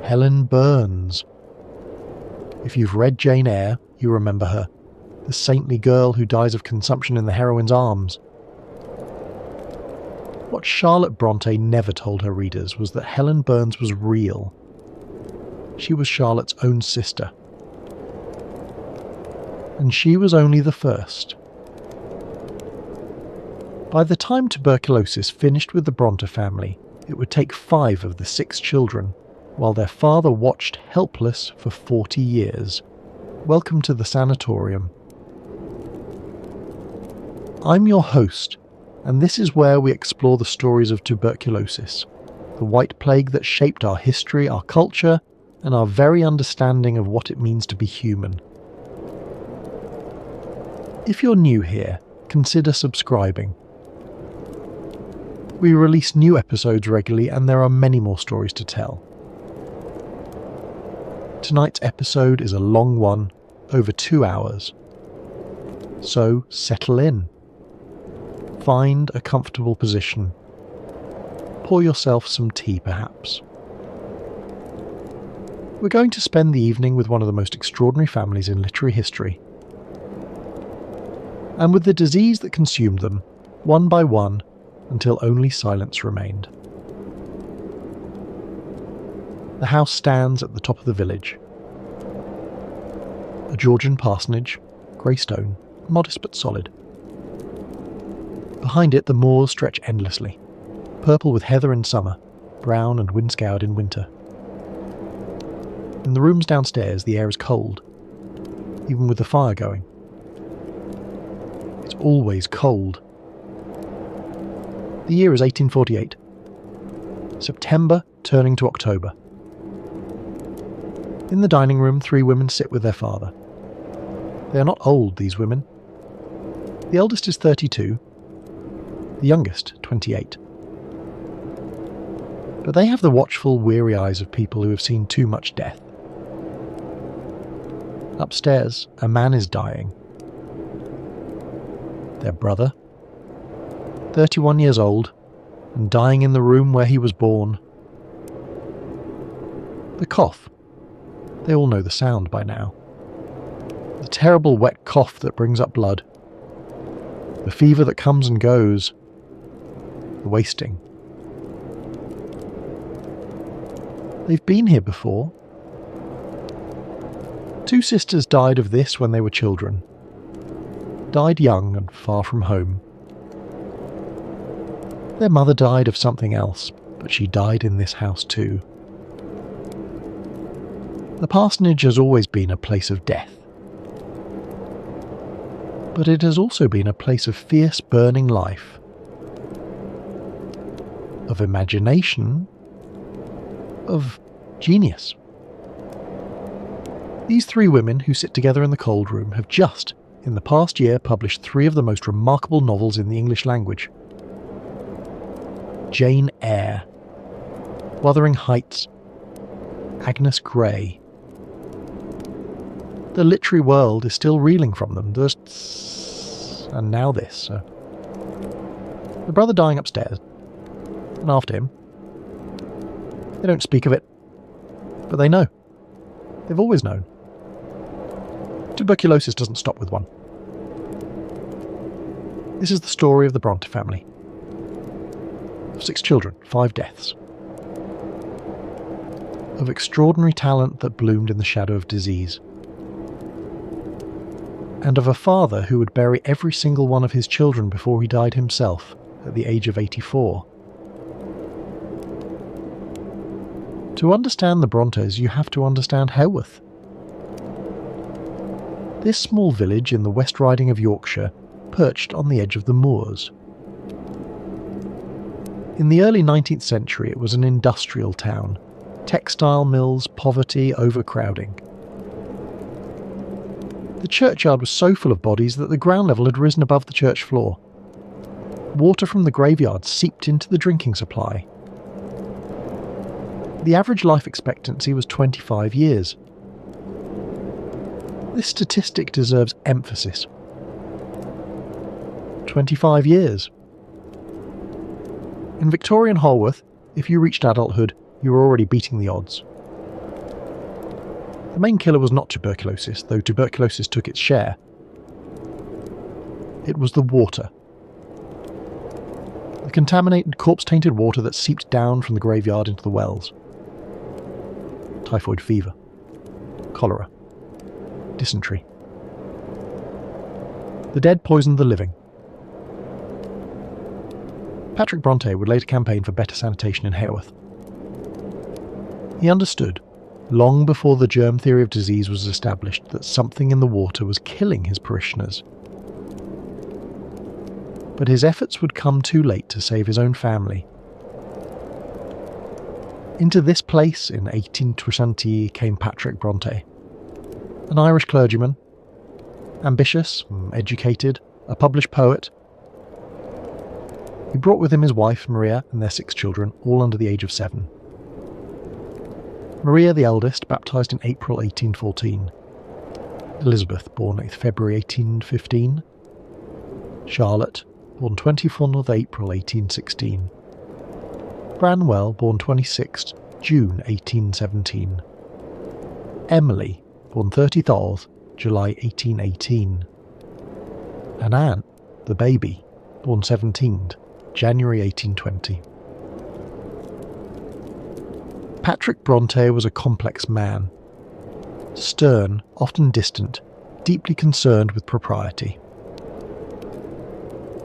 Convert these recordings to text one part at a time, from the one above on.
Helen Burns. If you've read Jane Eyre, you remember her, the saintly girl who dies of consumption in the heroine's arms. What Charlotte Brontë never told her readers was that Helen Burns was real. She was Charlotte's own sister. And she was only the first. By the time tuberculosis finished with the Brontë family, it would take 5 of the 6 children, while their father watched helpless for 40 years. Welcome to the Sanatorium. I'm your host, and this is where we explore the stories of tuberculosis, the white plague that shaped our history, our culture, and our very understanding of what it means to be human. If you're new here, consider subscribing. We release new episodes regularly, and there are many more stories to tell. Tonight's episode is a long one, over 2 hours. So settle in. Find a comfortable position. Pour yourself some tea, perhaps. We're going to spend the evening with one of the most extraordinary families in literary history. And with the disease that consumed them, one by one, until only silence remained. The house stands at the top of the village. A Georgian parsonage, grey stone, modest but solid. Behind it the moors stretch endlessly, purple with heather in summer, brown and wind-scoured in winter. In the rooms downstairs the air is cold, even with the fire going. It's always cold. The year is 1848. September turning to October. In the dining room 3 women sit with their father. They are not old, these women. The eldest is 32, the youngest 28. But they have the watchful, weary eyes of people who have seen too much death. Upstairs, a man is dying. Their brother, 31 years old, and dying in the room where he was born. The cough. They all know the sound by now. The terrible wet cough that brings up blood. The fever that comes and goes. The wasting. They've been here before. 2 sisters died of this when they were children. Died young and far from home. Their mother died of something else, but she died in this house too. The parsonage has always been a place of death. But it has also been a place of fierce burning life. Of imagination. Of genius. These 3 women who sit together in the cold room have just, in the past year, published 3 of the most remarkable novels in the English language. Jane Eyre, Wuthering Heights, Agnes Grey. The literary world is still reeling from them. And now this. The brother dying upstairs, and after him. They don't speak of it, but they know. They've always known. Tuberculosis doesn't stop with one. This is the story of the Brontë family. Of 6 children, 5 deaths. Of extraordinary talent that bloomed in the shadow of disease. And of a father who would bury every single one of his children before he died himself, at the age of 84. To understand the Brontes, you have to understand Haworth. This small village in the West Riding of Yorkshire perched on the edge of the moors. In the early 19th century it was an industrial town. Textile mills, poverty, overcrowding. The churchyard was so full of bodies that the ground level had risen above the church floor. Water from the graveyard seeped into the drinking supply. The average life expectancy was 25 years. This statistic deserves emphasis. 25 years. In Victorian Haworth, if you reached adulthood, you were already beating the odds. The main killer was not tuberculosis, though tuberculosis took its share. It was the water. The contaminated, corpse-tainted water that seeped down from the graveyard into the wells. Typhoid fever. Cholera. Dysentery. The dead poisoned the living. Patrick Bronte would later campaign for better sanitation in Haworth. He understood, long before the germ theory of disease was established, that something in the water was killing his parishioners. But his efforts would come too late to save his own family. Into this place in 1820 came Patrick Bronte, an Irish clergyman, ambitious, educated, a published poet. He brought with him his wife, Maria, and their 6 children, all under the age of 7. Maria, the eldest, baptised in April 1814. Elizabeth, born 8th February 1815. Charlotte, born 24th April 1816. Branwell, born 26th June 1817. Emily, born 30th July 1818. And Anne, the baby, born 17th January 1820. Patrick Bronte was a complex man. Stern, often distant, deeply concerned with propriety.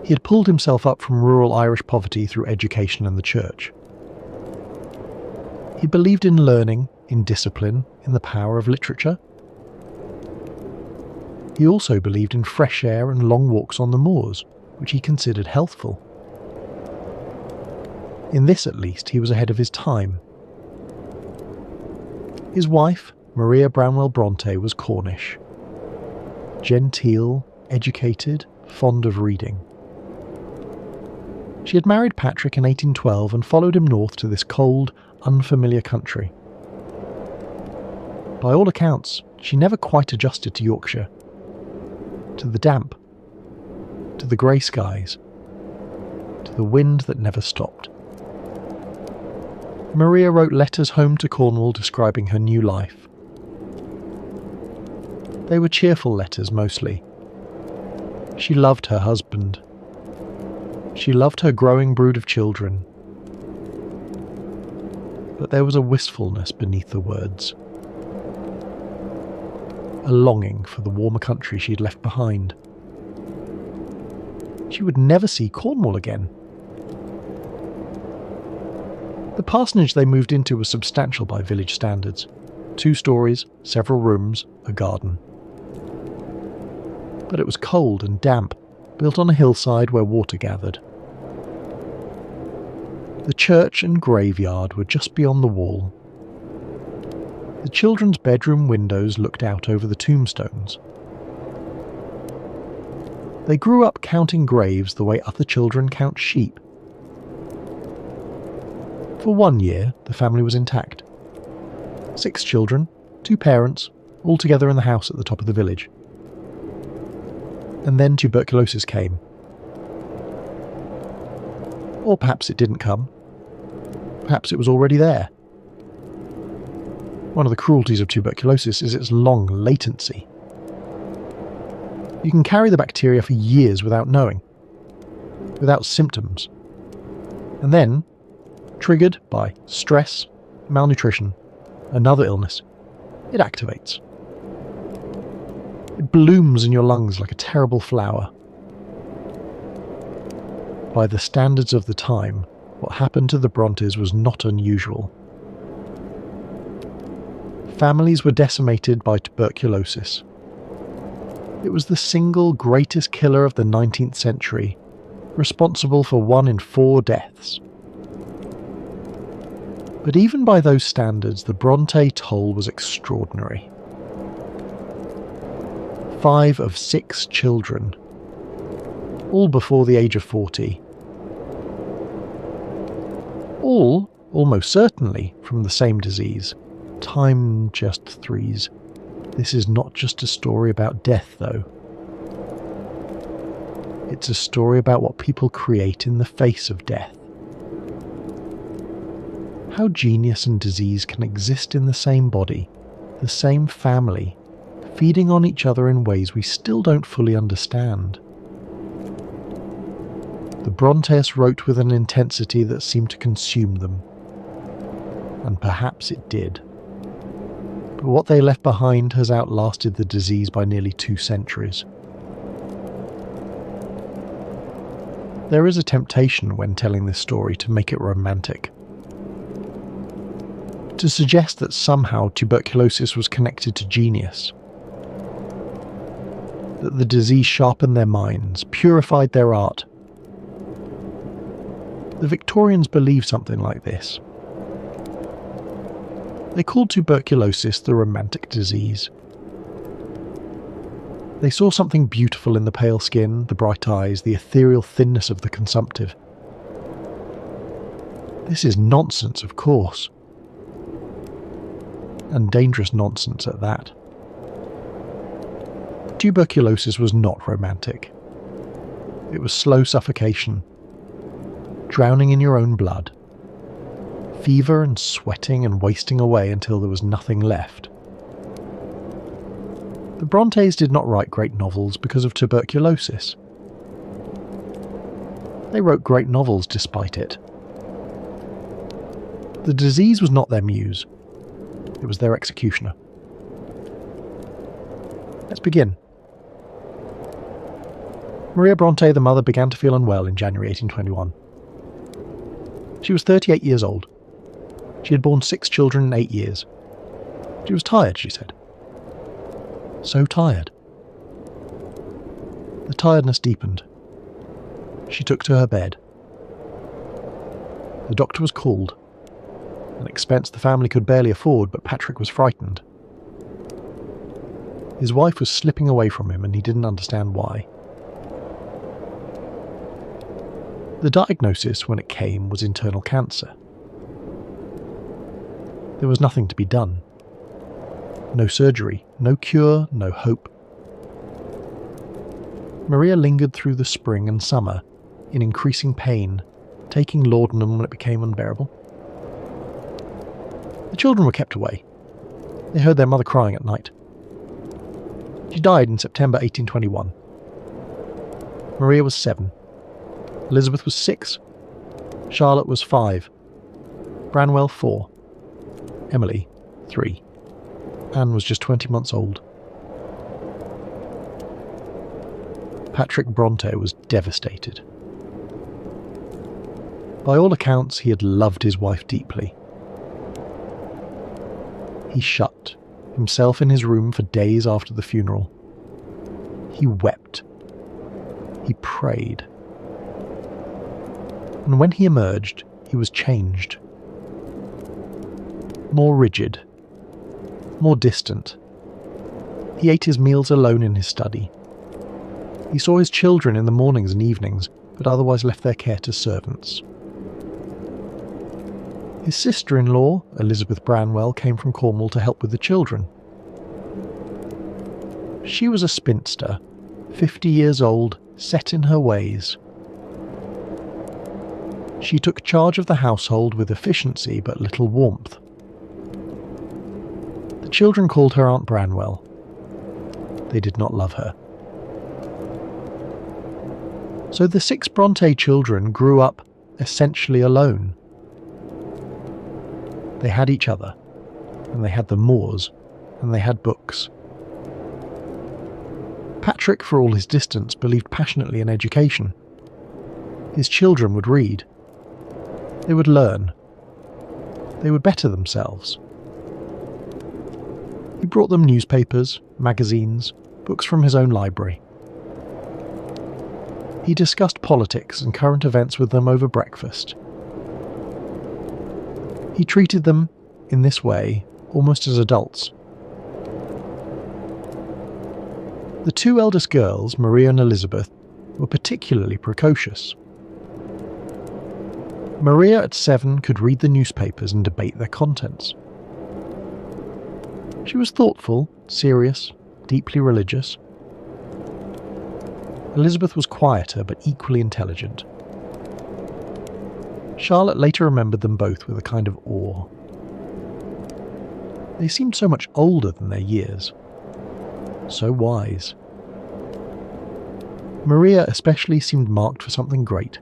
He had pulled himself up from rural Irish poverty through education and the church. He believed in learning, in discipline, in the power of literature. He also believed in fresh air and long walks on the moors, which he considered healthful. In this, at least, he was ahead of his time. His wife, Maria Branwell Bronte, was Cornish. Genteel, educated, fond of reading. She had married Patrick in 1812 and followed him north to this cold, unfamiliar country. By all accounts, she never quite adjusted to Yorkshire, to the damp, to the grey skies, to the wind that never stopped. Maria wrote letters home to Cornwall describing her new life. They were cheerful letters mostly. She loved her husband. She loved her growing brood of children. But there was a wistfulness beneath the words. A longing for the warmer country she had left behind. She would never see Cornwall again. The parsonage they moved into was substantial by village standards. 2 stories, several rooms, a garden. But it was cold and damp, built on a hillside where water gathered. The church and graveyard were just beyond the wall. The children's bedroom windows looked out over the tombstones. They grew up counting graves the way other children count sheep. For 1 year, the family was intact. 6 children, 2 parents, all together in the house at the top of the village. And then tuberculosis came. Or perhaps it didn't come. Perhaps it was already there. One of the cruelties of tuberculosis is its long latency. You can carry the bacteria for years without knowing, without symptoms. And then, triggered by stress, malnutrition, another illness, it activates. It blooms in your lungs like a terrible flower. By the standards of the time, what happened to the Brontes was not unusual. Families were decimated by tuberculosis. It was the single greatest killer of the 19th century, responsible for 1 in 4 deaths. But even by those standards, the Bronte toll was extraordinary. 5 of 6 children, all before the age of 40. All, almost certainly, from the same disease. Time just threes. This is not just a story about death, though. It's a story about what people create in the face of death. How genius and disease can exist in the same body, The same family, feeding on each other in ways we still don't fully understand. The Brontes wrote with an intensity that seemed to consume them. And perhaps it did. But what they left behind has outlasted the disease by nearly 2 centuries. There is a temptation when telling this story to make it romantic. To suggest that somehow tuberculosis was connected to genius. That the disease sharpened their minds, purified their art. The Victorians believed something like this. They called tuberculosis the romantic disease. They saw something beautiful in the pale skin, the bright eyes, the ethereal thinness of the consumptive. This is nonsense, of course. And dangerous nonsense at that. Tuberculosis was not romantic. It was slow suffocation, drowning in your own blood, fever and sweating and wasting away until there was nothing left. The Brontes did not write great novels because of tuberculosis. They wrote great novels despite it. The disease was not their muse, it was their executioner. Let's begin. Maria Bronte, the mother, began to feel unwell in January 1821. She was 38 years old. She had borne 6 children in 8 years. She was tired, she said. So tired. The tiredness deepened. She took to her bed. The doctor was called, an expense the family could barely afford, but Patrick was frightened. His wife was slipping away from him and he didn't understand why. The diagnosis, when it came, was internal cancer. There was nothing to be done. No surgery, no cure, no hope. Maria lingered through the spring and summer, in increasing pain, taking laudanum when it became unbearable. The children were kept away. They heard their mother crying at night. She died in September 1821. Maria was 7. Elizabeth was 6. Charlotte was 5. Branwell 4. Emily 3. Anne was just 20 months old. Patrick Bronte was devastated. By all accounts, he had loved his wife deeply. He shut himself in his room for days after the funeral. He wept. He prayed. And when he emerged, he was changed. More rigid. More distant. He ate his meals alone in his study. He saw his children in the mornings and evenings, but otherwise left their care to servants. His sister-in-law, Elizabeth Branwell, came from Cornwall to help with the children. She was a spinster, 50 years old, set in her ways. She took charge of the household with efficiency but little warmth. The children called her Aunt Branwell. They did not love her. So the 6 Bronte children grew up essentially alone. They had each other, and they had the moors, and they had books. Patrick, for all his distance, believed passionately in education. His children would read. They would learn. They would better themselves. He brought them newspapers, magazines, books from his own library. He discussed politics and current events with them over breakfast. He treated them, in this way, almost as adults. The 2 eldest girls, Maria and Elizabeth, were particularly precocious. Maria at 7 could read the newspapers and debate their contents. She was thoughtful, serious, deeply religious. Elizabeth was quieter but equally intelligent. Charlotte later remembered them both with a kind of awe. They seemed so much older than their years. So wise. Maria especially seemed marked for something great.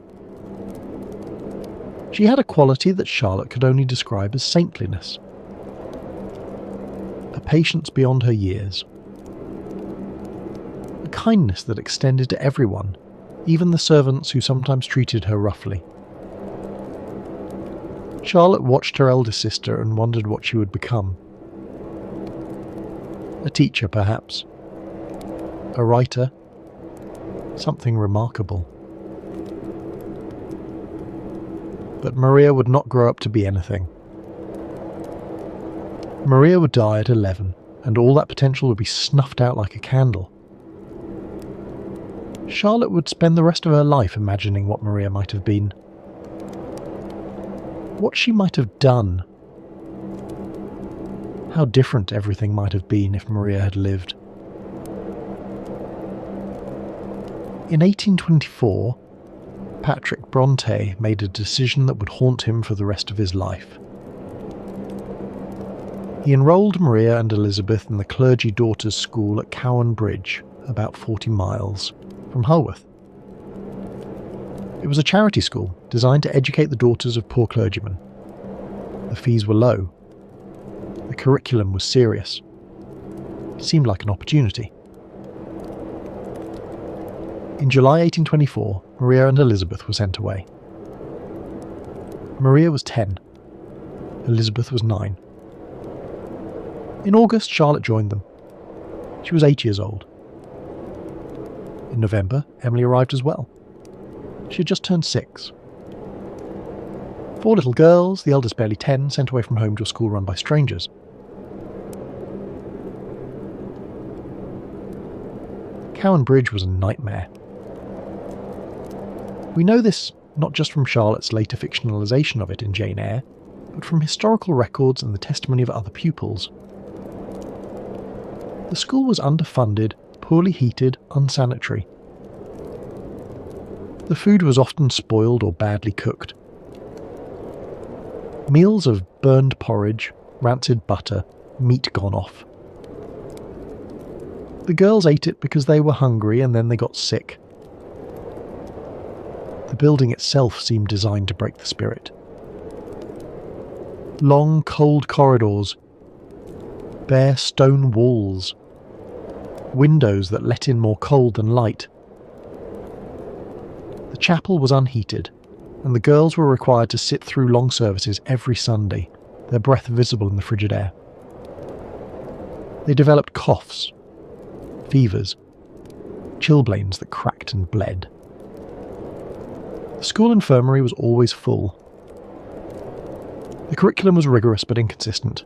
She had a quality that Charlotte could only describe as saintliness. A patience beyond her years. A kindness that extended to everyone, even the servants who sometimes treated her roughly. Charlotte watched her elder sister and wondered what she would become. A teacher, perhaps. A writer. Something remarkable. But Maria would not grow up to be anything. Maria would die at 11, and all that potential would be snuffed out like a candle. Charlotte would spend the rest of her life imagining what Maria might have been. What she might have done. How different everything might have been if Maria had lived. In 1824, Patrick Bronte made a decision that would haunt him for the rest of his life. He enrolled Maria and Elizabeth in the clergy daughters' school at Cowan Bridge, about 40 miles from Hulworth. It was a charity school designed to educate the daughters of poor clergymen. The fees were low. The curriculum was serious. It seemed like an opportunity. In July 1824, Maria and Elizabeth were sent away. Maria was 10. Elizabeth was 9. In August, Charlotte joined them. She was 8 years old. In November, Emily arrived as well. She had just turned 6. 4 little girls, the eldest barely 10, sent away from home to a school run by strangers. Cowan Bridge was a nightmare. We know this not just from Charlotte's later fictionalisation of it in Jane Eyre, but from historical records and the testimony of other pupils. The school was underfunded, poorly heated, unsanitary. The food was often spoiled or badly cooked. Meals of burned porridge, rancid butter, meat gone off. The girls ate it because they were hungry and then they got sick. The building itself seemed designed to break the spirit. Long, cold corridors, bare stone walls, windows that let in more cold than light. The chapel was unheated, and the girls were required to sit through long services every Sunday, their breath visible in the frigid air. They developed coughs, fevers, chilblains that cracked and bled. The school infirmary was always full. The curriculum was rigorous but inconsistent.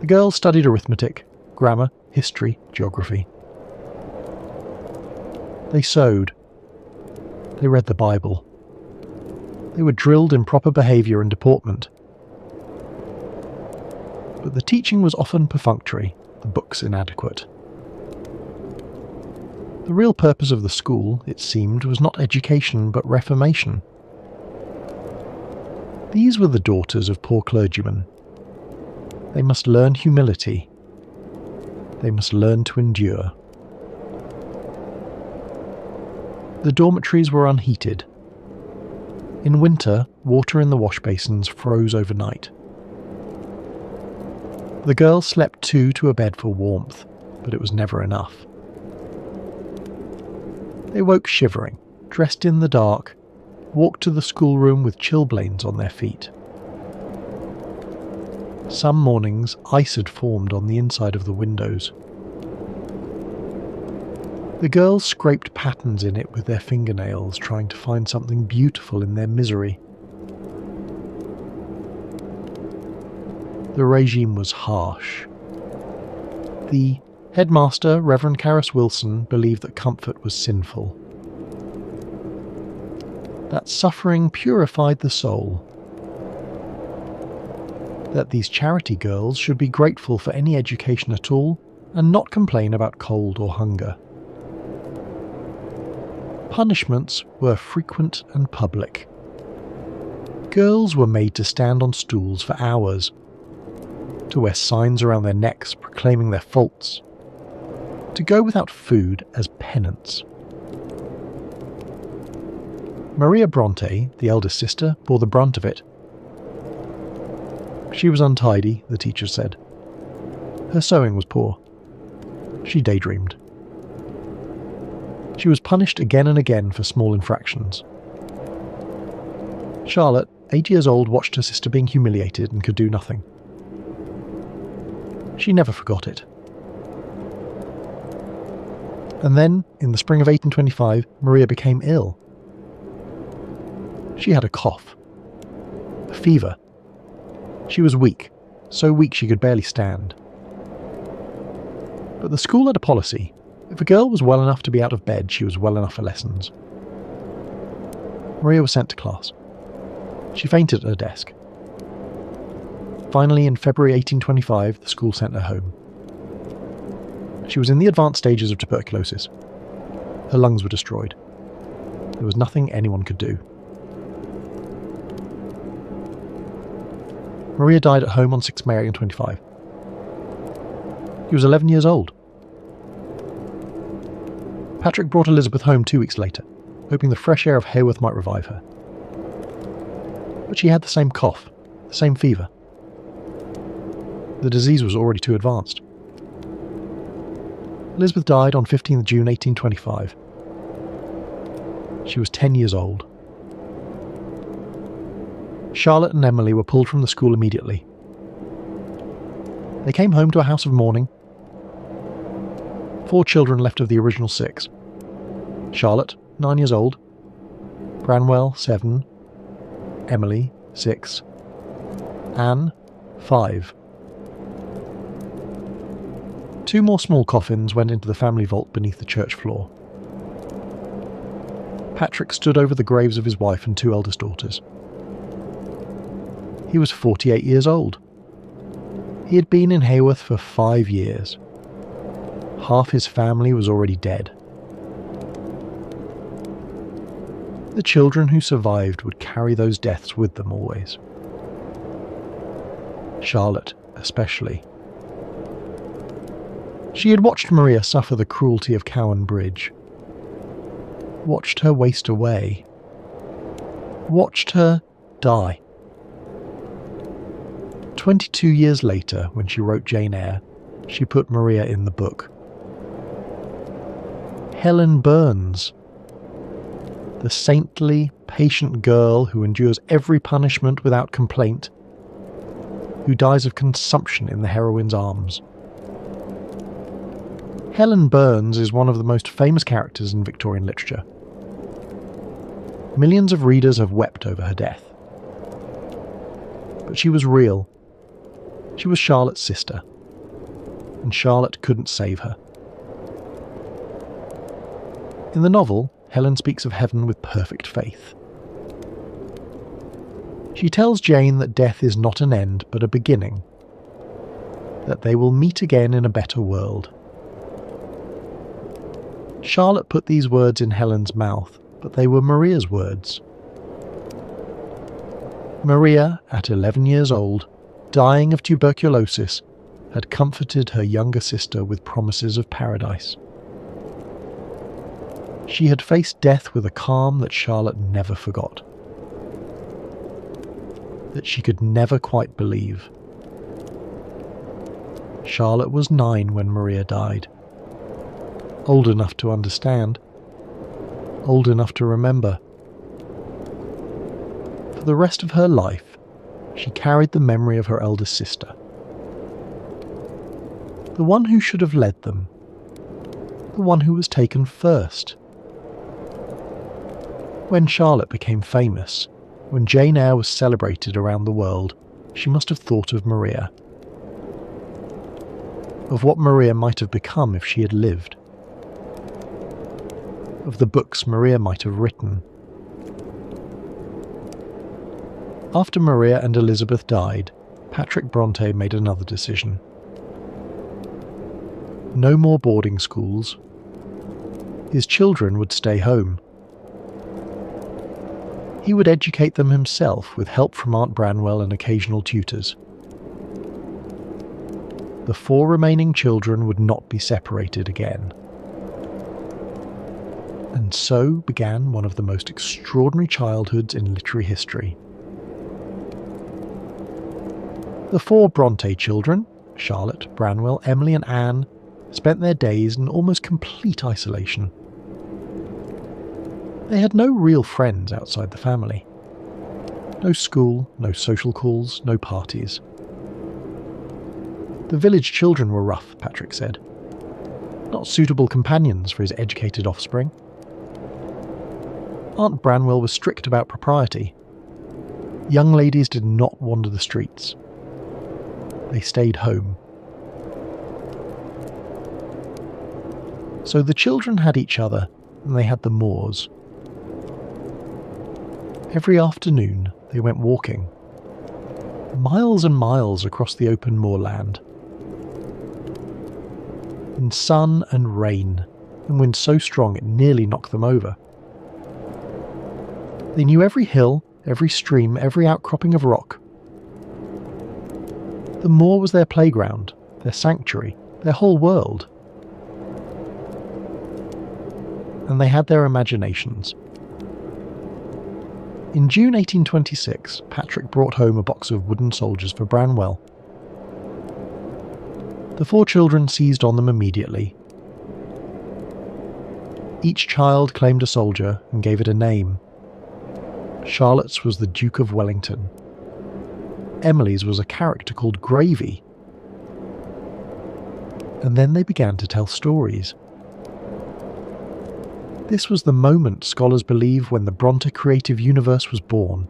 The girls studied arithmetic, grammar, history, geography. They sewed. They read the Bible. They were drilled in proper behaviour and deportment. But the teaching was often perfunctory, the books inadequate. The real purpose of the school, it seemed, was not education but reformation. These were the daughters of poor clergymen. They must learn humility. They must learn to endure. The dormitories were unheated. In winter, water in the wash basins froze overnight. The girls slept 2 to a bed for warmth, but it was never enough. They woke shivering, dressed in the dark, walked to the schoolroom with chilblains on their feet. Some mornings, ice had formed on the inside of the windows. The girls scraped patterns in it with their fingernails, trying to find something beautiful in their misery. The regime was harsh. The headmaster, Reverend Carus Wilson, believed that comfort was sinful. That suffering purified the soul. That these charity girls should be grateful for any education at all and not complain about cold or hunger. Punishments were frequent and public. Girls were made to stand on stools for hours. to wear signs around their necks proclaiming their faults, to go without food as penance. Maria Bronte, the eldest sister, bore the brunt of it. She was untidy, the teacher said. Her sewing was poor. She daydreamed. She was punished again and again for small infractions. Charlotte, 8 years old, watched her sister being humiliated and could do nothing. She never forgot it. And then, in the spring of 1825, Maria became ill. She had a cough, a fever. She was weak, so weak she could barely stand. But the school had a policy. If a girl was well enough to be out of bed, she was well enough for lessons. Maria was sent to class. She fainted at her desk. Finally, in February 1825, the school sent her home. She was in the advanced stages of tuberculosis. Her lungs were destroyed. There was nothing anyone could do. Maria died at home on 6 May 1825. He was 11 years old. Patrick brought Elizabeth home 2 weeks later, hoping the fresh air of Haworth might revive her. But she had the same cough, the same fever. The disease was already too advanced. Elizabeth died on 15 June 1825. She was 10 years old. Charlotte and Emily were pulled from the school immediately. They came home to a house of mourning. 4 children left of the original 6. Charlotte, 9 years old. Branwell, 7. Emily, 6. Anne, 5. 2 more small coffins went into the family vault beneath the church floor. Patrick stood over the graves of his wife and 2 eldest daughters. He was 48 years old. He had been in Haworth for 5 years. Half his family was already dead. The children who survived would carry those deaths with them always. Charlotte, especially. She had watched Maria suffer the cruelty of Cowan Bridge. Watched her waste away. Watched her die. 22 years later, when she wrote Jane Eyre, she put Maria in the book. Helen Burns, the saintly, patient girl who endures every punishment without complaint, who dies of consumption in the heroine's arms. Helen Burns is one of the most famous characters in Victorian literature. Millions of readers have wept over her death. But she was real. She was Charlotte's sister, and Charlotte couldn't save her. In the novel, Helen speaks of heaven with perfect faith. She tells Jane that death is not an end but a beginning, that they will meet again in a better world. Charlotte put these words in Helen's mouth, but they were Maria's words. Maria, at 11 years old, dying of tuberculosis, had comforted her younger sister with promises of paradise. She had faced death with a calm that Charlotte never forgot, that she could never quite believe. Charlotte was 9 when Maria died, old enough to understand, old enough to remember. For the rest of her life, she carried the memory of her eldest sister, the one who should have led them, the one who was taken first. When Charlotte became famous, when Jane Eyre was celebrated around the world, she must have thought of Maria, of what Maria might have become if she had lived, of the books Maria might have written. After Maria and Elizabeth died, Patrick Bronte made another decision. No more boarding schools. His children would stay home. He would educate them himself with help from Aunt Branwell and occasional tutors. the 4 remaining children would not be separated again. And so began one of the most extraordinary childhoods in literary history. The 4 Bronte children, Charlotte, Branwell, Emily and Anne, spent their days in almost complete isolation. They had no real friends outside the family. No school, no social calls, no parties. The village children were rough, Patrick said. Not suitable companions for his educated offspring. Aunt Branwell was strict about propriety. Young ladies did not wander the streets. They stayed home. So the children had each other, and they had the moors. Every afternoon they went walking, miles and miles across the open moorland. In sun and rain, and wind so strong it nearly knocked them over. They knew every hill, every stream, every outcropping of rock. The moor was their playground, their sanctuary, their whole world. And they had their imaginations. In June 1826, Patrick brought home a box of wooden soldiers for Branwell. The 4 children seized on them immediately. Each child claimed a soldier and gave it a name. Charlotte's was the Duke of Wellington. Emily's was a character called Gravy. And then they began to tell stories. This was the moment scholars believe when the Bronte creative universe was born.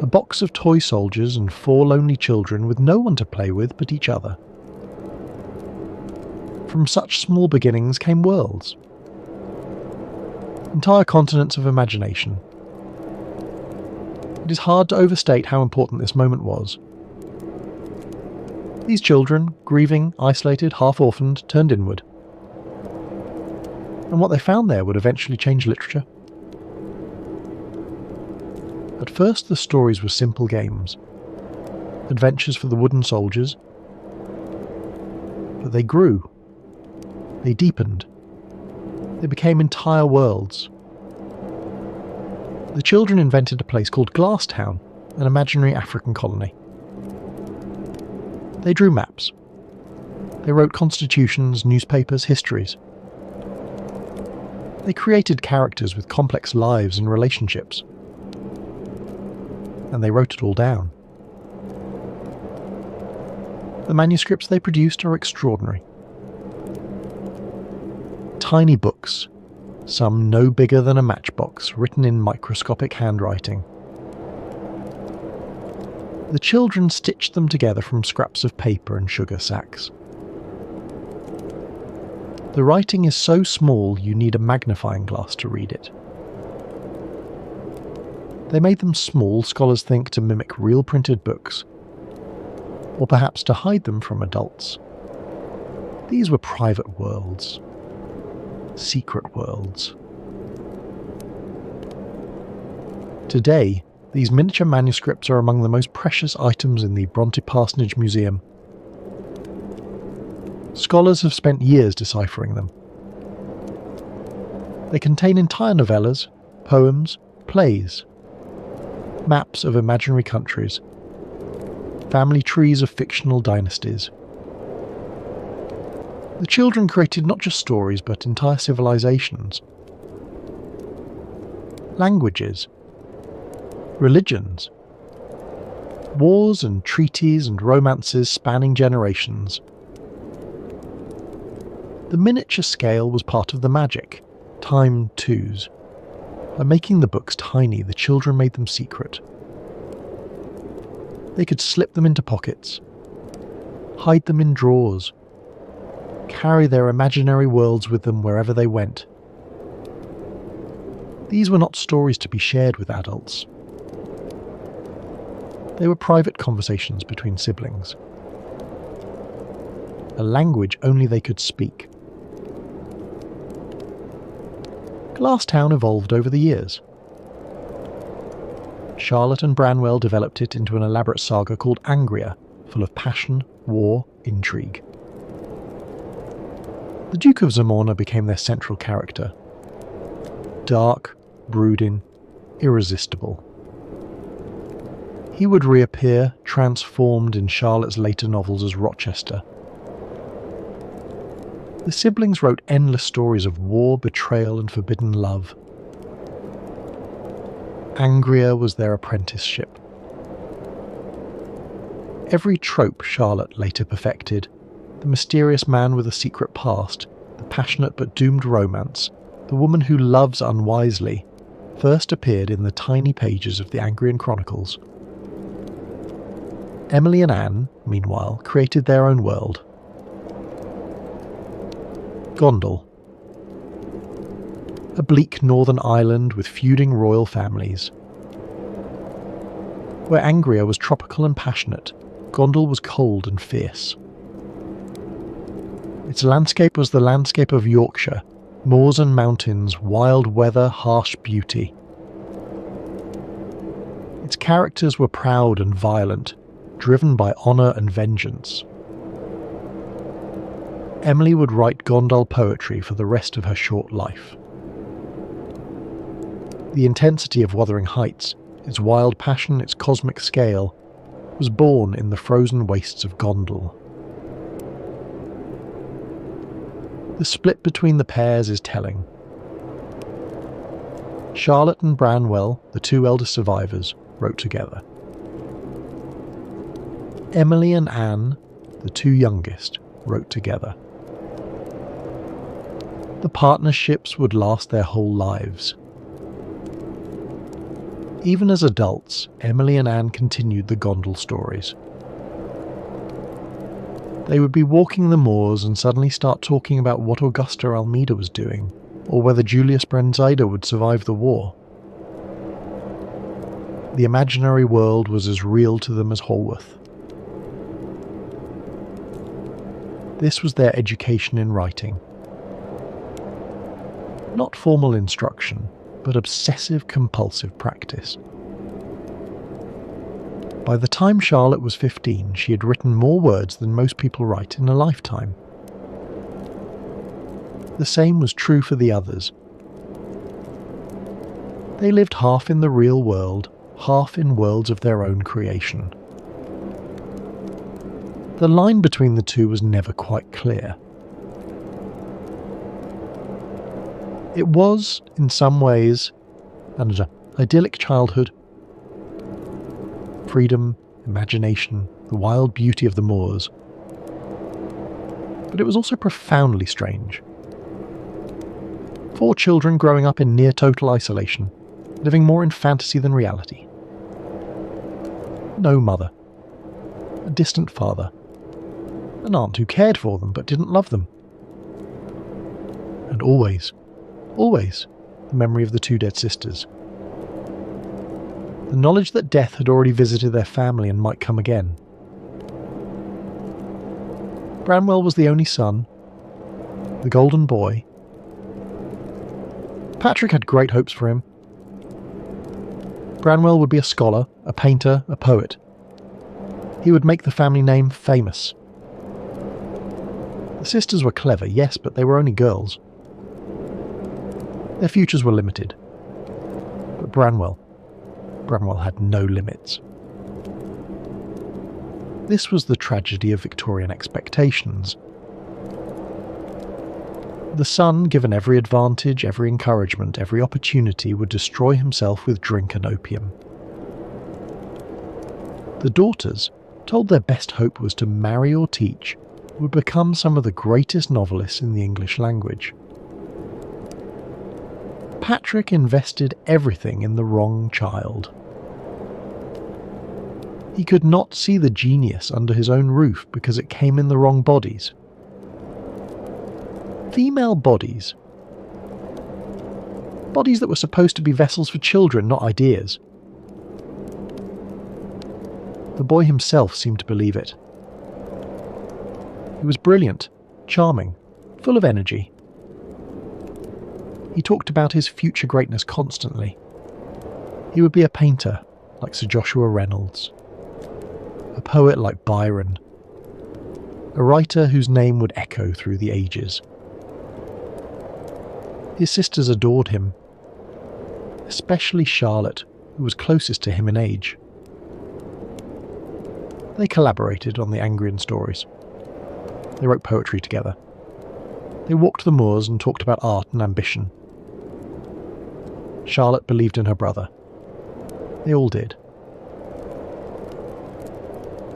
A box of toy soldiers and 4 lonely children with no one to play with but each other. From such small beginnings came worlds. Entire continents of imagination. It is hard to overstate how important this moment was. These children, grieving, isolated, half-orphaned, turned inward. And what they found there would eventually change literature. At first the stories were simple games, adventures for the wooden soldiers, but they grew, they deepened, they became entire worlds. The children invented a place called Glasstown, an imaginary African colony. They drew maps. They wrote constitutions, newspapers, histories. They created characters with complex lives and relationships. And they wrote it all down. The manuscripts they produced are extraordinary. Tiny books, some no bigger than a matchbox, written in microscopic handwriting. The children stitched them together from scraps of paper and sugar sacks. The writing is so small you need a magnifying glass to read it. They made them small, scholars think, to mimic real printed books, or perhaps to hide them from adults. These were private worlds, secret worlds. Today, these miniature manuscripts are among the most precious items in the Bronte Parsonage Museum. Scholars have spent years deciphering them. They contain entire novellas, poems, plays, maps of imaginary countries, family trees of fictional dynasties. The children created not just stories but entire civilizations, languages, religions, wars and treaties and romances spanning generations. The miniature scale was part of the magic, time twos. By making the books tiny, the children made them secret. They could slip them into pockets, hide them in drawers, carry their imaginary worlds with them wherever they went. These were not stories to be shared with adults. They were private conversations between siblings. A language only they could speak. Glasstown evolved over the years. Charlotte and Branwell developed it into an elaborate saga called Angria, full of passion, war, intrigue. The Duke of Zamorna became their central character. Dark, brooding, irresistible. He would reappear, transformed in Charlotte's later novels as Rochester. The siblings wrote endless stories of war, betrayal, and forbidden love. Angria was their apprenticeship. Every trope Charlotte later perfected, the mysterious man with a secret past, the passionate but doomed romance, the woman who loves unwisely, first appeared in the tiny pages of the Angrian Chronicles. Emily and Anne, meanwhile, created their own world. Gondal. A bleak northern island with feuding royal families. Where Angria was tropical and passionate, Gondal was cold and fierce. Its landscape was the landscape of Yorkshire, moors and mountains, wild weather, harsh beauty. Its characters were proud and violent, driven by honour and vengeance. Emily would write Gondal poetry for the rest of her short life. The intensity of Wuthering Heights, its wild passion, its cosmic scale, was born in the frozen wastes of Gondal. The split between the pairs is telling. Charlotte and Branwell, the two eldest survivors, wrote together. Emily and Anne, the two youngest, wrote together. The partnerships would last their whole lives. Even as adults, Emily and Anne continued the Gondal stories. They would be walking the moors and suddenly start talking about what Augusta Almeida was doing, or whether Julius Brenzida would survive the war. The imaginary world was as real to them as Holworth. This was their education in writing. Not formal instruction, but obsessive-compulsive practice. By the time Charlotte was 15, she had written more words than most people write in a lifetime. The same was true for the others. They lived half in the real world, half in worlds of their own creation. The line between the two was never quite clear. It was, in some ways, an idyllic childhood. Freedom, imagination, the wild beauty of the moors. But it was also profoundly strange. 4 children growing up in near-total isolation, living more in fantasy than reality. No mother. A distant father. An aunt who cared for them but didn't love them. And always, the memory of the 2 dead sisters. The knowledge that death had already visited their family and might come again. Branwell was the only son, the golden boy. Patrick had great hopes for him. Branwell would be a scholar, a painter, a poet. He would make the family name famous. The sisters were clever, yes, but they were only girls. Their futures were limited. But Branwell had no limits. This was the tragedy of Victorian expectations. The son, given every advantage, every encouragement, every opportunity, would destroy himself with drink and opium. The daughters, told their best hope was to marry or teach, would become some of the greatest novelists in the English language. Patrick invested everything in the wrong child. He could not see the genius under his own roof because it came in the wrong bodies. Female bodies. Bodies that were supposed to be vessels for children, not ideas. The boy himself seemed to believe it. He was brilliant, charming, full of energy. He talked about his future greatness constantly. He would be a painter, like Sir Joshua Reynolds. A poet like Byron, a writer whose name would echo through the ages. His sisters adored him, especially Charlotte, who was closest to him in age. They collaborated on the Angrian stories. They wrote poetry together. They walked the moors and talked about art and ambition. Charlotte believed in her brother. They all did.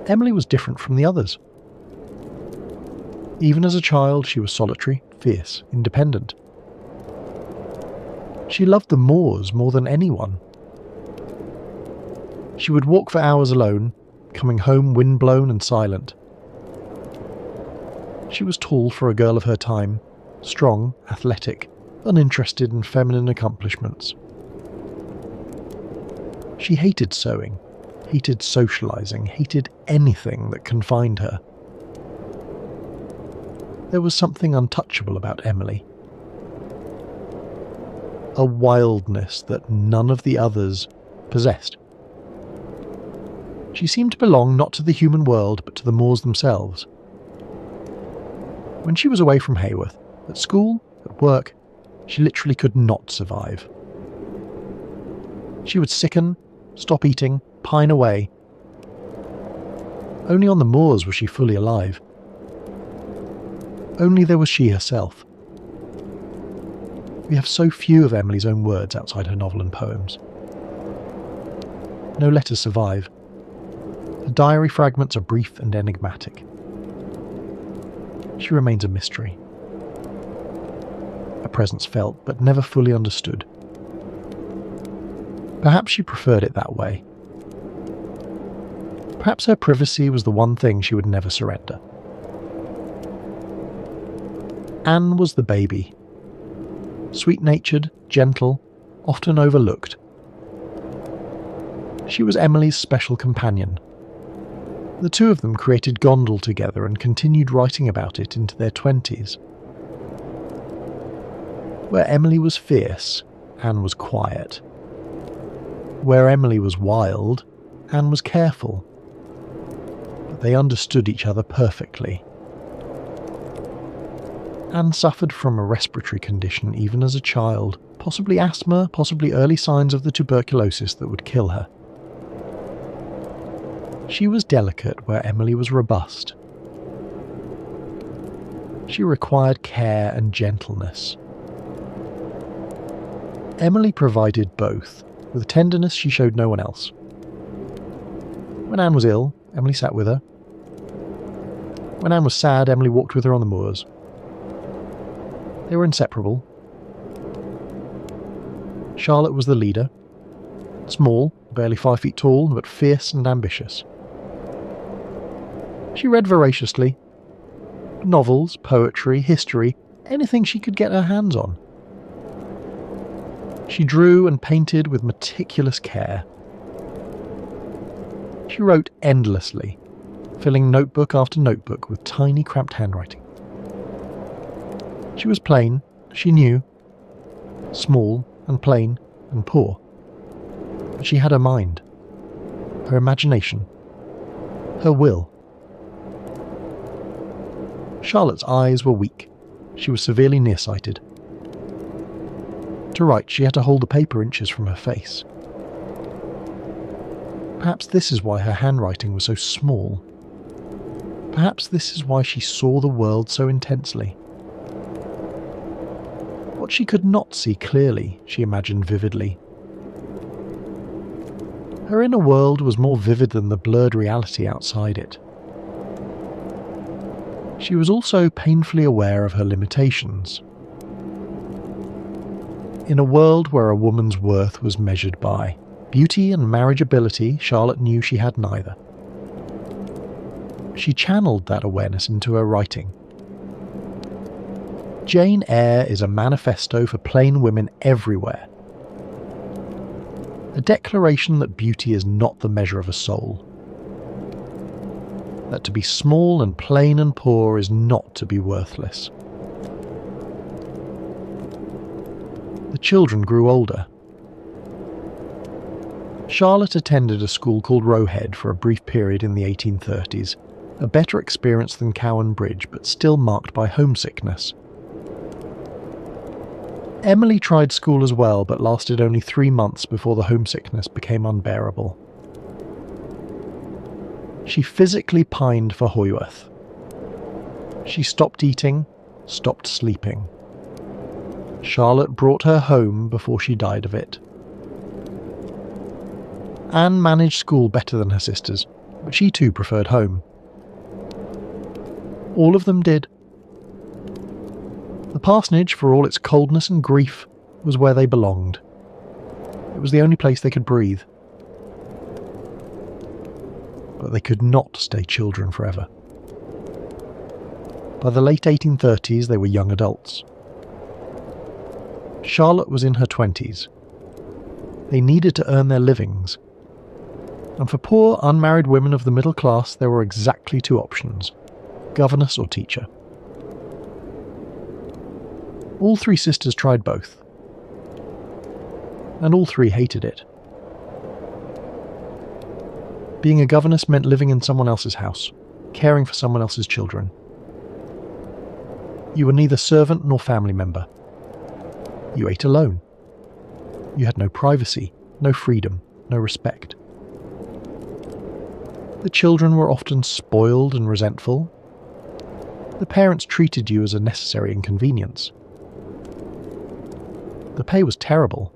Emily was different from the others. Even as a child, she was solitary, fierce, independent. She loved the moors more than anyone. She would walk for hours alone, coming home windblown and silent. She was tall for a girl of her time, strong, athletic, uninterested in feminine accomplishments. She hated sewing, hated socializing, hated anything that confined her. There was something untouchable about Emily. A wildness that none of the others possessed. She seemed to belong not to the human world, but to the moors themselves. When she was away from Haworth, at school, at work, she literally could not survive. She would sicken, stop eating, pine away. Only on the moors was she fully alive. Only there was she herself. We have so few of Emily's own words outside her novel and poems. No letters survive. The diary fragments are brief and enigmatic. She remains a mystery. A presence felt, but never fully understood. Perhaps she preferred it that way. Perhaps her privacy was the one thing she would never surrender. Anne was the baby. Sweet-natured, gentle, often overlooked. She was Emily's special companion. The two of them created Gondel together and continued writing about it into their 20s. Where Emily was fierce, Anne was quiet. Where Emily was wild, Anne was careful. But they understood each other perfectly. Anne suffered from a respiratory condition even as a child, possibly asthma, possibly early signs of the tuberculosis that would kill her. She was delicate where Emily was robust. She required care and gentleness. Emily provided both, with a tenderness she showed no one else. When Anne was ill, Emily sat with her. When Anne was sad, Emily walked with her on the moors. They were inseparable. Charlotte was the leader. Small, barely 5 feet tall, but fierce and ambitious. She read voraciously. Novels, poetry, history, anything she could get her hands on. She drew and painted with meticulous care. She wrote endlessly, filling notebook after notebook with tiny cramped handwriting. She was plain, she knew, small and plain and poor. But she had her mind, her imagination, her will. Charlotte's eyes were weak. She was severely nearsighted. To write, she had to hold the paper inches from her face. Perhaps this is why her handwriting was so small. Perhaps this is why she saw the world so intensely. What she could not see clearly, she imagined vividly. Her inner world was more vivid than the blurred reality outside it. She was also painfully aware of her limitations. In a world where a woman's worth was measured by beauty and marriageability, Charlotte knew she had neither. She channeled that awareness into her writing. Jane Eyre is a manifesto for plain women everywhere. A declaration that beauty is not the measure of a soul. That to be small and plain and poor is not to be worthless. The children grew older. Charlotte attended a school called Roe Head for a brief period in the 1830s, a better experience than Cowan Bridge, but still marked by homesickness. Emily tried school as well, but lasted only 3 months before the homesickness became unbearable. She physically pined for Haworth. She stopped eating, stopped sleeping. Charlotte brought her home before she died of it. Anne managed school better than her sisters, but she too preferred home. All of them did. The parsonage, for all its coldness and grief, was where they belonged. It was the only place they could breathe. But they could not stay children forever. By the late 1830s, they were young adults. Charlotte was in her 20s. They needed to earn their livings. And for poor, unmarried women of the middle class, there were exactly 2 options: governess or teacher. All 3 sisters tried both. And all 3 hated it. Being a governess meant living in someone else's house, caring for someone else's children. You were neither servant nor family member. You ate alone. You had no privacy, no freedom, no respect. The children were often spoiled and resentful. The parents treated you as a necessary inconvenience. The pay was terrible.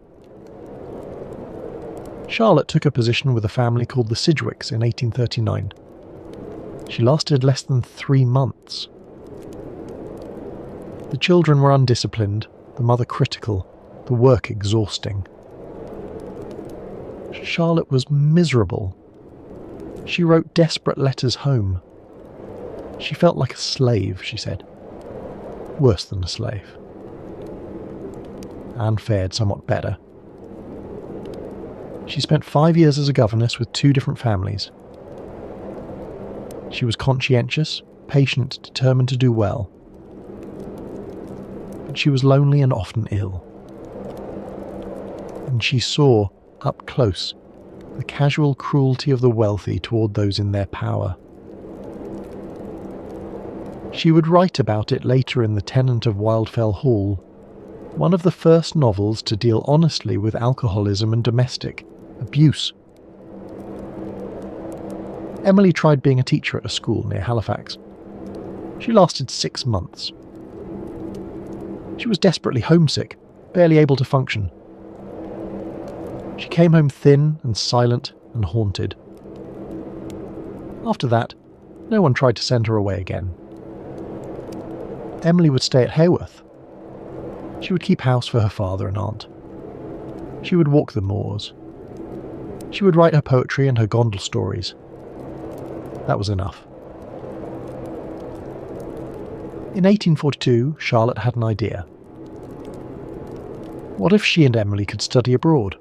Charlotte took a position with a family called the Sidgwicks in 1839. She lasted less than 3 months. The children were undisciplined, the mother critical, the work exhausting. Charlotte was miserable. She wrote desperate letters home. She felt like a slave, she said. Worse than a slave. Anne fared somewhat better. She spent 5 years as a governess with 2 different families. She was conscientious, patient, determined to do well. But she was lonely and often ill. And she saw, up close, the casual cruelty of the wealthy toward those in their power. She would write about it later in The Tenant of Wildfell Hall, one of the first novels to deal honestly with alcoholism and domestic abuse. Emily tried being a teacher at a school near Halifax. She lasted 6 months. She was desperately homesick, barely able to function. She came home thin and silent and haunted. After that, no one tried to send her away again. Emily would stay at Haworth. She would keep house for her father and aunt. She would walk the moors. She would write her poetry and her gondel stories. That was enough. In 1842, Charlotte had an idea. What if she and Emily could study abroad?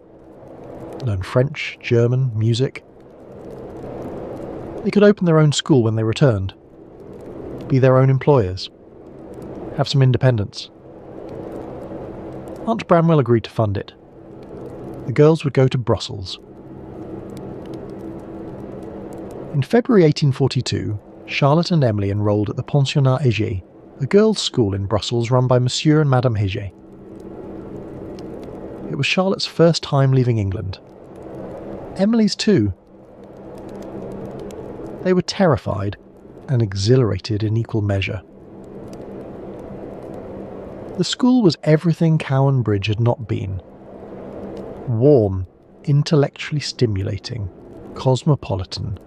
Learn French, German, music. They could open their own school when they returned. Be their own employers. Have some independence. Aunt Bramwell agreed to fund it. The girls would go to Brussels. In February 1842, Charlotte and Emily enrolled at the Pensionnat Heger, a girls' school in Brussels run by Monsieur and Madame Heger. It was Charlotte's first time leaving England. Emily's too. They were terrified and exhilarated in equal measure. The school was everything Cowan Bridge had not been. Warm, intellectually stimulating, cosmopolitan.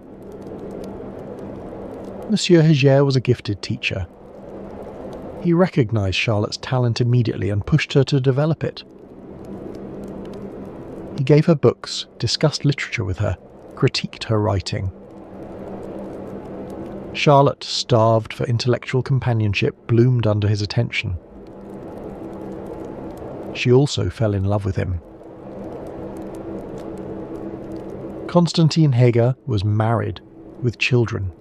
Monsieur Heger was a gifted teacher. He recognised Charlotte's talent immediately and pushed her to develop it. He gave her books, discussed literature with her, critiqued her writing. Charlotte, starved for intellectual companionship, bloomed under his attention. She also fell in love with him. Constantine Heger was married, with children.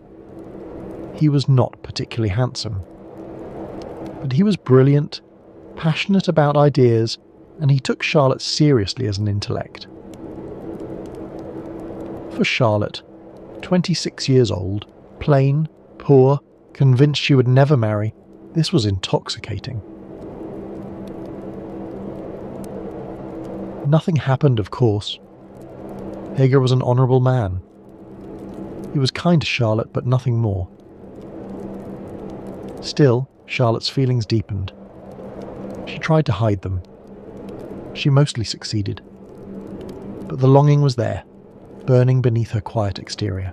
He was not particularly handsome. But he was brilliant, passionate about ideas, and he took Charlotte seriously as an intellect. For Charlotte, 26 years old, plain, poor, convinced she would never marry, this was intoxicating. Nothing happened, of course. Hager was an honourable man. He was kind to Charlotte, but nothing more. Still, Charlotte's feelings deepened. She tried to hide them. She mostly succeeded. But the longing was there, burning beneath her quiet exterior.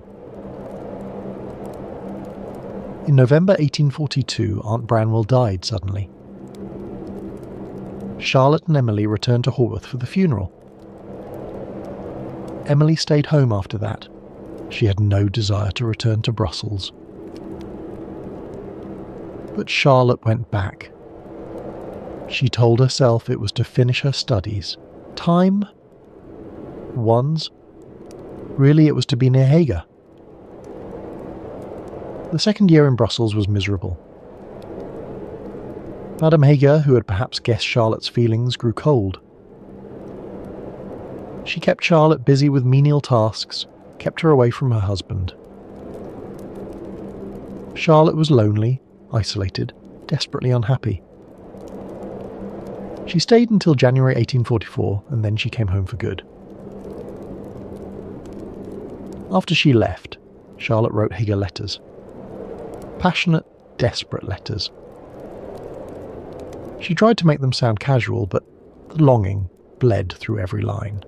In November 1842, Aunt Branwell died suddenly. Charlotte and Emily returned to Haworth for the funeral. Emily stayed home after that. She had no desire to return to Brussels. But Charlotte went back. She told herself it was to finish her studies. Time? Ones? Really, it was to be near Hager. The second year in Brussels was miserable. Madame Hager, who had perhaps guessed Charlotte's feelings, grew cold. She kept Charlotte busy with menial tasks, kept her away from her husband. Charlotte was lonely, isolated, desperately unhappy. She stayed until January 1844, and then she came home for good. After she left, Charlotte wrote Hager letters. Passionate, desperate letters. She tried to make them sound casual, but the longing bled through every line.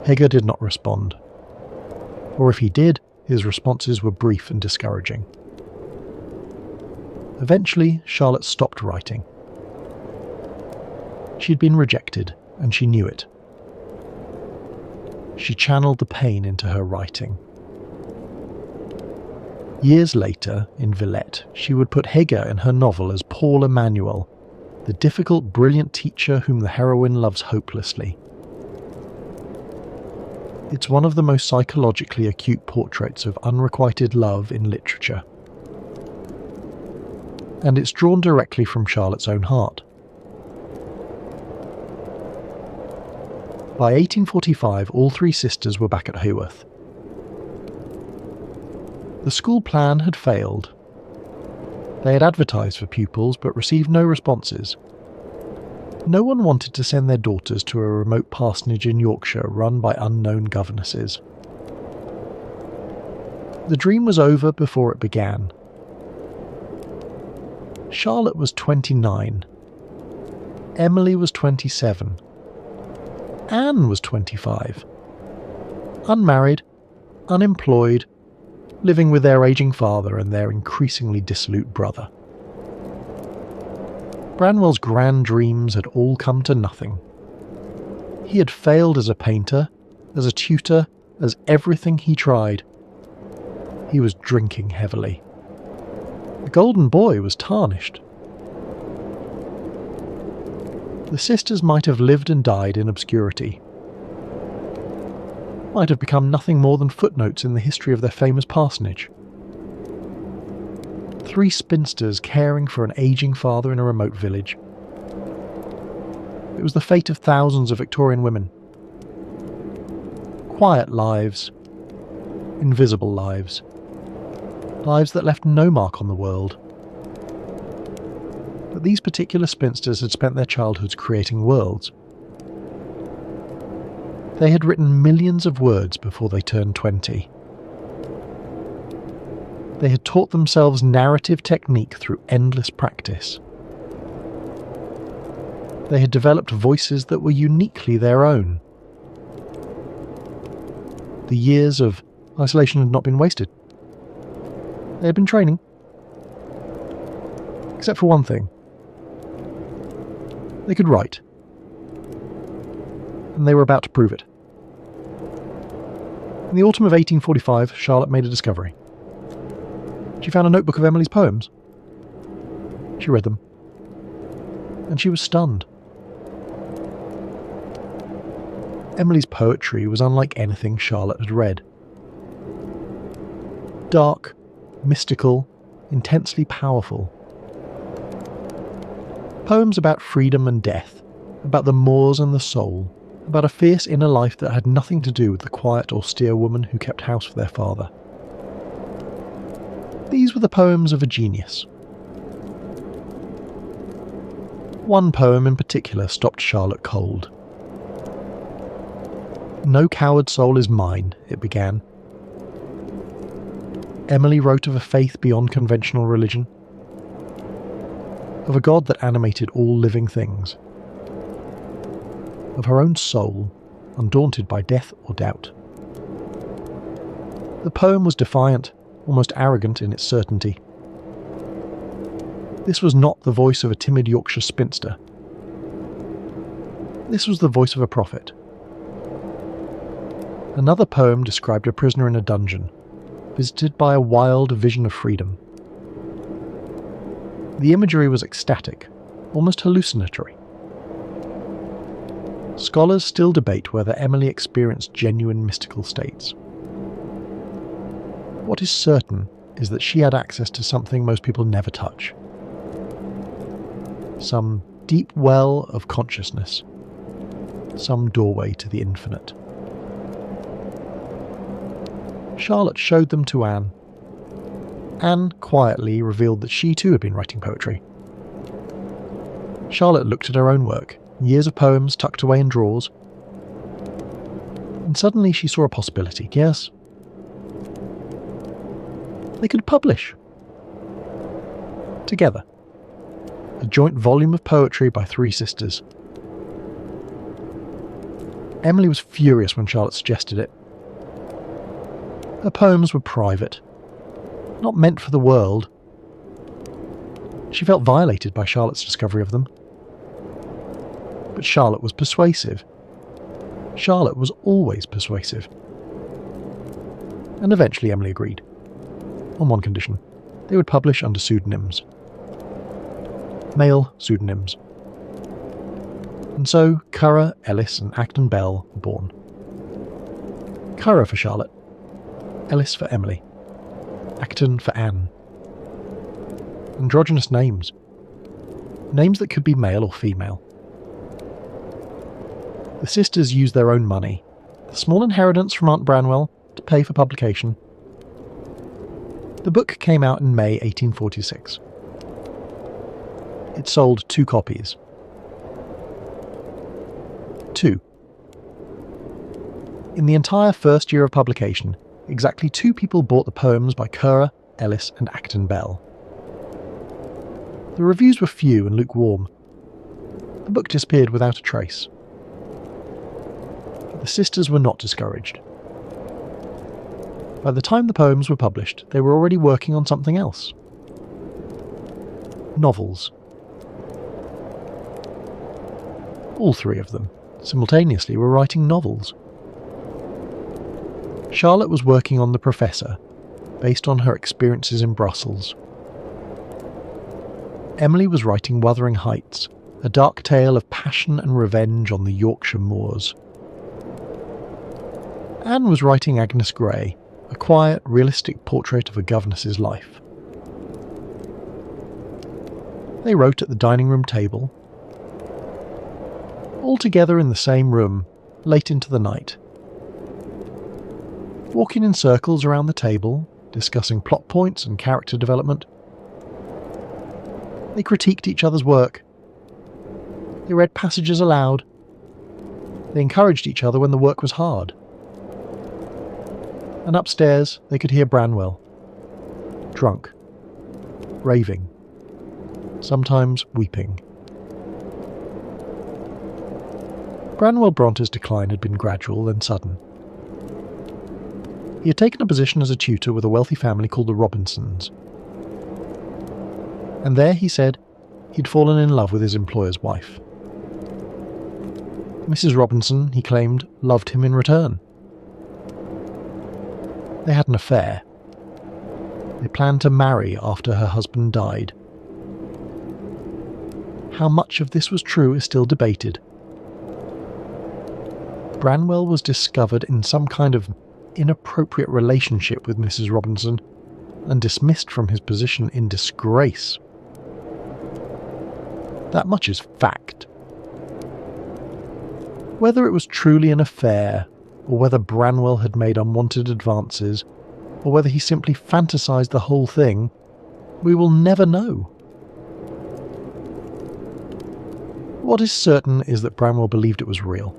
Hager did not respond. Or if he did, his responses were brief and discouraging. Eventually, Charlotte stopped writing. She had been rejected, and she knew it. She channeled the pain into her writing. Years later, in Villette, she would put Hager in her novel as Paul Emanuel, the difficult, brilliant teacher whom the heroine loves hopelessly. It's one of the most psychologically acute portraits of unrequited love in literature. And it's drawn directly from Charlotte's own heart. By 1845, all three sisters were back at Haworth. The school plan had failed. They had advertised for pupils but received no responses. No one wanted to send their daughters to a remote parsonage in Yorkshire run by unknown governesses. The dream was over before it began. Charlotte was 29. Emily was 27. Anne was 25. Unmarried, unemployed, living with their aging father and their increasingly dissolute brother. Branwell's grand dreams had all come to nothing. He had failed as a painter, as a tutor, as everything he tried. He was drinking heavily. The golden boy was tarnished. The sisters might have lived and died in obscurity. Might have become nothing more than footnotes in the history of their famous parsonage. Three spinsters caring for an aging father in a remote village. It was the fate of thousands of Victorian women. Quiet lives. Invisible lives. Lives that left no mark on the world. But these particular spinsters had spent their childhoods creating worlds. They had written millions of words before they turned 20. They had taught themselves narrative technique through endless practice. They had developed voices that were uniquely their own. The years of isolation had not been wasted. They had been training. Except for one thing. They could write. And they were about to prove it. In the autumn of 1845, Charlotte made a discovery. She found a notebook of Emily's poems. She read them. And she was stunned. Emily's poetry was unlike anything Charlotte had read. Dark, mystical, intensely powerful. Poems about freedom and death, about the moors and the soul, about a fierce inner life that had nothing to do with the quiet, austere woman who kept house for their father. These were the poems of a genius. One poem in particular stopped Charlotte cold. "No coward soul is mine," it began. Emily wrote of a faith beyond conventional religion, of a God that animated all living things, of her own soul, undaunted by death or doubt. The poem was defiant, almost arrogant in its certainty. This was not the voice of a timid Yorkshire spinster. This was the voice of a prophet. Another poem described a prisoner in a dungeon, visited by a wild vision of freedom. The imagery was ecstatic, almost hallucinatory. Scholars still debate whether Emily experienced genuine mystical states. What is certain is that she had access to something most people never touch. Some deep well of consciousness. Some doorway to the infinite. Charlotte showed them to Anne. Anne quietly revealed that she too had been writing poetry. Charlotte looked at her own work, years of poems tucked away in drawers, and suddenly she saw a possibility. Yes, they could publish. Together. A joint volume of poetry by three sisters. Emily was furious when Charlotte suggested it. Her poems were private, not meant for the world. She felt violated by Charlotte's discovery of them. But Charlotte was persuasive. Charlotte was always persuasive. And eventually Emily agreed. On one condition: they would publish under pseudonyms. Male pseudonyms. And so Currer, Ellis and Acton Bell were born. Currer for Charlotte, Ellis for Emily, Acton for Anne. Androgynous names. Names that could be male or female. The sisters used their own money, the small inheritance from Aunt Branwell, to pay for publication. The book came out in May 1846. It sold 2 copies. 2. In the entire first year of publication, exactly 2 people bought the poems by Currer, Ellis and Acton Bell. The reviews were few and lukewarm. The book disappeared without a trace. But the sisters were not discouraged. By the time the poems were published, they were already working on something else. Novels. All 3 of them, simultaneously, were writing novels. Charlotte was working on The Professor, based on her experiences in Brussels. Emily was writing Wuthering Heights, a dark tale of passion and revenge on the Yorkshire moors. Anne was writing Agnes Grey, a quiet, realistic portrait of a governess's life. They wrote at the dining room table, all together in the same room, late into the night. Walking in circles around the table, discussing plot points and character development. They critiqued each other's work. They read passages aloud. They encouraged each other when the work was hard. And upstairs they could hear Branwell, drunk, raving, sometimes weeping. Branwell Bronte's decline had been gradual and sudden. He had taken a position as a tutor with a wealthy family called the Robinsons. And there, he said, he'd fallen in love with his employer's wife. Mrs. Robinson, he claimed, loved him in return. They had an affair. They planned to marry after her husband died. How much of this was true is still debated. Branwell was discovered in some kind of inappropriate relationship with Mrs. Robinson and dismissed from his position in disgrace. That much is fact. Whether it was truly an affair, or whether Branwell had made unwanted advances, or whether he simply fantasized the whole thing, we will never know. What is certain is that Branwell believed it was real.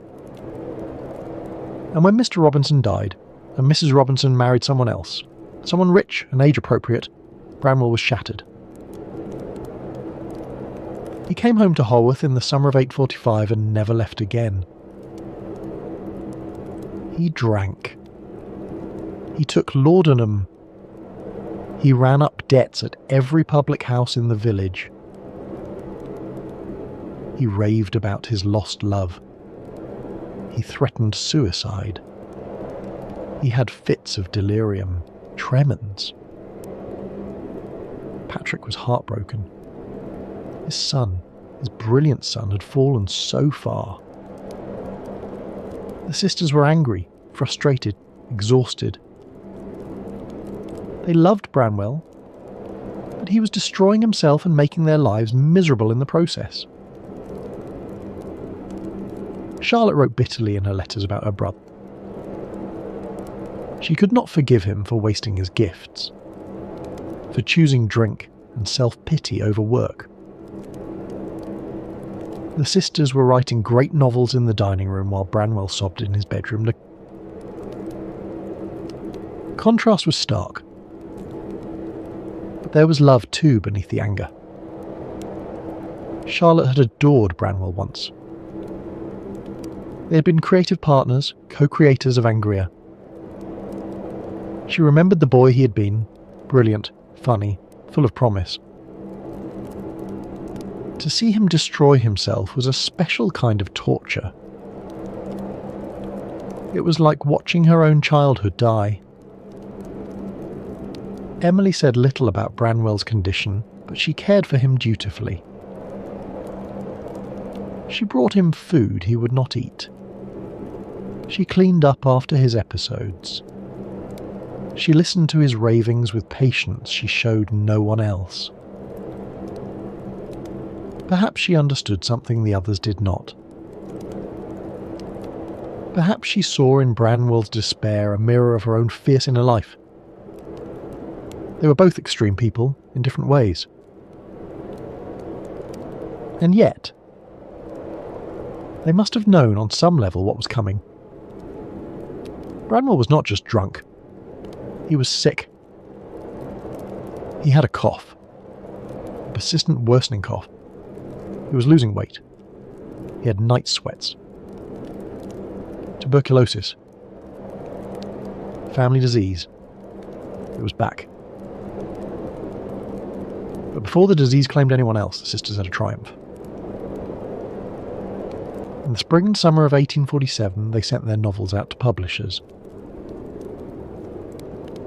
And when Mr. Robinson died, and Mrs. Robinson married someone else, someone rich and age-appropriate, Branwell was shattered. He came home to Holworth in the summer of 845 and never left again. He drank. He took laudanum. He ran up debts at every public house in the village. He raved about his lost love. He threatened suicide. He had fits of delirium, tremens. Patrick was heartbroken. His son, his brilliant son, had fallen so far. The sisters were angry, frustrated, exhausted. They loved Branwell, but he was destroying himself and making their lives miserable in the process. Charlotte wrote bitterly in her letters about her brother. She could not forgive him for wasting his gifts, for choosing drink and self-pity over work. The sisters were writing great novels in the dining room while Branwell sobbed in his bedroom. The contrast was stark, but there was love too beneath the anger. Charlotte had adored Branwell once. They had been creative partners, co-creators of Angria. She remembered the boy he had been, brilliant, funny, full of promise. To see him destroy himself was a special kind of torture. It was like watching her own childhood die. Emily said little about Branwell's condition, but she cared for him dutifully. She brought him food he would not eat. She cleaned up after his episodes. She listened to his ravings with patience she showed no one else. Perhaps she understood something the others did not. Perhaps she saw in Branwell's despair a mirror of her own fierce inner life. They were both extreme people, in different ways. And yet, they must have known on some level what was coming. Branwell was not just drunk. He was sick. He had a cough. A persistent worsening cough. He was losing weight. He had night sweats. Tuberculosis. Family disease. It was back. But before the disease claimed anyone else, the sisters had a triumph. In the spring and summer of 1847, they sent their novels out to publishers.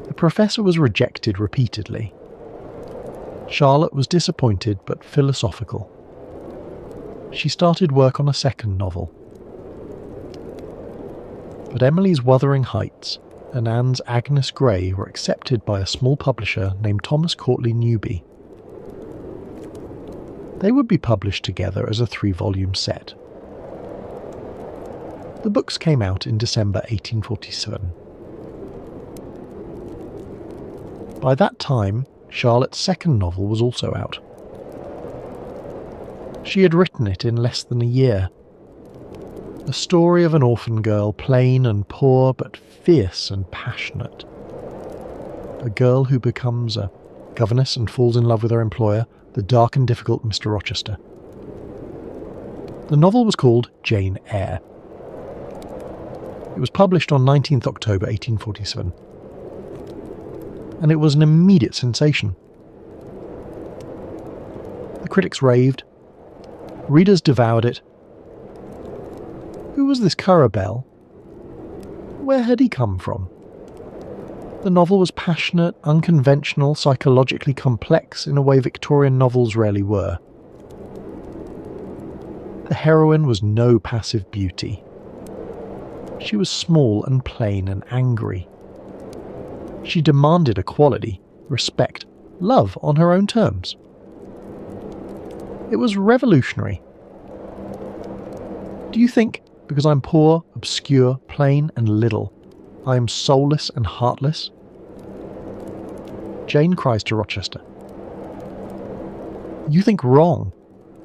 The professor was rejected repeatedly. Charlotte was disappointed but philosophical. She started work on a second novel. But Emily's Wuthering Heights and Anne's Agnes Grey were accepted by a small publisher named Thomas Courtly Newby. They would be published together as a 3-volume set. The books came out in December 1847. By that time, Charlotte's second novel was also out. She had written it in less than a year. A story of an orphan girl, plain and poor but fierce and passionate. A girl who becomes a governess and falls in love with her employer, the dark and difficult Mr. Rochester. The novel was called Jane Eyre. It was published on 19th October 1847. And it was an immediate sensation. The critics raved. Readers devoured it. Who was this Currer Bell? Where had he come from? The novel was passionate, unconventional, psychologically complex in a way Victorian novels rarely were. The heroine was no passive beauty. She was small and plain and angry. She demanded equality, respect, love on her own terms. It was revolutionary. Do you think Because I'm poor, obscure, plain and little. I am soulless and heartless. Jane cries to Rochester. You think wrong.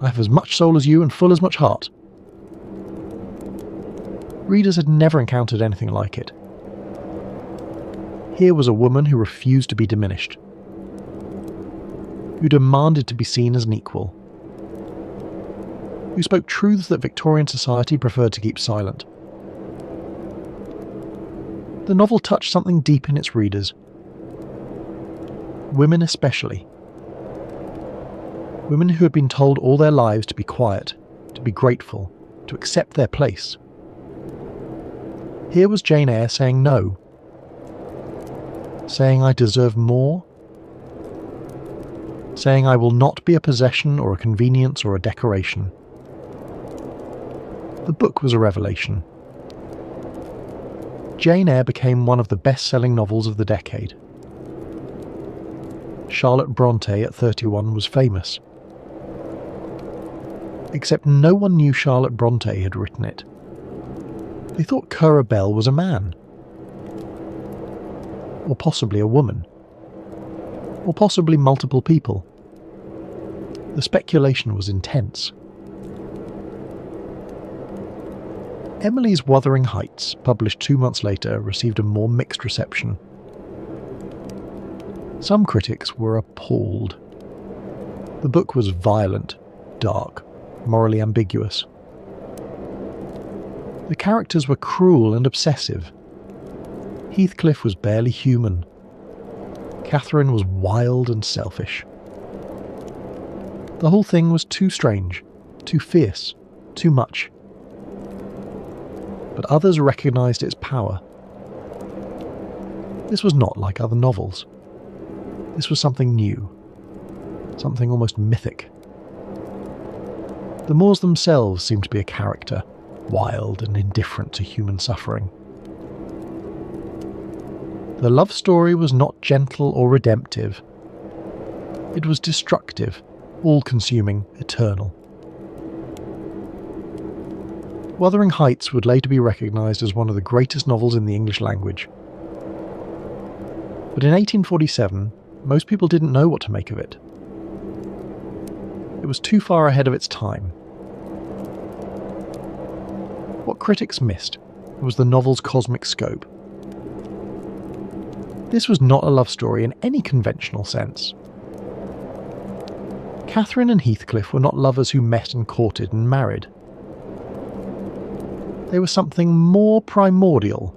I have as much soul as you and full as much heart. Readers had never encountered anything like it. Here was a woman who refused to be diminished, who demanded to be seen as an equal, who spoke truths that Victorian society preferred to keep silent. The novel touched something deep in its readers. Women especially. Women who had been told all their lives to be quiet, to be grateful, to accept their place. Here was Jane Eyre saying no. Saying I deserve more. Saying I will not be a possession or a convenience or a decoration. The book was a revelation. Jane Eyre became one of the best-selling novels of the decade. Charlotte Brontë at 31 was famous. Except no one knew Charlotte Brontë had written it. They thought Currer Bell was a man. Or possibly a woman. Or possibly multiple people. The speculation was intense. Emily's Wuthering Heights, published 2 months later, received a more mixed reception. Some critics were appalled. The book was violent, dark, morally ambiguous. The characters were cruel and obsessive. Heathcliff was barely human. Catherine was wild and selfish. The whole thing was too strange, too fierce, too much. But others recognised its power. This was not like other novels. This was something new, something almost mythic. The Moors themselves seemed to be a character, wild and indifferent to human suffering. The love story was not gentle or redemptive. It was destructive, all-consuming, eternal. Wuthering Heights would later be recognised as one of the greatest novels in the English language. But in 1847, most people didn't know what to make of it. It was too far ahead of its time. What critics missed was the novel's cosmic scope. This was not a love story in any conventional sense. Catherine and Heathcliff were not lovers who met and courted and married. They were something more primordial.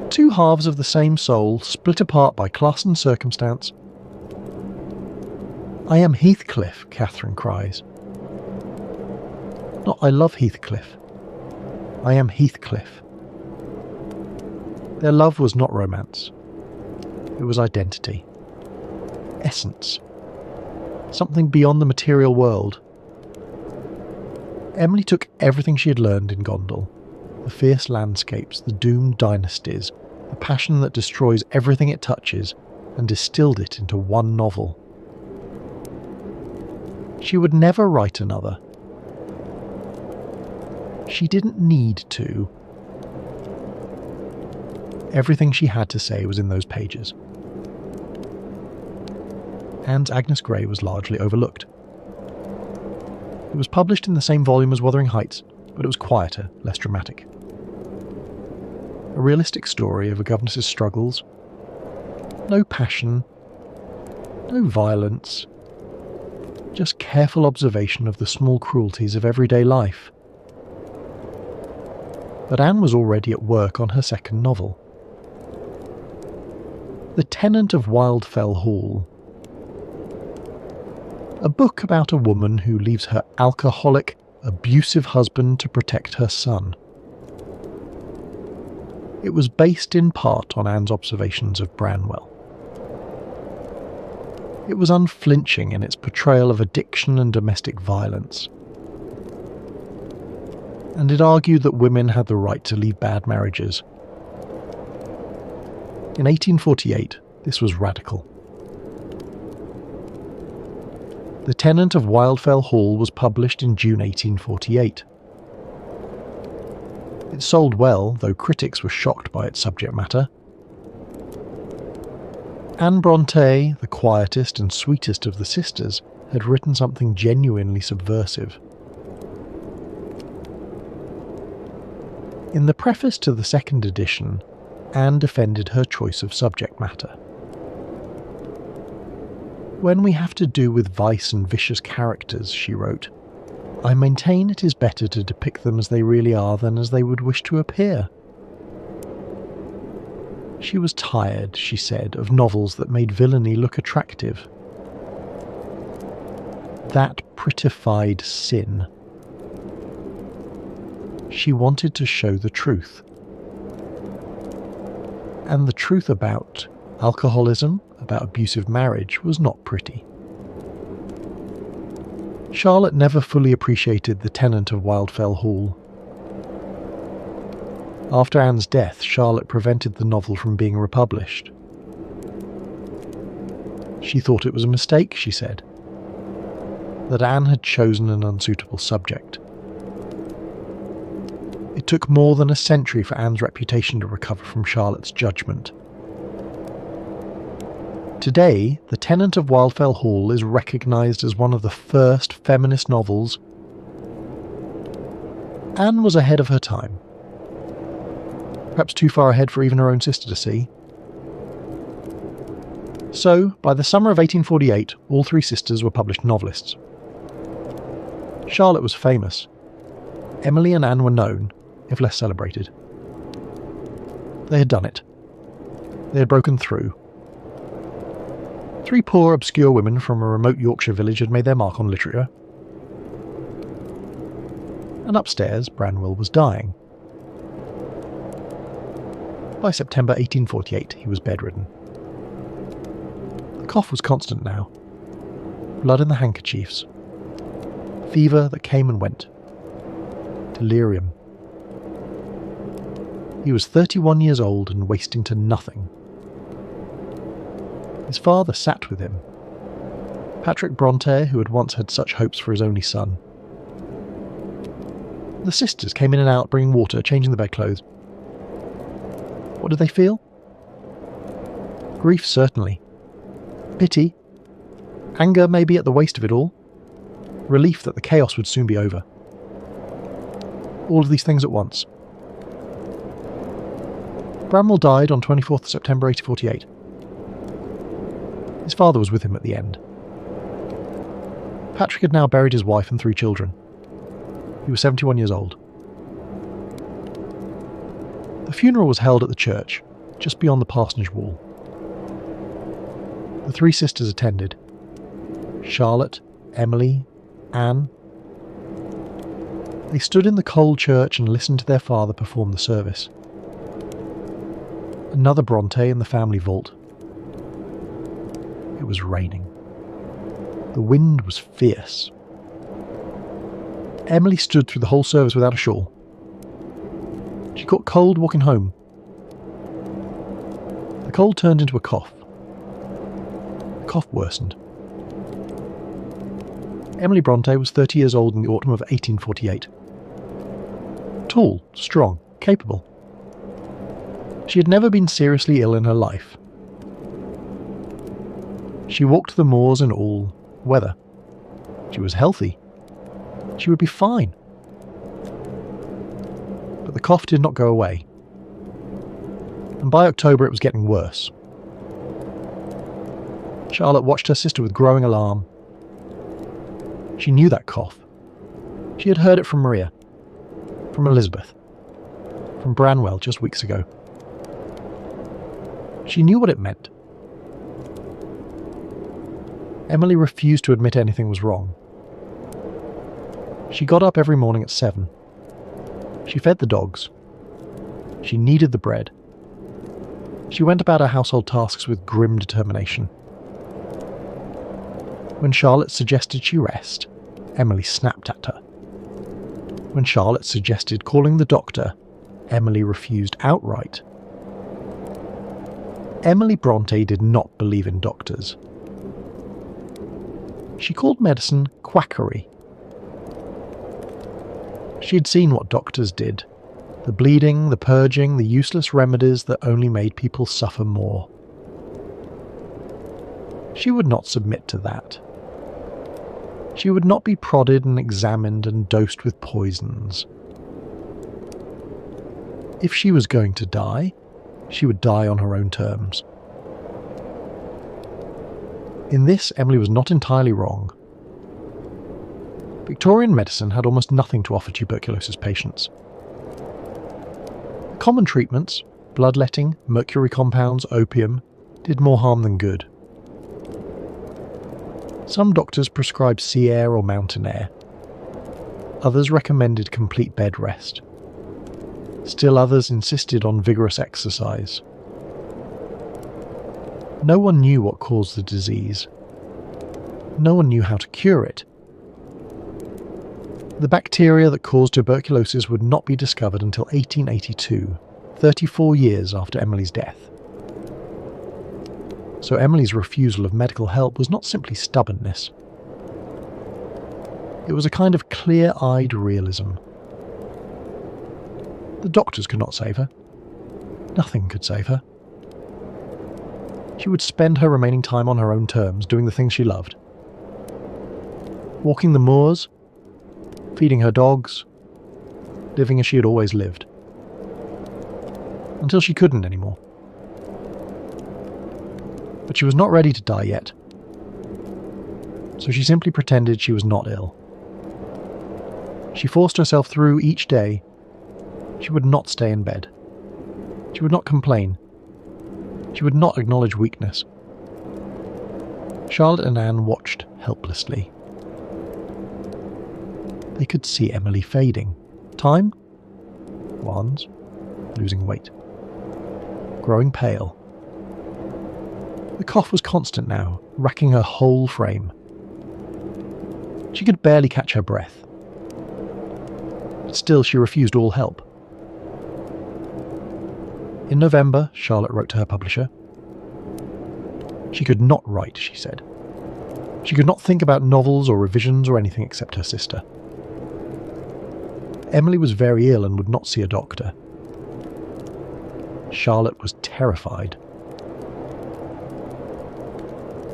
Two halves of the same soul, split apart by class and circumstance. I am Heathcliff, Catherine cries. Not I love Heathcliff. I am Heathcliff. Their love was not romance. It was identity. Essence. Something beyond the material world. Emily took everything she had learned in Gondal, the fierce landscapes, the doomed dynasties, the passion that destroys everything it touches, and distilled it into one novel. She would never write another. She didn't need to. Everything she had to say was in those pages. And Agnes Grey was largely overlooked. It was published in the same volume as Wuthering Heights, but it was quieter, less dramatic. A realistic story of a governess's struggles. No passion, no violence, just careful observation of the small cruelties of everyday life. But Anne was already at work on her second novel. The Tenant of Wildfell Hall. A book about a woman who leaves her alcoholic, abusive husband to protect her son. It was based in part on Anne's observations of Branwell. It was unflinching in its portrayal of addiction and domestic violence. And it argued that women had the right to leave bad marriages. In 1848, this was radical. The Tenant of Wildfell Hall was published in June 1848. It sold well, though critics were shocked by its subject matter. Anne Bronte, the quietest and sweetest of the sisters, had written something genuinely subversive. In the preface to the second edition, Anne defended her choice of subject matter. "When we have to do with vice and vicious characters," she wrote, "I maintain it is better to depict them as they really are than as they would wish to appear." She was tired, she said, of novels that made villainy look attractive. That prettified sin. She wanted to show the truth. And the truth about alcoholism, about abusive marriage, was not pretty. Charlotte never fully appreciated the tenant of Wildfell Hall. After Anne's death, Charlotte prevented the novel from being republished. She thought it was a mistake, she said, that Anne had chosen an unsuitable subject. It took more than a century for Anne's reputation to recover from Charlotte's judgment. Today, The Tenant of Wildfell Hall is recognised as one of the first feminist novels. Anne was ahead of her time. Perhaps too far ahead for even her own sister to see. So, by the summer of 1848, all three sisters were published novelists. Charlotte was famous. Emily and Anne were known, if less celebrated. They had done it. They had broken through. Three poor, obscure women from a remote Yorkshire village had made their mark on literature. And upstairs, Branwell was dying. By September 1848, he was bedridden. The cough was constant now. Blood in the handkerchiefs. Fever that came and went. Delirium. He was 31 years old and wasting to nothing. His father sat with him. Patrick Bronte, who had once had such hopes for his only son. The sisters came in and out, bringing water, changing the bedclothes. What did they feel? Grief, certainly. Pity. Anger, maybe, at the waste of it all. Relief that the chaos would soon be over. All of these things at once. Bramwell died on 24th September 1848. His father was with him at the end. Patrick had now buried his wife and three children. He was 71 years old. The funeral was held at the church, just beyond the parsonage wall. The three sisters attended. Charlotte, Emily, Anne. They stood in the cold church and listened to their father perform the service. Another Bronte in the family vault. It was raining. The wind was fierce. Emily stood through the whole service without a shawl. She caught cold walking home. The cold turned into a cough. The cough worsened. Emily Bronte was 30 years old in the autumn of 1848. Tall, strong, capable. She had never been seriously ill in her life. She walked the moors in all weather. She was healthy. She would be fine. But the cough did not go away. And by October it was getting worse. Charlotte watched her sister with growing alarm. She knew that cough. She had heard it from Maria, from Elizabeth, from Branwell just weeks ago. She knew what it meant. Emily refused to admit anything was wrong. She got up every morning at 7. She fed the dogs. She kneaded the bread. She went about her household tasks with grim determination. When Charlotte suggested she rest, Emily snapped at her. When Charlotte suggested calling the doctor, Emily refused outright. Emily Bronte did not believe in doctors. She called medicine quackery. She had seen what doctors did. The bleeding, the purging, the useless remedies that only made people suffer more. She would not submit to that. She would not be prodded and examined and dosed with poisons. If she was going to die, she would die on her own terms. In this, Emily was not entirely wrong. Victorian medicine had almost nothing to offer tuberculosis patients. The common treatments, bloodletting, mercury compounds, opium, did more harm than good. Some doctors prescribed sea air or mountain air. Others recommended complete bed rest. Still others insisted on vigorous exercise. No one knew what caused the disease. No one knew how to cure it. The bacteria that caused tuberculosis would not be discovered until 1882, 34 years after Emily's death. So Emily's refusal of medical help was not simply stubbornness. It was a kind of clear-eyed realism. The doctors could not save her. Nothing could save her. She would spend her remaining time on her own terms, doing the things she loved. Walking the moors, feeding her dogs, living as she had always lived. Until she couldn't anymore. But she was not ready to die yet. So she simply pretended she was not ill. She forced herself through each day. She would not stay in bed. She would not complain. She would not acknowledge weakness. Charlotte and Anne watched helplessly. They could see Emily fading. Time? Wands. Losing weight. Growing pale. The cough was constant now, racking her whole frame. She could barely catch her breath. But still she refused all help. In November, Charlotte wrote to her publisher. She could not write, she said. She could not think about novels or revisions or anything except her sister. Emily was very ill and would not see a doctor. Charlotte was terrified.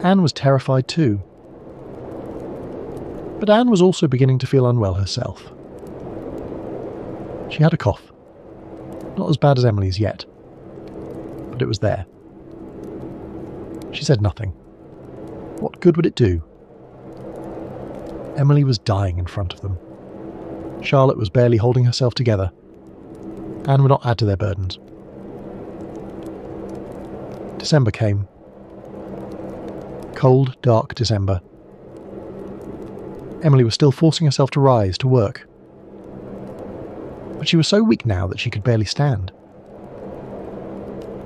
Anne was terrified too. But Anne was also beginning to feel unwell herself. She had a cough. Not as bad as Emily's yet. But it was there. She said nothing. What good would it do? Emily was dying in front of them. Charlotte was barely holding herself together. Anne would not add to their burdens. December came. Cold, dark December. Emily was still forcing herself to rise, to work. But she was so weak now that she could barely stand.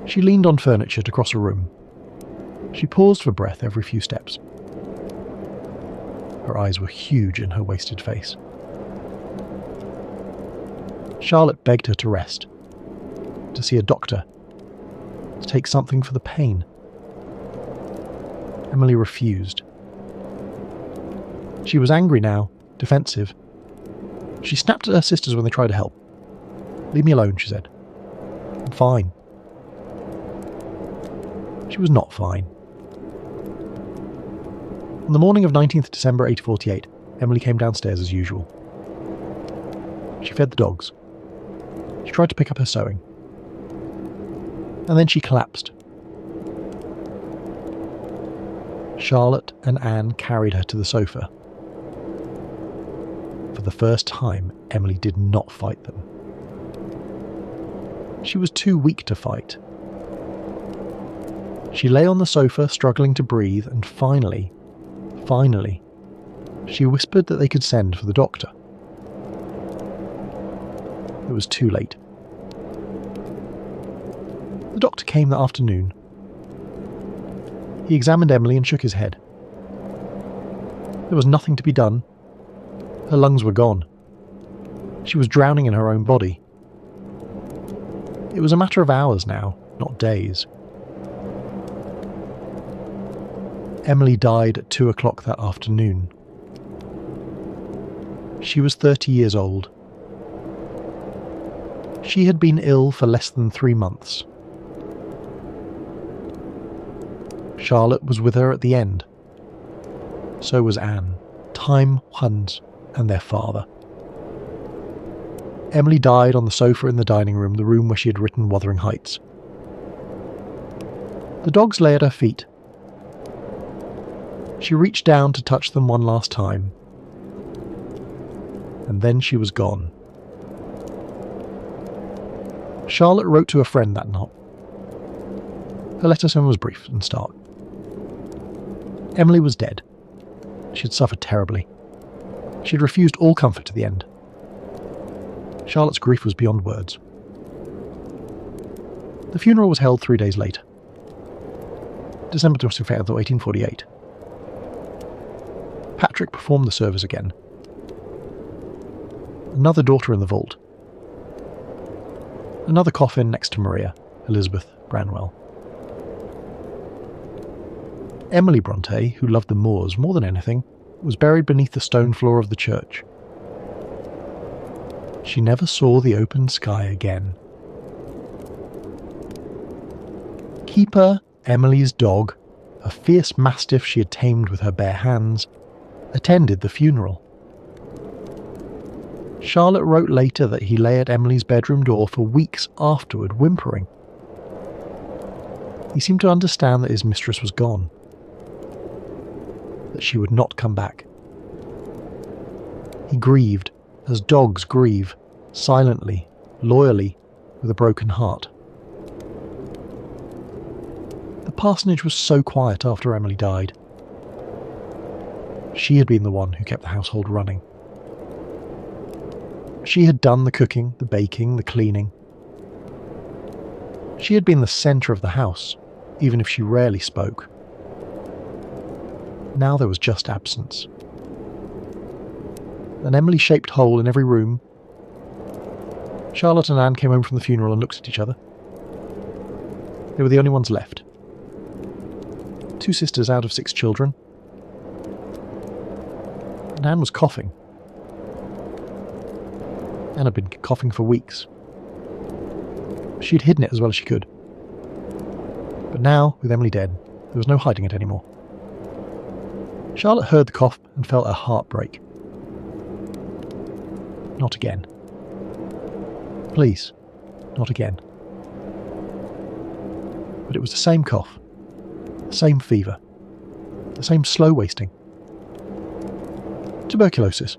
She leaned on furniture to cross a room. She paused for breath every few steps. Her eyes were huge in her wasted face. Charlotte begged her to rest, to see a doctor, to take something for the pain. Emily refused. She was angry now, defensive. She snapped at her sisters when they tried to help. "Leave me alone," she said. "I'm fine." She was not fine. On the morning of 19th December 1848, Emily came downstairs as usual. She fed the dogs. She tried to pick up her sewing. And then she collapsed. Charlotte and Anne carried her to the sofa. For the first time, Emily did not fight them. She was too weak to fight. She lay on the sofa, struggling to breathe, and finally, she whispered that they could send for the doctor. It was too late. The doctor came that afternoon. He examined Emily and shook his head. There was nothing to be done. Her lungs were gone. She was drowning in her own body. It was a matter of hours now, not days. Emily died at 2 o'clock that afternoon. She was 30 years old. She had been ill for less than 3 months. Charlotte was with her at the end. So was Anne, Time, Hans, and their father. Emily died on the sofa in the dining room, the room where she had written Wuthering Heights. The dogs lay at her feet. She reached down to touch them one last time. And then she was gone. Charlotte wrote to a friend that night. Her letter to him was brief and stark. Emily was dead. She had suffered terribly. She had refused all comfort to the end. Charlotte's grief was beyond words. The funeral was held 3 days later. December 25th, 1848. Patrick performed the service again. Another daughter in the vault. Another coffin next to Maria, Elizabeth Branwell. Emily Bronte, who loved the moors more than anything, was buried beneath the stone floor of the church. She never saw the open sky again. Keeper Emily's dog, a fierce mastiff she had tamed with her bare hands, attended the funeral. Charlotte wrote later that he lay at Emily's bedroom door for weeks afterward, whimpering. He seemed to understand that his mistress was gone, that she would not come back. He grieved, as dogs grieve, silently, loyally, with a broken heart. The parsonage was so quiet after Emily died. She had been the one who kept the household running. She had done the cooking, the baking, the cleaning. She had been the centre of the house, even if she rarely spoke. Now there was just absence. An Emily-shaped hole in every room. Charlotte and Anne came home from the funeral and looked at each other. They were the only ones left. 2 sisters out of 6 children. And Anne was coughing. Anne had been coughing for weeks. She'd hidden it as well as she could. But now, with Emily dead, there was no hiding it anymore. Charlotte heard the cough and felt her heart break. Not again. Please, not again. But it was the same cough, the same fever, the same slow wasting. Tuberculosis.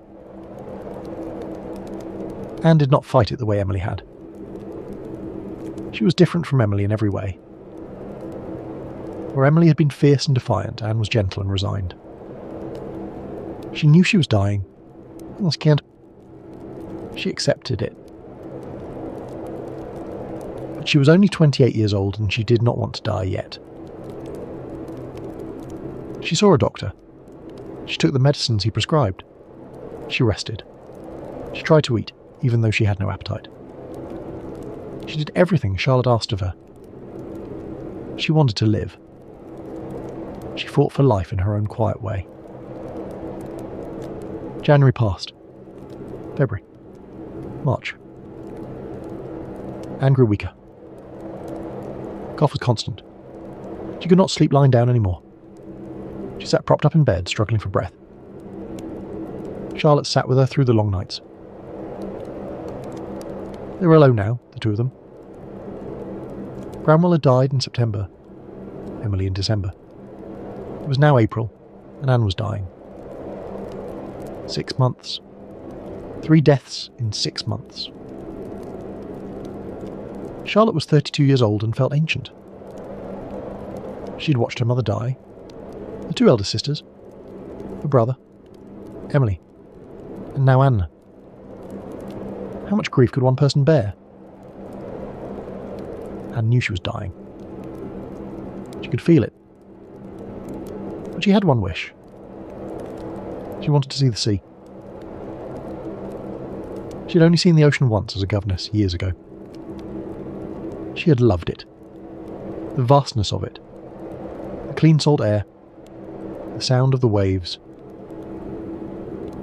Anne did not fight it the way Emily had. She was different from Emily in every way. Where Emily had been fierce and defiant, Anne was gentle and resigned. She knew she was dying. She accepted it. But she was only 28 years old and she did not want to die yet. She saw a doctor. She took the medicines he prescribed. She rested. She tried to eat, even though she had no appetite. She did everything Charlotte asked of her. She wanted to live. She fought for life in her own quiet way. January passed. February. March. Anne grew weaker. Cough was constant. She could not sleep lying down anymore. She sat propped up in bed, struggling for breath. Charlotte sat with her through the long nights. They were alone now, the two of them. Branwell had died in September, Emily in December. It was now April, and Anne was dying. 6 months. 3 deaths in 6 months. Charlotte was 32 years old and felt ancient. She'd watched her mother die, the 2 elder sisters, her brother, Emily, and now Anna. How much grief could one person bear? Anne knew she was dying. She could feel it. But she had one wish. She wanted to see the sea. She had only seen the ocean once as a governess years ago. She had loved it. The vastness of it. The clean salt air. The sound of the waves.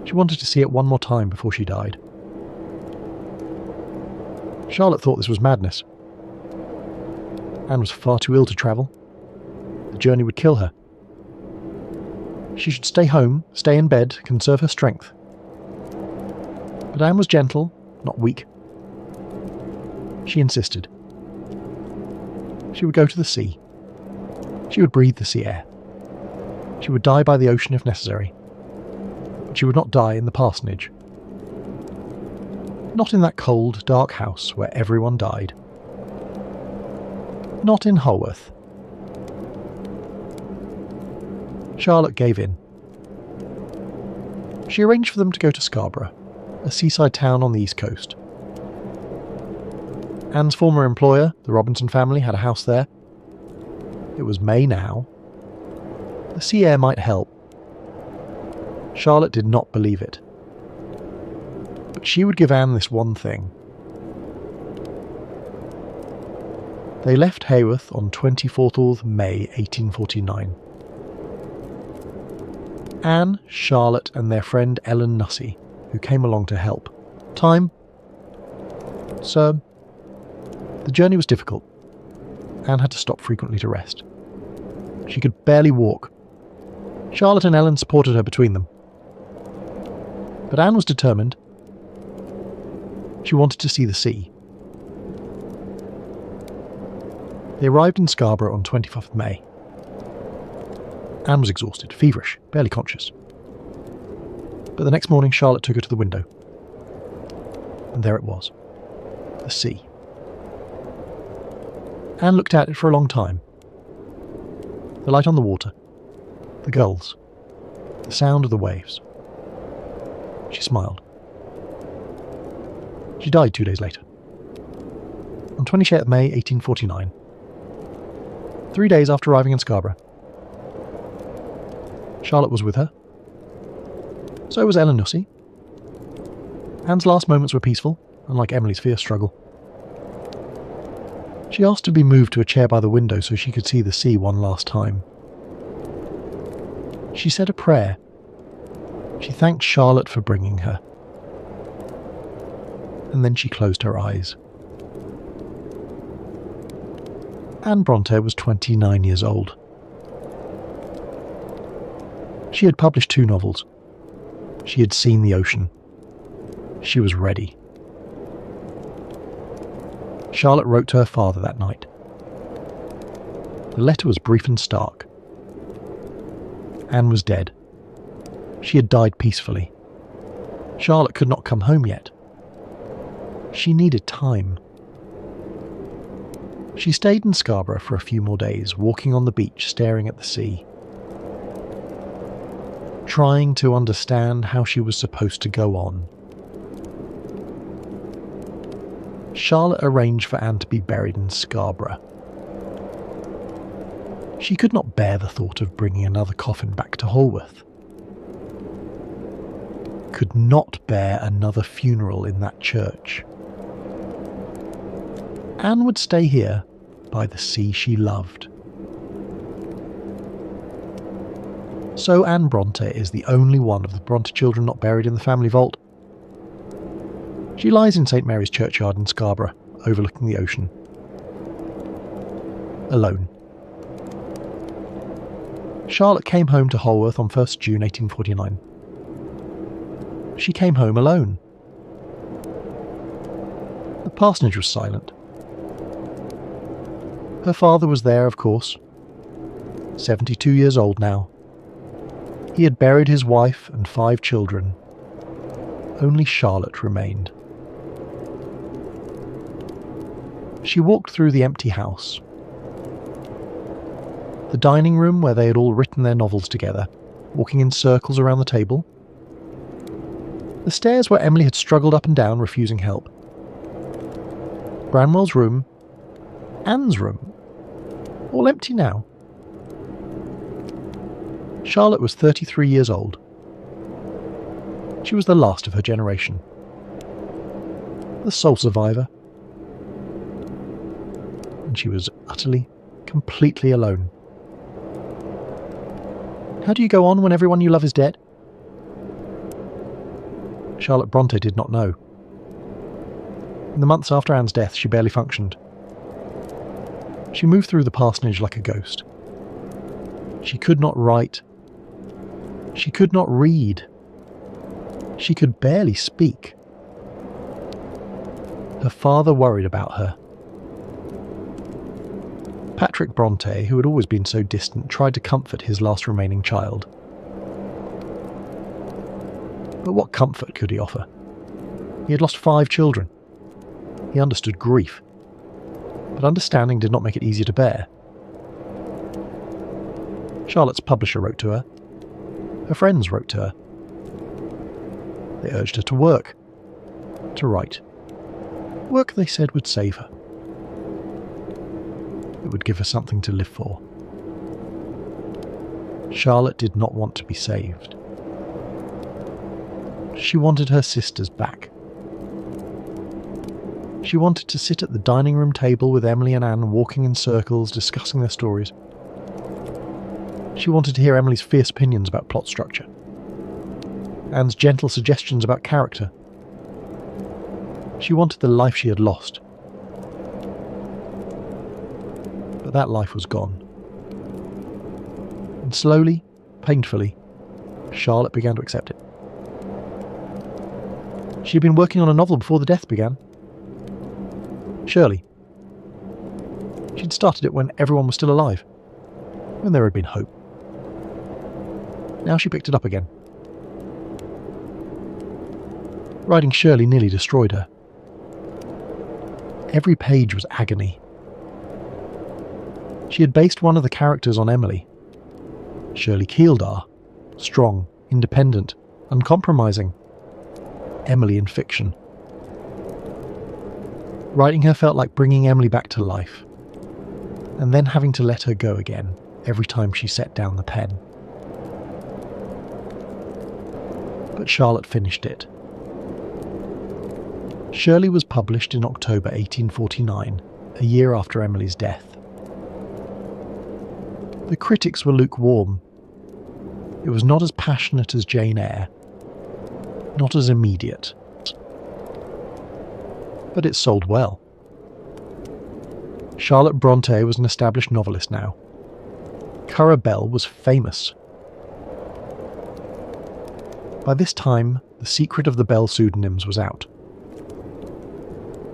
She wanted to see it one more time before she died. Charlotte thought this was madness. Anne was far too ill to travel. The journey would kill her. She should stay home, stay in bed, conserve her strength. But Anne was gentle, not weak. She insisted. She would go to the sea. She would breathe the sea air. She would die by the ocean if necessary. But she would not die in the parsonage. Not in that cold, dark house where everyone died. Not in Holworth. Charlotte gave in. She arranged for them to go to Scarborough, a seaside town on the east coast. Anne's former employer, the Robinson family, had a house there. It was May now. The sea air might help. Charlotte did not believe it. But she would give Anne this one thing. They left Haworth on 24th of May 1849. Anne, Charlotte and their friend Ellen Nussey, who came along to help. Time? Sir, the journey was difficult. Anne had to stop frequently to rest. She could barely walk. Charlotte and Ellen supported her between them. But Anne was determined. She wanted to see the sea. They arrived in Scarborough on 25th of May. Anne was exhausted, feverish, barely conscious. But the next morning Charlotte took her to the window. And there it was. The sea. Anne looked at it for a long time. The light on the water. The gulls. The sound of the waves. She smiled. She died 2 days later. On 28th of May 1849. 3 days after arriving in Scarborough. Charlotte was with her. So was Ellen Nussey. Anne's last moments were peaceful, unlike Emily's fierce struggle. She asked to be moved to a chair by the window so she could see the sea one last time. She said a prayer. She thanked Charlotte for bringing her. And then she closed her eyes. Anne Bronte was 29 years old. She had published 2 novels. She had seen the ocean. She was ready. Charlotte wrote to her father that night. The letter was brief and stark. Anne was dead. She had died peacefully. Charlotte could not come home yet. She needed time. She stayed in Scarborough for a few more days, walking on the beach, staring at the sea. Trying to understand how she was supposed to go on. Charlotte arranged for Anne to be buried in Scarborough. She could not bear the thought of bringing another coffin back to Holworth. Could not bear another funeral in that church. Anne would stay here, by the sea she loved. So Anne Bronte is the only one of the Bronte children not buried in the family vault. She lies in St Mary's Churchyard in Scarborough, overlooking the ocean. Alone. Charlotte came home to Holworth on 1st June 1849. She came home alone. The parsonage was silent. Her father was there, of course. 72 years old now. He had buried his wife and 5 children. Only Charlotte remained. She walked through the empty house. The dining room where they had all written their novels together, walking in circles around the table. The stairs where Emily had struggled up and down, refusing help. Branwell's room. Anne's room. All empty now. Charlotte was 33 years old. She was the last of her generation. The sole survivor. And she was utterly, completely alone. How do you go on when everyone you love is dead? Charlotte Bronte did not know. In the months after Anne's death, she barely functioned. She moved through the parsonage like a ghost. She could not write. She could not read. She could barely speak. Her father worried about her. Patrick Bronte, who had always been so distant, tried to comfort his last remaining child. But what comfort could he offer? He had lost 5 children. He understood grief. But understanding did not make it easier to bear. Charlotte's publisher wrote to her. Her friends wrote to her. They urged her to work. To write. Work, they said, would save her. It would give her something to live for. Charlotte did not want to be saved. She wanted her sisters back. She wanted to sit at the dining room table with Emily and Anne walking in circles, discussing their stories. She wanted to hear Emily's fierce opinions about plot structure, Anne's gentle suggestions about character. She wanted the life she had lost. But that life was gone. And slowly, painfully, Charlotte began to accept it. She had been working on a novel before the death began. Shirley. She'd started it when everyone was still alive, when there had been hope. Now she picked it up again. Writing Shirley nearly destroyed her. Every page was agony. She had based one of the characters on Emily. Shirley Keeldar, strong, independent, uncompromising. Emily in fiction. Writing her felt like bringing Emily back to life, and then having to let her go again every time she set down the pen. But Charlotte finished it. Shirley was published in October 1849, a year after Emily's death. The critics were lukewarm. It was not as passionate as Jane Eyre, not as immediate. But it sold well. Charlotte Bronte was an established novelist now. Currer Bell was famous. By this time, the secret of the Bell pseudonyms was out.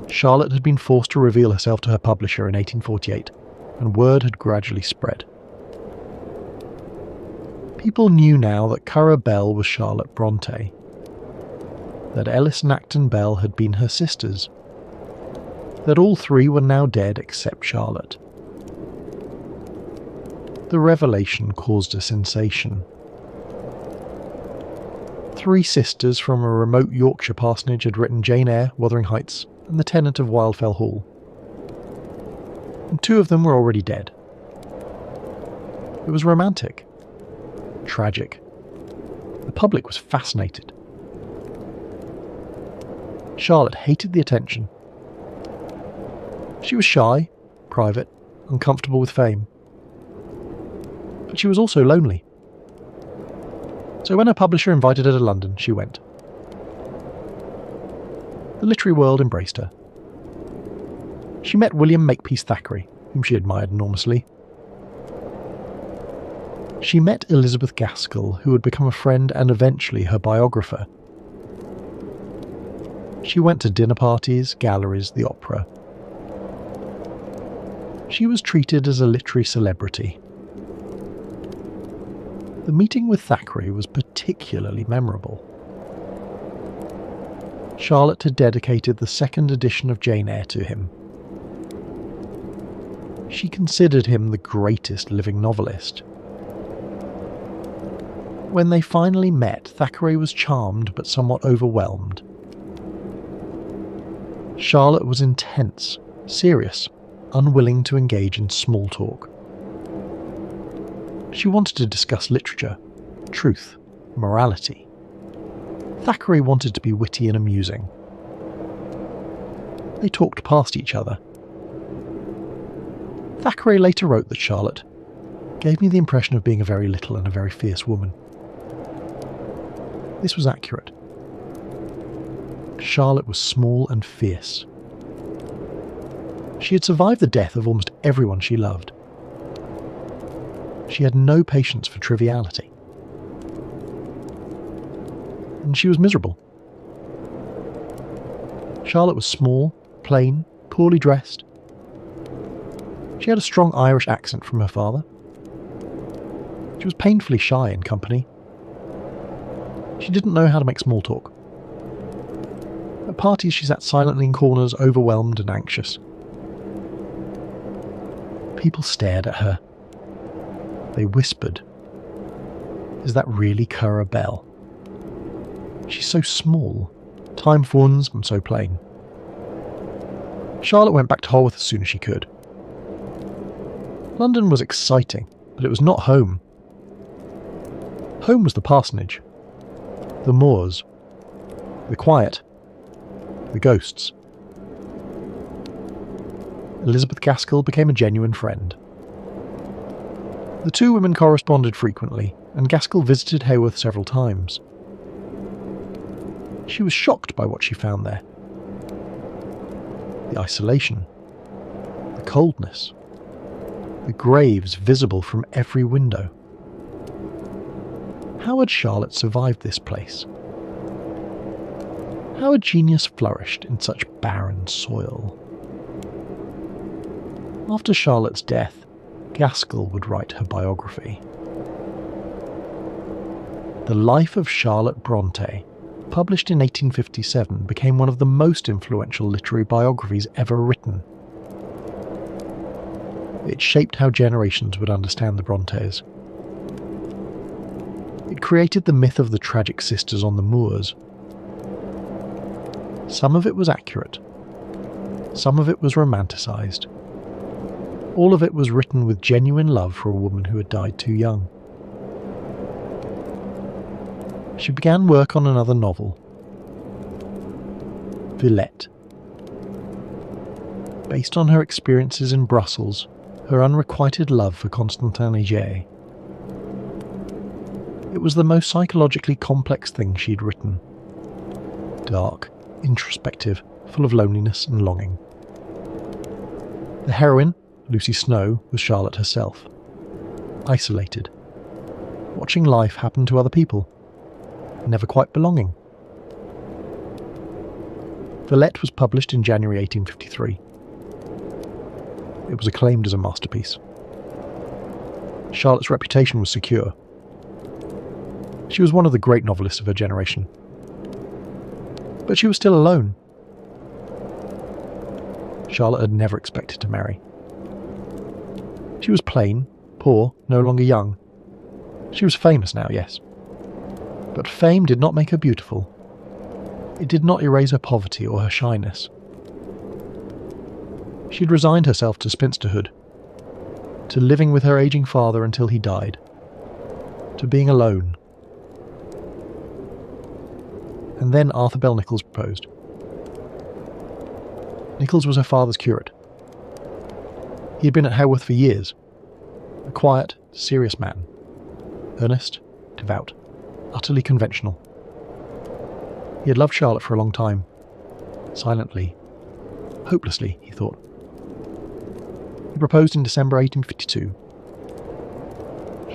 Charlotte had been forced to reveal herself to her publisher in 1848, and word had gradually spread. People knew now that Currer Bell was Charlotte Bronte, that Ellis and Acton Bell had been her sisters, that all 3 were now dead except Charlotte. The revelation caused a sensation. 3 sisters from a remote Yorkshire parsonage had written Jane Eyre, Wuthering Heights, and The Tenant of Wildfell Hall. And 2 of them were already dead. It was romantic. Tragic. The public was fascinated. Charlotte hated the attention. She was shy, private, uncomfortable with fame. But she was also lonely. So when her publisher invited her to London, she went. The literary world embraced her. She met William Makepeace Thackeray, whom she admired enormously. She met Elizabeth Gaskell, who would become a friend and eventually her biographer. She went to dinner parties, galleries, the opera. She was treated as a literary celebrity. The meeting with Thackeray was particularly memorable. Charlotte had dedicated the 2nd edition of Jane Eyre to him. She considered him the greatest living novelist. When they finally met, Thackeray was charmed but somewhat overwhelmed. Charlotte was intense, serious, unwilling to engage in small talk. She wanted to discuss literature, truth, morality. Thackeray wanted to be witty and amusing. They talked past each other. Thackeray later wrote that Charlotte gave me the impression of being a very little and a very fierce woman. This was accurate. Charlotte was small and fierce, She had survived the death of almost everyone she loved. She had no patience for triviality. And she was miserable. Charlotte was small, plain, poorly dressed. She had a strong Irish accent from her father. She was painfully shy in company. She didn't know how to make small talk. At parties she sat silently in corners, overwhelmed and anxious. People stared at her. They whispered, "Is that really Currer Bell? She's so small. Time for ones and so plain." Charlotte went back to Holworth as soon as she could. London was exciting, but it was not home. Home was the parsonage, the moors, the quiet, the ghosts. Elizabeth Gaskell became a genuine friend. The two women corresponded frequently, and Gaskell visited Haworth several times. She was shocked by what she found there. The isolation, the coldness, the graves visible from every window. How had Charlotte survived this place? How had genius flourished in such barren soil? After Charlotte's death, Gaskell would write her biography. The Life of Charlotte Brontë, published in 1857, became one of the most influential literary biographies ever written. It shaped how generations would understand the Brontës. It created the myth of the tragic sisters on the moors. Some of it was accurate. Some of it was romanticised. All of it was written with genuine love for a woman who had died too young. She began work on another novel, Villette. Based on her experiences in Brussels, her unrequited love for Constantin Léger. It was the most psychologically complex thing she'd written. Dark, introspective, full of loneliness and longing. The heroine, Lucy Snow, was Charlotte herself. Isolated. Watching life happen to other people. Never quite belonging. Villette was published in January 1853. It was acclaimed as a masterpiece. Charlotte's reputation was secure. She was one of the great novelists of her generation. But she was still alone. Charlotte had never expected to marry. She was plain, poor, no longer young. She was famous now, yes. But fame did not make her beautiful. It did not erase her poverty or her shyness. She'd resigned herself to spinsterhood, to living with her aging father until he died, to being alone. And then Arthur Bell Nicholls proposed. Nicholls was her father's curate. He had been at Haworth for years. A quiet, serious man. Earnest, devout, utterly conventional. He had loved Charlotte for a long time. Silently. Hopelessly, he thought. He proposed in December 1852.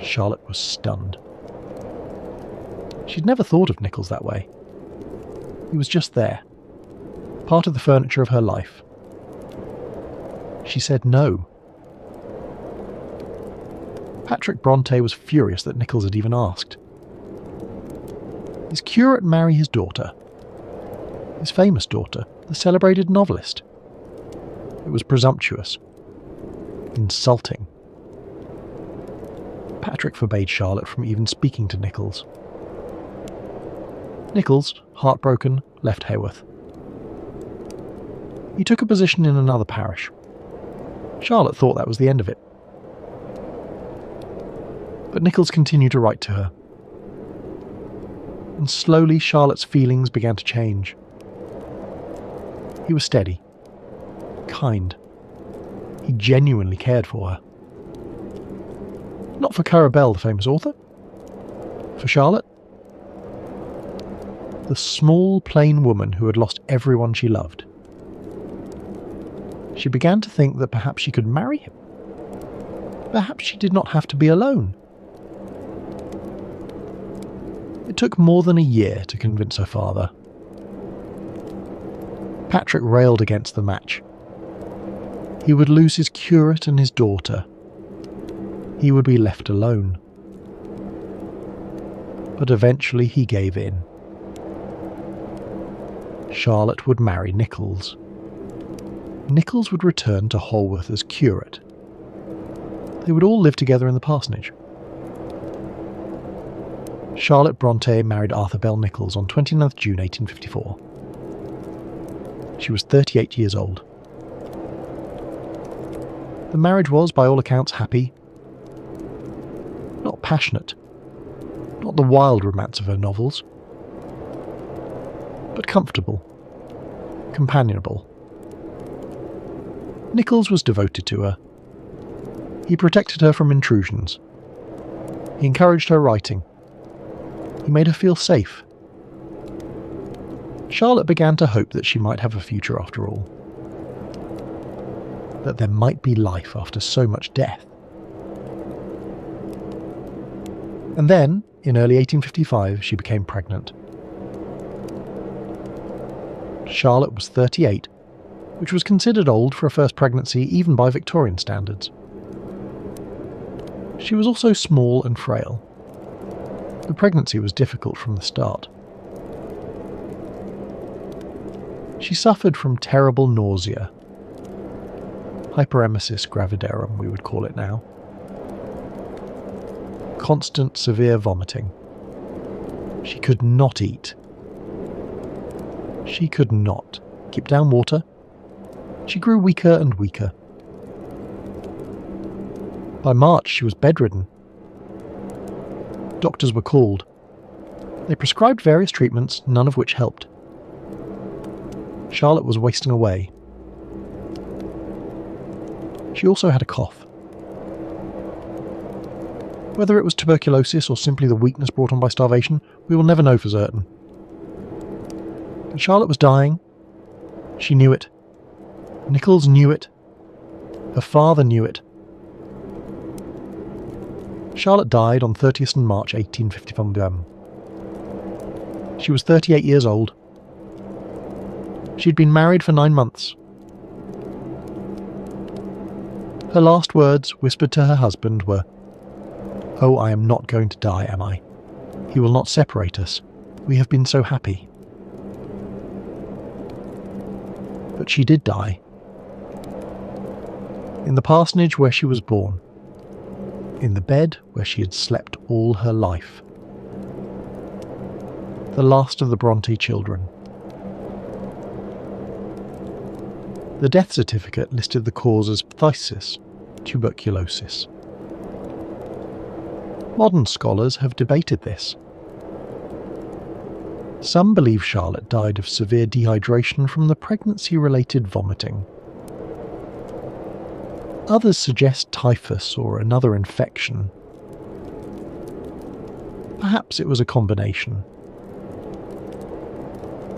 Charlotte was stunned. She'd never thought of Nicholls that way. He was just there. Part of the furniture of her life. She said no. Patrick Brontë was furious that Nicholls had even asked. His curate marry his daughter? His famous daughter, the celebrated novelist? It was presumptuous. Insulting. Patrick forbade Charlotte from even speaking to Nicholls. Nicholls, heartbroken, left Haworth. He took a position in another parish. Charlotte thought that was the end of it. But Nicholls continued to write to her. And slowly Charlotte's feelings began to change. He was steady, kind. He genuinely cared for her. Not for Currer Bell, the famous author. For Charlotte. The small, plain woman who had lost everyone she loved. She began to think that perhaps she could marry him. Perhaps she did not have to be alone. It took more than a year to convince her father. Patrick railed against the match. He would lose his curate and his daughter. He would be left alone. But eventually he gave in. Charlotte would marry Nichols. Nichols would return to Holworth as curate. They would all live together in the parsonage. Charlotte Brontë married Arthur Bell Nichols on 29th June 1854. She was 38 years old. The marriage was, by all accounts, happy. Not passionate. Not the wild romance of her novels. But comfortable. Companionable. Nichols was devoted to her. He protected her from intrusions. He encouraged her writing. He made her feel safe. Charlotte began to hope that she might have a future after all. That there might be life after so much death. And then, in early 1855, she became pregnant. Charlotte was 38, which was considered old for a first pregnancy even by Victorian standards. She was also small and frail. The pregnancy was difficult from the start. She suffered from terrible nausea. Hyperemesis gravidarum, we would call it now. Constant, severe vomiting. She could not eat. She could not keep down water. She grew weaker and weaker. By March, she was bedridden. Doctors were called. They prescribed various treatments, none of which helped. Charlotte was wasting away. She also had a cough. Whether it was tuberculosis or simply the weakness brought on by starvation, we will never know for certain. But Charlotte was dying. She knew it. Nichols knew it. Her father knew it. Charlotte died on 30th March 1855. She was 38 years old. She'd been married for 9 months. Her last words, whispered to her husband, were, "Oh, I am not going to die, am I? He will not separate us. We have been so happy." But she did die. In the parsonage where she was born. In the bed where she had slept all her life. The last of the Brontë children. The death certificate listed the cause as phthisis, tuberculosis. Modern scholars have debated this. Some believe Charlotte died of severe dehydration from the pregnancy-related vomiting. Others suggest typhus or another infection. Perhaps it was a combination.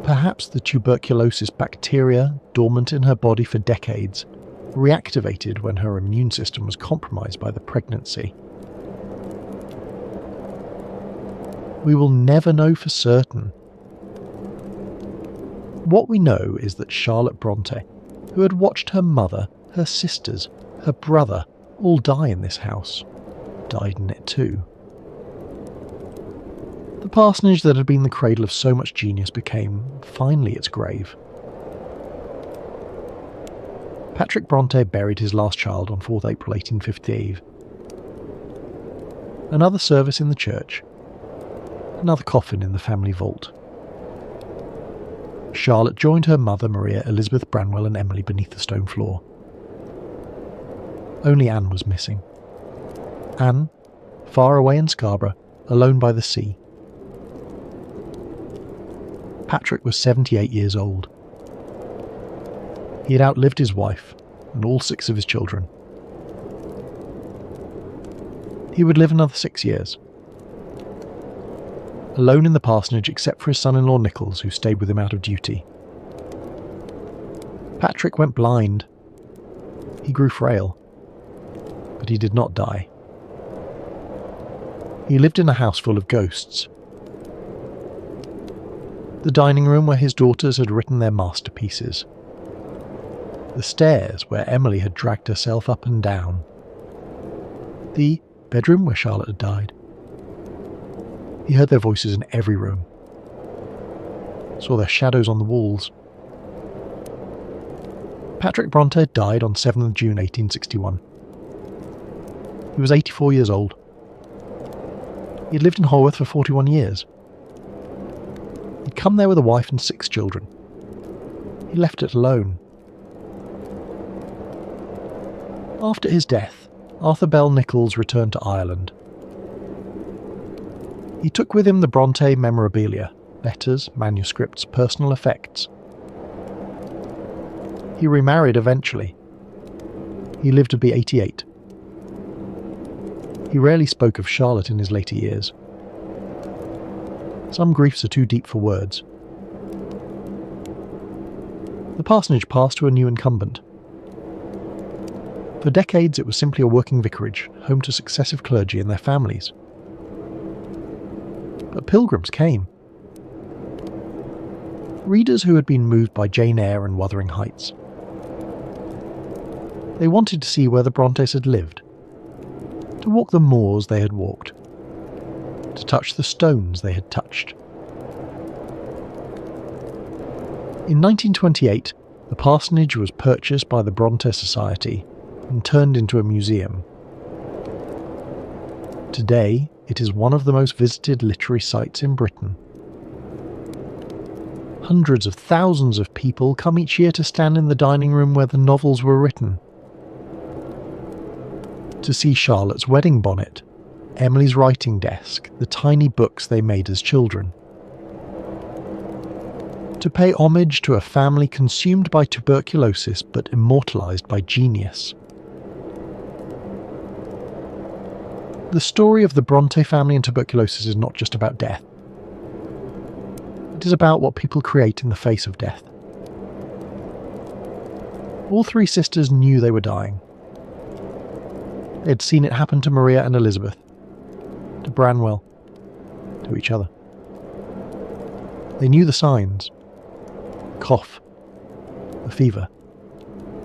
Perhaps the tuberculosis bacteria, dormant in her body for decades, reactivated when her immune system was compromised by the pregnancy. We will never know for certain. What we know is that Charlotte Brontë, who had watched her mother, her sisters, her brother all die in this house, died in it too. The parsonage that had been the cradle of so much genius became, finally, its grave. Patrick Brontë buried his last child on 4th April 1858. Another service in the church. Another coffin in the family vault. Charlotte joined her mother Maria Elizabeth Branwell and Emily beneath the stone floor. Only Anne was missing. Anne, far away in Scarborough, alone by the sea. Patrick was 78 years old. He had outlived his wife and all 6 of his children. He would live another 6 years. Alone in the parsonage except for his son-in-law Nichols, who stayed with him out of duty. Patrick went blind, He grew frail, but he did not die. He lived in a house full of ghosts. The dining room where his daughters had written their masterpieces. The stairs where Emily had dragged herself up and down. The bedroom where Charlotte had died. He heard their voices in every room. Saw their shadows on the walls. Patrick Bronte died on 7th June 1861. He was 84 years old. He had lived in Holworth for 41 years. He'd come there with a wife and 6 children. He left it alone. After his death, Arthur Bell Nicholls returned to Ireland. He took with him the Bronte memorabilia, letters, manuscripts, personal effects. He remarried eventually. He lived to be 88. He rarely spoke of Charlotte in his later years. Some griefs are too deep for words. The parsonage passed to a new incumbent. For decades it was simply a working vicarage, home to successive clergy and their families. But pilgrims came. Readers who had been moved by Jane Eyre and Wuthering Heights. They wanted to see where the Brontes had lived, to walk the moors they had walked, to touch the stones they had touched. In 1928, the parsonage was purchased by the Bronte Society and turned into a museum. Today, it is one of the most visited literary sites in Britain. Hundreds of thousands of people come each year to stand in the dining room where the novels were written. To see Charlotte's wedding bonnet, Emily's writing desk, the tiny books they made as children. To pay homage to a family consumed by tuberculosis but immortalised by genius. The story of the Bronte family and tuberculosis is not just about death. It is about what people create in the face of death. All 3 sisters knew they were dying. They had seen it happen to Maria and Elizabeth, to Branwell, to each other. They knew the signs. Cough, the fever,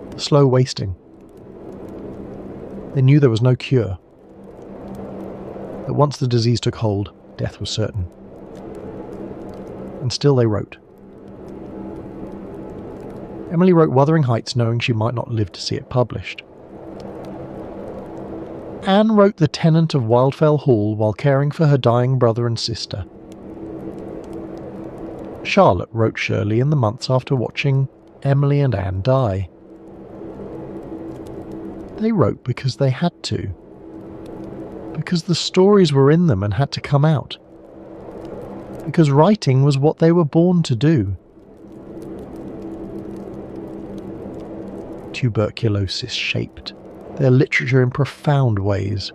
the slow wasting. They knew there was no cure. That once the disease took hold, death was certain. And still they wrote. Emily wrote Wuthering Heights knowing she might not live to see it published. Anne wrote The Tenant of Wildfell Hall while caring for her dying brother and sister. Charlotte wrote Shirley in the months after watching Emily and Anne die. They wrote because they had to. Because the stories were in them and had to come out. Because writing was what they were born to do. Tuberculosis shaped their literature in profound ways.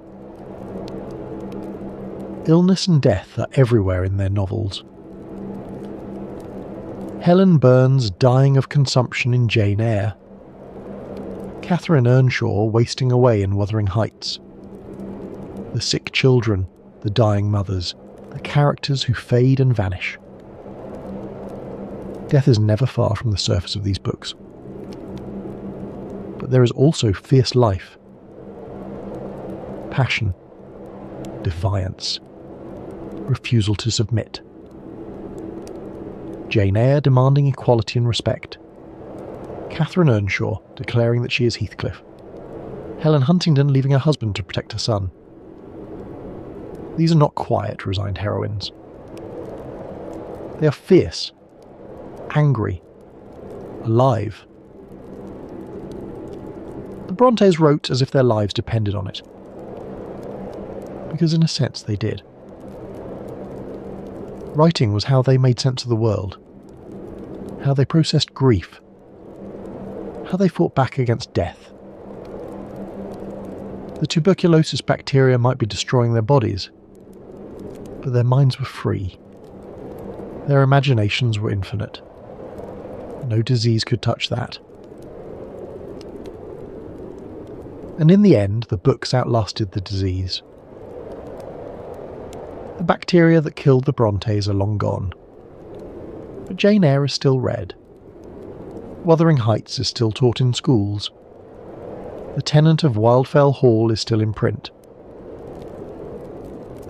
Illness and death are everywhere in their novels. Helen Burns dying of consumption in Jane Eyre. Catherine Earnshaw wasting away in Wuthering Heights. The sick children, the dying mothers, the characters who fade and vanish. Death is never far from the surface of these books. But there is also fierce life, passion, defiance, refusal to submit. Jane Eyre demanding equality and respect. Catherine Earnshaw declaring that she is Heathcliff. Helen Huntingdon leaving her husband to protect her son. These are not quiet, resigned heroines. They are fierce, angry, alive. The Brontes wrote as if their lives depended on it. Because in a sense they did. Writing was how they made sense of the world, how they processed grief, how they fought back against death. The tuberculosis bacteria might be destroying their bodies, but their minds were free. Their imaginations were infinite. No disease could touch that. And in the end, the books outlasted the disease. The bacteria that killed the Brontes are long gone. But Jane Eyre is still read. Wuthering Heights is still taught in schools. The Tenant of Wildfell Hall is still in print.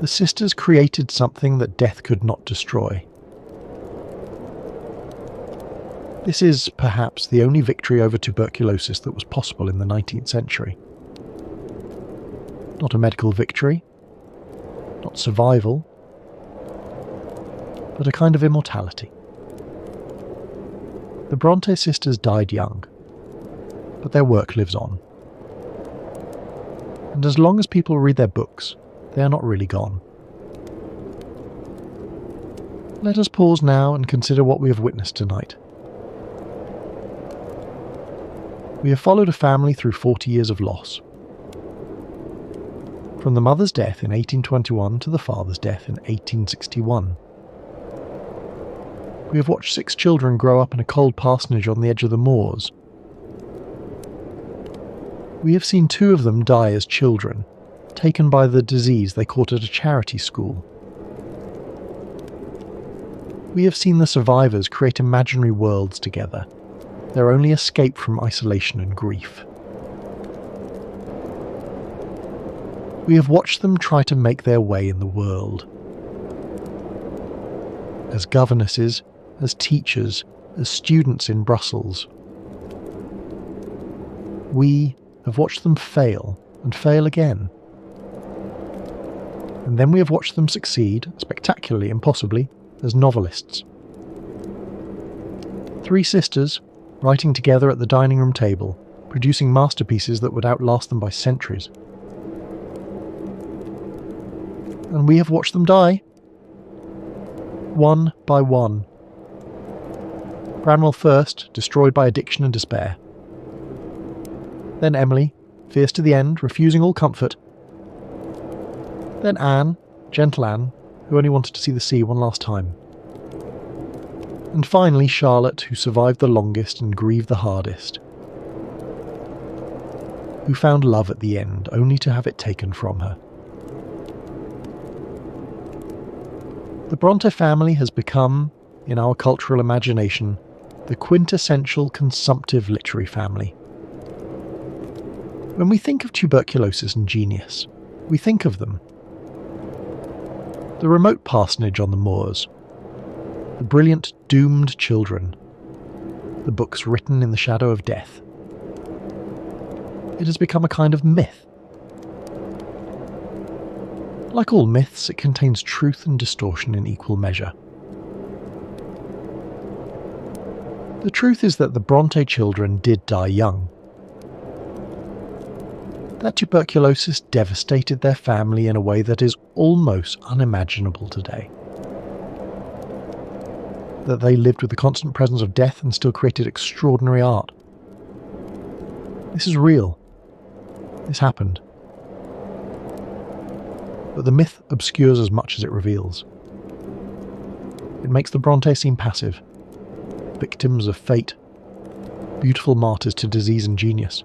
The sisters created something that death could not destroy. This is, perhaps, the only victory over tuberculosis that was possible in the 19th century. Not a medical victory, not survival, but a kind of immortality. The Bronte sisters died young, but their work lives on. And as long as people read their books, they are not really gone. Let us pause now and consider what we have witnessed tonight. We have followed a family through 40 years of loss. From the mother's death in 1821 to the father's death in 1861. We have watched 6 children grow up in a cold parsonage on the edge of the moors. We have seen 2 of them die as children, taken by the disease they caught at a charity school. We have seen the survivors create imaginary worlds together, their only escape from isolation and grief. We have watched them try to make their way in the world. As governesses, as teachers, as students in Brussels. We have watched them fail and fail again. And then we have watched them succeed, spectacularly and possibly, as novelists. 3 sisters, writing together at the dining room table, producing masterpieces that would outlast them by centuries. And we have watched them die, one by one. Branwell first, destroyed by addiction and despair. Then Emily, fierce to the end, refusing all comfort. Then Anne, gentle Anne, who only wanted to see the sea one last time. And finally Charlotte, who survived the longest and grieved the hardest. Who found love at the end, only to have it taken from her. The Bronte family has become, in our cultural imagination, the quintessential consumptive literary family. When we think of tuberculosis and genius, we think of them. The remote parsonage on the moors, the brilliant doomed children, the books written in the shadow of death. It has become a kind of myth. Like all myths, it contains truth and distortion in equal measure. The truth is that the Bronte children did die young. That tuberculosis devastated their family in a way that is almost unimaginable today. That they lived with the constant presence of death and still created extraordinary art. This is real. This happened. But the myth obscures as much as it reveals. It makes the Bronte seem passive, victims of fate, beautiful martyrs to disease and genius.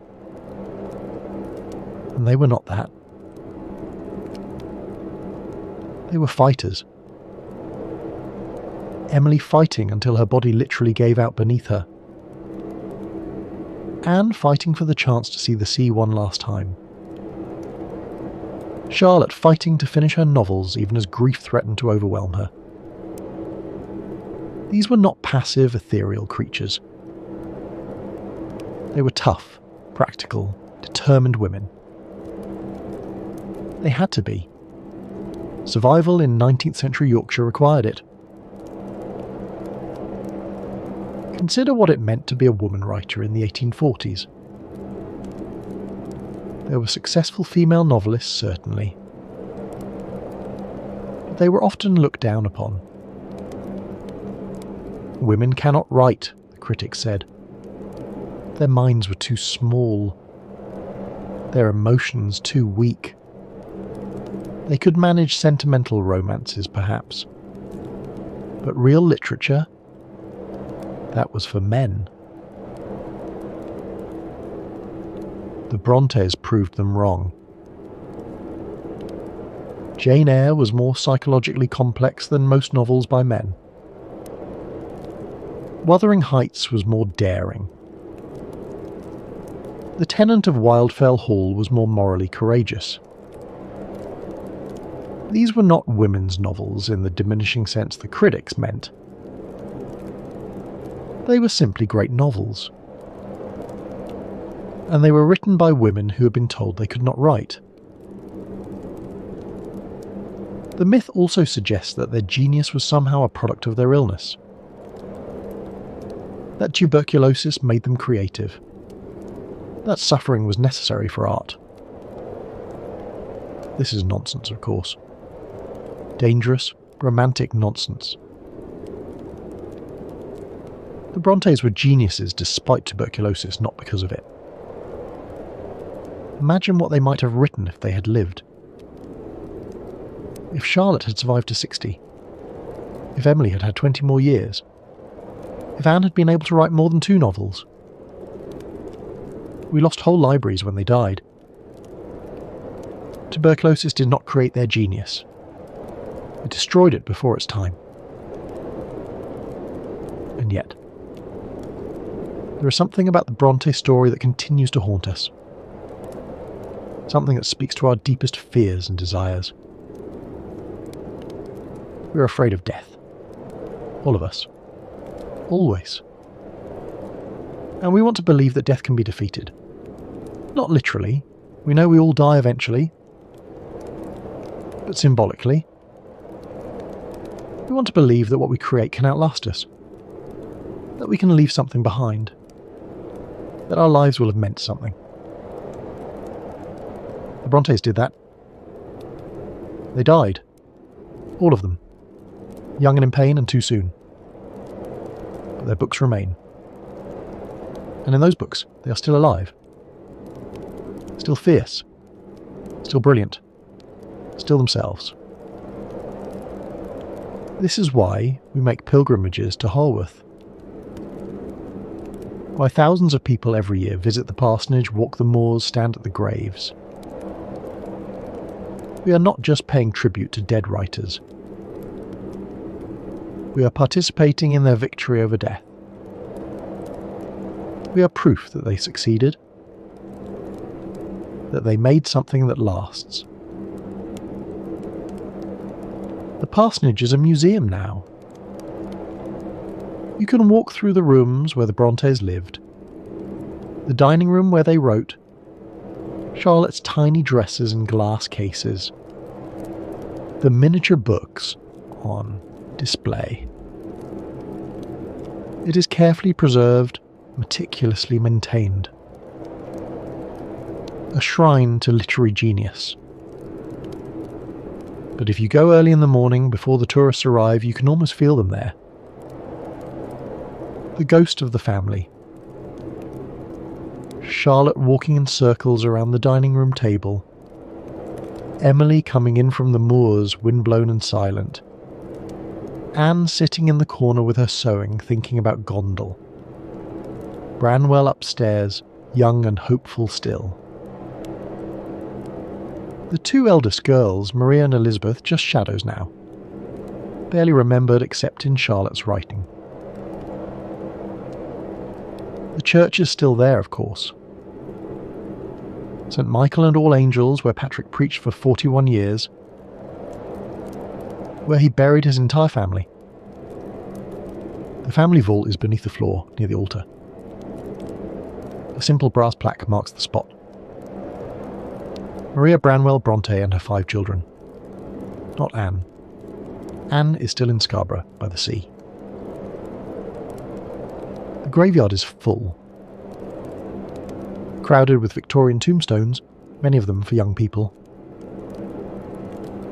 And they were not that. They were fighters. Emily fighting until her body literally gave out beneath her. Anne fighting for the chance to see the sea one last time. Charlotte fighting to finish her novels even as grief threatened to overwhelm her. These were not passive, ethereal creatures. They were tough, practical, determined women. They had to be. Survival in 19th century Yorkshire required it. Consider what it meant to be a woman writer in the 1840s. There were successful female novelists, certainly, but they were often looked down upon. Women cannot write, the critics said. Their minds were too small, their emotions too weak. They could manage sentimental romances, perhaps, but real literature, that was for men. The Brontes proved them wrong. Jane Eyre was more psychologically complex than most novels by men. Wuthering Heights was more daring. The tenant of Wildfell Hall was more morally courageous. These were not women's novels in the diminishing sense the critics meant. They were simply great novels. And they were written by women who had been told they could not write. The myth also suggests that their genius was somehow a product of their illness. That tuberculosis made them creative. That suffering was necessary for art. This is nonsense, of course. Dangerous, romantic nonsense. The Brontes were geniuses despite tuberculosis, not because of it. Imagine what they might have written if they had lived. If Charlotte had survived to 60. If Emily had had 20 more years. If Anne had been able to write more than 2 novels. We lost whole libraries when they died. Tuberculosis did not create their genius. It destroyed it before its time. And yet, there is something about the Bronte story that continues to haunt us. Something that speaks to our deepest fears and desires. We are afraid of death. All of us. Always. And we want to believe that death can be defeated. Not literally. We know we all die eventually. But symbolically. We want to believe that what we create can outlast us. That we can leave something behind. That our lives will have meant something. The Brontes did that. They died. All of them. Young and in pain and too soon. But their books remain. And in those books, they are still alive. Still fierce. Still brilliant. Still themselves. This is why we make pilgrimages to Haworth. Why thousands of people every year visit the parsonage, walk the moors, stand at the graves. We are not just paying tribute to dead writers. We are participating in their victory over death. We are proof that they succeeded, that they made something that lasts. The parsonage is a museum now. You can walk through the rooms where the Brontes lived, the dining room where they wrote, Charlotte's tiny dresses in glass cases, the miniature books on display. It is carefully preserved, meticulously maintained. A shrine to literary genius. But if you go early in the morning before the tourists arrive, you can almost feel them there. The ghost of the family. Charlotte walking in circles around the dining room table. Emily coming in from the moors, windblown and silent. Anne sitting in the corner with her sewing, thinking about Gondel. Branwell upstairs, young and hopeful still. The 2 eldest girls, Maria and Elizabeth, just shadows now. Barely remembered except in Charlotte's writing. The church is still there, of course. St. Michael and All Angels, where Patrick preached for 41 years. Where he buried his entire family. The family vault is beneath the floor, near the altar. A simple brass plaque marks the spot. Maria Branwell Bronte and her 5 children. Not Anne. Anne is still in Scarborough, by the sea. The graveyard is full. Crowded with Victorian tombstones, many of them for young people.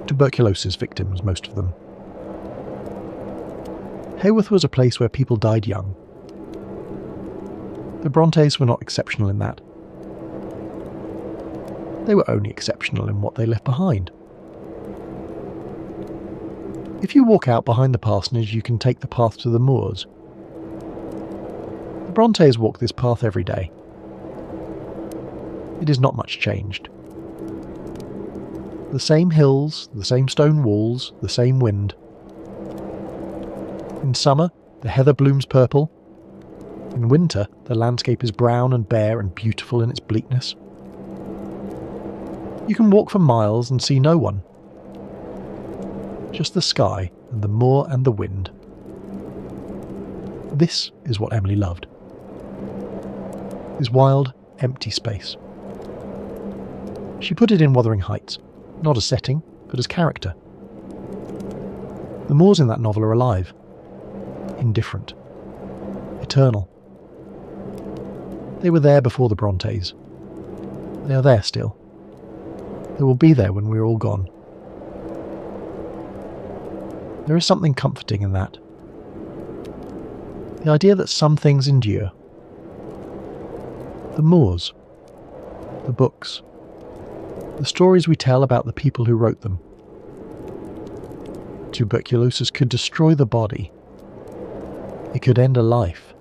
Tuberculosis victims, most of them. Haworth was a place where people died young. The Brontes were not exceptional in that. They were only exceptional in what they left behind. If you walk out behind the parsonage, you can take the path to the moors. The Brontes walk this path every day. it is not much changed. The same hills, the same stone walls, the same wind. In summer, the heather blooms purple. In winter, the landscape is brown and bare and beautiful in its bleakness. You can walk for miles and see no one. Just the sky and the moor and the wind. This is what Emily loved. This wild, empty space. She put it in Wuthering Heights, not as setting, but as character. The moors in that novel are alive, indifferent, eternal. They were there before the Brontes. They are there still. They will be there when we are all gone. There is something comforting in that. The idea that some things endure. The moors, the books, the stories we tell about the people who wrote them. Tuberculosis could destroy the body. It could end a life.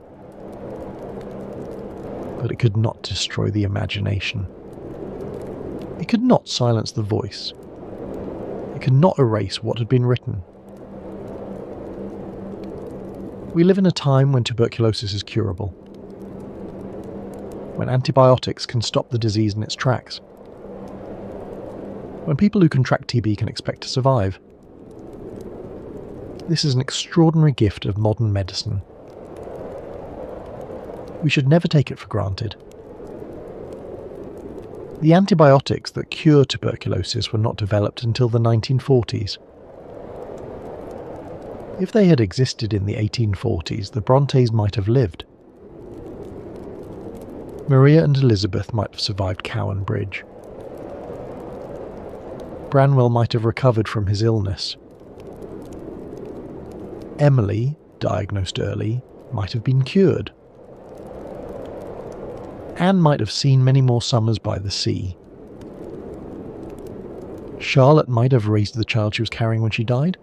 But it could not destroy the imagination. It could not silence the voice. It could not erase what had been written. We live in a time when tuberculosis is curable. When antibiotics can stop the disease in its tracks. When people who contract TB can expect to survive. This is an extraordinary gift of modern medicine. We should never take it for granted. The antibiotics that cure tuberculosis were not developed until the 1940s. If they had existed in the 1840s, the Brontes might have lived. Maria and Elizabeth might have survived Cowan Bridge. Branwell might have recovered from his illness. Emily, diagnosed early, might have been cured. Anne might have seen many more summers by the sea. Charlotte might have raised the child she was carrying when she died.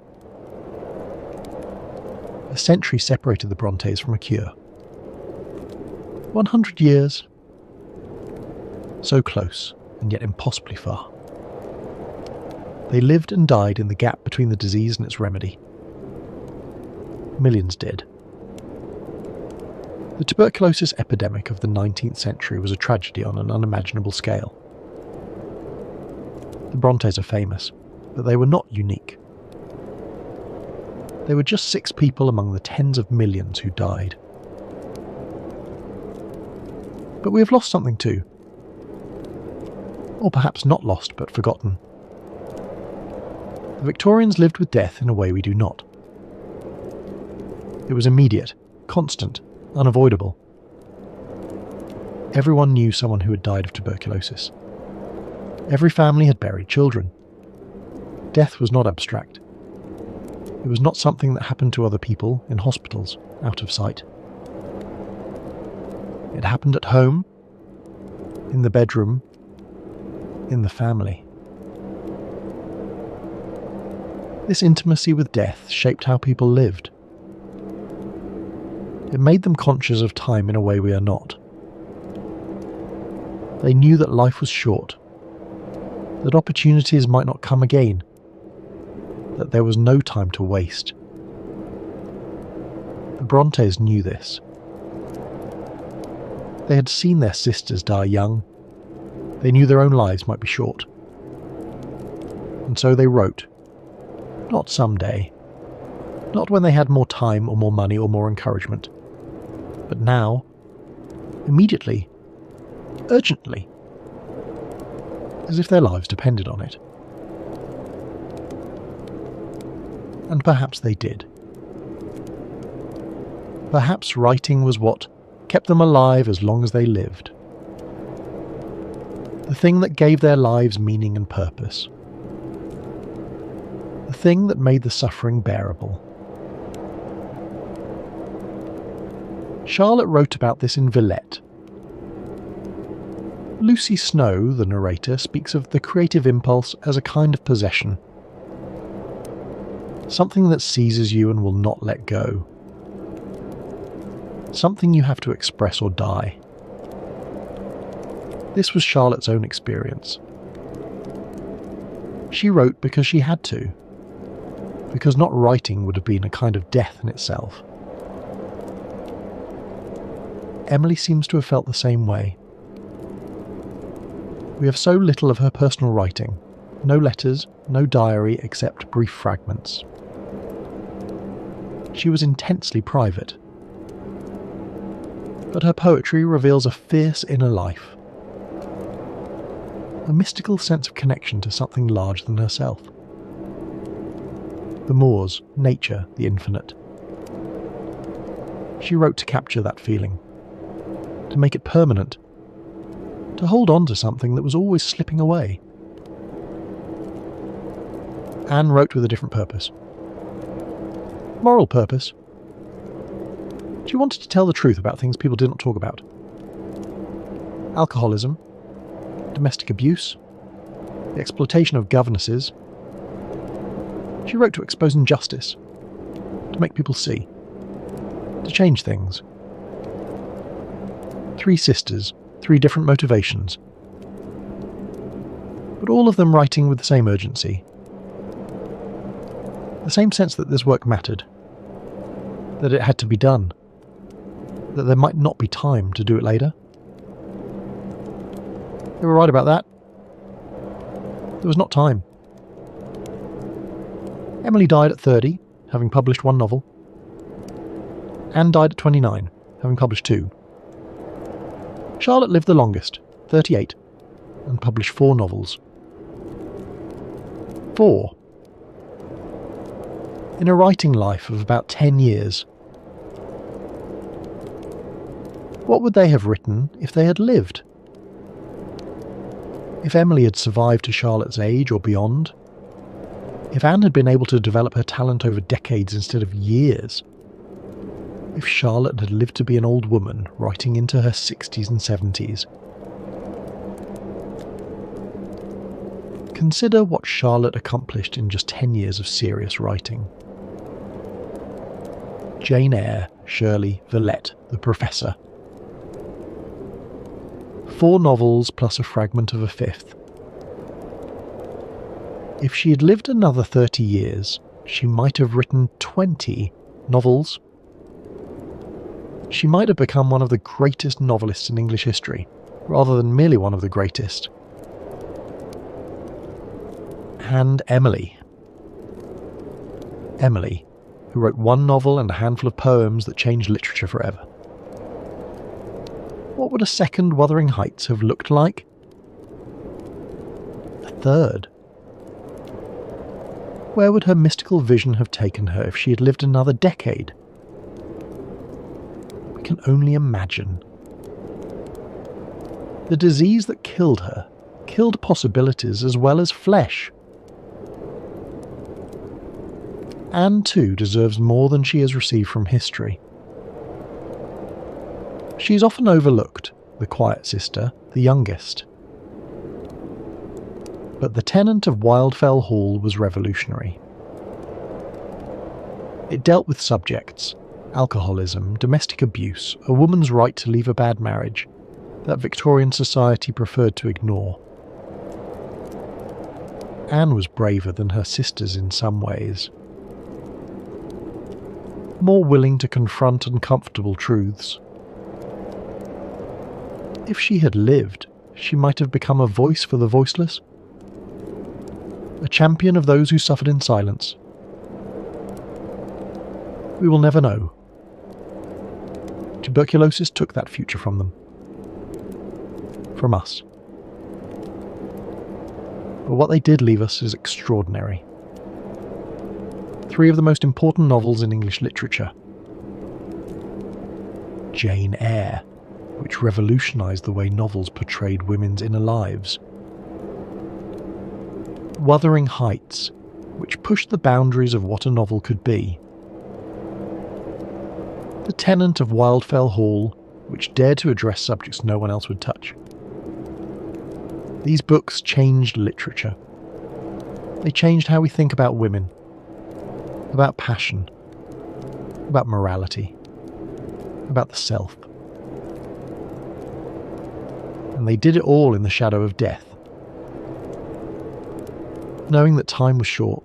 A century separated the Brontes from a cure. 100 years. So close, and yet impossibly far. They lived and died in the gap between the disease and its remedy. Millions did. The tuberculosis epidemic of the 19th century was a tragedy on an unimaginable scale. The Brontes are famous, but they were not unique. They were just 6 people among the tens of millions who died. But we have lost something too. Or perhaps not lost, but forgotten. The Victorians lived with death in a way we do not. It was immediate, constant, unavoidable. Everyone knew someone who had died of tuberculosis. Every family had buried children. Death was not abstract. It was not something that happened to other people in hospitals, out of sight. It happened at home, in the bedroom, in the family. This intimacy with death shaped how people lived. It made them conscious of time in a way we are not. They knew that life was short, that opportunities might not come again, that there was no time to waste. The Brontes knew this. They had seen their sisters die young. They knew their own lives might be short. And so they wrote. Not someday. Not when they had more time or more money or more encouragement. But now. Immediately. Urgently. As if their lives depended on it. And perhaps they did. Perhaps writing was what kept them alive as long as they lived. The thing that gave their lives meaning and purpose. The thing that made the suffering bearable. Charlotte wrote about this in Villette. Lucy Snow, the narrator, speaks of the creative impulse as a kind of possession. Something that seizes you and will not let go. Something you have to express or die. This was Charlotte's own experience. She wrote because she had to, because not writing would have been a kind of death in itself. Emily seems to have felt the same way. We have so little of her personal writing, no letters, no diary except brief fragments. She was intensely private, but her poetry reveals a fierce inner life, a mystical sense of connection to something larger than herself. The moors, nature, the infinite. She wrote to capture that feeling, to make it permanent, to hold on to something that was always slipping away. Anne wrote with a different purpose. Moral purpose. She wanted to tell the truth about things people did not talk about. Alcoholism, domestic abuse, the exploitation of governesses. She wrote to expose injustice, to make people see, to change things. 3 sisters, 3 different motivations, but all of them writing with the same urgency. The same sense that this work mattered, that it had to be done, that there might not be time to do it later. They were right about that. There was not time. Emily died at 30, having published 1 novel. Anne died at 29, having published 2. Charlotte lived the longest, 38, and published 4 novels. 4. In a writing life of about 10 years. What would they have written if they had lived? If Emily had survived to Charlotte's age or beyond? If Anne had been able to develop her talent over decades instead of years? If Charlotte had lived to be an old woman writing into her 60s and 70s? Consider what Charlotte accomplished in just 10 years of serious writing. Jane Eyre, Shirley, Villette, The Professor. 4 novels plus a fragment of a 5th. If she had lived another 30 years, she might have written 20 novels. She might have become one of the greatest novelists in English history, rather than merely one of the greatest. And Emily. Emily, who wrote 1 novel and a handful of poems that changed literature forever. What would a second Wuthering Heights have looked like? A third? Where would her mystical vision have taken her if she had lived another decade? We can only imagine. The disease that killed her killed possibilities as well as flesh. Anne too deserves more than she has received from history. She is often overlooked, the quiet sister, the youngest. But the tenant of Wildfell Hall was revolutionary. It dealt with subjects, alcoholism, domestic abuse, a woman's right to leave a bad marriage, that Victorian society preferred to ignore. Anne was braver than her sisters in some ways. More willing to confront uncomfortable truths. If she had lived, she might have become a voice for the voiceless, a champion of those who suffered in silence. We will never know. Tuberculosis took that future from them. From us. But what they did leave us is extraordinary. 3 of the most important novels in English literature. Jane Eyre, which revolutionised the way novels portrayed women's inner lives. Wuthering Heights, which pushed the boundaries of what a novel could be. The Tenant of Wildfell Hall, which dared to address subjects no one else would touch. These books changed literature. They changed how we think about women, about passion, about morality, about the self. And and they did it all in the shadow of death. Knowing that time was short,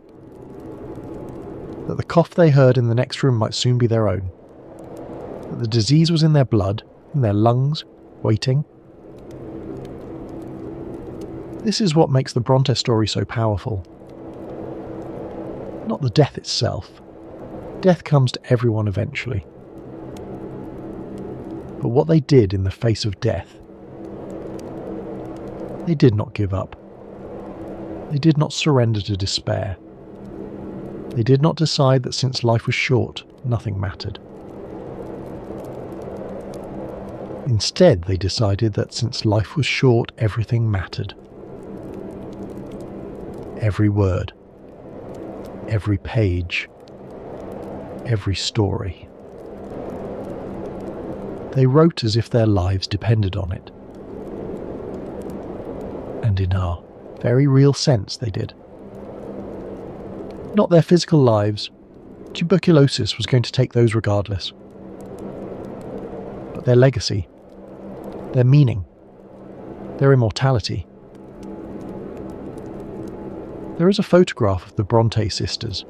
that the cough they heard in the next room might soon be their own, that the disease was in their blood, in their lungs, waiting. This is what makes the Bronte story so powerful. Not the death itself. Death comes to everyone eventually. But what they did in the face of death. They did not give up. They did not surrender to despair. They did not decide that since life was short, nothing mattered. Instead, they decided that since life was short, everything mattered. Every word, every page, every story. They wrote as if their lives depended on it. And in a very real sense they did. Not their physical lives. Tuberculosis was going to take those regardless. But their legacy, their meaning, their immortality. There is a photograph of the Bronte sisters.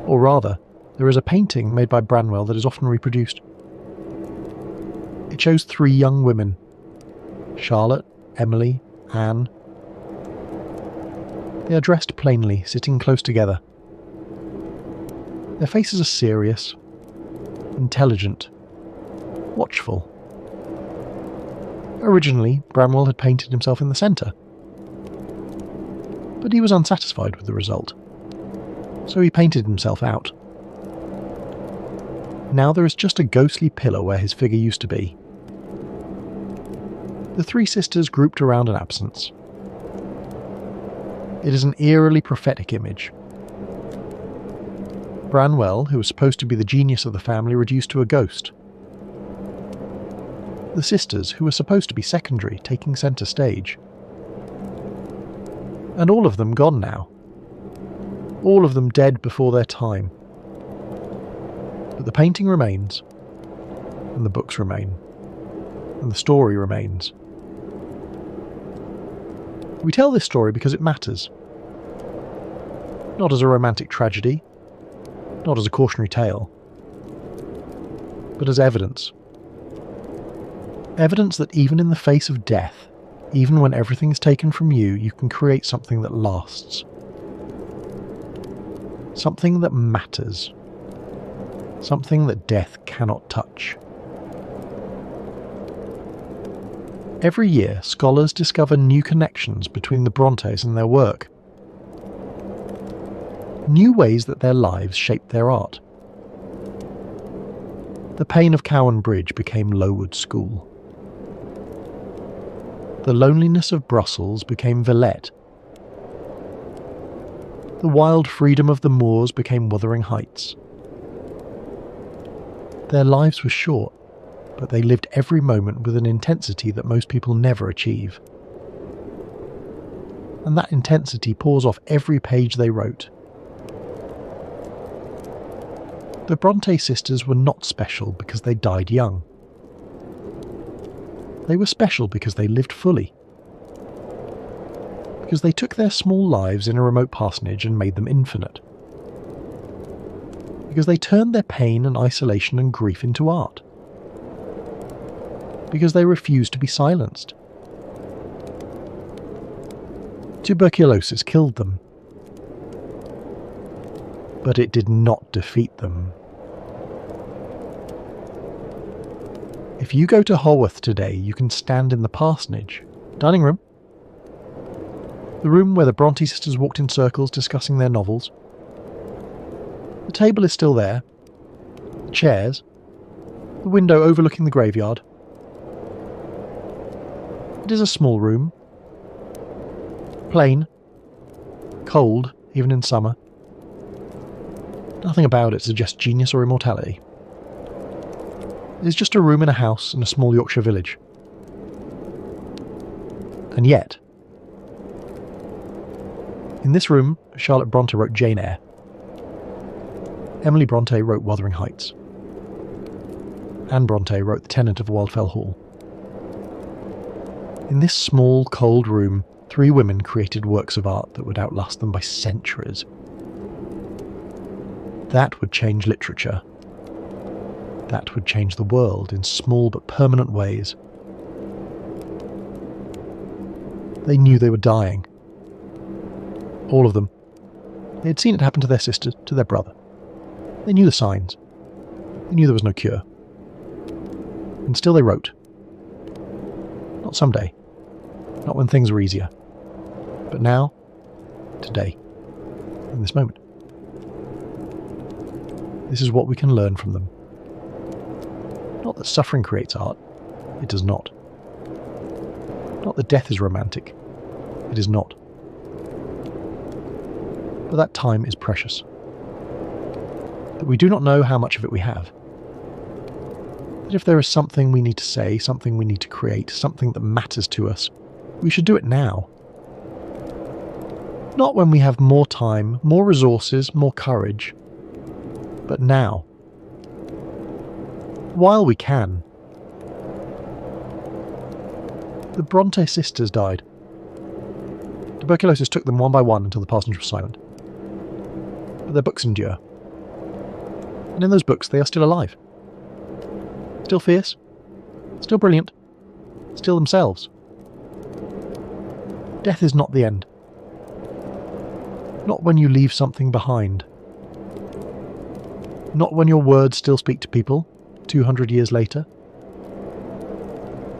Or rather, there is a painting made by Branwell that is often reproduced. It shows 3 young women, Charlotte, Emily, Anne. They are dressed plainly, sitting close together. Their faces are serious, intelligent, watchful. Originally, Branwell had painted himself in the centre, but he was unsatisfied with the result, so he painted himself out. Now there is just a ghostly pillar where his figure used to be. The 3 sisters grouped around an absence. It is an eerily prophetic image. Branwell, who was supposed to be the genius of the family, reduced to a ghost. The sisters, who were supposed to be secondary, taking centre stage. And all of them gone now. All of them dead before their time. But the painting remains, and the books remain, and the story remains. We tell this story because it matters. Not as a romantic tragedy, not as a cautionary tale, but as evidence. Evidence that even in the face of death, even when everything is taken from you, you can create something that lasts. Something that matters. Something that death cannot touch. Every year, scholars discover new connections between the Brontes and their work. New ways that their lives shaped their art. The pain of Cowan Bridge became Lowood School. The loneliness of Brussels became Villette. The wild freedom of the moors became Wuthering Heights. Their lives were short, but they lived every moment with an intensity that most people never achieve. And that intensity pours off every page they wrote. The Bronte sisters were not special because they died young. They were special because they lived fully. Because they took their small lives in a remote parsonage and made them infinite. Because they turned their pain and isolation and grief into art. Because they refused to be silenced. Tuberculosis killed them. But it did not defeat them. If you go to Haworth today, you can stand in the parsonage, dining room, the room where the Bronte sisters walked in circles discussing their novels. The table is still there, the chairs, the window overlooking the graveyard. It is a small room, plain, cold, even in summer. Nothing about it suggests genius or immortality. It is just a room in a house in a small Yorkshire village. And yet, in this room, Charlotte Bronte wrote Jane Eyre. Emily Bronte wrote Wuthering Heights. Anne Bronte wrote The Tenant of Wildfell Hall. In this small, cold room, 3 women created works of art that would outlast them by centuries. That would change literature. That would change the world in small but permanent ways. They knew they were dying. All of them. They had seen it happen to their sister, to their brother. They knew the signs. They knew there was no cure. And still they wrote. Not someday. Not when things were easier. But now, today, in this moment. This is what we can learn from them. Not that suffering creates art. It does not. Not that death is romantic. It is not. But that time is precious. That we do not know how much of it we have. That if there is something we need to say, something we need to create, something that matters to us, we should do it now. Not when we have more time, more resources, more courage, but now. While we can. The Bronte sisters died. Tuberculosis took them one by one until the parsonage was silent. But their books endure. And in those books they are still alive. Still fierce. Still brilliant. Still themselves. Death is not the end. Not when you leave something behind. Not when your words still speak to people 200 years later.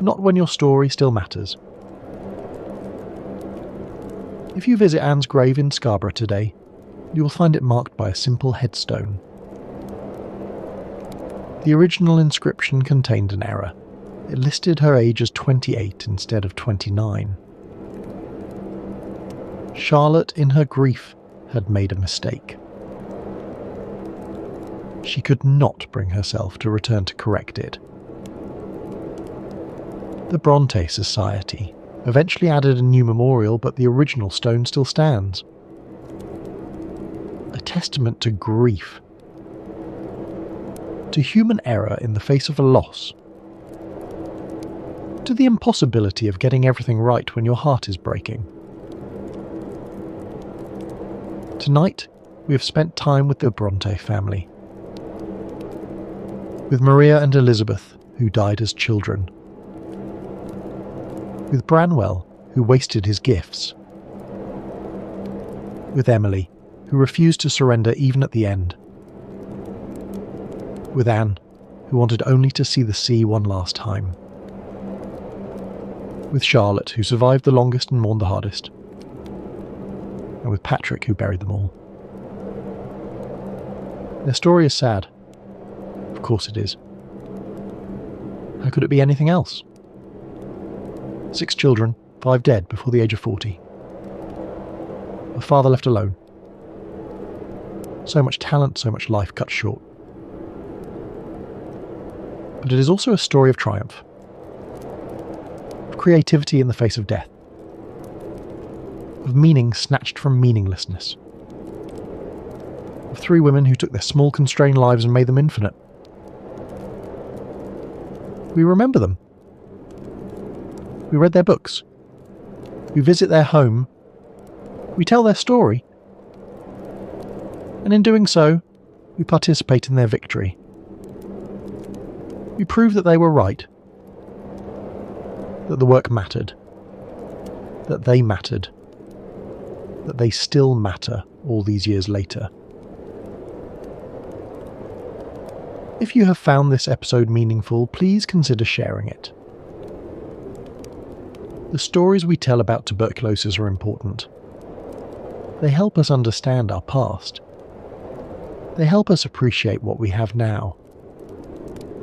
Not when your story still matters. If you visit Anne's grave in Scarborough today, you will find it marked by a simple headstone. The original inscription contained an error. It listed her age as 28 instead of 29. Charlotte, in her grief, had made a mistake. She could not bring herself to return to correct it. The Bronte Society eventually added a new memorial, but the original stone still stands. A testament to grief. To human error in the face of a loss. To the impossibility of getting everything right when your heart is breaking. Tonight, we have spent time with the Bronte family. With Maria and Elizabeth, who died as children. With Branwell, who wasted his gifts. With Emily, who refused to surrender even at the end. With Anne, who wanted only to see the sea one last time. With Charlotte, who survived the longest and mourned the hardest. And with Patrick, who buried them all. Their story is sad. Of course it is. How could it be anything else? 6 children, 5 dead before the age of 40. A father left alone. So much talent, so much life cut short. But it is also a story of triumph. Of creativity in the face of death. Of meaning snatched from meaninglessness. Of 3 women who took their small constrained lives and made them infinite. We remember them. We read their books. We visit their home. We tell their story. And in doing so, we participate in their victory. We prove that they were right. That the work mattered. That they mattered. That they still matter all these years later. If you have found this episode meaningful, please consider sharing it. The stories we tell about tuberculosis are important. They help us understand our past. They help us appreciate what we have now.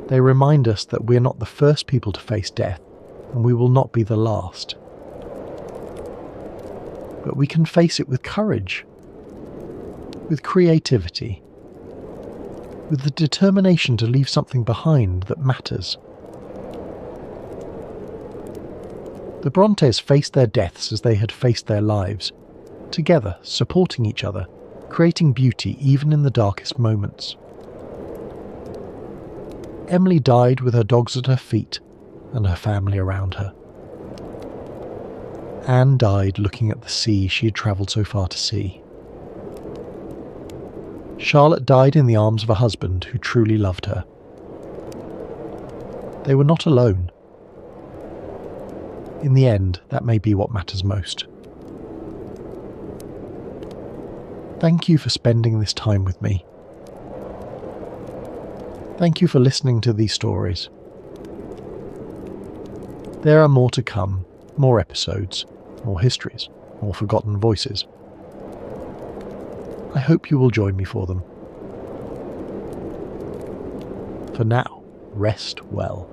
They remind us that we are not the first people to face death, and we will not be the last. But we can face it with courage, with creativity, with the determination to leave something behind that matters. The Brontes faced their deaths as they had faced their lives, together, supporting each other, creating beauty even in the darkest moments. Emily died with her dogs at her feet and her family around her. Anne died looking at the sea she had travelled so far to see. Charlotte died in the arms of a husband who truly loved her. They were not alone. In the end, that may be what matters most. Thank you for spending this time with me. Thank you for listening to these stories. There are more to come, more episodes, more histories, more forgotten voices. I hope you will join me for them. For now, rest well.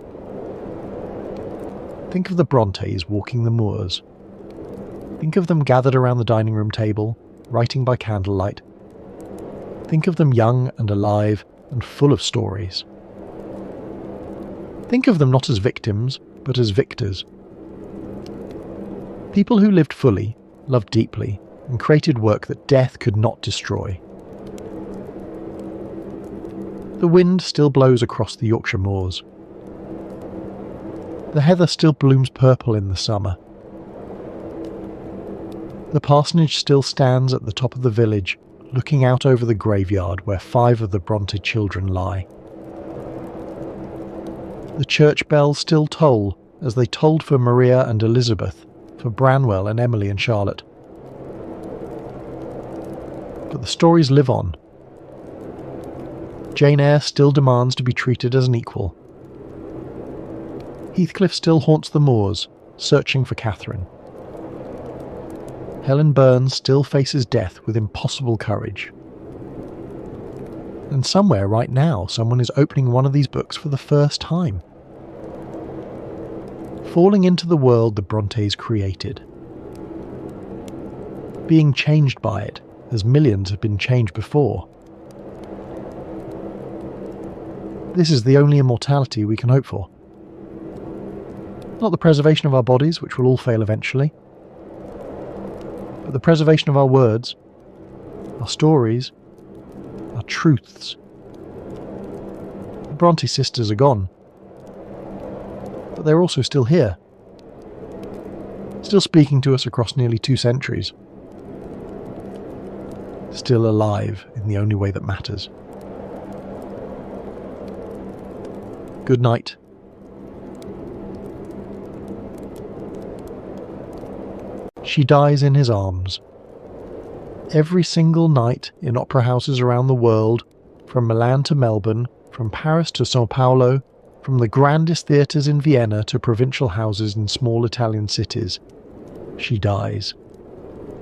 Think of the Brontes walking the moors. Think of them gathered around the dining room table, writing by candlelight. Think of them young and alive and full of stories. Think of them not as victims, but as victors. People who lived fully, loved deeply, and created work that death could not destroy. The wind still blows across the Yorkshire moors. The heather still blooms purple in the summer. The parsonage still stands at the top of the village, looking out over the graveyard where 5 of the Bronte children lie. The church bells still toll as they tolled for Maria and Elizabeth, for Branwell and Emily and Charlotte. But the stories live on. Jane Eyre still demands to be treated as an equal. Heathcliff still haunts the moors, searching for Catherine. Helen Burns still faces death with impossible courage. And somewhere right now, someone is opening one of these books for the first time. Falling into the world the Brontes created. Being changed by it, as millions have been changed before. This is the only immortality we can hope for. Not the preservation of our bodies, which will all fail eventually, but the preservation of our words, our stories, our truths. The Bronte sisters are gone, but they're also still here, still speaking to us across nearly 2 centuries, still alive in the only way that matters. Good night. She dies in his arms. Every single night in opera houses around the world, from Milan to Melbourne, from Paris to Sao Paulo, from the grandest theatres in Vienna to provincial houses in small Italian cities, she dies.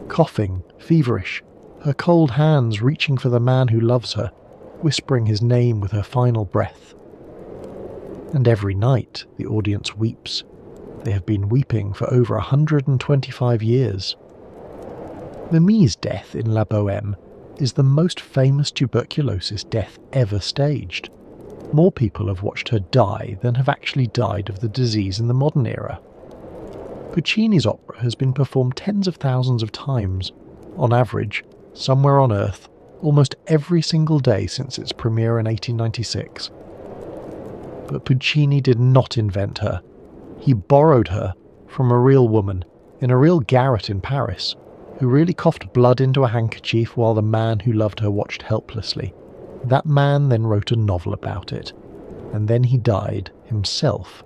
Coughing, feverish, her cold hands reaching for the man who loves her, whispering his name with her final breath. And every night the audience weeps. They have been weeping for over 125 years. Mimi's death in La Boheme is the most famous tuberculosis death ever staged. More people have watched her die than have actually died of the disease in the modern era. Puccini's opera has been performed tens of thousands of times, on average, somewhere on Earth, almost every single day since its premiere in 1896. But Puccini did not invent her. He borrowed her from a real woman, in a real garret in Paris, who really coughed blood into a handkerchief while the man who loved her watched helplessly. That man then wrote a novel about it, and then he died, himself,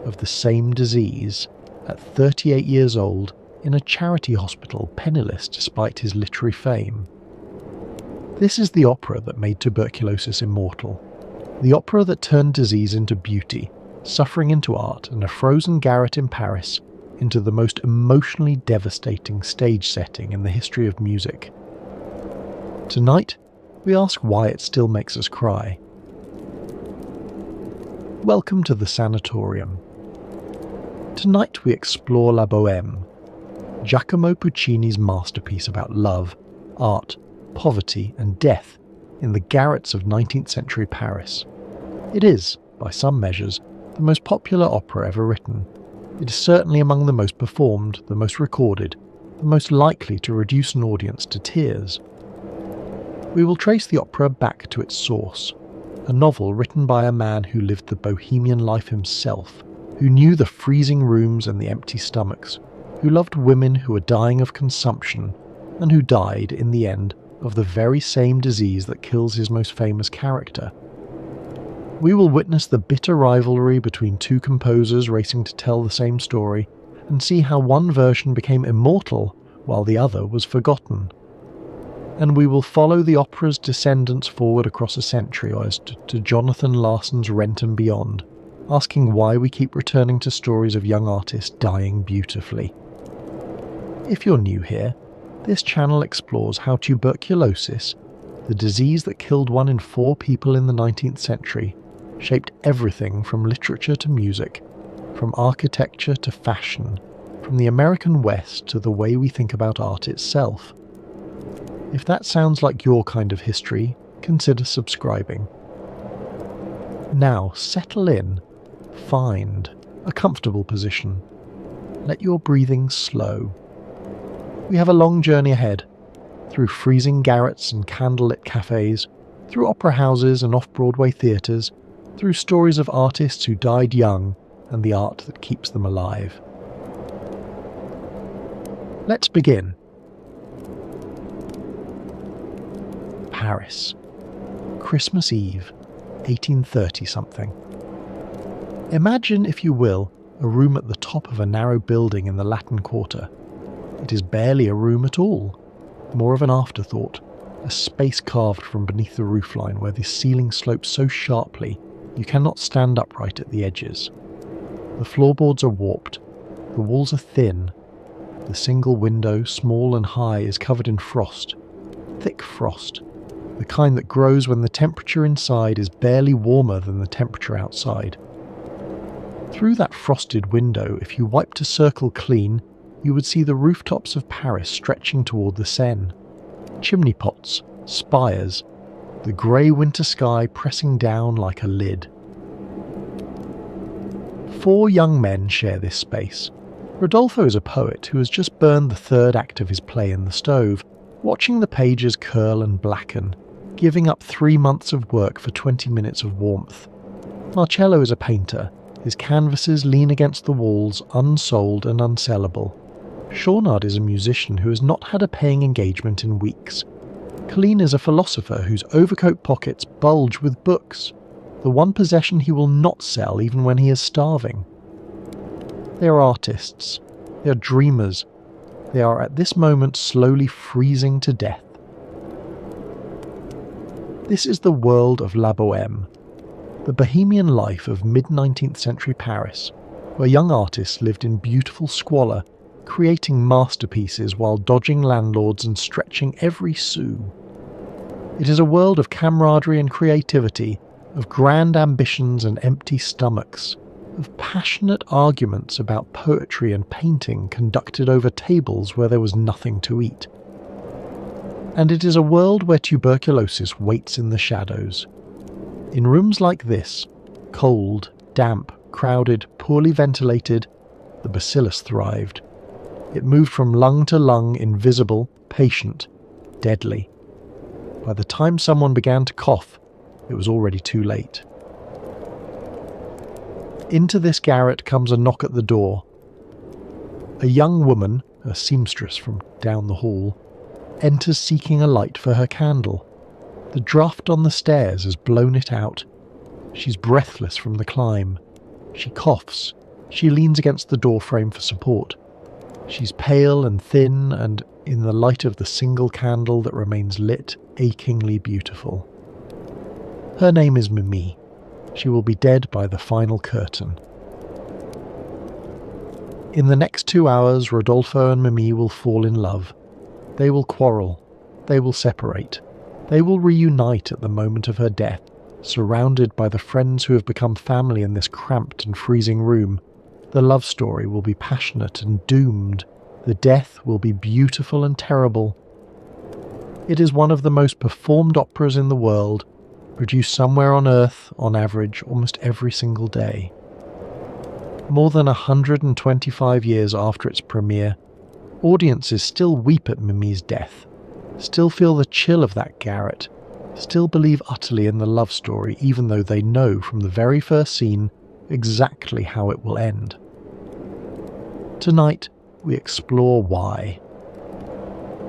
of the same disease, at 38 years old, in a charity hospital, penniless despite his literary fame. This is the opera that made tuberculosis immortal. The opera that turned disease into beauty, suffering into art, and a frozen garret in Paris into the most emotionally devastating stage setting in the history of music. Tonight, we ask why it still makes us cry. Welcome to the Sanatorium. Tonight we explore La Boheme, Giacomo Puccini's masterpiece about love, art, poverty and death in the garrets of 19th century Paris. It is, by some measures, the most popular opera ever written. It is certainly among the most performed, the most recorded, the most likely to reduce an audience to tears. We will trace the opera back to its source, a novel written by a man who lived the bohemian life himself, who knew the freezing rooms and the empty stomachs, who loved women who were dying of consumption and who died, in the end, of the very same disease that kills his most famous character. We will witness the bitter rivalry between two composers racing to tell the same story, and see how one version became immortal while the other was forgotten. And we will follow the opera's descendants forward across a century as to Jonathan Larson's Rent and beyond, asking why we keep returning to stories of young artists dying beautifully. If you're new here, this channel explores how tuberculosis, the disease that killed 1 in 4 people in the 19th century, shaped everything from literature to music, from architecture to fashion, from the American West to the way we think about art itself. If that sounds like your kind of history, consider subscribing. Now settle in, find a comfortable position. Let your breathing slow. We have a long journey ahead, through freezing garrets and candlelit cafes, through opera houses and off-Broadway theatres, through stories of artists who died young and the art that keeps them alive. Let's begin. Paris. Christmas Eve, 1830-something. Imagine, if you will, a room at the top of a narrow building in the Latin Quarter. It is barely a room at all, more of an afterthought, a space carved from beneath the roofline where the ceiling slopes so sharply you cannot stand upright at the edges. The floorboards are warped, the walls are thin, the single window, small and high, is covered in frost, thick frost, the kind that grows when the temperature inside is barely warmer than the temperature outside. Through that frosted window, if you wiped a circle clean, you would see the rooftops of Paris stretching toward the Seine. Chimney pots, spires, the grey winter sky pressing down like a lid. 4 young men share this space. Rodolfo is a poet who has just burned the 3rd act of his play in the stove, watching the pages curl and blacken, giving up 3 months of work for 20 minutes of warmth. Marcello is a painter. His canvases lean against the walls, unsold and unsellable. Chaunard is a musician who has not had a paying engagement in weeks. Colline is a philosopher whose overcoat pockets bulge with books, the one possession he will not sell even when he is starving. They are artists. They are dreamers. They are at this moment slowly freezing to death. This is the world of La Bohème, the bohemian life of mid-19th century Paris, where young artists lived in beautiful squalor, creating masterpieces while dodging landlords and stretching every sou. It is a world of camaraderie and creativity, of grand ambitions and empty stomachs, of passionate arguments about poetry and painting conducted over tables where there was nothing to eat. And it is a world where tuberculosis waits in the shadows. In rooms like this, cold, damp, crowded, poorly ventilated, the bacillus thrived. It moved from lung to lung, invisible, patient, deadly. By the time someone began to cough, it was already too late. Into this garret comes a knock at the door. A young woman, a seamstress from down the hall, enters seeking a light for her candle. The draught on the stairs has blown it out. She's breathless from the climb. She coughs. She leans against the doorframe for support. She's pale and thin and, in the light of the single candle that remains lit, achingly beautiful. Her name is Mimi. She will be dead by the final curtain. In the next 2 hours, Rodolfo and Mimi will fall in love. They will quarrel. They will separate. They will reunite at the moment of her death, surrounded by the friends who have become family in this cramped and freezing room. The love story will be passionate and doomed. The death will be beautiful and terrible. It is one of the most performed operas in the world, produced somewhere on Earth, on average, almost every single day. More than 125 years after its premiere, audiences still weep at Mimi's death, still feel the chill of that garret, still believe utterly in the love story even though they know from the very first scene exactly how it will end. Tonight, we explore why.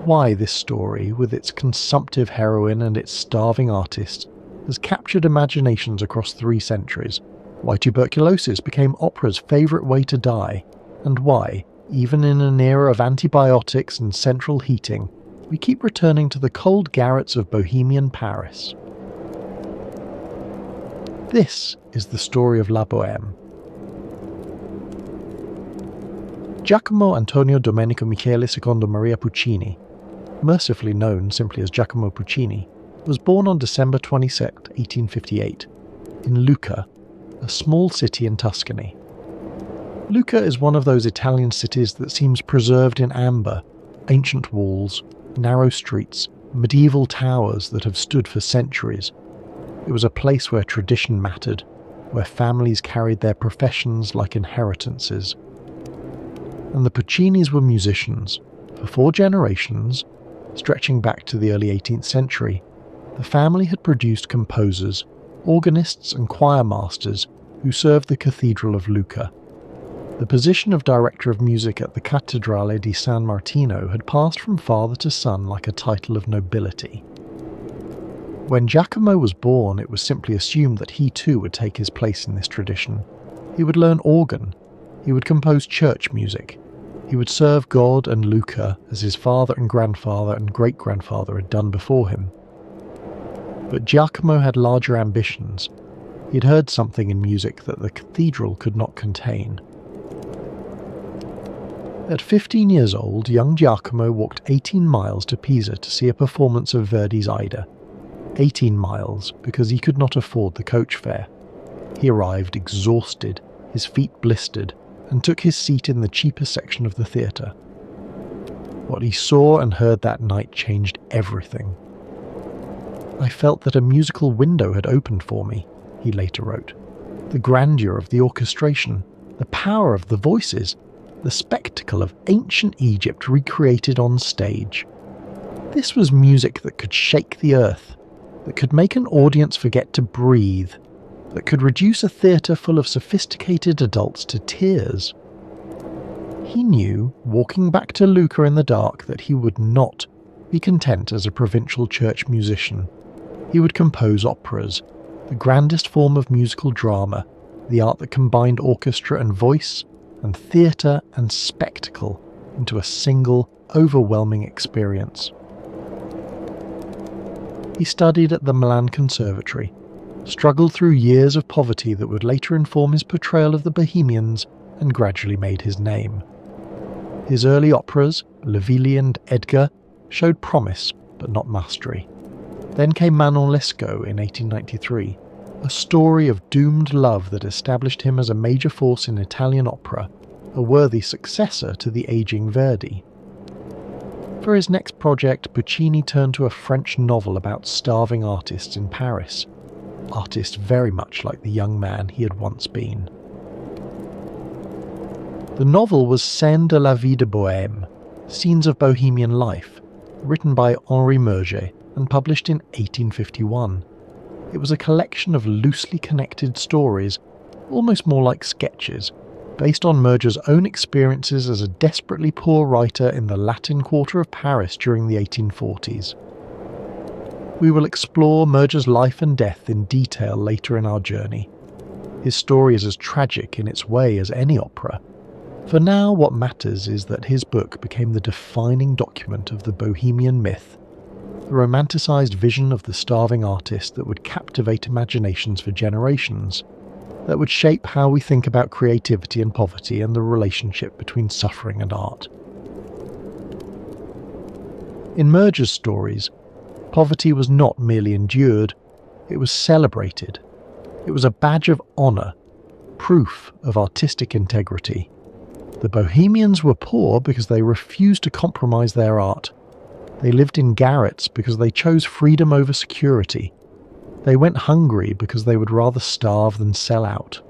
Why this story, with its consumptive heroine and its starving artist, has captured imaginations across 3 centuries, why tuberculosis became opera's favourite way to die, and why, even in an era of antibiotics and central heating, we keep returning to the cold garrets of Bohemian Paris. This is the story of La Bohème. Giacomo Antonio Domenico Michele II Maria Puccini, mercifully known simply as Giacomo Puccini, was born on December 22, 1858, in Lucca, a small city in Tuscany. Lucca is one of those Italian cities that seems preserved in amber, ancient walls, narrow streets, medieval towers that have stood for centuries. It was a place where tradition mattered, where families carried their professions like inheritances. And the Puccinis were musicians. For 4 generations, stretching back to the early 18th century, the family had produced composers, organists and choir masters who served the Cathedral of Lucca. The position of director of music at the Cattedrale di San Martino had passed from father to son like a title of nobility. When Giacomo was born, it was simply assumed that he too would take his place in this tradition. He would learn organ, he would compose church music, he would serve God and Lucca as his father and grandfather and great-grandfather had done before him. But Giacomo had larger ambitions. He'd heard something in music that the cathedral could not contain. At 15 years old, young Giacomo walked 18 miles to Pisa to see a performance of Verdi's Aida. 18 miles, because he could not afford the coach fare. He arrived exhausted, his feet blistered, and took his seat in the cheaper section of the theatre. What he saw and heard that night changed everything. I felt that a musical window had opened for me, he later wrote. The grandeur of the orchestration, the power of the voices, the spectacle of ancient Egypt recreated on stage. This was music that could shake the earth, that could make an audience forget to breathe, that could reduce a theatre full of sophisticated adults to tears. He knew, walking back to Lucca in the dark, that he would not be content as a provincial church musician. He would compose operas, the grandest form of musical drama, the art that combined orchestra and voice, and theatre and spectacle into a single, overwhelming experience. He studied at the Milan Conservatory, struggled through years of poverty that would later inform his portrayal of the Bohemians, and gradually made his name. His early operas, Le Villi and Edgar, showed promise, but not mastery. Then came Manon Lescaut in 1893, a story of doomed love that established him as a major force in Italian opera, a worthy successor to the aging Verdi. For his next project, Puccini turned to a French novel about starving artists in Paris, artists very much like the young man he had once been. The novel was Scènes de la vie de Bohème, Scenes of Bohemian Life, written by Henri Murger and published in 1851. It was a collection of loosely connected stories, almost more like sketches, based on Murger's own experiences as a desperately poor writer in the Latin Quarter of Paris during the 1840s. We will explore Murger's life and death in detail later in our journey. His story is as tragic in its way as any opera. For now, what matters is that his book became the defining document of the Bohemian myth, the romanticised vision of the starving artist that would captivate imaginations for generations, that would shape how we think about creativity and poverty and the relationship between suffering and art. In Murger's stories, poverty was not merely endured, it was celebrated. It was a badge of honour, proof of artistic integrity. The Bohemians were poor because they refused to compromise their art. They lived in garrets because they chose freedom over security. They went hungry because they would rather starve than sell out.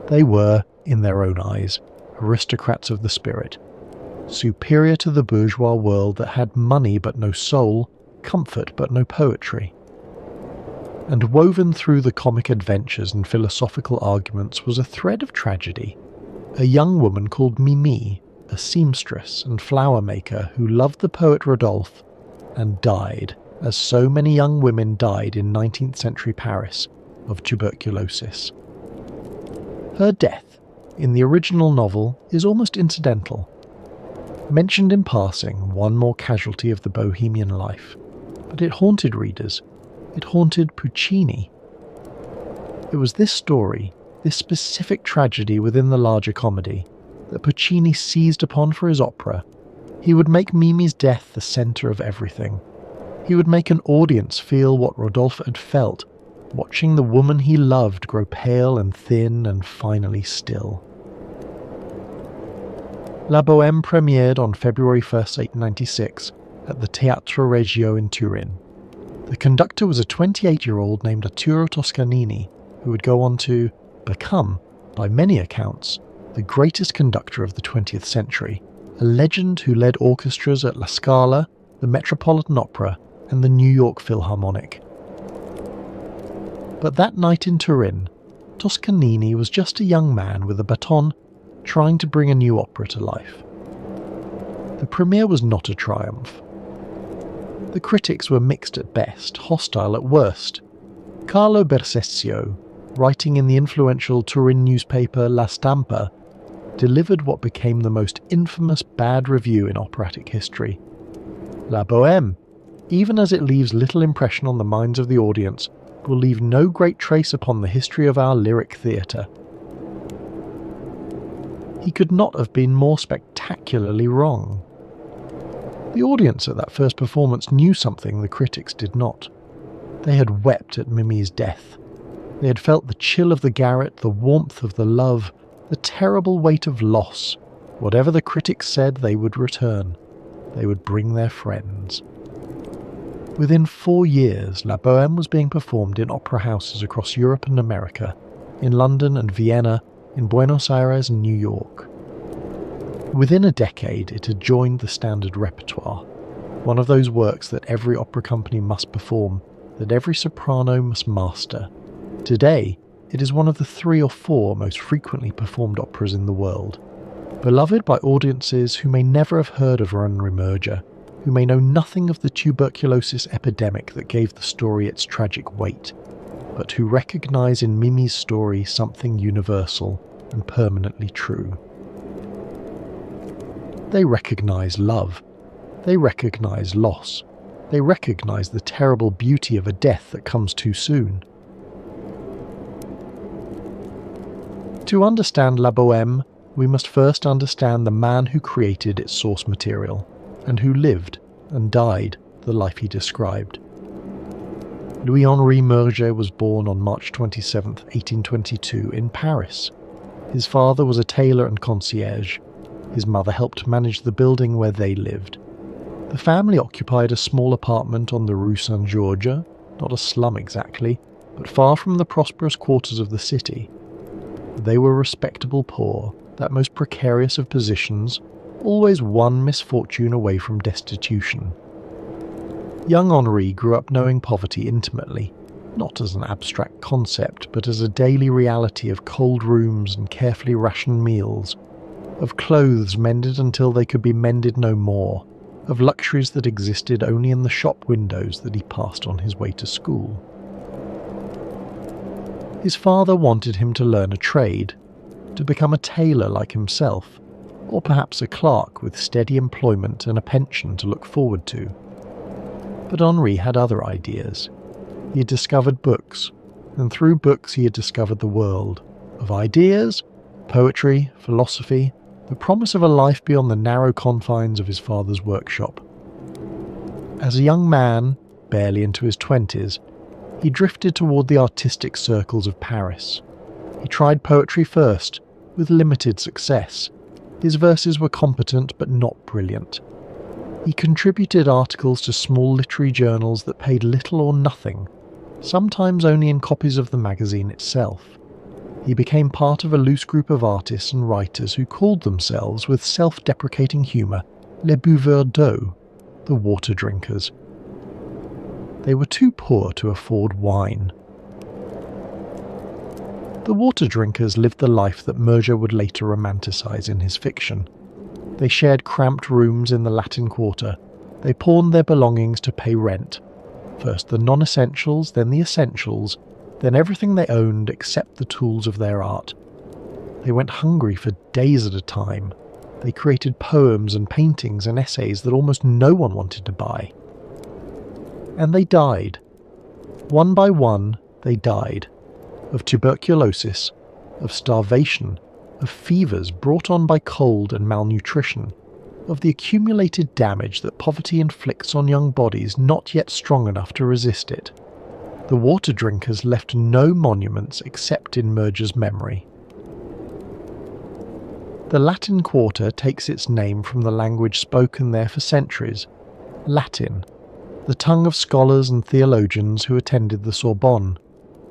They were, in their own eyes, aristocrats of the spirit, superior to the bourgeois world that had money but no soul, comfort but no poetry. And woven through the comic adventures and philosophical arguments was a thread of tragedy. A young woman called Mimi, a seamstress and flower maker who loved the poet Rodolphe and died, as so many young women died in 19th century Paris, of tuberculosis. Her death, in the original novel, is almost incidental. Mentioned in passing, one more casualty of the bohemian life, but it haunted readers. It haunted Puccini. It was this story, this specific tragedy within the larger comedy, that Puccini seized upon for his opera. He would make Mimi's death the centre of everything. He would make an audience feel what Rodolphe had felt, watching the woman he loved grow pale and thin and finally still. La Bohème premiered on February 1st, 1896, at the Teatro Regio in Turin. The conductor was a 28-year-old named Arturo Toscanini, who would go on to become, by many accounts, the greatest conductor of the 20th century, a legend who led orchestras at La Scala, the Metropolitan Opera, and the New York Philharmonic. But that night in Turin, Toscanini was just a young man with a baton trying to bring a new opera to life. The premiere was not a triumph. The critics were mixed at best, hostile at worst. Carlo Berseccio, writing in the influential Turin newspaper La Stampa, delivered what became the most infamous bad review in operatic history. La Bohème, even as it leaves little impression on the minds of the audience, will leave no great trace upon the history of our lyric theatre. He could not have been more spectacularly wrong. The audience at that first performance knew something the critics did not. They had wept at Mimi's death. They had felt the chill of the garret, the warmth of the love, the terrible weight of loss. Whatever the critics said, they would return. They would bring their friends. Within 4 years, La Bohème was being performed in opera houses across Europe and America, in London and Vienna, in Buenos Aires and New York. Within a decade, it had joined the standard repertoire, one of those works that every opera company must perform, that every soprano must master. Today, it is one of the 3 or 4 most frequently performed operas in the world, beloved by audiences who may never have heard of Run Remerger, who may know nothing of the tuberculosis epidemic that gave the story its tragic weight, but who recognise in Mimi's story something universal and permanently true. They recognise love. They recognise loss. They recognise the terrible beauty of a death that comes too soon. To understand La Bohème, we must first understand the man who created its source material, and who lived and died the life he described. Louis-Henri Murger was born on March 27, 1822, in Paris. His father was a tailor and concierge. His mother helped manage the building where they lived. The family occupied a small apartment on the Rue Saint-Georges, not a slum exactly, but far from the prosperous quarters of the city. They were respectable poor, that most precarious of positions, always one misfortune away from destitution. Young Henri grew up knowing poverty intimately, not as an abstract concept, but as a daily reality of cold rooms and carefully rationed meals, of clothes mended until they could be mended no more, of luxuries that existed only in the shop windows that he passed on his way to school. His father wanted him to learn a trade, to become a tailor like himself, or perhaps a clerk with steady employment and a pension to look forward to. But Henri had other ideas. He had discovered books, and through books he had discovered the world of ideas, poetry, philosophy, the promise of a life beyond the narrow confines of his father's workshop. As a young man, barely into his 20s, he drifted toward the artistic circles of Paris. He tried poetry first, with limited success. His verses were competent but not brilliant. He contributed articles to small literary journals that paid little or nothing, sometimes only in copies of the magazine itself. He became part of a loose group of artists and writers who called themselves, with self-deprecating humour, les buveurs d'eau, the water drinkers. They were too poor to afford wine. The water drinkers lived the life that Murger would later romanticise in his fiction. They shared cramped rooms in the Latin Quarter. They pawned their belongings to pay rent. First the non-essentials, then the essentials, then everything they owned except the tools of their art. They went hungry for days at a time. They created poems and paintings and essays that almost no one wanted to buy. And they died. One by one, they died. Of tuberculosis, of starvation, of fevers brought on by cold and malnutrition, of the accumulated damage that poverty inflicts on young bodies not yet strong enough to resist it. The water drinkers left no monuments except in Murger's memory. The Latin Quarter takes its name from the language spoken there for centuries, Latin, the tongue of scholars and theologians who attended the Sorbonne,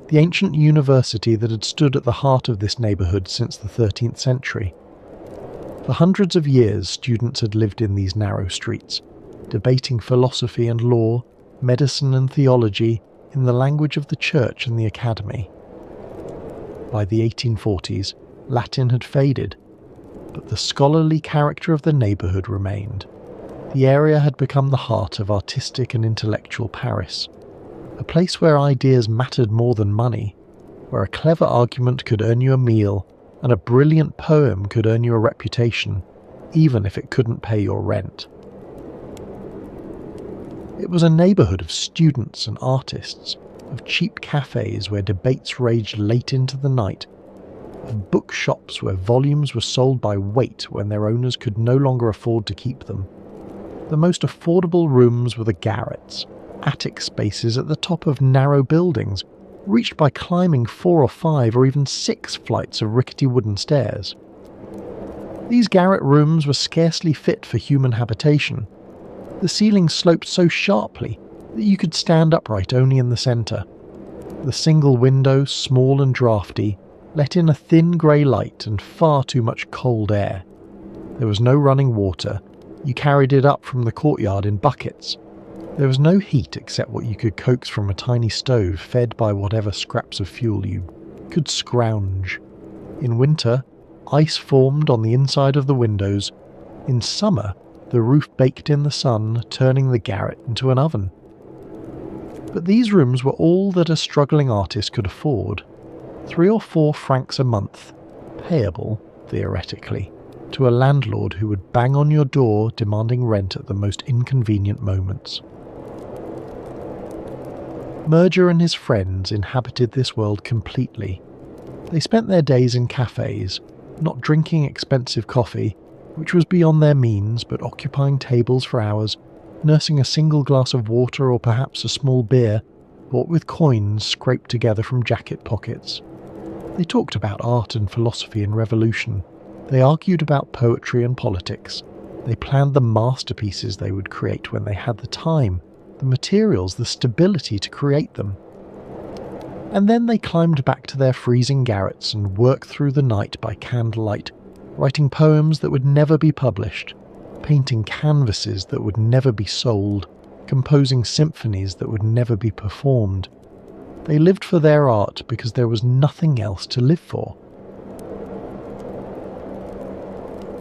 the ancient university that had stood at the heart of this neighbourhood since the 13th century. For hundreds of years, students had lived in these narrow streets, debating philosophy and law, medicine and theology in the language of the church and the academy. By the 1840s, Latin had faded, but the scholarly character of the neighbourhood remained. The area had become the heart of artistic and intellectual Paris, a place where ideas mattered more than money, where a clever argument could earn you a meal and a brilliant poem could earn you a reputation, even if it couldn't pay your rent. It was a neighbourhood of students and artists, of cheap cafes where debates raged late into the night, of bookshops where volumes were sold by weight when their owners could no longer afford to keep them. The most affordable rooms were the garrets, attic spaces at the top of narrow buildings, reached by climbing 4 or 5 or even 6 flights of rickety wooden stairs. These garret rooms were scarcely fit for human habitation. The ceilings sloped so sharply that you could stand upright only in the centre. The single window, small and draughty, let in a thin grey light and far too much cold air. There was no running water. You carried it up from the courtyard in buckets. There was no heat except what you could coax from a tiny stove fed by whatever scraps of fuel you could scrounge. In winter, ice formed on the inside of the windows. In summer, the roof baked in the sun, turning the garret into an oven. But these rooms were all that a struggling artist could afford. 3 or 4 francs a month, payable, theoretically, to a landlord who would bang on your door demanding rent at the most inconvenient moments. Murger and his friends inhabited this world completely. They spent their days in cafes, not drinking expensive coffee, which was beyond their means, but occupying tables for hours, nursing a single glass of water or perhaps a small beer, bought with coins scraped together from jacket pockets. They talked about art and philosophy and revolution. They argued about poetry and politics. They planned the masterpieces they would create when they had the time, the materials, the stability to create them. And then they climbed back to their freezing garrets and worked through the night by candlelight, writing poems that would never be published, painting canvases that would never be sold, composing symphonies that would never be performed. They lived for their art because there was nothing else to live for.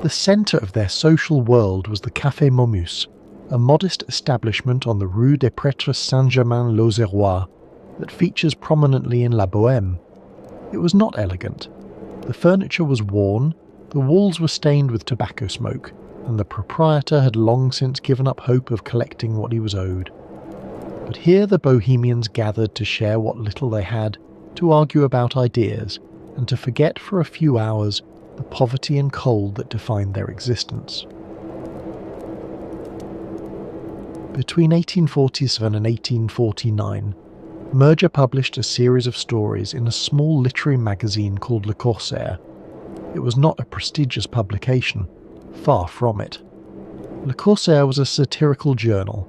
The centre of their social world was the Café Momus, a modest establishment on the Rue des Prêtres Saint-Germain-l'Auxerrois that features prominently in La Bohème. It was not elegant. The furniture was worn, the walls were stained with tobacco smoke, and the proprietor had long since given up hope of collecting what he was owed. But here the bohemians gathered to share what little they had, to argue about ideas, and to forget for a few hours the poverty and cold that defined their existence. Between 1847 and 1849, Murger published a series of stories in a small literary magazine called Le Corsaire. It was not a prestigious publication, far from it. Le Corsaire was a satirical journal,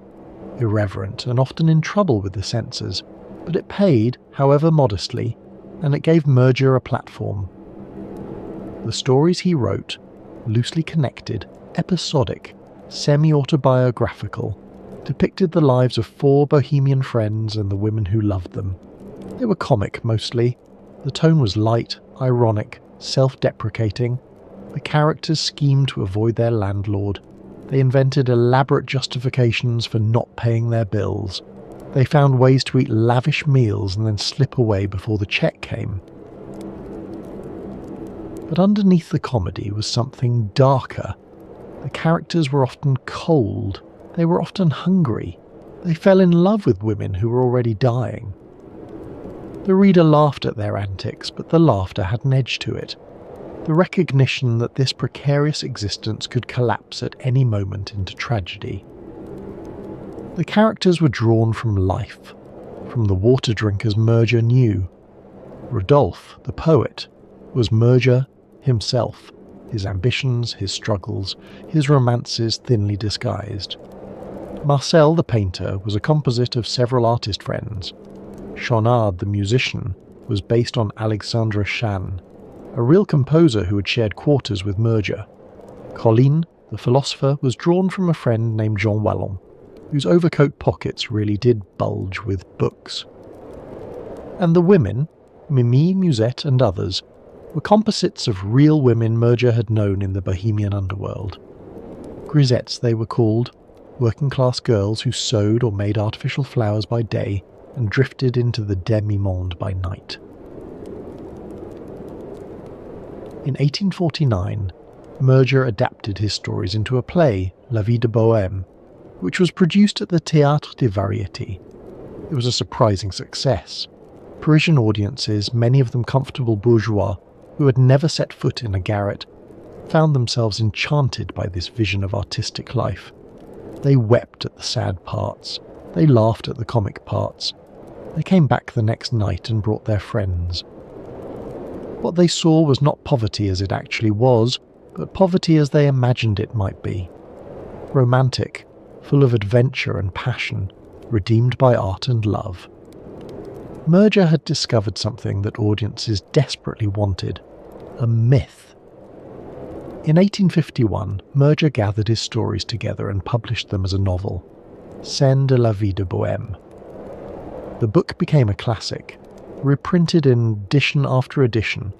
irreverent and often in trouble with the censors, but it paid, however modestly, and it gave Murger a platform. The stories he wrote, loosely connected, episodic, semi-autobiographical, depicted the lives of 4 bohemian friends and the women who loved them. They were comic mostly. The tone was light, ironic, self-deprecating. The characters schemed to avoid their landlord. They invented elaborate justifications for not paying their bills. They found ways to eat lavish meals and then slip away before the check came. But underneath the comedy was something darker. The characters were often cold. They were often hungry. They fell in love with women who were already dying. The reader laughed at their antics, but the laughter had an edge to it. The recognition that this precarious existence could collapse at any moment into tragedy. The characters were drawn from life, from the water drinkers Merger knew. Rodolphe, the poet, was Merger himself, his ambitions, his struggles, his romances thinly disguised. Marcel, the painter, was a composite of several artist friends. Chaunard, the musician, was based on Alexandre Chan, a real composer who had shared quarters with Merger. Colline, the philosopher, was drawn from a friend named Jean Wallon, whose overcoat pockets really did bulge with books. And the women, Mimi, Musette and others, were composites of real women Merger had known in the Bohemian underworld. Grisettes they were called, working-class girls who sewed or made artificial flowers by day and drifted into the demi-monde by night. In 1849, Merger adapted his stories into a play, La Vie de Bohème, which was produced at the Théâtre des Variétés. It was a surprising success. Parisian audiences, many of them comfortable bourgeois, who had never set foot in a garret, found themselves enchanted by this vision of artistic life. They wept at the sad parts. They laughed at the comic parts. They came back the next night and brought their friends. What they saw was not poverty as it actually was, but poverty as they imagined it might be. Romantic, full of adventure and passion, redeemed by art and love. Merger had discovered something that audiences desperately wanted, a myth. In 1851, Merger gathered his stories together and published them as a novel, Scènes de la vie de Bohème. The book became a classic, reprinted in edition after edition,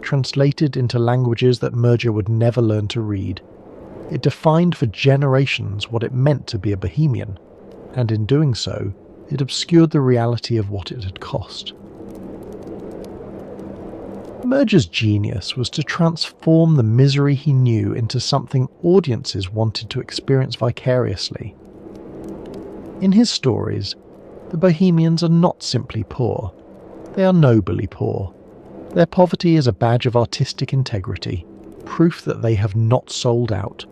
translated into languages that Merger would never learn to read. It defined for generations what it meant to be a Bohemian, and in doing so, it obscured the reality of what it had cost. Merger's genius was to transform the misery he knew into something audiences wanted to experience vicariously. In his stories, the Bohemians are not simply poor. They are nobly poor. Their poverty is a badge of artistic integrity, proof that they have not sold out.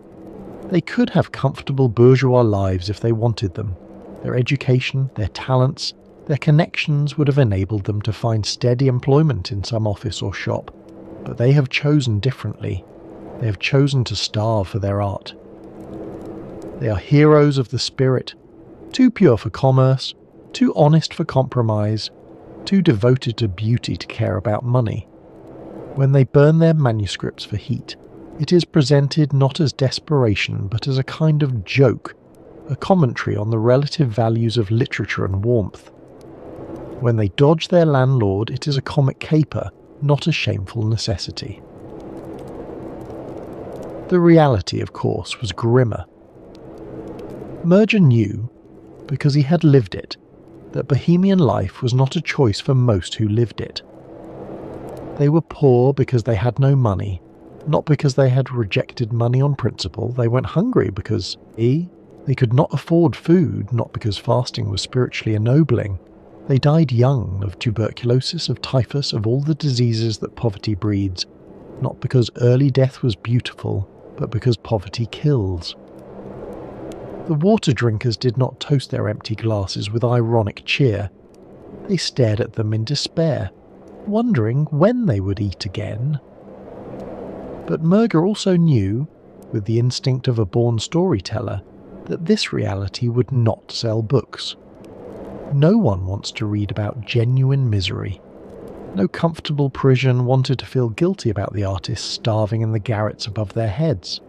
They could have comfortable bourgeois lives if they wanted them. Their education, their talents, their connections would have enabled them to find steady employment in some office or shop, but they have chosen differently. They have chosen to starve for their art. They are heroes of the spirit, too pure for commerce, too honest for compromise, too devoted to beauty to care about money. When they burn their manuscripts for heat, it is presented not as desperation but as a kind of joke, a commentary on the relative values of literature and warmth. When they dodge their landlord, it is a comic caper, not a shameful necessity. The reality, of course, was grimmer. Merger knew, because he had lived it, that Bohemian life was not a choice for most who lived it. They were poor because they had no money, not because they had rejected money on principle. They went hungry because they could not afford food, not because fasting was spiritually ennobling. They died young of tuberculosis, of typhus, of all the diseases that poverty breeds, not because early death was beautiful, but because poverty kills. The water drinkers did not toast their empty glasses with ironic cheer. They stared at them in despair, wondering when they would eat again. But Merger also knew, with the instinct of a born storyteller, that this reality would not sell books. No one wants to read about genuine misery. No comfortable Parisian wanted to feel guilty about the artists starving in the garrets above their heads.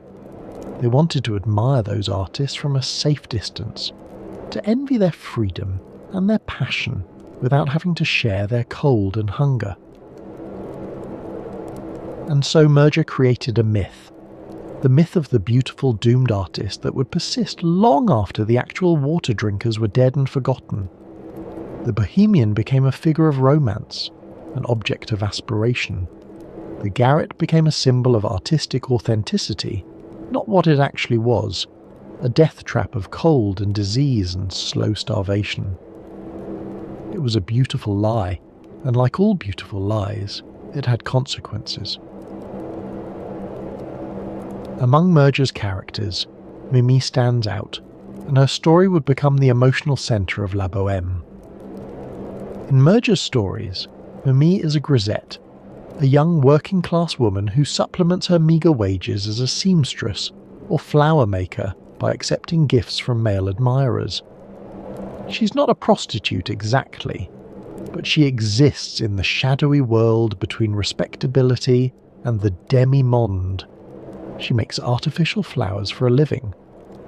They wanted to admire those artists from a safe distance, to envy their freedom and their passion without having to share their cold and hunger. And so Merger created a myth. The myth of the beautiful doomed artist that would persist long after the actual water drinkers were dead and forgotten. The bohemian became a figure of romance, an object of aspiration. The garret became a symbol of artistic authenticity, not what it actually was, a death trap of cold and disease and slow starvation. It was a beautiful lie, and like all beautiful lies, it had consequences. Among Merger's characters, Mimi stands out, and her story would become the emotional centre of La Bohème. In Merger's stories, Mimi is a grisette, a young working-class woman who supplements her meagre wages as a seamstress or flower maker by accepting gifts from male admirers. She's not a prostitute exactly, but she exists in the shadowy world between respectability and the demi-monde. She makes artificial flowers for a living,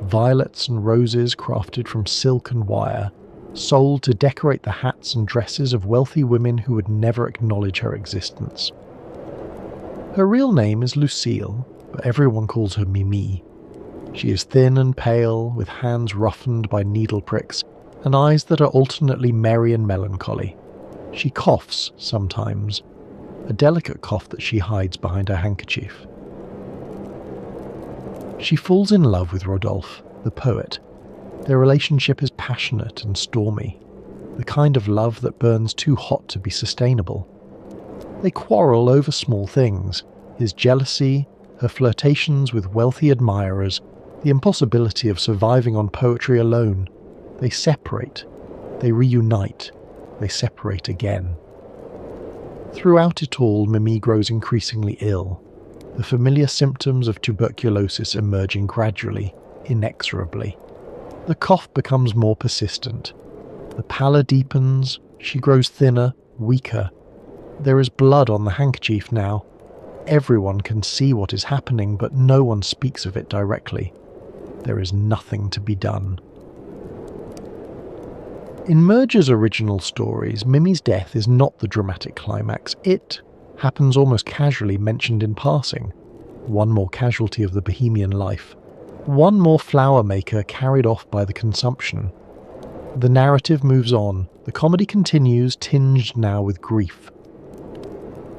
violets and roses crafted from silk and wire, sold to decorate the hats and dresses of wealthy women who would never acknowledge her existence. Her real name is Lucille, but everyone calls her Mimi. She is thin and pale, with hands roughened by needle pricks, and eyes that are alternately merry and melancholy. She coughs sometimes, a delicate cough that she hides behind her handkerchief. She falls in love with Rodolphe, the poet. Their relationship is passionate and stormy, the kind of love that burns too hot to be sustainable. They quarrel over small things, his jealousy, her flirtations with wealthy admirers, the impossibility of surviving on poetry alone. They separate, they reunite, they separate again. Throughout it all, Mimi grows increasingly ill, the familiar symptoms of tuberculosis emerging gradually, inexorably. The cough becomes more persistent. The pallor deepens, she grows thinner, weaker. There is blood on the handkerchief now. Everyone can see what is happening, but no one speaks of it directly. There is nothing to be done. In Merger's original stories, Mimi's death is not the dramatic climax. It happens almost casually, mentioned in passing. One more casualty of the bohemian life. One more flower maker carried off by the consumption. The narrative moves on. The comedy continues, tinged now with grief.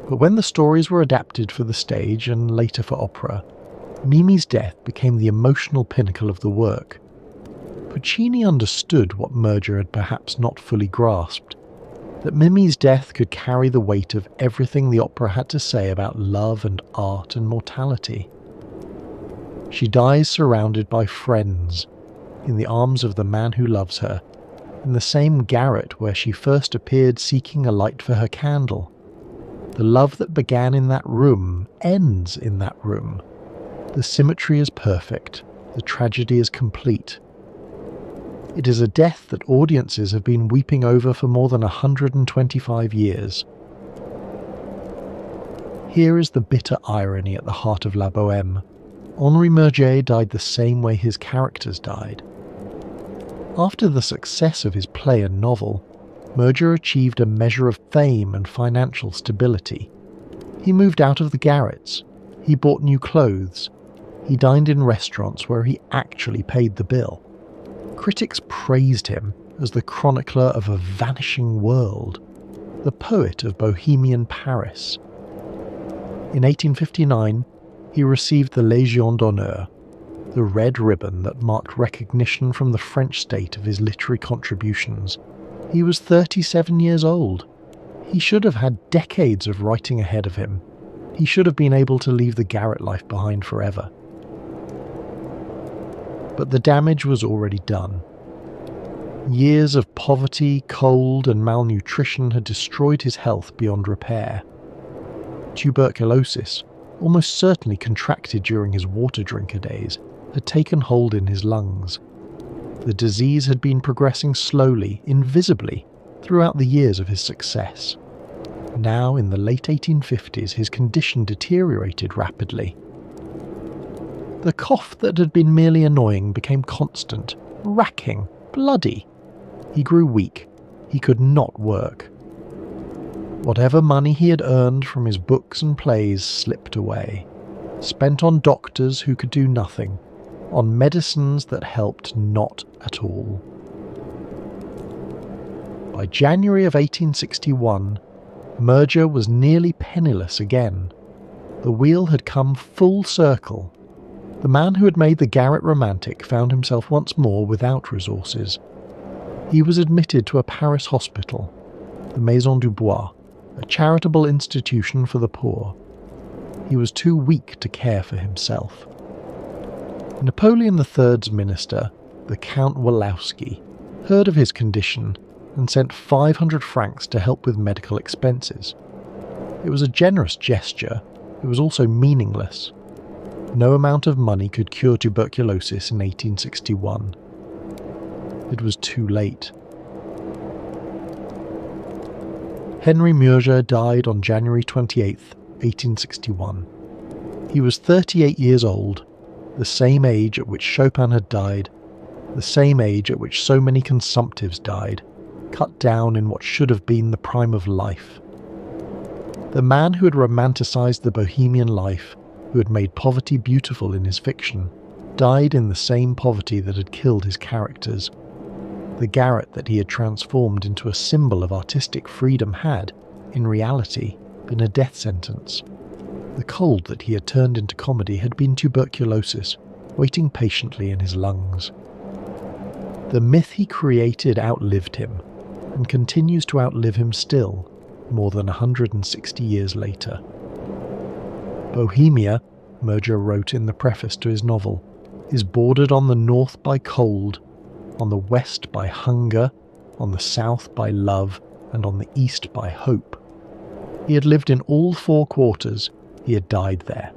But when the stories were adapted for the stage and later for opera, Mimi's death became the emotional pinnacle of the work. Puccini understood what Merger had perhaps not fully grasped, that Mimi's death could carry the weight of everything the opera had to say about love and art and mortality. She dies surrounded by friends, in the arms of the man who loves her, in the same garret where she first appeared seeking a light for her candle. The love that began in that room ends in that room. The symmetry is perfect, the tragedy is complete. It is a death that audiences have been weeping over for more than 125 years. Here is the bitter irony at the heart of La Bohème. Henri Merger died the same way his characters died. After the success of his play and novel, Merger achieved a measure of fame and financial stability. He moved out of the garrets. He bought new clothes. He dined in restaurants where he actually paid the bill. Critics praised him as the chronicler of a vanishing world, the poet of Bohemian Paris. In 1859, he received the Légion d'honneur, the red ribbon that marked recognition from the French state of his literary contributions. He was 37 years old. He should have had decades of writing ahead of him. He should have been able to leave the garret life behind forever. But the damage was already done. Years of poverty, cold, and malnutrition had destroyed his health beyond repair. Tuberculosis, almost certainly contracted during his water drinker days, had taken hold in his lungs. The disease had been progressing slowly, invisibly, throughout the years of his success. Now, in the late 1850s, his condition deteriorated rapidly. The cough that had been merely annoying became constant, racking, bloody. He grew weak. He could not work. Whatever money he had earned from his books and plays slipped away, spent on doctors who could do nothing, on medicines that helped not at all. By January of 1861, Murger was nearly penniless again. The wheel had come full circle. The man who had made the garret romantic found himself once more without resources. He was admitted to a Paris hospital, the Maison du Bois, a charitable institution for the poor. He was too weak to care for himself. Napoleon III's minister, the Count Walowski, heard of his condition and sent 500 francs to help with medical expenses. It was a generous gesture. It was also meaningless. No amount of money could cure tuberculosis in 1861. It was too late. Henry Murger died on January 28, 1861. He was 38 years old, the same age at which Chopin had died, the same age at which so many consumptives died, cut down in what should have been the prime of life. The man who had romanticized the bohemian life, who had made poverty beautiful in his fiction, died in the same poverty that had killed his characters. The garret that he had transformed into a symbol of artistic freedom had, in reality, been a death sentence. The cold that he had turned into comedy had been tuberculosis, waiting patiently in his lungs. The myth he created outlived him, and continues to outlive him still, more than 160 years later. Bohemia, Murger wrote in the preface to his novel, is bordered on the north by cold, on the west by hunger, on the south by love, and on the east by hope. He had lived in all four quarters. He had died there.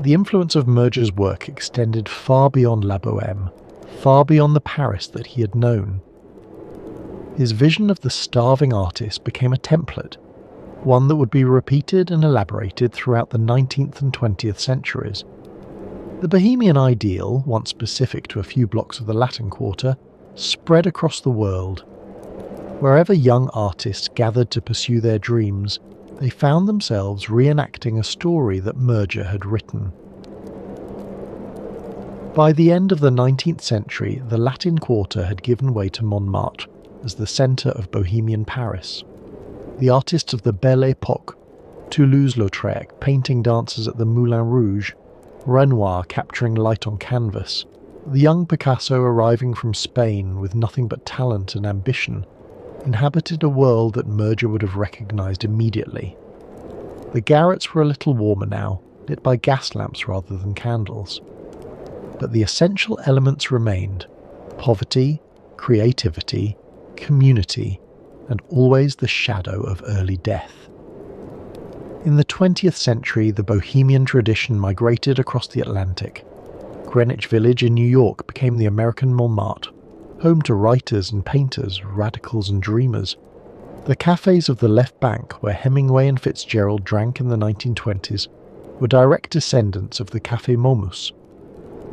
The influence of Murger's work extended far beyond La Bohème, far beyond the Paris that he had known. His vision of the starving artist became a template, one that would be repeated and elaborated throughout the 19th and 20th centuries. The bohemian ideal, once specific to a few blocks of the Latin Quarter, spread across the world. Wherever young artists gathered to pursue their dreams, they found themselves reenacting a story that Murger had written. By the end of the 19th century, the Latin Quarter had given way to Montmartre as the centre of bohemian Paris. The artists of the Belle Époque, Toulouse-Lautrec painting dancers at the Moulin Rouge, Renoir capturing light on canvas, the young Picasso arriving from Spain with nothing but talent and ambition, inhabited a world that Murger would have recognised immediately. The garrets were a little warmer now, lit by gas lamps rather than candles. But the essential elements remained: poverty, creativity, community, and always the shadow of early death. In the 20th century, the bohemian tradition migrated across the Atlantic. Greenwich Village in New York became the American Montmartre, home to writers and painters, radicals and dreamers. The cafes of the left bank, where Hemingway and Fitzgerald drank in the 1920s, were direct descendants of the Café Momus.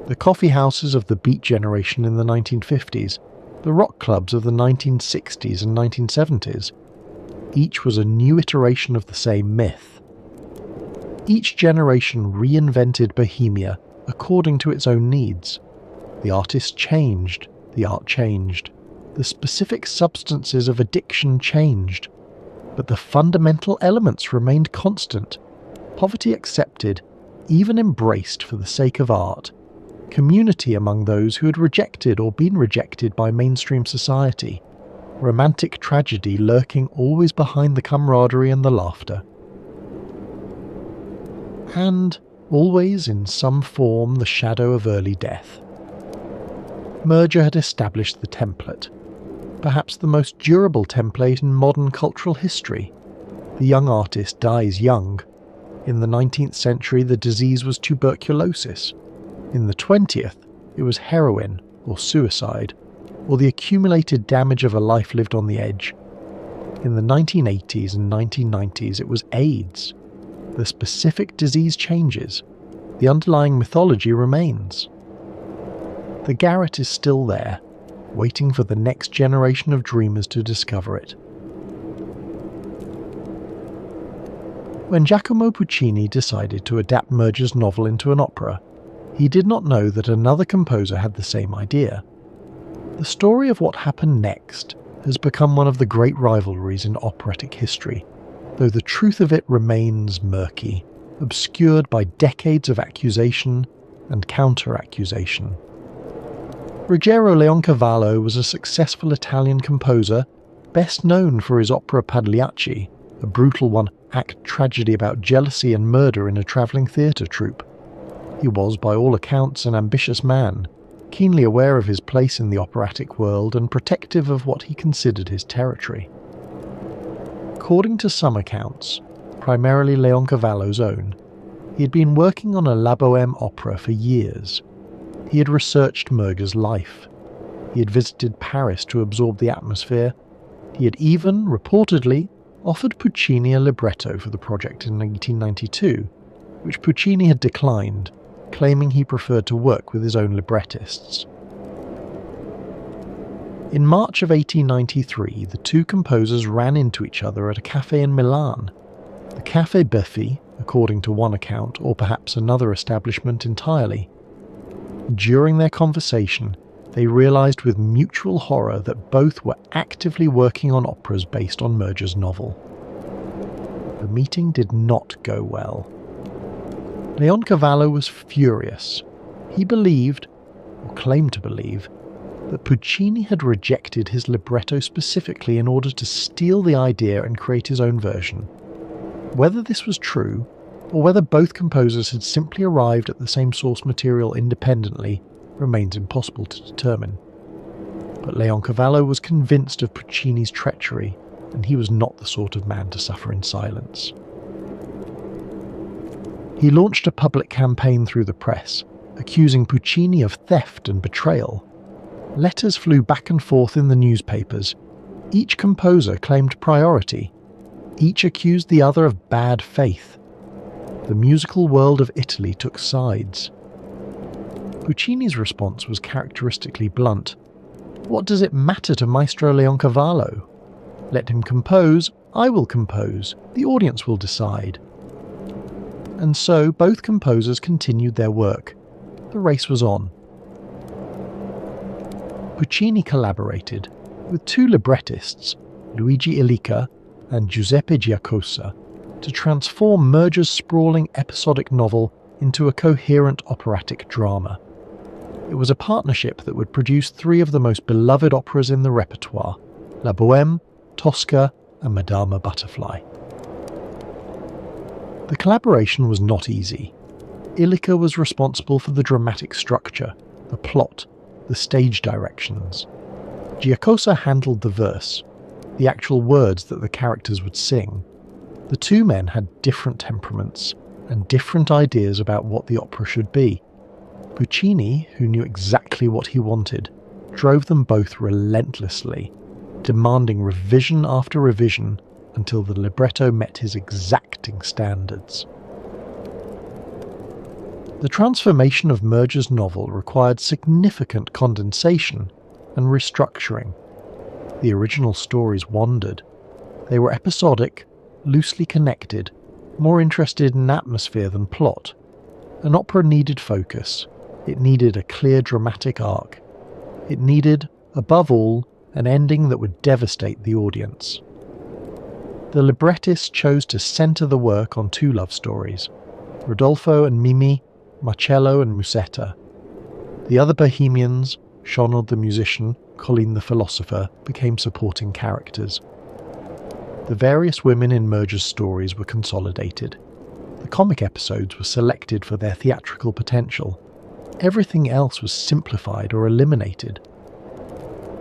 The coffee houses of the Beat generation in the 1950s, the rock clubs of the 1960s and 1970s, each was a new iteration of the same myth. Each generation reinvented Bohemia according to its own needs. The artist changed, the art changed, the specific substances of addiction changed, but the fundamental elements remained constant: poverty accepted, even embraced for the sake of art, community among those who had rejected or been rejected by mainstream society, romantic tragedy lurking always behind the camaraderie and the laughter. And, always in some form, the shadow of early death. Murger had established the template, perhaps the most durable template in modern cultural history. The young artist dies young. In the 19th century, the disease was tuberculosis. In the 20th, it was heroin or suicide, or the accumulated damage of a life lived on the edge. In the 1980s and 1990s, it was AIDS. The specific disease changes. The underlying mythology remains. The garret is still there, waiting for the next generation of dreamers to discover it. When Giacomo Puccini decided to adapt Murger's novel into an opera, he did not know that another composer had the same idea. The story of what happened next has become one of the great rivalries in operatic history, though the truth of it remains murky, obscured by decades of accusation and counter-accusation. Ruggero Leoncavallo was a successful Italian composer, best known for his opera Pagliacci, a brutal one-act tragedy about jealousy and murder in a travelling theatre troupe. He was, by all accounts, an ambitious man, keenly aware of his place in the operatic world and protective of what he considered his territory. According to some accounts, primarily Leoncavallo's own, he had been working on a La Bohème opera for years. He had researched Murger's life. He had visited Paris to absorb the atmosphere. He had even, reportedly, offered Puccini a libretto for the project in 1892, which Puccini had declined, claiming he preferred to work with his own librettists. In March of 1893, the two composers ran into each other at a cafe in Milan. The Café Buffy, according to one account, or perhaps another establishment entirely. During their conversation, they realised with mutual horror that both were actively working on operas based on Murger's novel. The meeting did not go well. Leoncavallo was furious. He believed, or claimed to believe, that Puccini had rejected his libretto specifically in order to steal the idea and create his own version. Whether this was true, or whether both composers had simply arrived at the same source material independently, remains impossible to determine. But Leoncavallo was convinced of Puccini's treachery, and he was not the sort of man to suffer in silence. He launched a public campaign through the press, accusing Puccini of theft and betrayal. Letters flew back and forth in the newspapers. Each composer claimed priority. Each accused the other of bad faith. The musical world of Italy took sides. Puccini's response was characteristically blunt. What does it matter to Maestro Leoncavallo? Let him compose, I will compose, the audience will decide. And so both composers continued their work. The race was on. Puccini collaborated with two librettists, Luigi Illica and Giuseppe Giacosa, to transform Murger's sprawling episodic novel into a coherent operatic drama. It was a partnership that would produce three of the most beloved operas in the repertoire, La Bohème, Tosca, and Madama Butterfly. The collaboration was not easy. Illica was responsible for the dramatic structure, the plot, the stage directions. Giacosa handled the verse, the actual words that the characters would sing. The two men had different temperaments and different ideas about what the opera should be. Puccini, who knew exactly what he wanted, drove them both relentlessly, demanding revision after revision until the libretto met his exacting standards. The transformation of Murger's novel required significant condensation and restructuring. The original stories wandered. They were episodic, loosely connected, more interested in atmosphere than plot. An opera needed focus. It needed a clear dramatic arc. It needed, above all, an ending that would devastate the audience. The librettist chose to centre the work on two love stories, Rodolfo and Mimi, Marcello and Musetta. The other Bohemians, Shonald the musician, Colleen the philosopher, became supporting characters. The various women in Murger's stories were consolidated. The comic episodes were selected for their theatrical potential. Everything else was simplified or eliminated.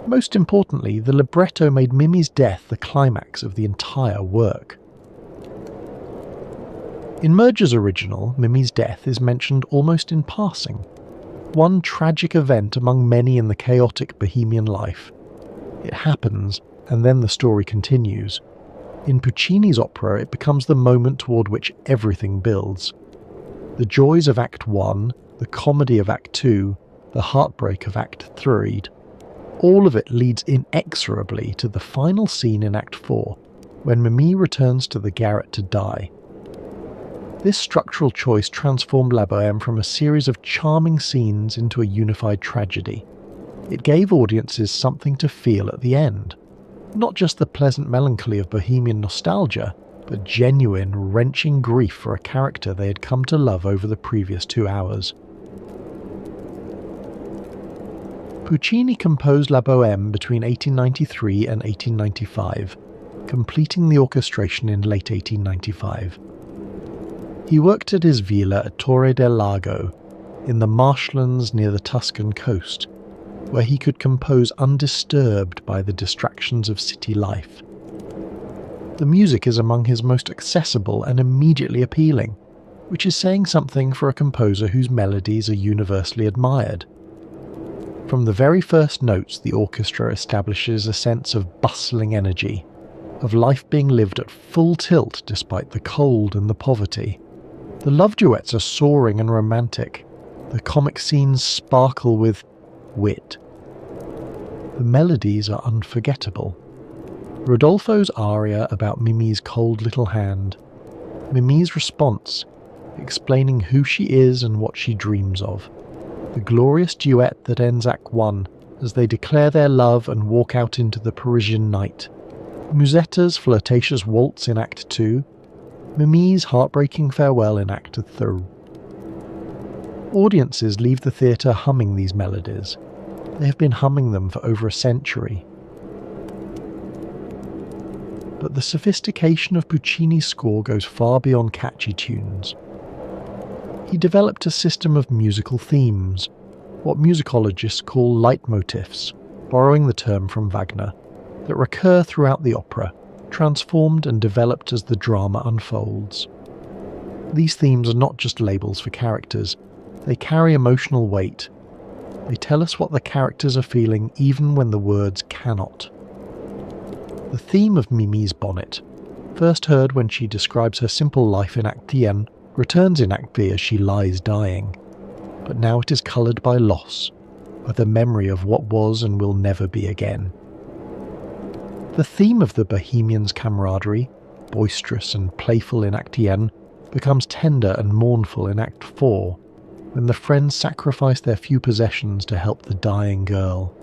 Most importantly, the libretto made Mimi's death the climax of the entire work. In Murger's original, Mimi's death is mentioned almost in passing. One tragic event among many in the chaotic Bohemian life. It happens, and then the story continues. In Puccini's opera, it becomes the moment toward which everything builds. The joys of Act 1, the comedy of Act 2, the heartbreak of Act 3. All of it leads inexorably to the final scene in Act 4, when Mimi returns to the garret to die. This structural choice transformed La Bohème from a series of charming scenes into a unified tragedy. It gave audiences something to feel at the end. Not just the pleasant melancholy of bohemian nostalgia, but genuine, wrenching grief for a character they had come to love over the previous 2 hours. Puccini composed La Bohème between 1893 and 1895, completing the orchestration in late 1895. He worked at his villa at Torre del Lago, in the marshlands near the Tuscan coast, where he could compose undisturbed by the distractions of city life. The music is among his most accessible and immediately appealing, which is saying something for a composer whose melodies are universally admired. From the very first notes, the orchestra establishes a sense of bustling energy, of life being lived at full tilt despite the cold and the poverty. The love duets are soaring and romantic. The comic scenes sparkle with wit. The melodies are unforgettable. Rodolfo's aria about Mimi's cold little hand, Mimi's response, explaining who she is and what she dreams of, the glorious duet that ends Act 1 as they declare their love and walk out into the Parisian night, Musetta's flirtatious waltz in Act 2, Mimi's heartbreaking farewell in Act 3. Audiences leave the theatre humming these melodies. They have been humming them for over a century. But the sophistication of Puccini's score goes far beyond catchy tunes. He developed a system of musical themes, what musicologists call leitmotifs, borrowing the term from Wagner, that recur throughout the opera, transformed and developed as the drama unfolds. These themes are not just labels for characters, they carry emotional weight. They tell us what the characters are feeling even when the words cannot. The theme of Mimi's bonnet, first heard when she describes her simple life in Act 1, returns in Act B as she lies dying, but now it is coloured by loss, by the memory of what was and will never be again. The theme of the Bohemians' camaraderie, boisterous and playful in Act 1, becomes tender and mournful in Act 4, when the friends sacrifice their few possessions to help the dying girl.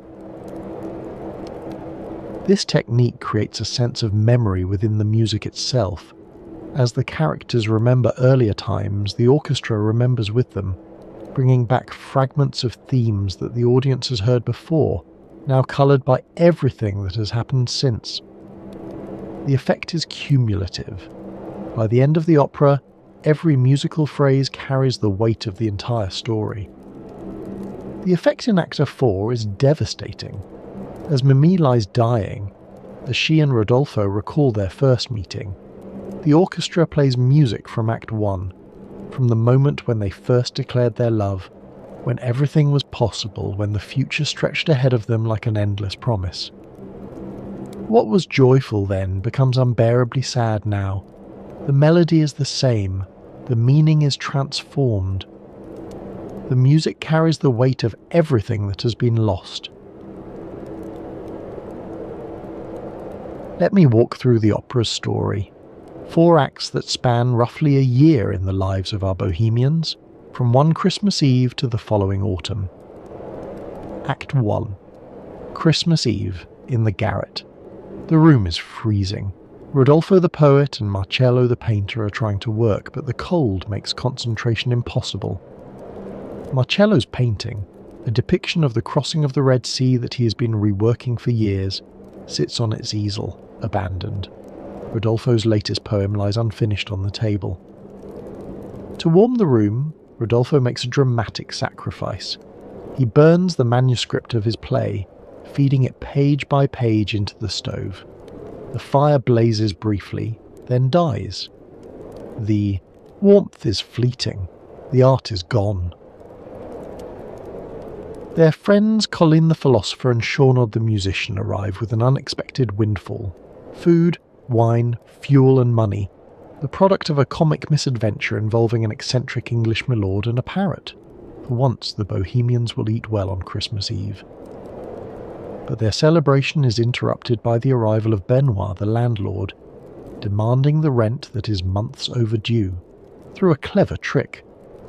This technique creates a sense of memory within the music itself. As the characters remember earlier times, the orchestra remembers with them, bringing back fragments of themes that the audience has heard before, now coloured by everything that has happened since. The effect is cumulative. By the end of the opera, every musical phrase carries the weight of the entire story. The effect in Act 4 is devastating. As Mimi lies dying, as she and Rodolfo recall their first meeting, the orchestra plays music from Act 1, from the moment when they first declared their love, when everything was possible, when the future stretched ahead of them like an endless promise. What was joyful then becomes unbearably sad now. The melody is the same, the meaning is transformed. The music carries the weight of everything that has been lost. Let me walk through the opera's story. 4 acts that span roughly a year in the lives of our bohemians, from one Christmas Eve to the following autumn. Act 1. Christmas Eve, in the garret. The room is freezing. Rodolfo the poet and Marcello the painter are trying to work, but the cold makes concentration impossible. Marcello's painting, a depiction of the crossing of the Red Sea that he has been reworking for years, sits on its easel, abandoned. Rodolfo's latest poem lies unfinished on the table. To warm the room, Rodolfo makes a dramatic sacrifice. He burns the manuscript of his play, feeding it page by page into the stove. The fire blazes briefly, then dies. The warmth is fleeting. The art is gone. Their friends Colin the philosopher and Shaunod the musician arrive with an unexpected windfall. Food, wine, fuel and money, the product of a comic misadventure involving an eccentric English milord and a parrot. For once the Bohemians will eat well on Christmas Eve. But their celebration is interrupted by the arrival of Benoit, the landlord, demanding the rent that is months overdue, through a clever trick,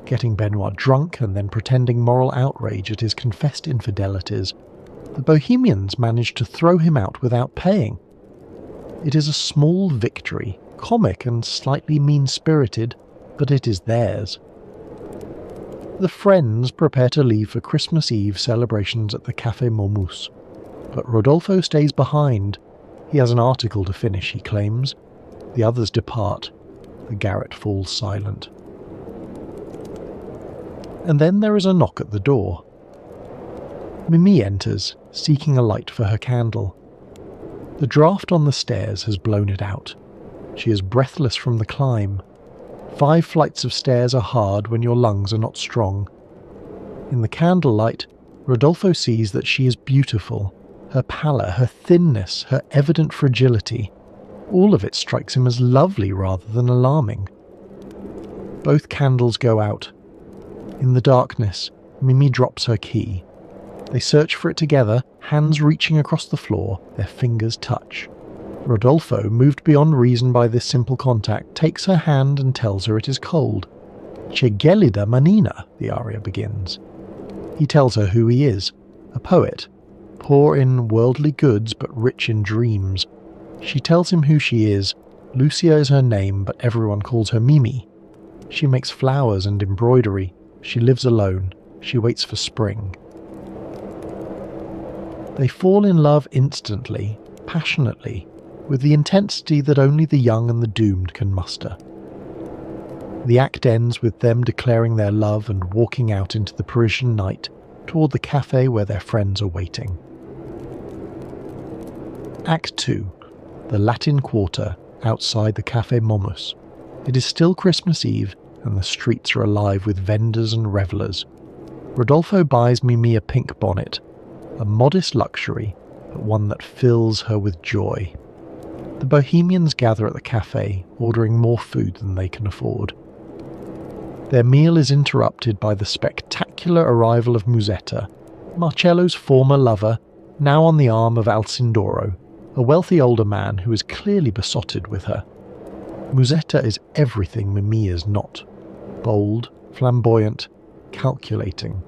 getting Benoit drunk and then pretending moral outrage at his confessed infidelities. The Bohemians manage to throw him out without paying. It is a small victory, comic and slightly mean-spirited, but it is theirs. The friends prepare to leave for Christmas Eve celebrations at the Café Momus, but Rodolfo stays behind. He has an article to finish, he claims. The others depart. The garret falls silent. And then there is a knock at the door. Mimi enters, seeking a light for her candle. The draught on the stairs has blown it out. She is breathless from the climb. 5 flights of stairs are hard when your lungs are not strong. In the candlelight, Rodolfo sees that she is beautiful. Her pallor, her thinness, her evident fragility, all of it strikes him as lovely rather than alarming. Both candles go out. In the darkness, Mimi drops her key. They search for it together, hands reaching across the floor, their fingers touch. Rodolfo, moved beyond reason by this simple contact, takes her hand and tells her it is cold. "Che gelida manina," the aria begins. He tells her who he is, a poet, poor in worldly goods but rich in dreams. She tells him who she is. Lucia is her name, but everyone calls her Mimi. She makes flowers and embroidery. She lives alone. She waits for spring. They fall in love instantly, passionately, with the intensity that only the young and the doomed can muster. The act ends with them declaring their love and walking out into the Parisian night toward the cafe where their friends are waiting. Act 2. The Latin Quarter, outside the Café Momus. It is still Christmas Eve, and the streets are alive with vendors and revellers. Rodolfo buys Mimi a pink bonnet, a modest luxury, but one that fills her with joy. The Bohemians gather at the cafe, ordering more food than they can afford. Their meal is interrupted by the spectacular arrival of Musetta, Marcello's former lover, now on the arm of Alcindoro, a wealthy older man who is clearly besotted with her. Musetta is everything Mimi is not. Bold, flamboyant, calculating.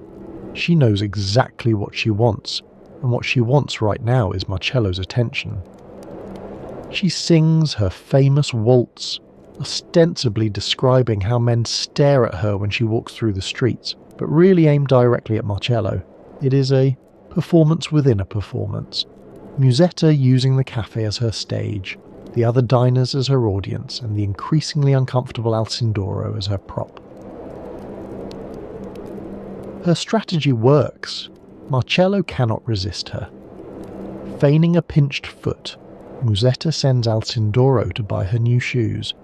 She knows exactly what she wants, and what she wants right now is Marcello's attention. She sings her famous waltz, ostensibly describing how men stare at her when she walks through the streets, but really aimed directly at Marcello. It is a performance within a performance. Musetta using the cafe as her stage, the other diners as her audience, and the increasingly uncomfortable Alcindoro as her prop. Her strategy works. Marcello cannot resist her. Feigning a pinched foot, Musetta sends Alcindoro to buy her new shoes.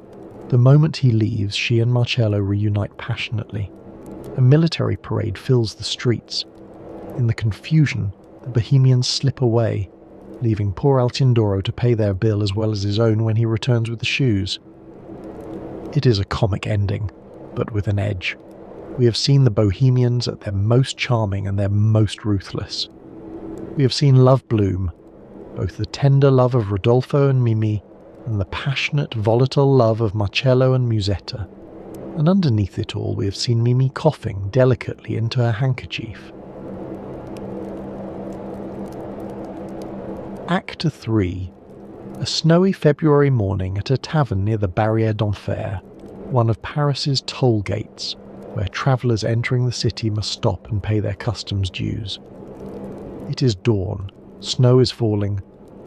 The moment he leaves, she and Marcello reunite passionately. A military parade fills the streets. In the confusion, the Bohemians slip away, leaving poor Alcindoro to pay their bill as well as his own when he returns with the shoes. It is a comic ending, but with an edge. We have seen the Bohemians at their most charming and their most ruthless. We have seen love bloom, both the tender love of Rodolfo and Mimi, and the passionate, volatile love of Marcello and Musetta. And underneath it all, we have seen Mimi coughing delicately into her handkerchief. Act 3. A snowy February morning at a tavern near the Barrière d'Enfer, one of Paris's toll gates, where travellers entering the city must stop and pay their customs dues. It is dawn, snow is falling,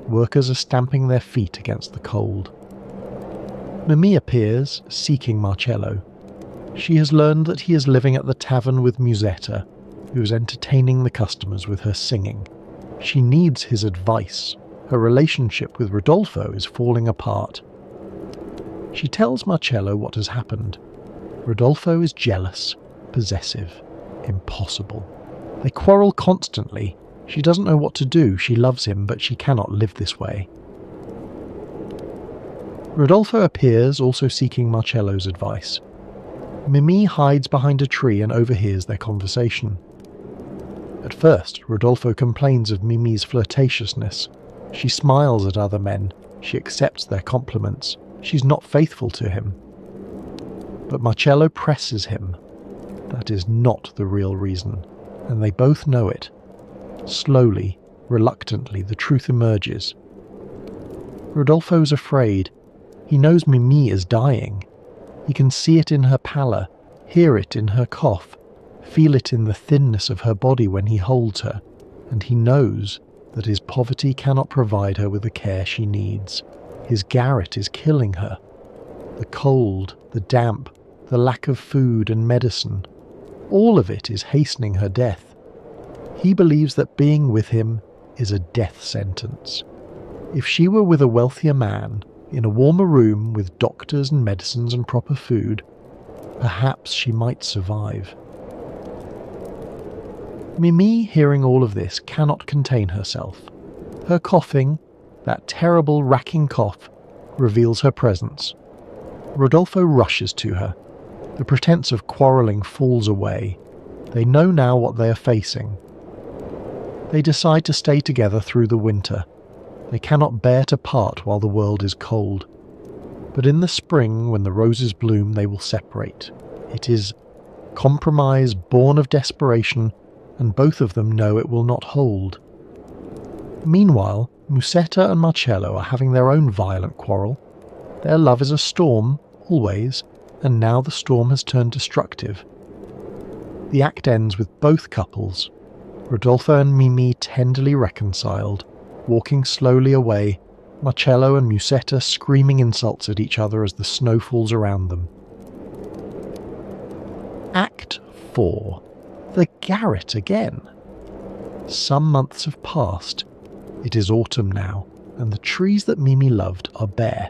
workers are stamping their feet against the cold. Mimi appears, seeking Marcello. She has learned that he is living at the tavern with Musetta, who is entertaining the customers with her singing. She needs his advice. Her relationship with Rodolfo is falling apart. She tells Marcello what has happened. Rodolfo is jealous, possessive, impossible. They quarrel constantly. She doesn't know what to do. She loves him, but she cannot live this way. Rodolfo appears, also seeking Marcello's advice. Mimi hides behind a tree and overhears their conversation. At first, Rodolfo complains of Mimi's flirtatiousness. She smiles at other men, she accepts their compliments, she's not faithful to him. But Marcello presses him. That is not the real reason, and they both know it. Slowly, reluctantly, the truth emerges. Rodolfo's afraid. He knows Mimi is dying. He can see it in her pallor, hear it in her cough, feel it in the thinness of her body when he holds her, and he knows that his poverty cannot provide her with the care she needs. His garret is killing her. The cold, the damp, the lack of food and medicine, all of it is hastening her death. He believes that being with him is a death sentence. If she were with a wealthier man, in a warmer room with doctors and medicines and proper food, perhaps she might survive. Mimi, hearing all of this, cannot contain herself. Her coughing, that terrible racking cough, reveals her presence. Rodolfo rushes to her. The pretense of quarrelling falls away. They know now what they are facing. They decide to stay together through the winter. They cannot bear to part while the world is cold. But in the spring, when the roses bloom, they will separate. It is compromise born of desperation, and both of them know it will not hold. Meanwhile, Musetta and Marcello are having their own violent quarrel. Their love is a storm, always, and now the storm has turned destructive. The act ends with both couples, Rodolfo and Mimi tenderly reconciled, walking slowly away, Marcello and Musetta screaming insults at each other as the snow falls around them. Act 4. The garret again. Some months have passed. It is autumn now, and the trees that Mimi loved are bare.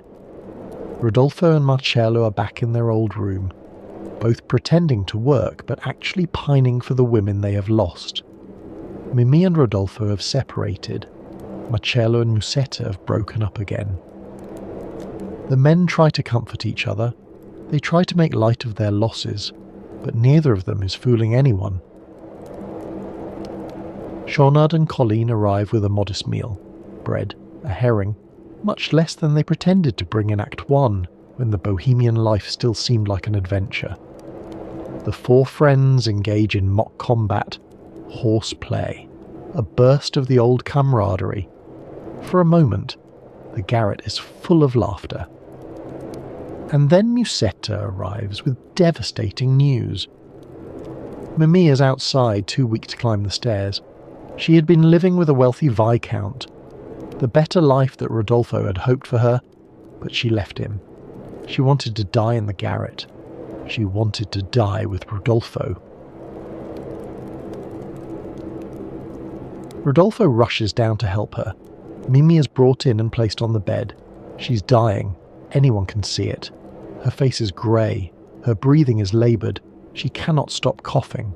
Rodolfo and Marcello are back in their old room, both pretending to work but actually pining for the women they have lost. Mimi and Rodolfo have separated. Marcello and Musetta have broken up again. The men try to comfort each other. They try to make light of their losses, but neither of them is fooling anyone. Schaunard and Colleen arrive with a modest meal, bread, a herring, much less than they pretended to bring in Act 1, when the bohemian life still seemed like an adventure. The four friends engage in mock combat, horse play, a burst of the old camaraderie. For a moment, the garret is full of laughter. And then Musetta arrives with devastating news. Mimi is outside, too weak to climb the stairs. She had been living with a wealthy viscount, the better life that Rodolfo had hoped for her, but she left him. She wanted to die in the garret. She wanted to die with Rodolfo. Rodolfo rushes down to help her. Mimi is brought in and placed on the bed. She's dying. Anyone can see it. Her face is grey. Her breathing is laboured. She cannot stop coughing.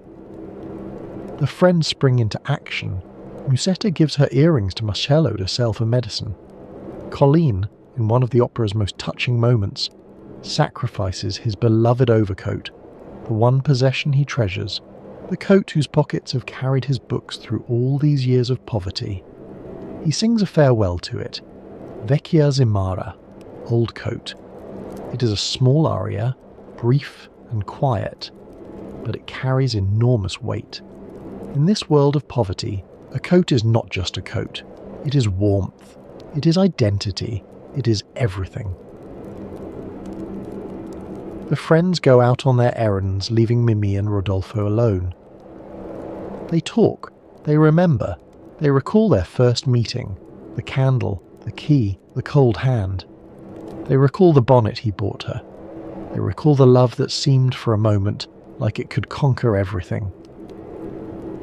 The friends spring into action. Musetta gives her earrings to Marcello to sell for medicine. Colleen, in one of the opera's most touching moments, sacrifices his beloved overcoat, the one possession he treasures, the coat whose pockets have carried his books through all these years of poverty. He sings a farewell to it, Vecchia Zimara, old coat. It is a small aria, brief and quiet, but it carries enormous weight. In this world of poverty, a coat is not just a coat. It is warmth. It is identity. It is everything. The friends go out on their errands, leaving Mimi and Rodolfo alone. They talk. They remember. They recall their first meeting, the candle, the key, the cold hand. They recall the bonnet he bought her. They recall the love that seemed for a moment like it could conquer everything.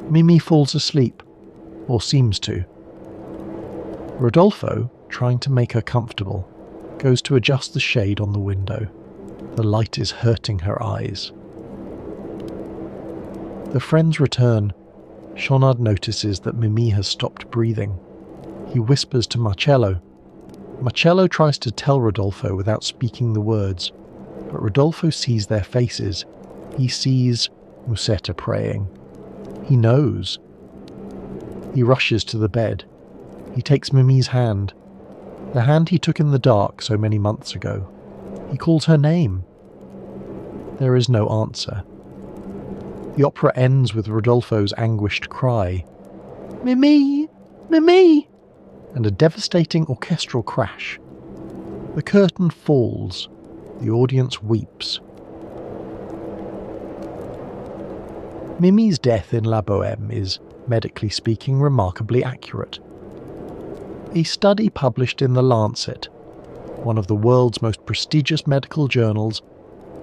Mimi falls asleep, or seems to. Rodolfo, trying to make her comfortable, goes to adjust the shade on the window. The light is hurting her eyes. The friends return. Schaunard notices that Mimi has stopped breathing. He whispers to Marcello. Marcello tries to tell Rodolfo without speaking the words, but Rodolfo sees their faces. He sees Musetta praying. He knows. He rushes to the bed. He takes Mimi's hand, the hand he took in the dark so many months ago. He calls her name. There is no answer. The opera ends with Rodolfo's anguished cry, "Mimi! Mimi!" and a devastating orchestral crash. The curtain falls. The audience weeps. Mimi's death in La Bohème is, medically speaking, remarkably accurate. A study published in The Lancet, one of the world's most prestigious medical journals,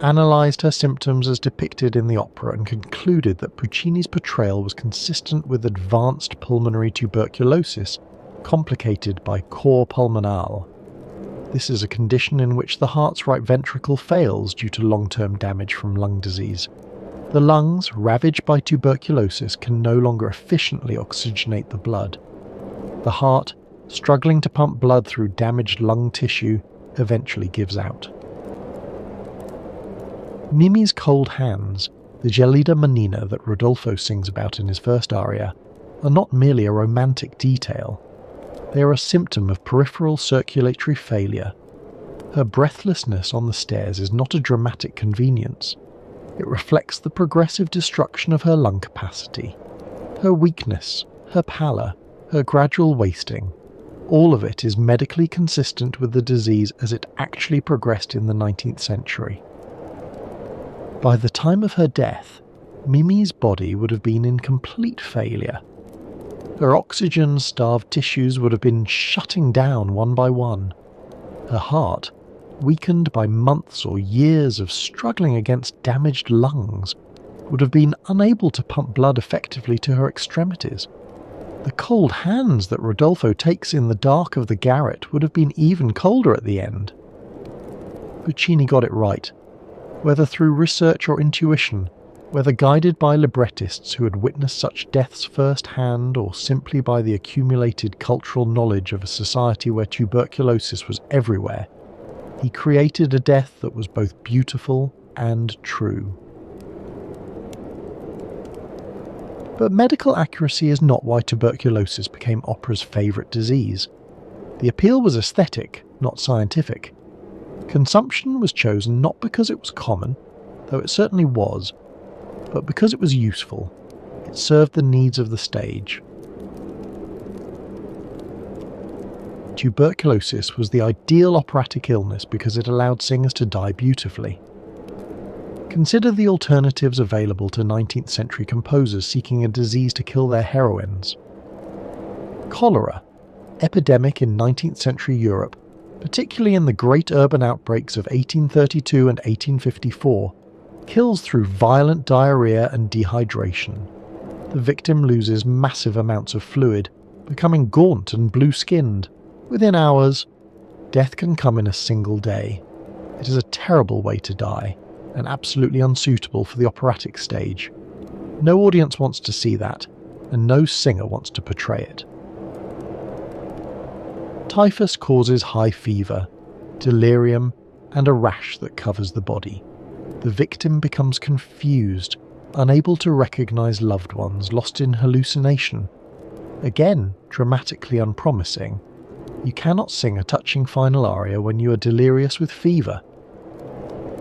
analysed her symptoms as depicted in the opera and concluded that Puccini's portrayal was consistent with advanced pulmonary tuberculosis, complicated by cor pulmonale. This is a condition in which the heart's right ventricle fails due to long-term damage from lung disease. The lungs, ravaged by tuberculosis, can no longer efficiently oxygenate the blood. The heart, struggling to pump blood through damaged lung tissue, eventually gives out. Mimi's cold hands, the gelida manina that Rodolfo sings about in his first aria, are not merely a romantic detail. They are a symptom of peripheral circulatory failure. Her breathlessness on the stairs is not a dramatic convenience. It reflects the progressive destruction of her lung capacity. Her weakness, her pallor, her gradual wasting, all of it is medically consistent with the disease as it actually progressed in the 19th century. By the time of her death, Mimi's body would have been in complete failure. Her oxygen-starved tissues would have been shutting down one by one. Her heart, weakened by months or years of struggling against damaged lungs, would have been unable to pump blood effectively to her extremities. The cold hands that Rodolfo takes in the dark of the garret would have been even colder at the end. Puccini got it right. Whether through research or intuition, whether guided by librettists who had witnessed such deaths firsthand or simply by the accumulated cultural knowledge of a society where tuberculosis was everywhere, he created a death that was both beautiful and true. But medical accuracy is not why tuberculosis became opera's favourite disease. The appeal was aesthetic, not scientific. Consumption was chosen not because it was common, though it certainly was, but because it was useful. It served the needs of the stage. Tuberculosis was the ideal operatic illness because it allowed singers to die beautifully. Consider the alternatives available to 19th century composers seeking a disease to kill their heroines. Cholera, epidemic in 19th century Europe, particularly in the great urban outbreaks of 1832 and 1854, kills through violent diarrhea and dehydration. The victim loses massive amounts of fluid, becoming gaunt and blue-skinned. Within hours, death can come in a single day. It is a terrible way to die, and absolutely unsuitable for the operatic stage. No audience wants to see that, and no singer wants to portray it. Typhus causes high fever, delirium, and a rash that covers the body. The victim becomes confused, unable to recognize loved ones, lost in hallucination. Again, dramatically unpromising. You cannot sing a touching final aria when you are delirious with fever.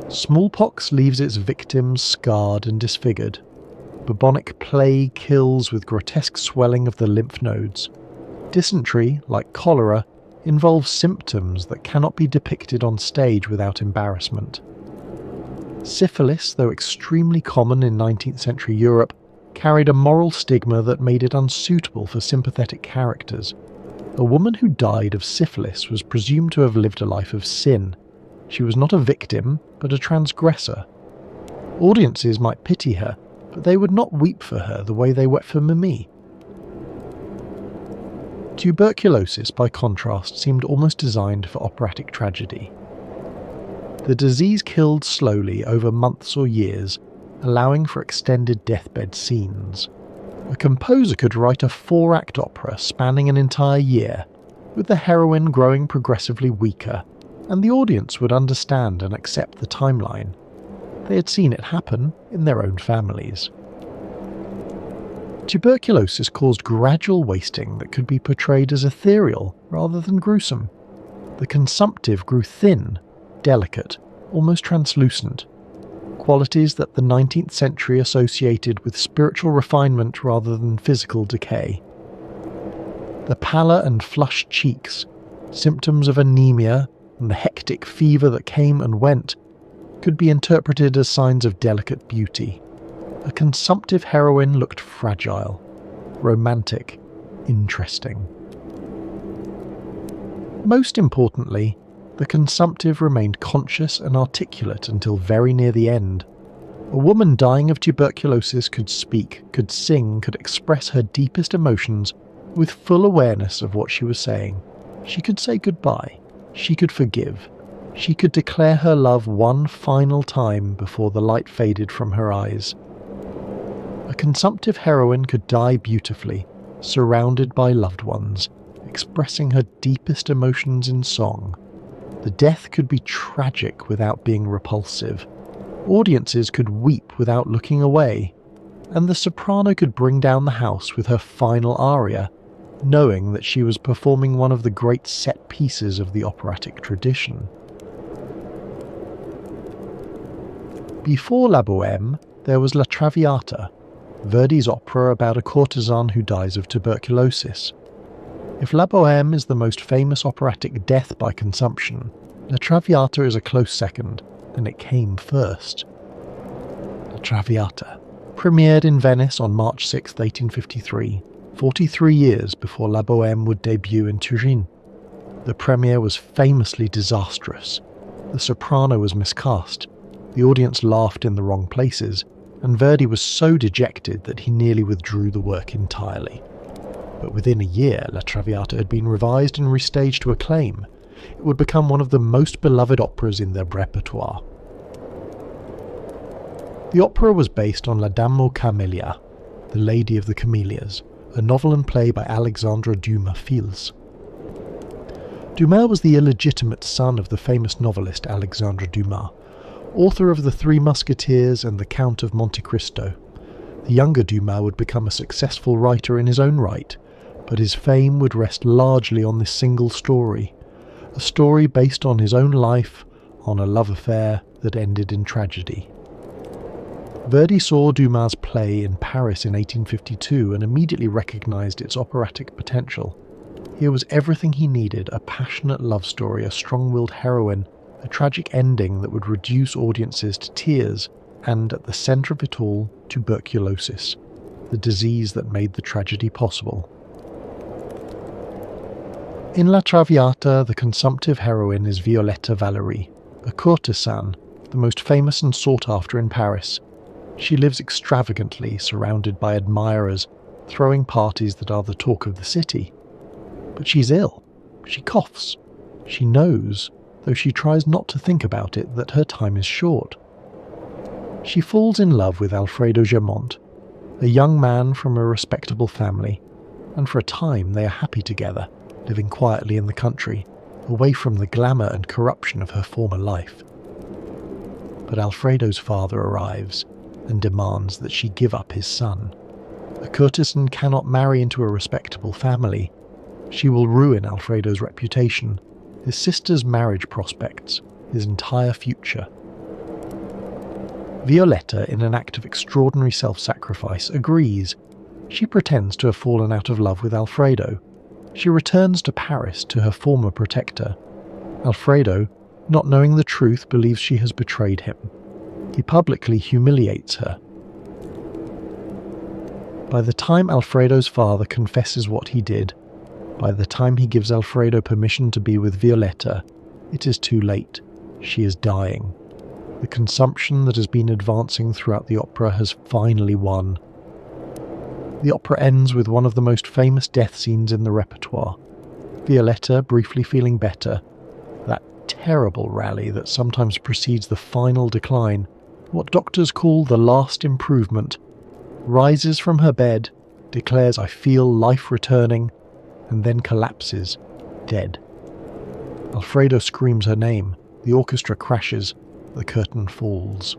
Smallpox leaves its victims scarred and disfigured. Bubonic plague kills with grotesque swelling of the lymph nodes. Dysentery, like cholera, involves symptoms that cannot be depicted on stage without embarrassment. Syphilis, though extremely common in 19th century Europe, carried a moral stigma that made it unsuitable for sympathetic characters. A woman who died of syphilis was presumed to have lived a life of sin. She was not a victim, but a transgressor. Audiences might pity her, but they would not weep for her the way they wept for Mimi. Tuberculosis, by contrast, seemed almost designed for operatic tragedy. The disease killed slowly over months or years, allowing for extended deathbed scenes. A composer could write a 4-act opera spanning an entire year, with the heroine growing progressively weaker, and the audience would understand and accept the timeline. They had seen it happen in their own families. Tuberculosis caused gradual wasting that could be portrayed as ethereal rather than gruesome. The consumptive grew thin, delicate, almost translucent, qualities that the 19th century associated with spiritual refinement rather than physical decay. The pallor and flushed cheeks, symptoms of anemia, and the hectic fever that came and went, could be interpreted as signs of delicate beauty. A consumptive heroine looked fragile, romantic, interesting. Most importantly, the consumptive remained conscious and articulate until very near the end. A woman dying of tuberculosis could speak, could sing, could express her deepest emotions with full awareness of what she was saying. She could say goodbye. She could forgive. She could declare her love one final time before the light faded from her eyes. A consumptive heroine could die beautifully, surrounded by loved ones, expressing her deepest emotions in song. The death could be tragic without being repulsive. Audiences could weep without looking away, and the soprano could bring down the house with her final aria, knowing that she was performing one of the great set pieces of the operatic tradition. Before La Bohème, there was La Traviata, Verdi's opera about a courtesan who dies of tuberculosis. If La Bohème is the most famous operatic death by consumption, La Traviata is a close second, and it came first. La Traviata premiered in Venice on March 6, 1853, 43 years before La Bohème would debut in Turin. The premiere was famously disastrous. The soprano was miscast, the audience laughed in the wrong places, and Verdi was so dejected that he nearly withdrew the work entirely. But within a year, La Traviata had been revised and restaged to acclaim. It would become one of the most beloved operas in their repertoire. The opera was based on La Dame aux Camélias, The Lady of the Camellias, a novel and play by Alexandre Dumas Fils. Dumas was the illegitimate son of the famous novelist Alexandre Dumas, author of The Three Musketeers and The Count of Monte Cristo. The younger Dumas would become a successful writer in his own right, but his fame would rest largely on this single story, a story based on his own life, on a love affair that ended in tragedy. Verdi saw Dumas' play in Paris in 1852 and immediately recognised its operatic potential. Here was everything he needed: a passionate love story, a strong-willed heroine, a tragic ending that would reduce audiences to tears, and at the centre of it all, tuberculosis, the disease that made the tragedy possible. In La Traviata, the consumptive heroine is Violetta Valery, a courtesan, the most famous and sought after in Paris. She lives extravagantly, surrounded by admirers, throwing parties that are the talk of the city. But she's ill. She coughs. She knows, though she tries not to think about it, that her time is short. She falls in love with Alfredo Germont, a young man from a respectable family, and for a time they are happy together, living quietly in the country, away from the glamour and corruption of her former life. But Alfredo's father arrives and demands that she give up his son. A courtesan cannot marry into a respectable family. She will ruin Alfredo's reputation, his sister's marriage prospects, his entire future. Violetta, in an act of extraordinary self-sacrifice, agrees. She pretends to have fallen out of love with Alfredo. She returns to Paris to her former protector. Alfredo, not knowing the truth, believes she has betrayed him. He publicly humiliates her. By the time Alfredo's father confesses what he did, by the time he gives Alfredo permission to be with Violetta, it is too late. She is dying. The consumption that has been advancing throughout the opera has finally won. The opera ends with one of the most famous death scenes in the repertoire. Violetta briefly feeling better, that terrible rally that sometimes precedes the final decline, what doctors call the last improvement, rises from her bed, declares "I feel life returning," and then collapses, dead. Alfredo screams her name, the orchestra crashes, the curtain falls.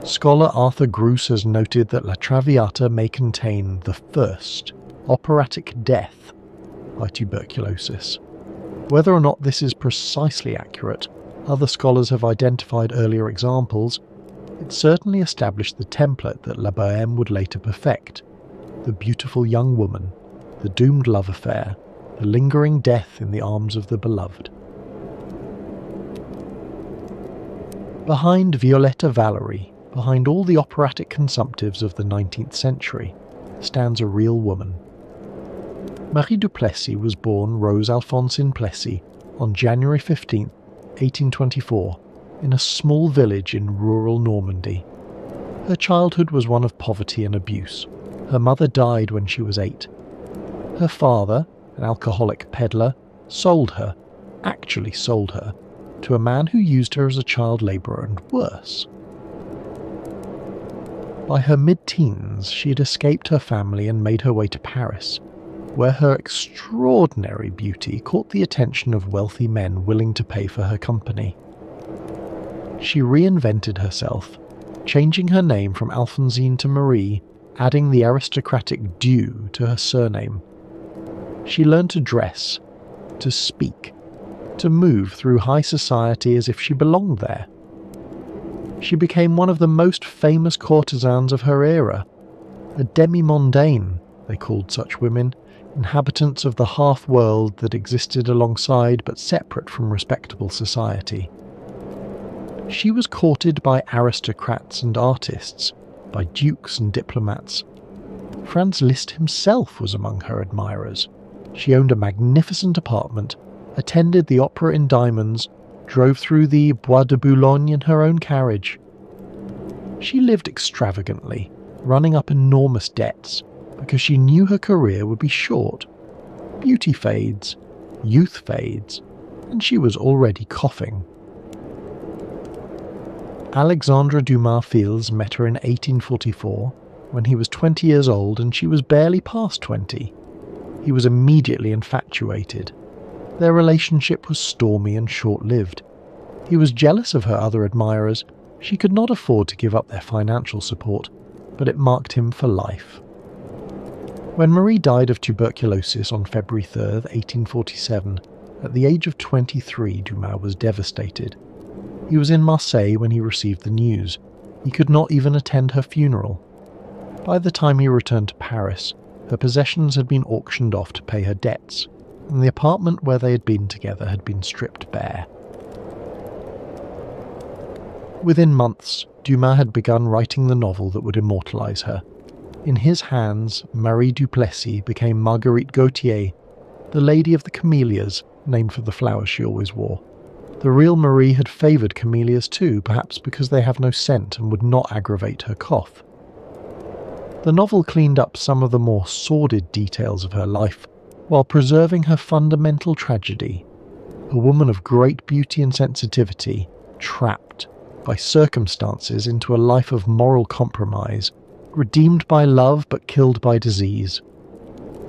Scholar Arthur Gruss has noted that La Traviata may contain the first operatic death by tuberculosis. Whether or not this is precisely accurate, other scholars have identified earlier examples. It certainly established the template that La Bohème would later perfect: the beautiful young woman, the doomed love affair, the lingering death in the arms of the beloved. Behind Violetta Valery, behind all the operatic consumptives of the 19th century, stands a real woman. Marie du Plessis was born Rose Alphonsine Plessis on January 15, 1824, in a small village in rural Normandy. Her childhood was one of poverty and abuse. Her mother died when she was 8. Her father, an alcoholic peddler, actually sold her, to a man who used her as a child labourer and worse. By her mid-teens, she had escaped her family and made her way to Paris, where her extraordinary beauty caught the attention of wealthy men willing to pay for her company. She reinvented herself, changing her name from Alphonsine to Marie, adding the aristocratic du to her surname. She learned to dress, to speak, to move through high society as if she belonged there. She became one of the most famous courtesans of her era, a demi-mondaine, they called such women, inhabitants of the half-world that existed alongside but separate from respectable society. She was courted by aristocrats and artists, by dukes and diplomats. Franz Liszt himself was among her admirers. She owned a magnificent apartment, attended the opera in diamonds, drove through the Bois de Boulogne in her own carriage. She lived extravagantly, running up enormous debts, because she knew her career would be short. Beauty fades, youth fades, and she was already coughing. Alexandre Dumas Fils met her in 1844, when he was 20 years old and she was barely past 20. He was immediately infatuated. Their relationship was stormy and short-lived. He was jealous of her other admirers. She could not afford to give up their financial support, but it marked him for life. When Marie died of tuberculosis on February 3, 1847, at the age of 23, Dumas was devastated. He was in Marseille when he received the news. He could not even attend her funeral. By the time he returned to Paris, her possessions had been auctioned off to pay her debts, and the apartment where they had been together had been stripped bare. Within months, Dumas had begun writing the novel that would immortalize her. In his hands, Marie du Plessis became Marguerite Gautier, the Lady of the Camellias, named for the flowers she always wore. The real Marie had favoured camellias too, perhaps because they have no scent and would not aggravate her cough. The novel cleaned up some of the more sordid details of her life, while preserving her fundamental tragedy. A woman of great beauty and sensitivity, trapped by circumstances into a life of moral compromise, redeemed by love but killed by disease.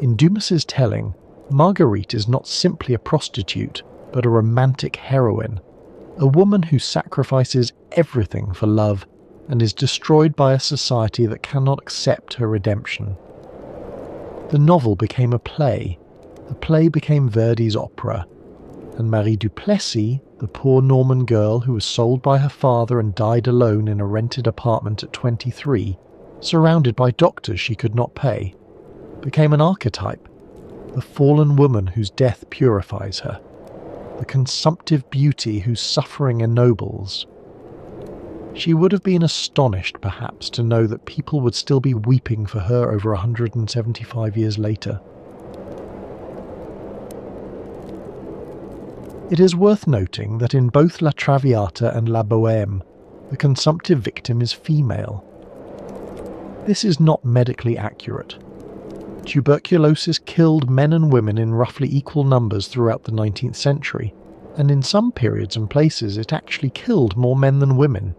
In Dumas's telling, Marguerite is not simply a prostitute, but a romantic heroine, a woman who sacrifices everything for love and is destroyed by a society that cannot accept her redemption. The novel became a play. The play became Verdi's opera, and Marie du Plessis, the poor Norman girl who was sold by her father and died alone in a rented apartment at 23, surrounded by doctors she could not pay, became an archetype, the fallen woman whose death purifies her, the consumptive beauty whose suffering ennobles. She would have been astonished, perhaps, to know that people would still be weeping for her over 175 years later. It is worth noting that in both La Traviata and La Bohème, the consumptive victim is female. This is not medically accurate. Tuberculosis killed men and women in roughly equal numbers throughout the 19th century, and in some periods and places it actually killed more men than women.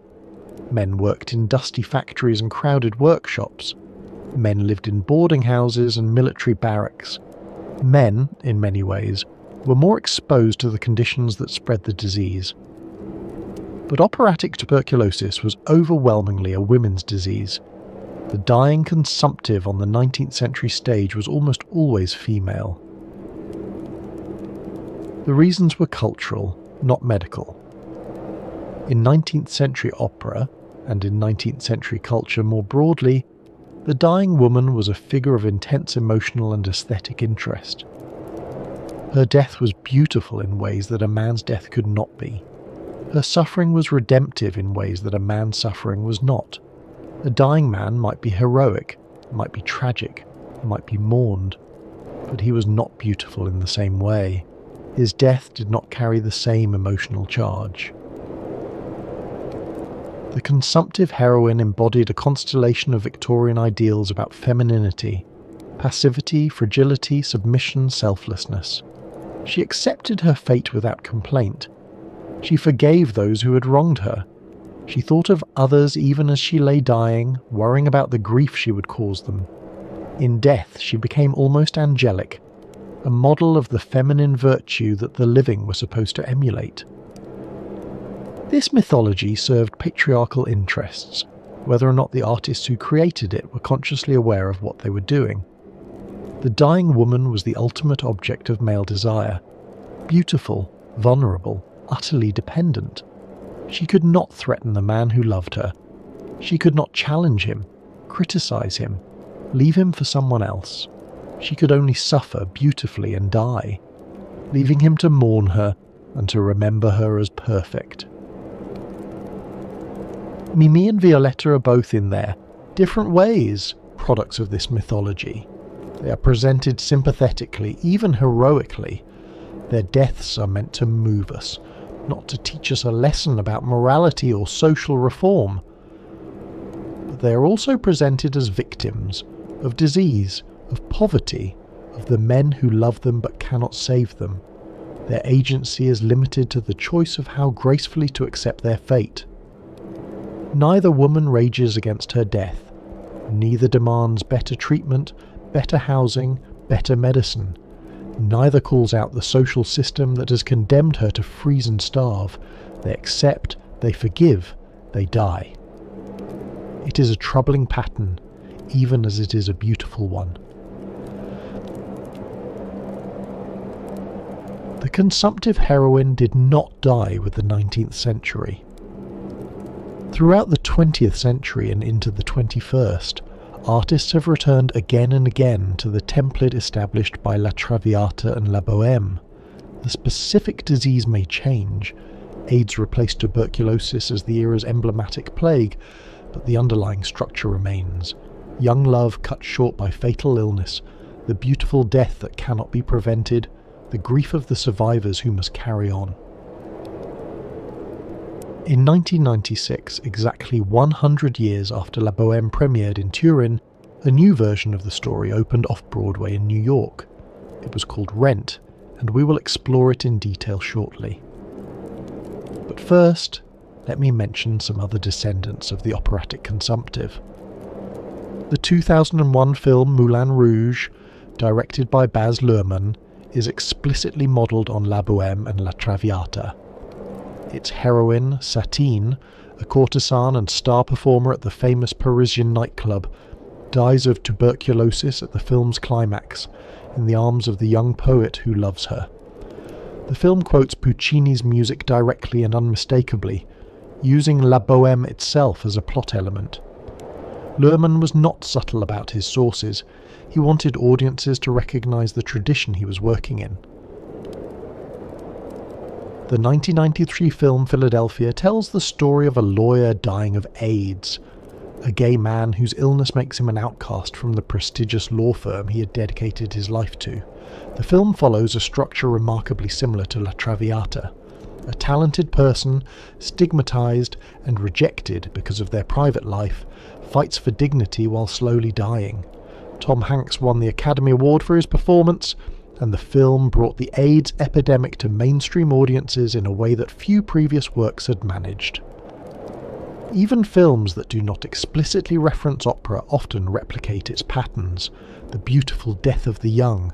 Men worked in dusty factories and crowded workshops. Men lived in boarding houses and military barracks. Men, in many ways, were more exposed to the conditions that spread the disease. But operatic tuberculosis was overwhelmingly a women's disease. The dying consumptive on the 19th century stage was almost always female. The reasons were cultural, not medical. In 19th century opera, and in 19th century culture more broadly, the dying woman was a figure of intense emotional and aesthetic interest. Her death was beautiful in ways that a man's death could not be. Her suffering was redemptive in ways that a man's suffering was not. A dying man might be heroic, might be tragic, might be mourned, but he was not beautiful in the same way. His death did not carry the same emotional charge. The consumptive heroine embodied a constellation of Victorian ideals about femininity, passivity, fragility, submission, selflessness. She accepted her fate without complaint. She forgave those who had wronged her. She thought of others even as she lay dying, worrying about the grief she would cause them. In death, she became almost angelic, a model of the feminine virtue that the living were supposed to emulate. This mythology served patriarchal interests, whether or not the artists who created it were consciously aware of what they were doing. The dying woman was the ultimate object of male desire. Beautiful, vulnerable, utterly dependent. She could not threaten the man who loved her. She could not challenge him, criticize him, leave him for someone else. She could only suffer beautifully and die, leaving him to mourn her and to remember her as perfect. Mimi and Violetta are both in their different ways products of this mythology. They are presented sympathetically, even heroically. Their deaths are meant to move us, not to teach us a lesson about morality or social reform. But they are also presented as victims of disease, of poverty, of the men who love them but cannot save them. Their agency is limited to the choice of how gracefully to accept their fate. Neither woman rages against her death. Neither demands better treatment, better housing, better medicine. Neither calls out the social system that has condemned her to freeze and starve. They accept, they forgive, they die. It is a troubling pattern, even as it is a beautiful one. The consumptive heroine did not die with the 19th century. Throughout the 20th century and into the 21st, artists have returned again and again to the template established by La Traviata and La Bohème. The specific disease may change. AIDS replaced tuberculosis as the era's emblematic plague, but the underlying structure remains. Young love cut short by fatal illness, the beautiful death that cannot be prevented, the grief of the survivors who must carry on. In 1996, exactly 100 years after La Bohème premiered in Turin, a new version of the story opened off-Broadway in New York. It was called Rent, and we will explore it in detail shortly. But first, let me mention some other descendants of the operatic consumptive. The 2001 film Moulin Rouge, directed by Baz Luhrmann, is explicitly modelled on La Bohème and La Traviata. Its heroine, Satine, a courtesan and star performer at the famous Parisian nightclub, dies of tuberculosis at the film's climax, in the arms of the young poet who loves her. The film quotes Puccini's music directly and unmistakably, using La Bohème itself as a plot element. Luhrmann was not subtle about his sources. He wanted audiences to recognise the tradition he was working in. The 1993 film Philadelphia tells the story of a lawyer dying of AIDS, a gay man whose illness makes him an outcast from the prestigious law firm he had dedicated his life to. The film follows a structure remarkably similar to La Traviata. A talented person, stigmatized and rejected because of their private life, fights for dignity while slowly dying. Tom Hanks won the Academy Award for his performance, and the film brought the AIDS epidemic to mainstream audiences in a way that few previous works had managed. Even films that do not explicitly reference opera often replicate its patterns: the beautiful death of the young,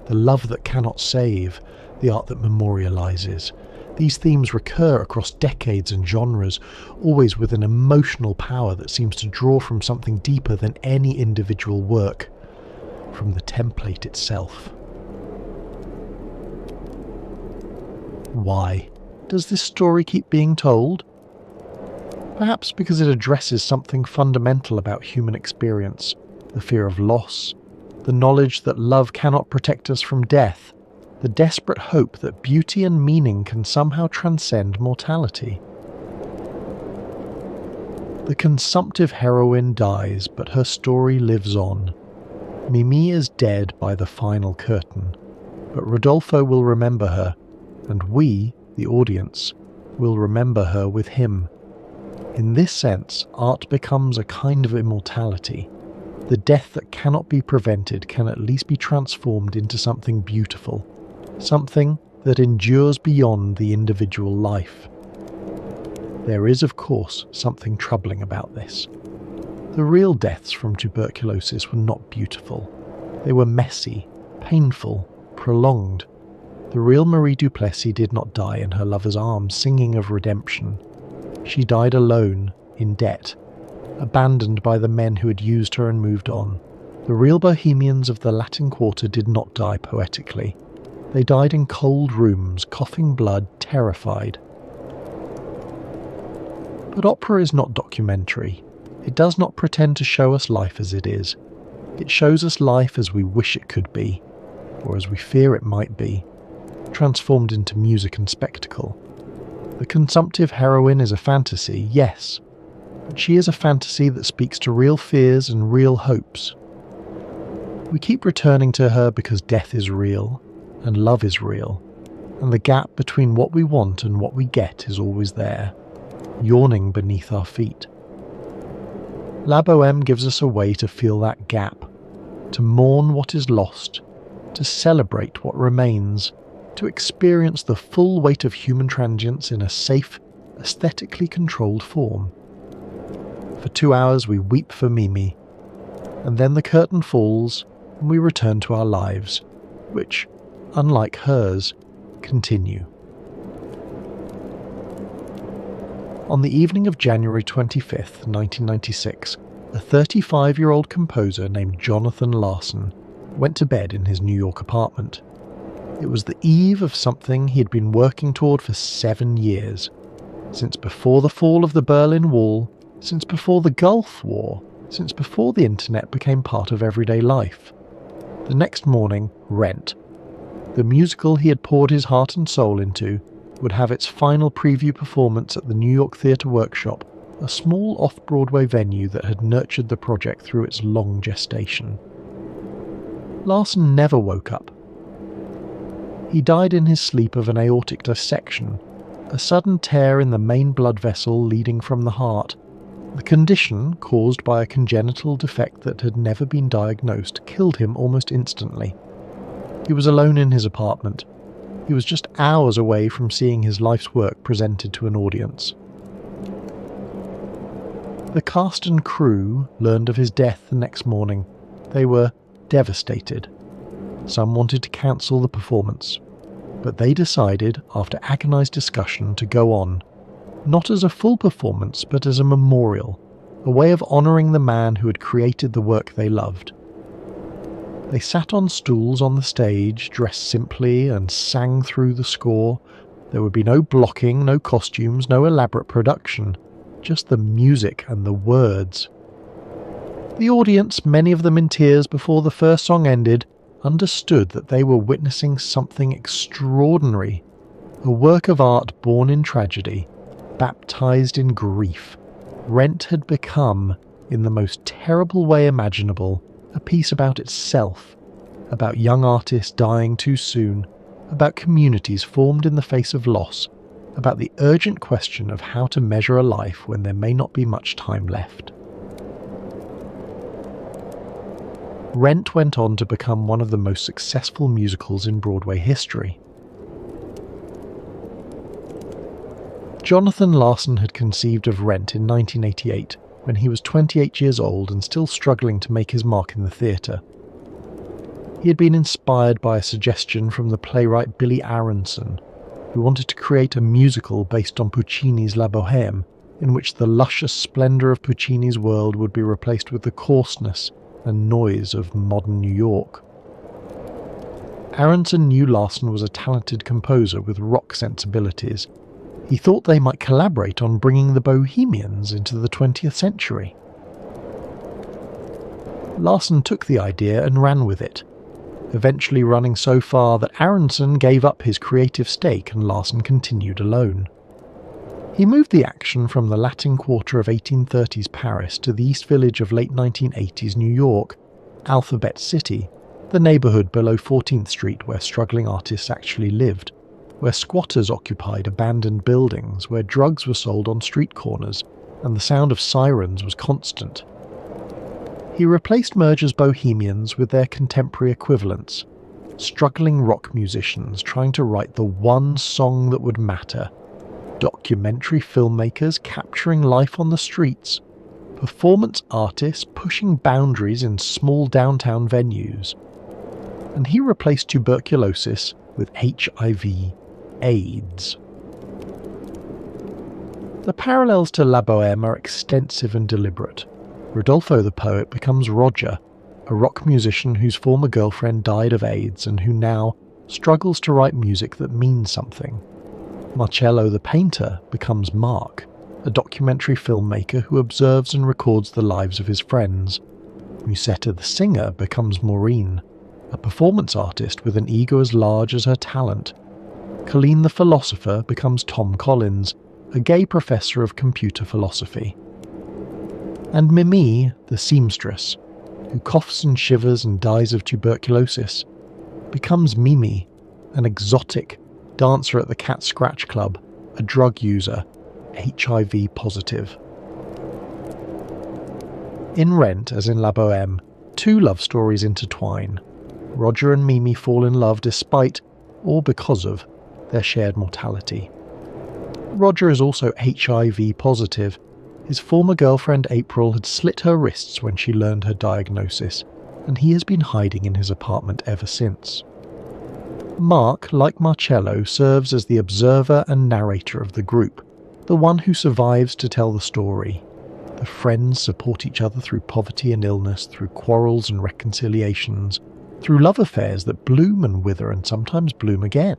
the love that cannot save, the art that memorializes. These themes recur across decades and genres, always with an emotional power that seems to draw from something deeper than any individual work, from the template itself. Why does this story keep being told? Perhaps because it addresses something fundamental about human experience, the fear of loss, the knowledge that love cannot protect us from death, the desperate hope that beauty and meaning can somehow transcend mortality. The consumptive heroine dies, but her story lives on. Mimi is dead by the final curtain, but Rodolfo will remember her, and we, the audience, will remember her with him. In this sense, art becomes a kind of immortality. The death that cannot be prevented can at least be transformed into something beautiful, something that endures beyond the individual life. There is, of course, something troubling about this. The real deaths from tuberculosis were not beautiful. They were messy, painful, prolonged. The real Marie Duplessis did not die in her lover's arms singing of redemption. She died alone, in debt, abandoned by the men who had used her and moved on. The real bohemians of the Latin Quarter did not die poetically. They died in cold rooms, coughing blood, terrified. But opera is not documentary. It does not pretend to show us life as it is. It shows us life as we wish it could be, or as we fear it might be, transformed into music and spectacle. The consumptive heroine is a fantasy, yes, but she is a fantasy that speaks to real fears and real hopes. We keep returning to her because death is real, and love is real, and the gap between what we want and what we get is always there, yawning beneath our feet. La Bohème gives us a way to feel that gap, to mourn what is lost, to celebrate what remains, to experience the full weight of human transience in a safe, aesthetically controlled form. For 2 hours we weep for Mimi, and then the curtain falls and we return to our lives, which, unlike hers, continue. On the evening of January 25th, 1996, a 35-year-old composer named Jonathan Larson went to bed in his New York apartment. It was the eve of something he had been working toward for 7 years, since before the fall of the Berlin Wall, since before the Gulf War, since before the internet became part of everyday life. The next morning, Rent, the musical he had poured his heart and soul into, would have its final preview performance at the New York Theatre Workshop, a small off-Broadway venue that had nurtured the project through its long gestation. Larson never woke up. He died in his sleep of an aortic dissection, a sudden tear in the main blood vessel leading from the heart. The condition, caused by a congenital defect that had never been diagnosed, killed him almost instantly. He was alone in his apartment. He was just hours away from seeing his life's work presented to an audience. The cast and crew learned of his death the next morning. They were devastated. Some wanted to cancel the performance, but they decided, after agonised discussion, to go on, not as a full performance but as a memorial, a way of honouring the man who had created the work they loved. They sat on stools on the stage, dressed simply, and sang through the score. There would be no blocking, no costumes, no elaborate production, just the music and the words. The audience, many of them in tears before the first song ended, understood that they were witnessing something extraordinary, a work of art born in tragedy, baptized in grief. Rent had become, in the most terrible way imaginable, a piece about itself, about young artists dying too soon, about communities formed in the face of loss, about the urgent question of how to measure a life when there may not be much time left. Rent went on to become one of the most successful musicals in Broadway history. Jonathan Larson had conceived of Rent in 1988, when he was 28 years old and still struggling to make his mark in the theatre. He had been inspired by a suggestion from the playwright Billy Aronson, who wanted to create a musical based on Puccini's La Bohème, in which the luscious splendour of Puccini's world would be replaced with the coarseness and noise of modern New York. Aronson knew Larson was a talented composer with rock sensibilities. He thought they might collaborate on bringing the Bohemians into the 20th century. Larson took the idea and ran with it, eventually running so far that Aronson gave up his creative stake and Larson continued alone. He moved the action from the Latin Quarter of 1830s Paris to the East Village of late 1980s New York, Alphabet City, the neighbourhood below 14th Street where struggling artists actually lived, where squatters occupied abandoned buildings, where drugs were sold on street corners, and the sound of sirens was constant. He replaced Merger's bohemians with their contemporary equivalents, struggling rock musicians trying to write the one song that would matter, documentary filmmakers capturing life on the streets, performance artists pushing boundaries in small downtown venues. And he replaced tuberculosis with HIV/AIDS. The parallels to La Bohème are extensive and deliberate. Rodolfo the poet becomes Roger, a rock musician whose former girlfriend died of AIDS and who now struggles to write music that means something. Marcello the painter becomes Mark, a documentary filmmaker who observes and records the lives of his friends. Musetta the singer becomes Maureen, a performance artist with an ego as large as her talent. Colleen the philosopher becomes Tom Collins, a gay professor of computer philosophy. And Mimi, the seamstress, who coughs and shivers and dies of tuberculosis, becomes Mimi, an exotic dancer at the Cat Scratch Club, a drug user, HIV positive. In Rent, as in La Bohème, two love stories intertwine. Roger and Mimi fall in love despite, or because of, their shared mortality. Roger is also HIV positive. His former girlfriend April had slit her wrists when she learned her diagnosis, and he has been hiding in his apartment ever since. Mark, like Marcello, serves as the observer and narrator of the group, the one who survives to tell the story. The friends support each other through poverty and illness, through quarrels and reconciliations, through love affairs that bloom and wither and sometimes bloom again.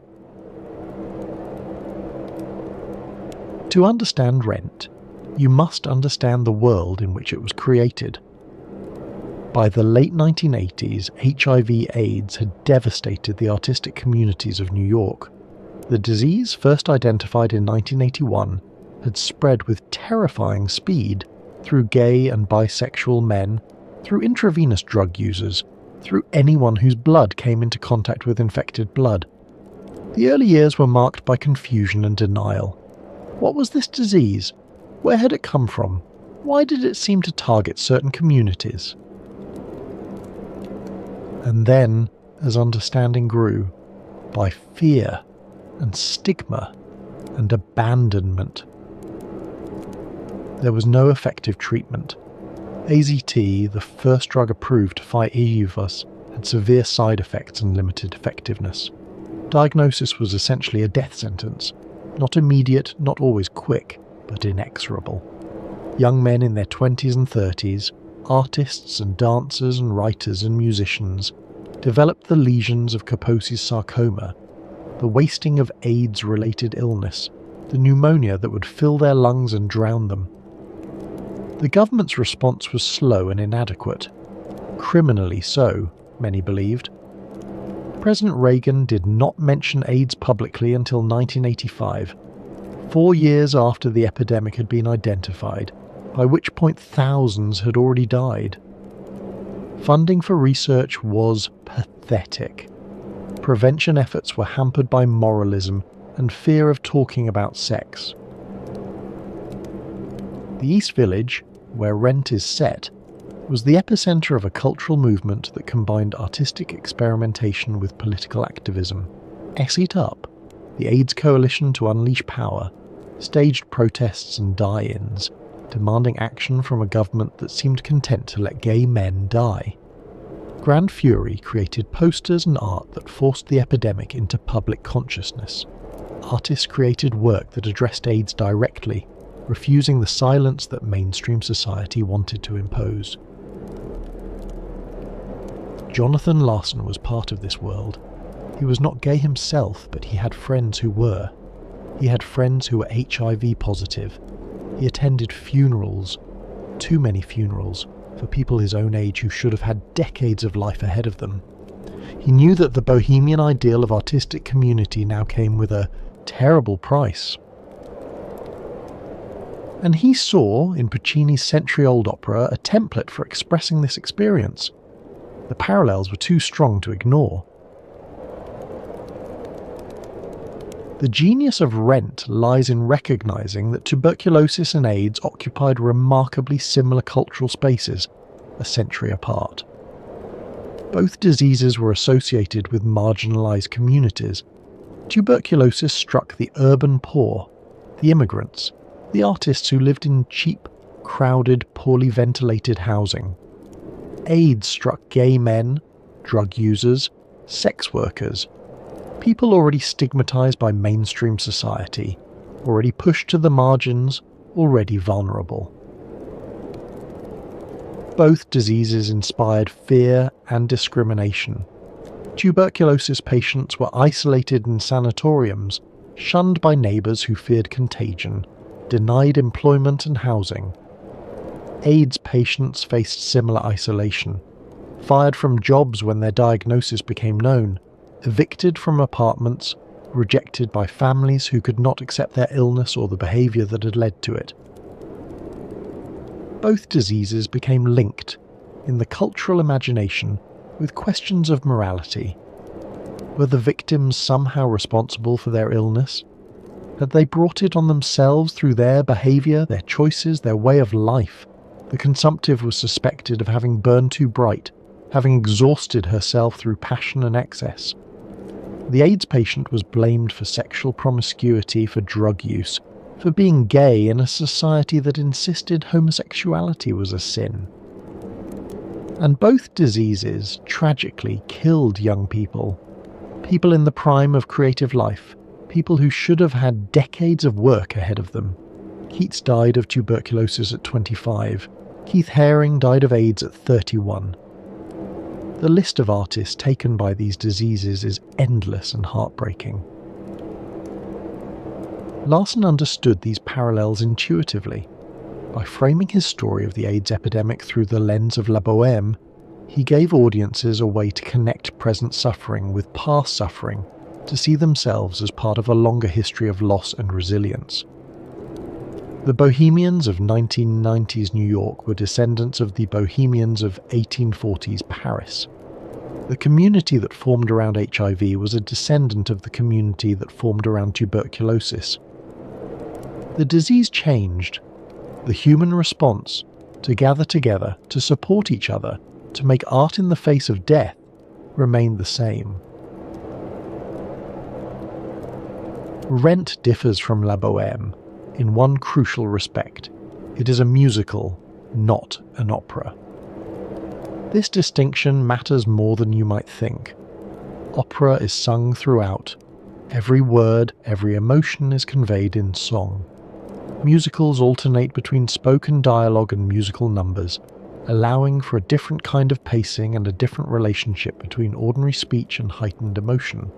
To understand Rent, you must understand the world in which it was created. By the late 1980s, HIV/AIDS had devastated the artistic communities of New York. The disease, first identified in 1981, had spread with terrifying speed through gay and bisexual men, through intravenous drug users, through anyone whose blood came into contact with infected blood. The early years were marked by confusion and denial. What was this disease? Where had it come from? Why did it seem to target certain communities? And then, as understanding grew, by fear and stigma and abandonment. There was no effective treatment. AZT, the first drug approved to fight EUVUS, had severe side effects and limited effectiveness. Diagnosis was essentially a death sentence, not immediate, not always quick, but inexorable. Young men in their 20s and 30s, artists and dancers and writers and musicians, developed the lesions of Kaposi's sarcoma, the wasting of AIDS-related illness, the pneumonia that would fill their lungs and drown them. The government's response was slow and inadequate. Criminally so, many believed. President Reagan did not mention AIDS publicly until 1985, 4 years after the epidemic had been identified, by which point thousands had already died. Funding for research was pathetic. Prevention efforts were hampered by moralism and fear of talking about sex. The East Village, where Rent is set, was the epicenter of a cultural movement that combined artistic experimentation with political activism. S It Up, the AIDS Coalition to Unleash Power, staged protests and die-ins, demanding action from a government that seemed content to let gay men die. Grand Fury created posters and art that forced the epidemic into public consciousness. artists created work that addressed AIDS directly, refusing the silence that mainstream society wanted to impose. Jonathan Larson was part of this world. He was not gay himself, but he had friends who were. He had friends who were HIV positive. He attended funerals, too many funerals, for people his own age who should have had decades of life ahead of them. He knew that the bohemian ideal of artistic community now came with a terrible price. And he saw, in Puccini's century-old opera, a template for expressing this experience. The parallels were too strong to ignore. The genius of Rent lies in recognizing that tuberculosis and AIDS occupied remarkably similar cultural spaces, a century apart. Both diseases were associated with marginalized communities. Tuberculosis struck the urban poor, the immigrants, the artists who lived in cheap, crowded, poorly ventilated housing. AIDS struck gay men, drug users, sex workers, people already stigmatized by mainstream society, already pushed to the margins, already vulnerable. Both diseases inspired fear and discrimination. Tuberculosis patients were isolated in sanatoriums, shunned by neighbours who feared contagion, denied employment and housing. AIDS patients faced similar isolation, fired from jobs when their diagnosis became known, evicted from apartments, rejected by families who could not accept their illness or the behaviour that had led to it. Both diseases became linked, in the cultural imagination, with questions of morality. Were the victims somehow responsible for their illness? Had they brought it on themselves through their behaviour, their choices, their way of life? The consumptive was suspected of having burned too bright, having exhausted herself through passion and excess. The AIDS patient was blamed for sexual promiscuity, for drug use, for being gay in a society that insisted homosexuality was a sin. And both diseases tragically killed young people, people in the prime of creative life, people who should have had decades of work ahead of them. Keats died of tuberculosis at 25. Keith Haring died of AIDS at 31. The list of artists taken by these diseases is endless and heartbreaking. Larson understood these parallels intuitively. By framing his story of the AIDS epidemic through the lens of La Bohème, he gave audiences a way to connect present suffering with past suffering, to see themselves as part of a longer history of loss and resilience. The Bohemians of 1990s New York were descendants of the Bohemians of 1840s Paris. The community that formed around HIV was a descendant of the community that formed around tuberculosis. The disease changed. The human response, to gather together, to support each other, to make art in the face of death, remained the same. Rent differs from La Bohème in one crucial respect. It is a musical, not an opera. This distinction matters more than you might think. Opera is sung throughout. Every word, every emotion is conveyed in song. Musicals alternate between spoken dialogue and musical numbers, allowing for a different kind of pacing and a different relationship between ordinary speech and heightened emotion.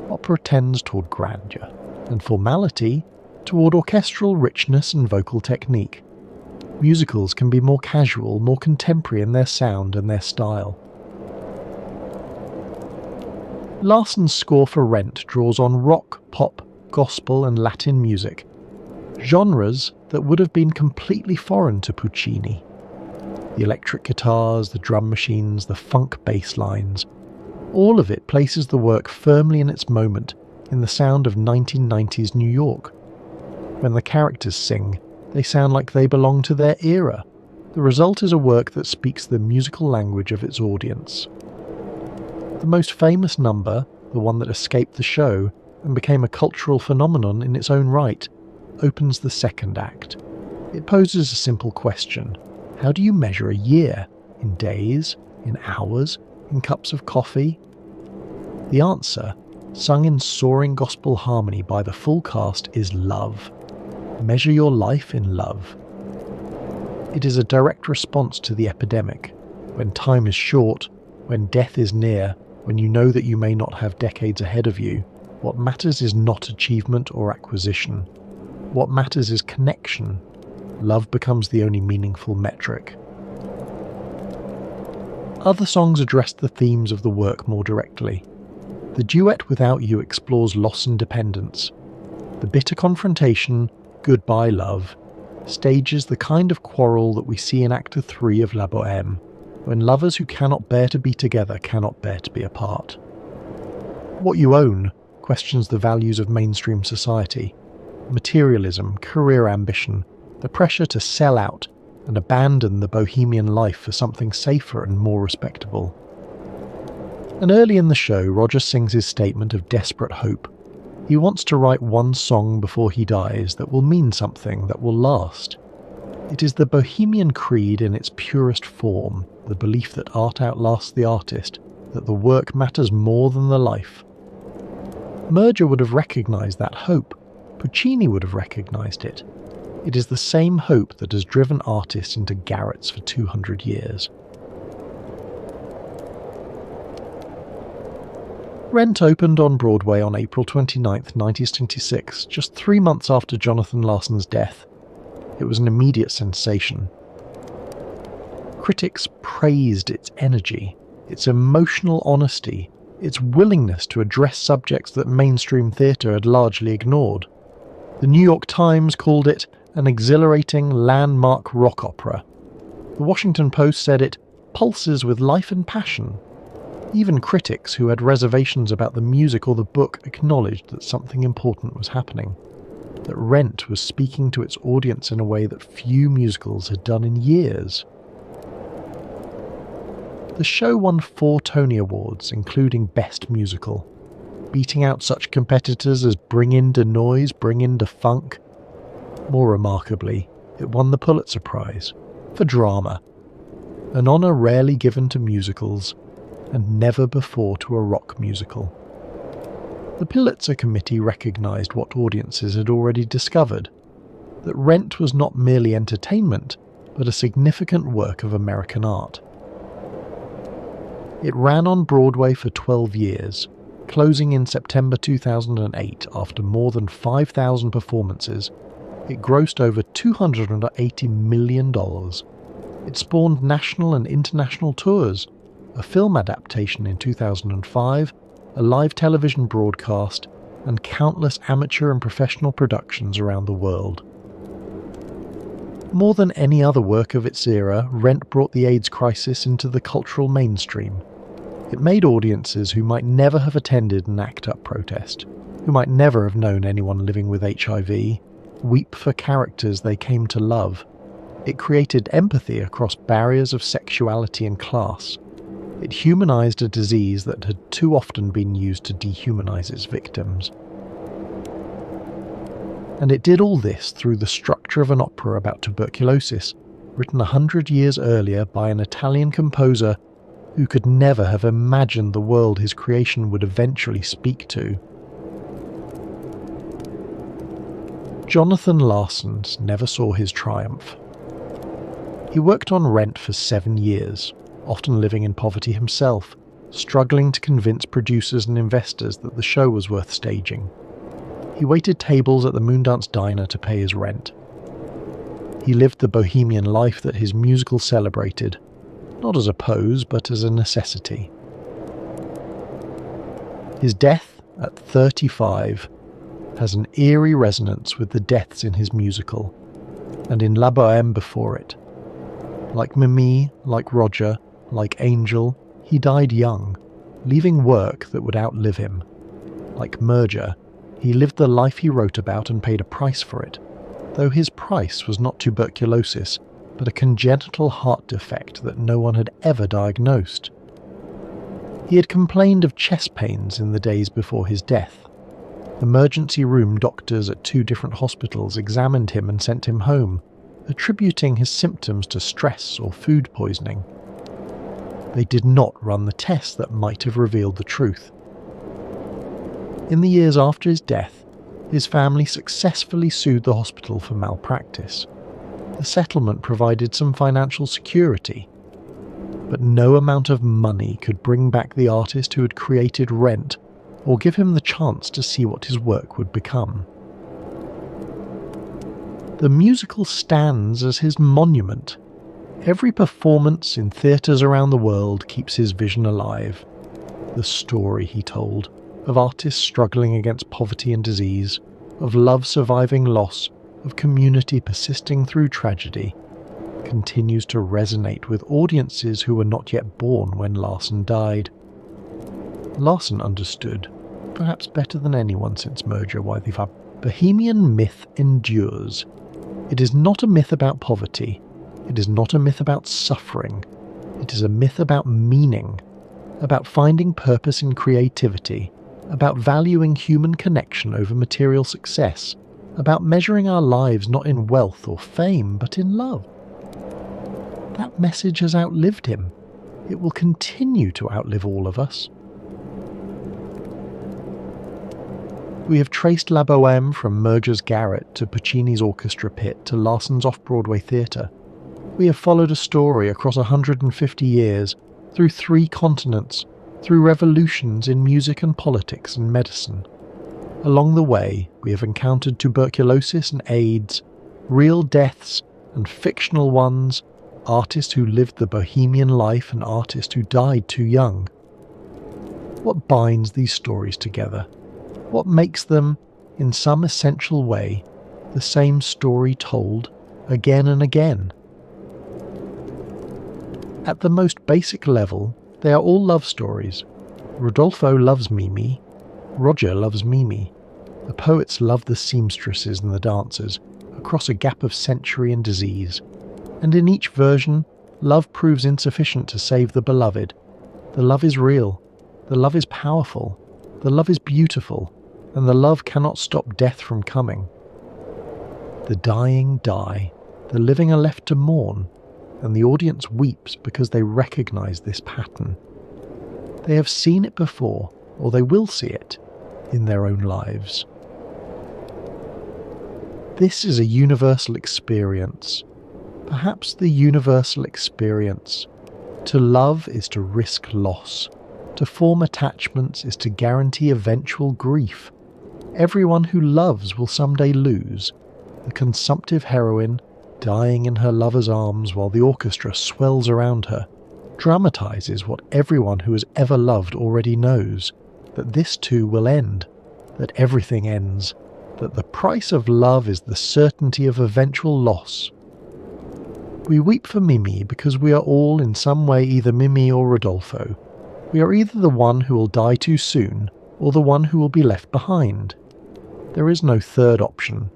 Opera tends toward grandeur, and formality toward orchestral richness and vocal technique. Musicals can be more casual, more contemporary in their sound and their style. Larson's score for Rent draws on rock, pop, gospel and Latin music, genres that would have been completely foreign to Puccini. The electric guitars, the drum machines, the funk bass lines, all of it places the work firmly in its moment, in the sound of 1990s New York. When the characters sing, they sound like they belong to their era. The result is a work that speaks the musical language of its audience. The most famous number, the one that escaped the show and became a cultural phenomenon in its own right, opens the second act. It poses a simple question. How do you measure a year? In days? In hours? In cups of coffee? The answer sung in soaring gospel harmony by the full cast, is love. Measure your life in love. It is a direct response to the epidemic. When time is short, when death is near, when you know that you may not have decades ahead of you, what matters is not achievement or acquisition. What matters is connection. Love becomes the only meaningful metric. Other songs address the themes of the work more directly. The duet Without You explores loss and dependence. The bitter confrontation, Goodbye Love, stages the kind of quarrel that we see in Act 3 of La Bohème, when lovers who cannot bear to be together cannot bear to be apart. What You Own questions the values of mainstream society, materialism, career ambition, the pressure to sell out and abandon the bohemian life for something safer and more respectable. And early in the show, Roger sings his statement of desperate hope. He wants to write one song before he dies that will mean something, that will last. It is the Bohemian creed in its purest form, the belief that art outlasts the artist, that the work matters more than the life. Murger would have recognised that hope. Puccini would have recognised it. It is the same hope that has driven artists into garrets for 200 years. Rent opened on Broadway on April 29, 1976, just 3 months after Jonathan Larson's death. It was an immediate sensation. Critics praised its energy, its emotional honesty, its willingness to address subjects that mainstream theatre had largely ignored. The New York Times called it an exhilarating landmark rock opera. The Washington Post said it pulses with life and passion. Even critics who had reservations about the music or the book acknowledged that something important was happening, that Rent was speaking to its audience in a way that few musicals had done in years. The show won 4 Tony Awards, including Best Musical, beating out such competitors as Bring In Da Noise, Bring In Da Funk. More remarkably, it won the Pulitzer Prize for drama, an honour rarely given to musicals, and never before to a rock musical. The Pulitzer Committee recognised what audiences had already discovered, that Rent was not merely entertainment, but a significant work of American art. It ran on Broadway for 12 years, closing in September 2008 after more than 5,000 performances. It grossed over $280 million. It spawned national and international tours, a film adaptation in 2005, a live television broadcast, and countless amateur and professional productions around the world. More than any other work of its era, Rent brought the AIDS crisis into the cultural mainstream. It made audiences who might never have attended an ACT UP protest, who might never have known anyone living with HIV, weep for characters they came to love. It created empathy across barriers of sexuality and class. It humanized a disease that had too often been used to dehumanize its victims. And it did all this through the structure of an opera about tuberculosis, written 100 years earlier by an Italian composer who could never have imagined the world his creation would eventually speak to. Jonathan Larson never saw his triumph. He worked on Rent for 7 years, often living in poverty himself, struggling to convince producers and investors that the show was worth staging. He waited tables at the Moondance Diner to pay his rent. He lived the bohemian life that his musical celebrated, not as a pose, but as a necessity. His death, at 35, has an eerie resonance with the deaths in his musical, and in La Bohème before it. Like Mimi, like Roger, like Angel, he died young, leaving work that would outlive him. Like Murger, he lived the life he wrote about and paid a price for it, though his price was not tuberculosis, but a congenital heart defect that no one had ever diagnosed. He had complained of chest pains in the days before his death. Emergency room doctors at 2 different hospitals examined him and sent him home, attributing his symptoms to stress or food poisoning. They did not run the tests that might have revealed the truth. In the years after his death, his family successfully sued the hospital for malpractice. The settlement provided some financial security, but no amount of money could bring back the artist who had created Rent or give him the chance to see what his work would become. The musical stands as his monument. Every performance in theatres around the world keeps his vision alive. The story he told, of artists struggling against poverty and disease, of love surviving loss, of community persisting through tragedy, continues to resonate with audiences who were not yet born when Larsen died. Larsen understood, perhaps better than anyone since merger, why the Bohemian myth endures. It is not a myth about poverty. It is not a myth about suffering. It is a myth about meaning, about finding purpose in creativity, about valuing human connection over material success, about measuring our lives not in wealth or fame, but in love. That message has outlived him. It will continue to outlive all of us. We have traced La Bohème from Merger's garret to Puccini's orchestra pit to Larsen's off-Broadway theatre. We have followed a story across 150 years, through 3 continents, through revolutions in music and politics and medicine. Along the way, we have encountered tuberculosis and AIDS, real deaths and fictional ones, artists who lived the bohemian life and artists who died too young. What binds these stories together? What makes them, in some essential way, the same story told again and again? At the most basic level, they are all love stories. Rodolfo loves Mimi. Roger loves Mimi. The poets love the seamstresses and the dancers, across a gap of century and disease. And in each version, love proves insufficient to save the beloved. The love is real. The love is powerful. The love is beautiful. And the love cannot stop death from coming. The dying die. The living are left to mourn. And the audience weeps because they recognize this pattern. They have seen it before, or they will see it, in their own lives. This is a universal experience, perhaps the universal experience. To love is to risk loss. To form attachments is to guarantee eventual grief. Everyone who loves will someday lose. The consumptive heroine, dying in her lover's arms while the orchestra swells around her, dramatizes what everyone who has ever loved already knows, that this too will end, that everything ends, that the price of love is the certainty of eventual loss. We weep for Mimi because we are all in some way either Mimi or Rodolfo. We are either the one who will die too soon, or the one who will be left behind. There is no third option.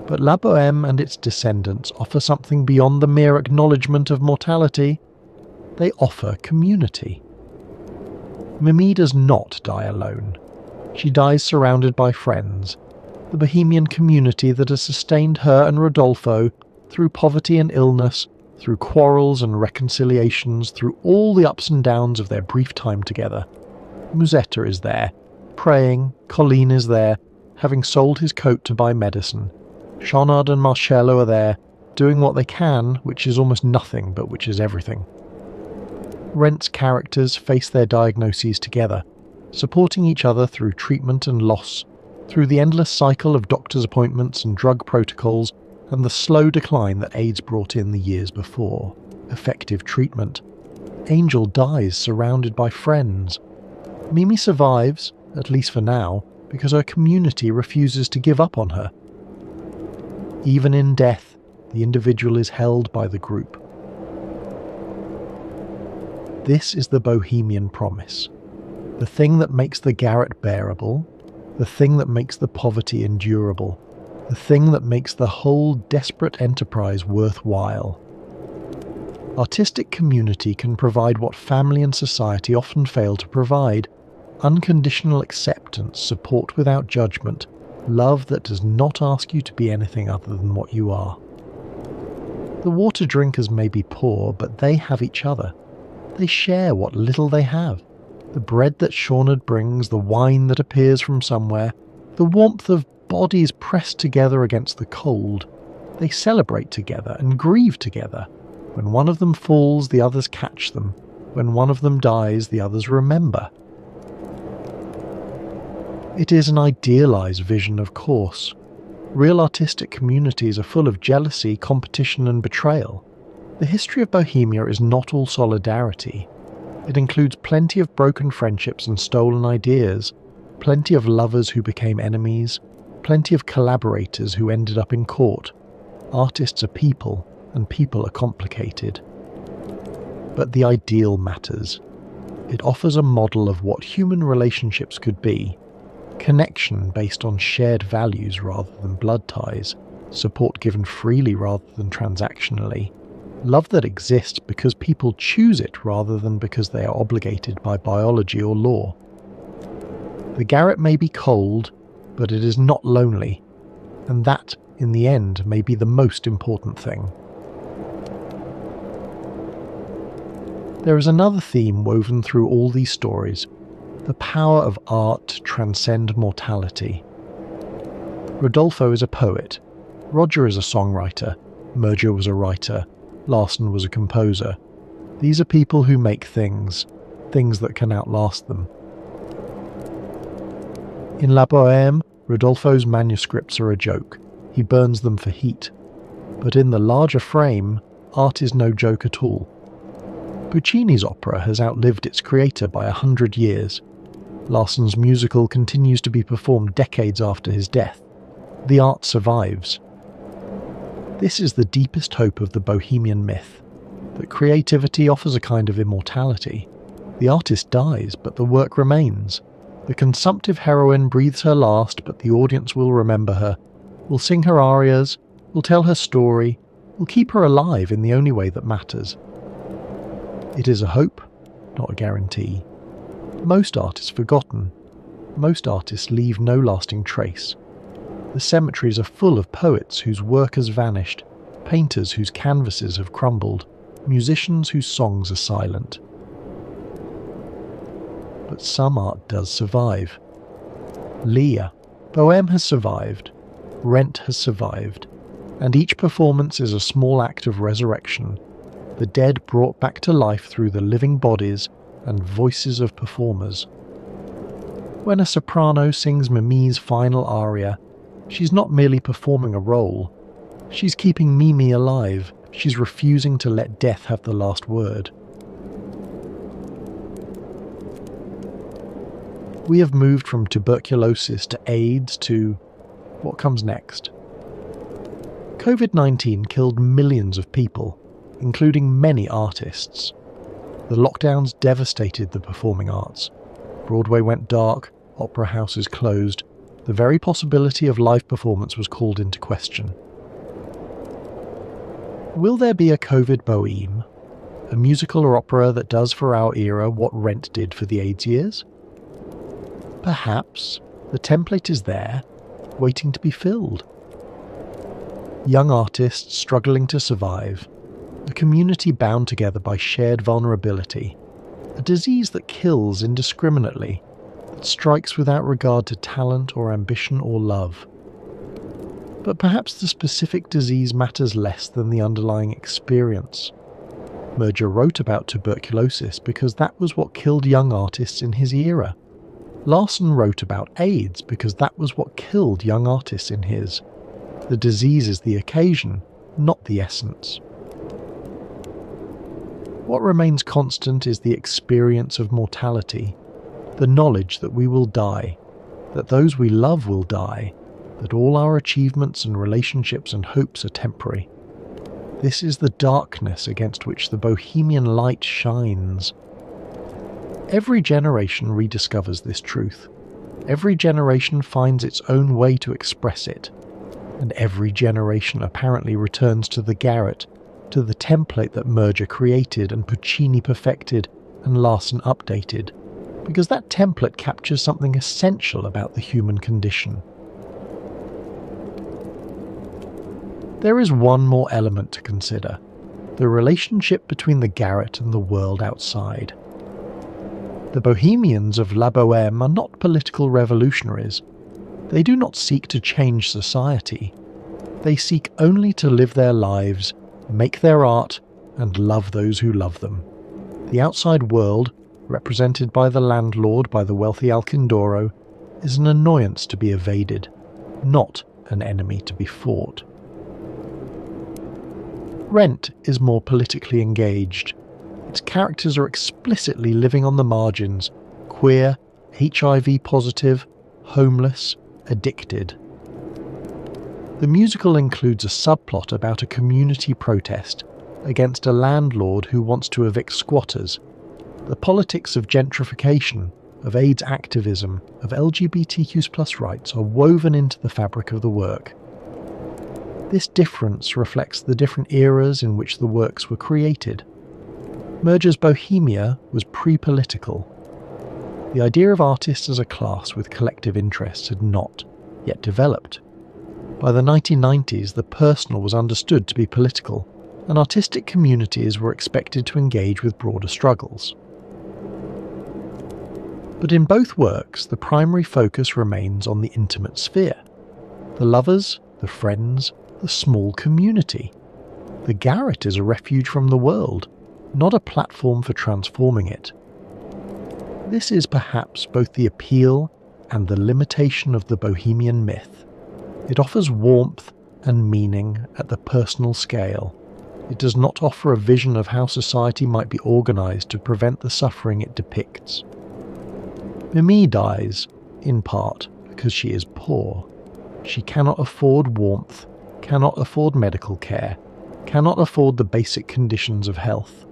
But La Bohème and its descendants offer something beyond the mere acknowledgement of mortality. They offer community. Mimi does not die alone. She dies surrounded by friends, the bohemian community that has sustained her and Rodolfo through poverty and illness, through quarrels and reconciliations, through all the ups and downs of their brief time together. Musetta is there, praying. Colleen is there, having sold his coat to buy medicine. Schaunard and Marcello are there, doing what they can, which is almost nothing, but which is everything. Rent's characters face their diagnoses together, supporting each other through treatment and loss, through the endless cycle of doctor's appointments and drug protocols, and the slow decline that AIDS brought in the years before. Effective treatment. Angel dies surrounded by friends. Mimi survives, at least for now, because her community refuses to give up on her. Even in death, the individual is held by the group. This is the bohemian promise. The thing that makes the garret bearable, the thing that makes the poverty endurable, the thing that makes the whole desperate enterprise worthwhile. Artistic community can provide what family and society often fail to provide: unconditional acceptance, support without judgment, love that does not ask you to be anything other than what you are. The water drinkers may be poor, but they have each other. They share what little they have. The bread that Shaunard brings, the wine that appears from somewhere, the warmth of bodies pressed together against the cold. They celebrate together and grieve together. When one of them falls, the others catch them. When one of them dies, the others remember. It is an idealized vision, of course. Real artistic communities are full of jealousy, competition and betrayal. The history of Bohemia is not all solidarity. It includes plenty of broken friendships and stolen ideas, plenty of lovers who became enemies, plenty of collaborators who ended up in court. Artists are people, and people are complicated. But the ideal matters. It offers a model of what human relationships could be. Connection based on shared values rather than blood ties, support given freely rather than transactionally, love that exists because people choose it rather than because they are obligated by biology or law. The garret may be cold, but it is not lonely, and that, in the end, may be the most important thing. There is another theme woven through all these stories: the power of art to transcend mortality. Rodolfo is a poet, Roger is a songwriter, Merger was a writer, Larsen was a composer. These are people who make things that can outlast them. In La Bohème, Rodolfo's manuscripts are a joke. He burns them for heat. But in the larger frame, art is no joke at all. Puccini's opera has outlived its creator by 100 years. Larsen's musical continues to be performed decades after his death. The art survives. This is the deepest hope of the Bohemian myth, that creativity offers a kind of immortality. The artist dies, but the work remains. The consumptive heroine breathes her last, but the audience will remember her, will sing her arias, will tell her story, will keep her alive in the only way that matters. It is a hope, not a guarantee. Most art is forgotten. Most artists leave no lasting trace. The cemeteries are full of poets whose work has vanished, painters whose canvases have crumbled, musicians whose songs are silent. But some art does survive. Lear, Bohème has survived, Rent has survived, and each performance is a small act of resurrection, the dead brought back to life through the living bodies and voices of performers. When a soprano sings Mimi's final aria, she's not merely performing a role. She's keeping Mimi alive. She's refusing to let death have the last word. We have moved from tuberculosis to AIDS to what comes next. COVID-19 killed millions of people, including many artists. The lockdowns devastated the performing arts. Broadway went dark, opera houses closed. The very possibility of live performance was called into question. Will there be a COVID Bohème? A musical or opera that does for our era what Rent did for the AIDS years? Perhaps. The template is there, waiting to be filled. Young artists struggling to survive, a community bound together by shared vulnerability, a disease that kills indiscriminately, that strikes without regard to talent or ambition or love. But perhaps the specific disease matters less than the underlying experience. Merger wrote about tuberculosis because that was what killed young artists in his era. Larsen wrote about AIDS because that was what killed young artists in his. The disease is the occasion, not the essence. What remains constant is the experience of mortality, the knowledge that we will die, that those we love will die, that all our achievements and relationships and hopes are temporary. This is the darkness against which the Bohemian light shines. Every generation rediscovers this truth. Every generation finds its own way to express it. And every generation apparently returns to the garret, to the template that Merger created and Puccini perfected and Larsen updated, because that template captures something essential about the human condition. There is one more element to consider: the relationship between the garret and the world outside. The Bohemians of La Bohème are not political revolutionaries. They do not seek to change society. They seek only to live their lives, make their art, and love those who love them. The outside world, represented by the landlord, by the wealthy Alcindoro, is an annoyance to be evaded, not an enemy to be fought. Rent is more politically engaged. Its characters are explicitly living on the margins, queer, HIV positive, homeless, addicted. The musical includes a subplot about a community protest against a landlord who wants to evict squatters. The politics of gentrification, of AIDS activism, of LGBTQ+ rights are woven into the fabric of the work. This difference reflects the different eras in which the works were created. Murger's Bohemia was pre-political. The idea of artists as a class with collective interests had not yet developed. By the 1990s, the personal was understood to be political, and artistic communities were expected to engage with broader struggles. But in both works, the primary focus remains on the intimate sphere. The lovers, the friends, the small community. The garret is a refuge from the world, not a platform for transforming it. This is perhaps both the appeal and the limitation of the Bohemian myth. It offers warmth and meaning at the personal scale. It does not offer a vision of how society might be organised to prevent the suffering it depicts. Mimi dies, in part, because she is poor. She cannot afford warmth, cannot afford medical care, cannot afford the basic conditions of health.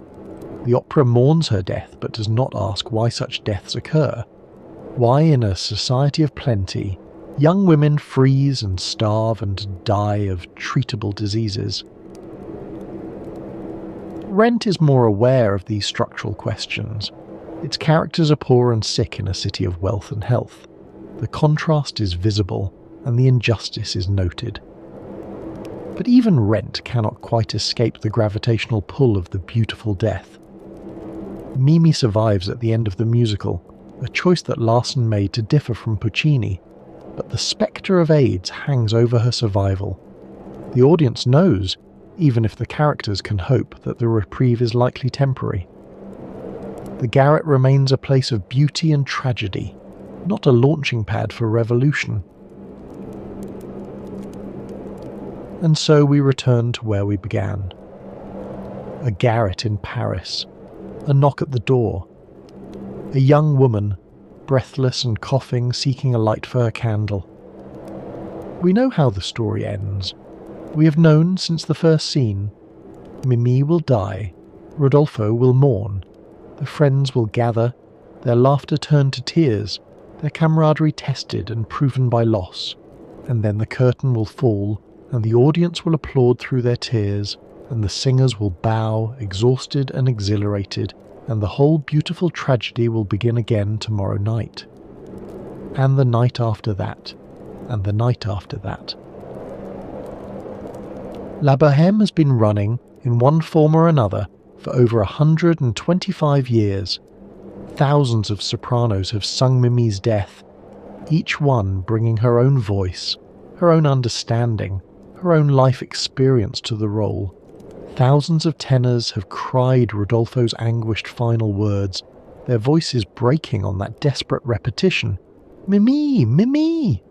The opera mourns her death but does not ask why such deaths occur. Why, in a society of plenty, young women freeze and starve and die of treatable diseases. Rent is more aware of these structural questions. Its characters are poor and sick in a city of wealth and health. The contrast is visible, and the injustice is noted. But even Rent cannot quite escape the gravitational pull of the beautiful death. Mimi survives at the end of the musical, a choice that Larsen made to differ from Puccini, but the spectre of AIDS hangs over her survival. The audience knows, even if the characters can hope, that the reprieve is likely temporary. The garret remains a place of beauty and tragedy, not a launching pad for revolution. And so we return to where we began. A garret in Paris, a knock at the door, a young woman, breathless and coughing, seeking a light for her candle. We know how the story ends. We have known since the first scene. Mimi will die, Rodolfo will mourn, the friends will gather, their laughter turned to tears, their camaraderie tested and proven by loss, and then the curtain will fall, and the audience will applaud through their tears, and the singers will bow, exhausted and exhilarated, and the whole beautiful tragedy will begin again tomorrow night. And the night after that, and the night after that. La Bohème has been running, in one form or another, for over 125 years. Thousands of sopranos have sung Mimi's death, each one bringing her own voice, her own understanding, her own life experience to the role. Thousands of tenors have cried Rodolfo's anguished final words, their voices breaking on that desperate repetition. Mimi! Mimi!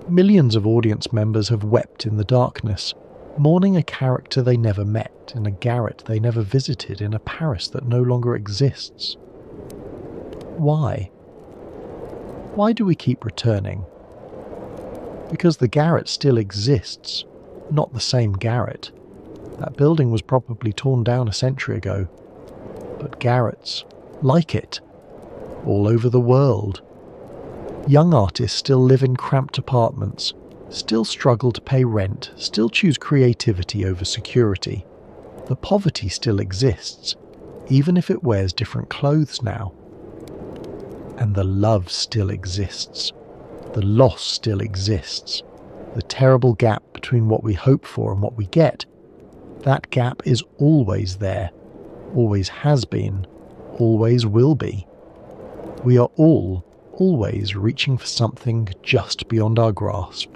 Millions of audience members have wept in the darkness, mourning a character they never met, in a garret they never visited, in a Paris that no longer exists. Why? Why do we keep returning? Because the garret still exists, not the same garret. That building was probably torn down a century ago. But garrets, like it, all over the world. Young artists still live in cramped apartments, still struggle to pay rent, still choose creativity over security. The poverty still exists, even if it wears different clothes now. And the love still exists. The loss still exists. The terrible gap between what we hope for and what we get, that gap is always there, always has been, always will be. We are all always reaching for something just beyond our grasp.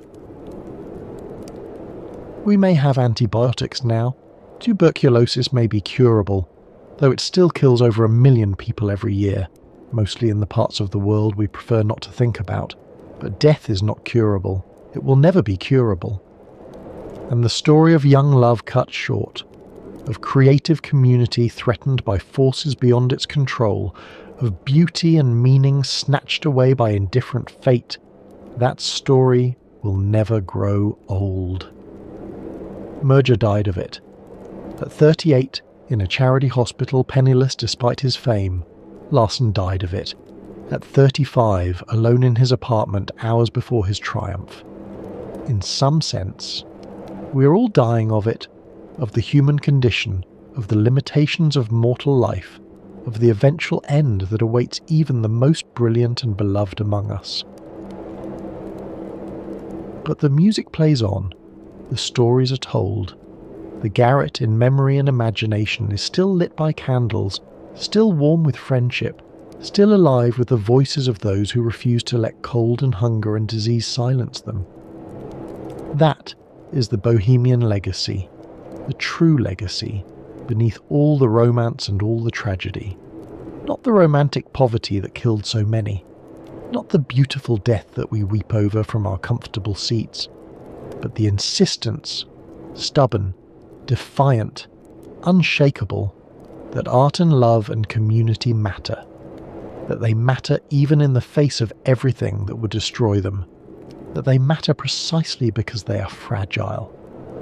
We may have antibiotics now. Tuberculosis may be curable, though it still kills over 1 million people every year, mostly in the parts of the world we prefer not to think about. But death is not curable. It will never be curable. And the story of young love cut short, of creative community threatened by forces beyond its control, of beauty and meaning snatched away by indifferent fate, that story will never grow old. Merger died of it. At 38, in a charity hospital penniless despite his fame, Larson died of it. At 35, alone in his apartment hours before his triumph. In some sense, we are all dying of it, of the human condition, of the limitations of mortal life, of the eventual end that awaits even the most brilliant and beloved among us. But the music plays on, the stories are told. The garret in memory and imagination is still lit by candles, still warm with friendship, still alive with the voices of those who refuse to let cold and hunger and disease silence them. That is the Bohemian legacy, the true legacy, beneath all the romance and all the tragedy. Not the romantic poverty that killed so many, not the beautiful death that we weep over from our comfortable seats, but the insistence, stubborn, defiant, unshakable, that art and love and community matter, that they matter even in the face of everything that would destroy them, that they matter precisely because they are fragile,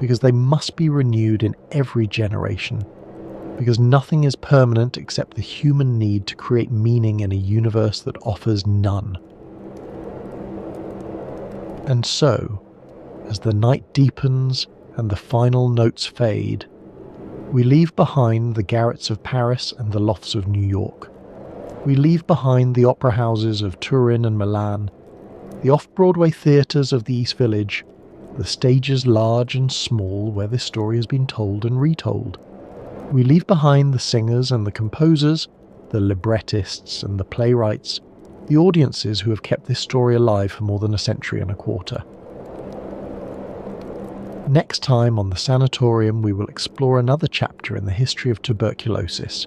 because they must be renewed in every generation, because nothing is permanent except the human need to create meaning in a universe that offers none. And so, as the night deepens and the final notes fade, we leave behind the garrets of Paris and the lofts of New York. We leave behind the opera houses of Turin and Milan, the off-Broadway theatres of the East Village, the stages large and small where this story has been told and retold. We leave behind the singers and the composers, the librettists and the playwrights, the audiences who have kept this story alive for more than a century and a quarter. Next time on the Sanatorium, we will explore another chapter in the history of tuberculosis.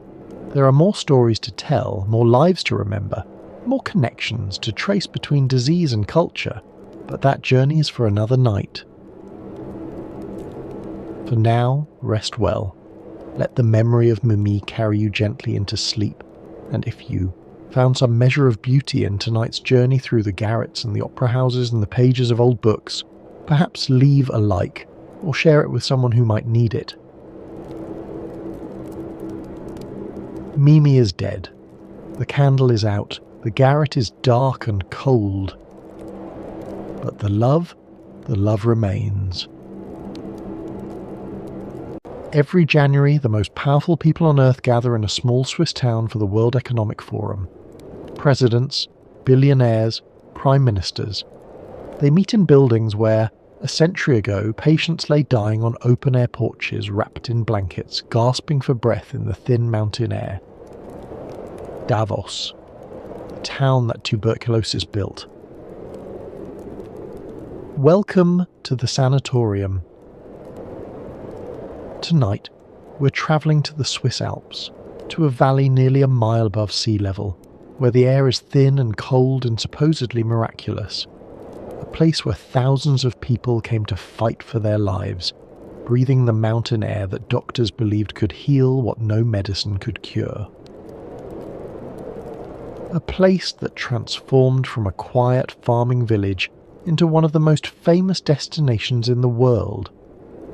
There are more stories to tell, more lives to remember, more connections to trace between disease and culture, but that journey is for another night. For now, rest well. Let the memory of Mimi carry you gently into sleep, and if you found some measure of beauty in tonight's journey through the garrets and the opera houses and the pages of old books, perhaps leave a like, or share it with someone who might need it. Mimi is dead. The candle is out. The garret is dark and cold. But the love remains. Every January, the most powerful people on Earth gather in a small Swiss town for the World Economic Forum. Presidents, billionaires, prime ministers. They meet in buildings where, a century ago, patients lay dying on open-air porches wrapped in blankets, gasping for breath in the thin mountain air. Davos, the town that tuberculosis built. Welcome to the Sanatorium. Tonight, we're travelling to the Swiss Alps, to a valley nearly a mile above sea level, where the air is thin and cold and supposedly miraculous. A place where thousands of people came to fight for their lives, breathing the mountain air that doctors believed could heal what no medicine could cure. A place that transformed from a quiet farming village into one of the most famous destinations in the world,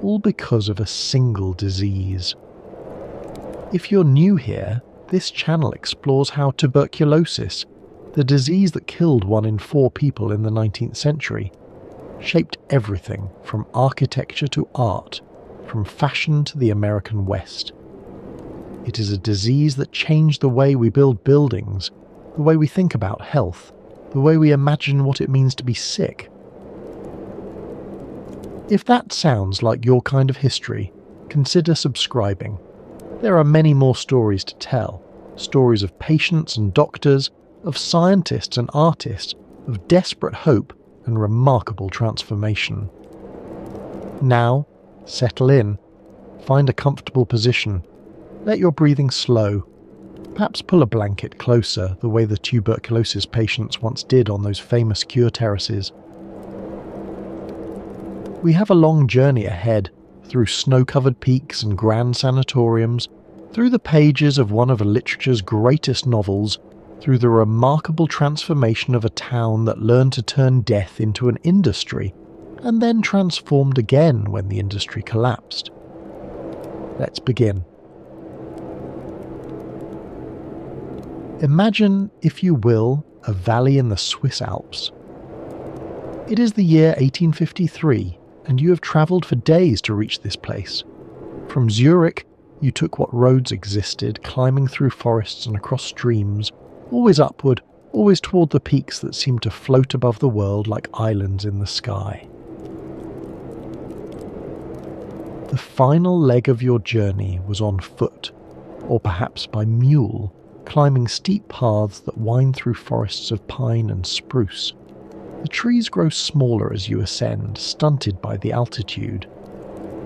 all because of a single disease. If you're new here, this channel explores how tuberculosis, the disease that killed 1 in 4 people in the 19th century, shaped everything from architecture to art, from fashion to the American West. It is a disease that changed the way we build buildings, the way we think about health, the way we imagine what it means to be sick. If that sounds like your kind of history, consider subscribing. There are many more stories to tell, stories of patients and doctors, of scientists and artists, of desperate hope and remarkable transformation. Now, settle in, find a comfortable position, let your breathing slow, perhaps pull a blanket closer the way the tuberculosis patients once did on those famous cure terraces. We have a long journey ahead, through snow-covered peaks and grand sanatoriums, through the pages of one of literature's greatest novels, through the remarkable transformation of a town that learned to turn death into an industry, and then transformed again when the industry collapsed. Let's begin. Imagine, if you will, a valley in the Swiss Alps. It is the year 1853, and you have travelled for days to reach this place. From Zurich, you took what roads existed, climbing through forests and across streams, always upward, always toward the peaks that seemed to float above the world like islands in the sky. The final leg of your journey was on foot, or perhaps by mule, climbing steep paths that wind through forests of pine and spruce. The trees grow smaller as you ascend, stunted by the altitude.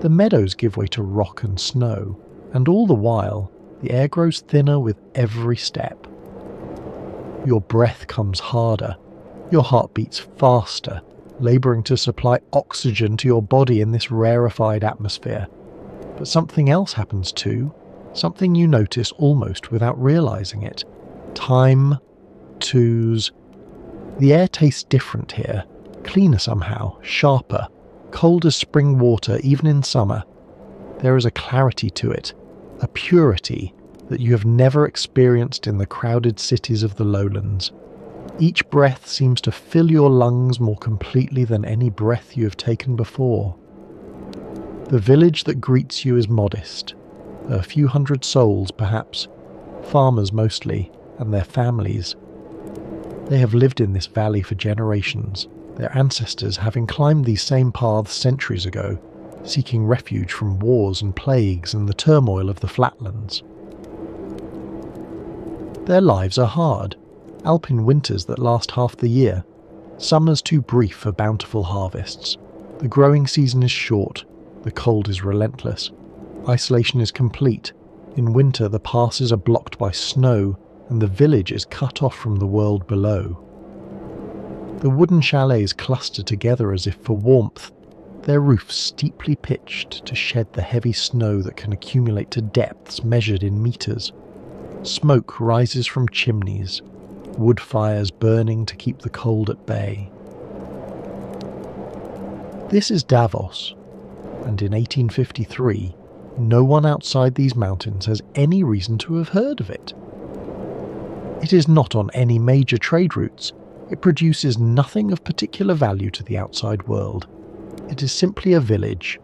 The meadows give way to rock and snow, and all the while, the air grows thinner with every step. Your breath comes harder, your heart beats faster, labouring to supply oxygen to your body in this rarefied atmosphere. But something else happens too, something you notice almost without realising it. Time, twos. The air tastes different here, cleaner somehow, sharper, cold as spring water even in summer. There is a clarity to it, a purity that you have never experienced in the crowded cities of the lowlands. Each breath seems to fill your lungs more completely than any breath you have taken before. The village that greets you is modest, a few hundred souls perhaps, farmers mostly, and their families. They have lived in this valley for generations, their ancestors having climbed these same paths centuries ago, seeking refuge from wars and plagues and the turmoil of the flatlands. Their lives are hard, alpine winters that last half the year, summers too brief for bountiful harvests. The growing season is short, the cold is relentless, isolation is complete. In winter the passes are blocked by snow, and the village is cut off from the world below. The wooden chalets cluster together as if for warmth, their roofs steeply pitched to shed the heavy snow that can accumulate to depths measured in meters. Smoke rises from chimneys, wood fires burning to keep the cold at bay. This is Davos, and in 1853, no one outside these mountains has any reason to have heard of it. It is not on any major trade routes. It produces nothing of particular value to the outside world. It is simply a village,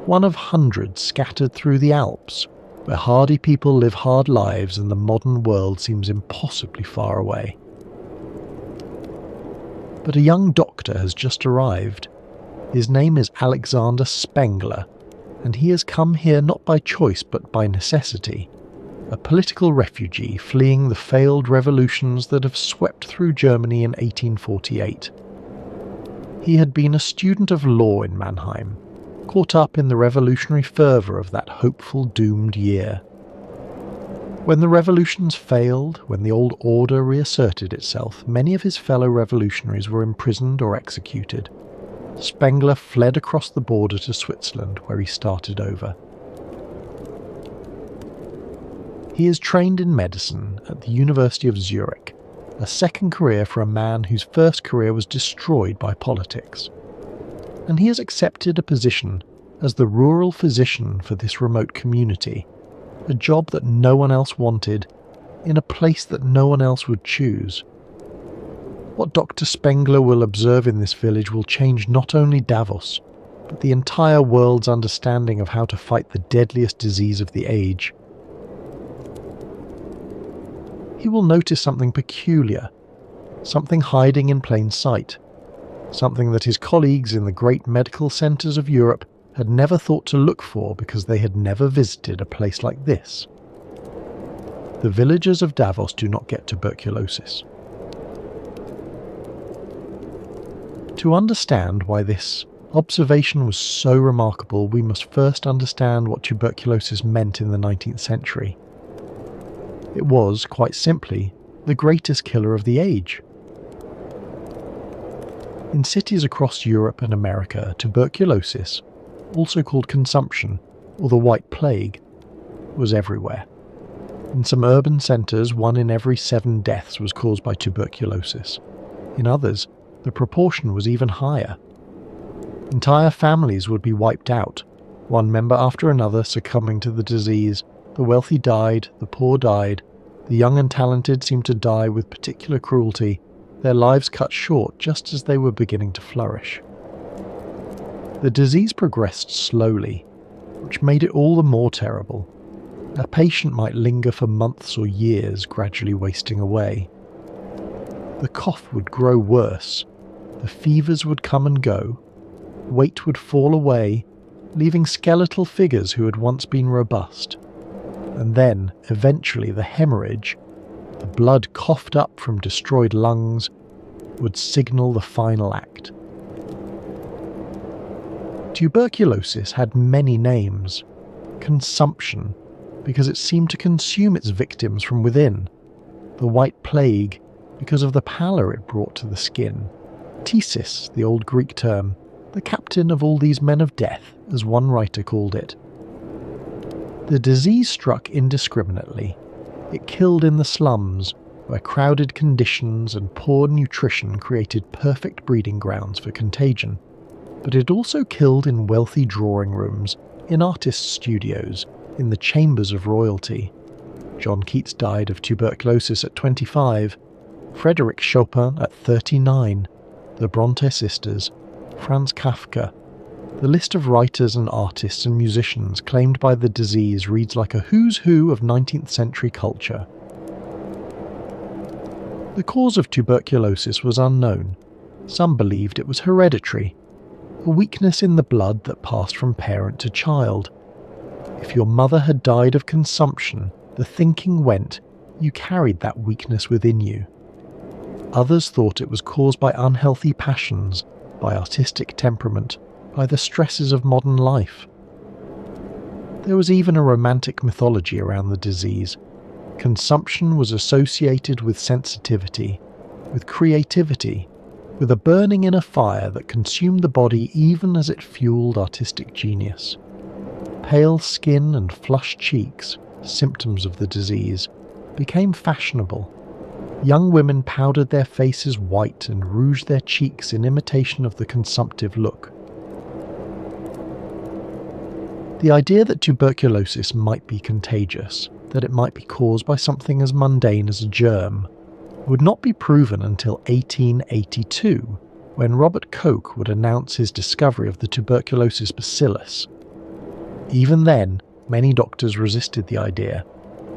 one of hundreds scattered through the Alps, where hardy people live hard lives and the modern world seems impossibly far away. But a young doctor has just arrived. His name is Alexander Spengler, and he has come here not by choice but by necessity. A political refugee fleeing the failed revolutions that have swept through Germany in 1848. He had been a student of law in Mannheim, caught up in the revolutionary fervour of that hopeful doomed year. When the revolutions failed, when the old order reasserted itself, many of his fellow revolutionaries were imprisoned or executed. Spengler fled across the border to Switzerland, where he started over. He is trained in medicine at the University of Zurich, a second career for a man whose first career was destroyed by politics. And he has accepted a position as the rural physician for this remote community, a job that no one else wanted, in a place that no one else would choose. What Dr. Spengler will observe in this village will change not only Davos, but the entire world's understanding of how to fight the deadliest disease of the age. He will notice something peculiar, something hiding in plain sight, something that his colleagues in the great medical centres of Europe had never thought to look for because they had never visited a place like this. The villagers of Davos do not get tuberculosis. To understand why this observation was so remarkable, we must first understand what tuberculosis meant in the 19th century. It was, quite simply, the greatest killer of the age. In cities across Europe and America, tuberculosis, also called consumption or the White Plague, was everywhere. In some urban centres, 1 in every 7 deaths was caused by tuberculosis. In others, the proportion was even higher. Entire families would be wiped out, one member after another succumbing to the disease. The wealthy died, the poor died, the young and talented seemed to die with particular cruelty, their lives cut short just as they were beginning to flourish. The disease progressed slowly, which made it all the more terrible. A patient might linger for months or years, gradually wasting away. The cough would grow worse, the fevers would come and go, weight would fall away, leaving skeletal figures who had once been robust. And then, eventually, the hemorrhage, the blood coughed up from destroyed lungs, would signal the final act. Tuberculosis had many names. Consumption, because it seemed to consume its victims from within. The White Plague, because of the pallor it brought to the skin. Phthisis, the old Greek term, the captain of all these men of death, as one writer called it. The disease struck indiscriminately. It killed in the slums, where crowded conditions and poor nutrition created perfect breeding grounds for contagion. But it also killed in wealthy drawing rooms, in artists' studios, in the chambers of royalty. John Keats died of tuberculosis at 25, Frédéric Chopin at 39, the Brontë sisters, Franz Kafka. The list of writers and artists and musicians claimed by the disease reads like a who's who of 19th century culture. The cause of tuberculosis was unknown. Some believed it was hereditary, a weakness in the blood that passed from parent to child. If your mother had died of consumption, the thinking went, you carried that weakness within you. Others thought it was caused by unhealthy passions, by artistic temperament, by the stresses of modern life. There was even a romantic mythology around the disease. Consumption was associated with sensitivity, with creativity, with a burning inner fire that consumed the body even as it fueled artistic genius. Pale skin and flushed cheeks, symptoms of the disease, became fashionable. Young women powdered their faces white and rouged their cheeks in imitation of the consumptive look. The idea that tuberculosis might be contagious, that it might be caused by something as mundane as a germ, would not be proven until 1882, when Robert Koch would announce his discovery of the tuberculosis bacillus. Even then, many doctors resisted the idea.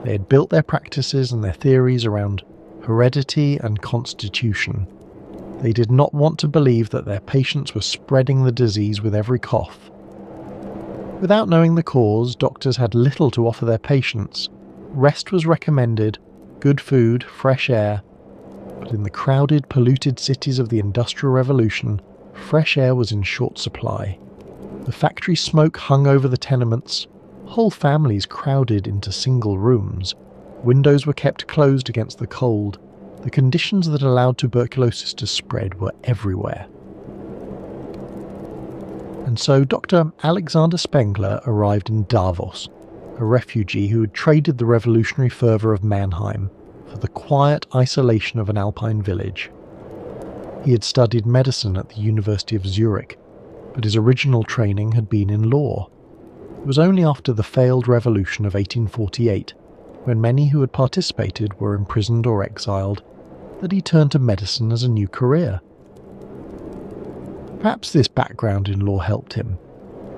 They had built their practices and their theories around heredity and constitution. They did not want to believe that their patients were spreading the disease with every cough. Without knowing the cause, doctors had little to offer their patients. Rest was recommended, good food, fresh air. But in the crowded, polluted cities of the Industrial Revolution, fresh air was in short supply. The factory smoke hung over the tenements. Whole families crowded into single rooms. Windows were kept closed against the cold. The conditions that allowed tuberculosis to spread were everywhere. And so Dr. Alexander Spengler arrived in Davos, a refugee who had traded the revolutionary fervour of Mannheim for the quiet isolation of an alpine village. He had studied medicine at the University of Zurich, but his original training had been in law. It was only after the failed revolution of 1848, when many who had participated were imprisoned or exiled, that he turned to medicine as a new career. Perhaps this background in law helped him.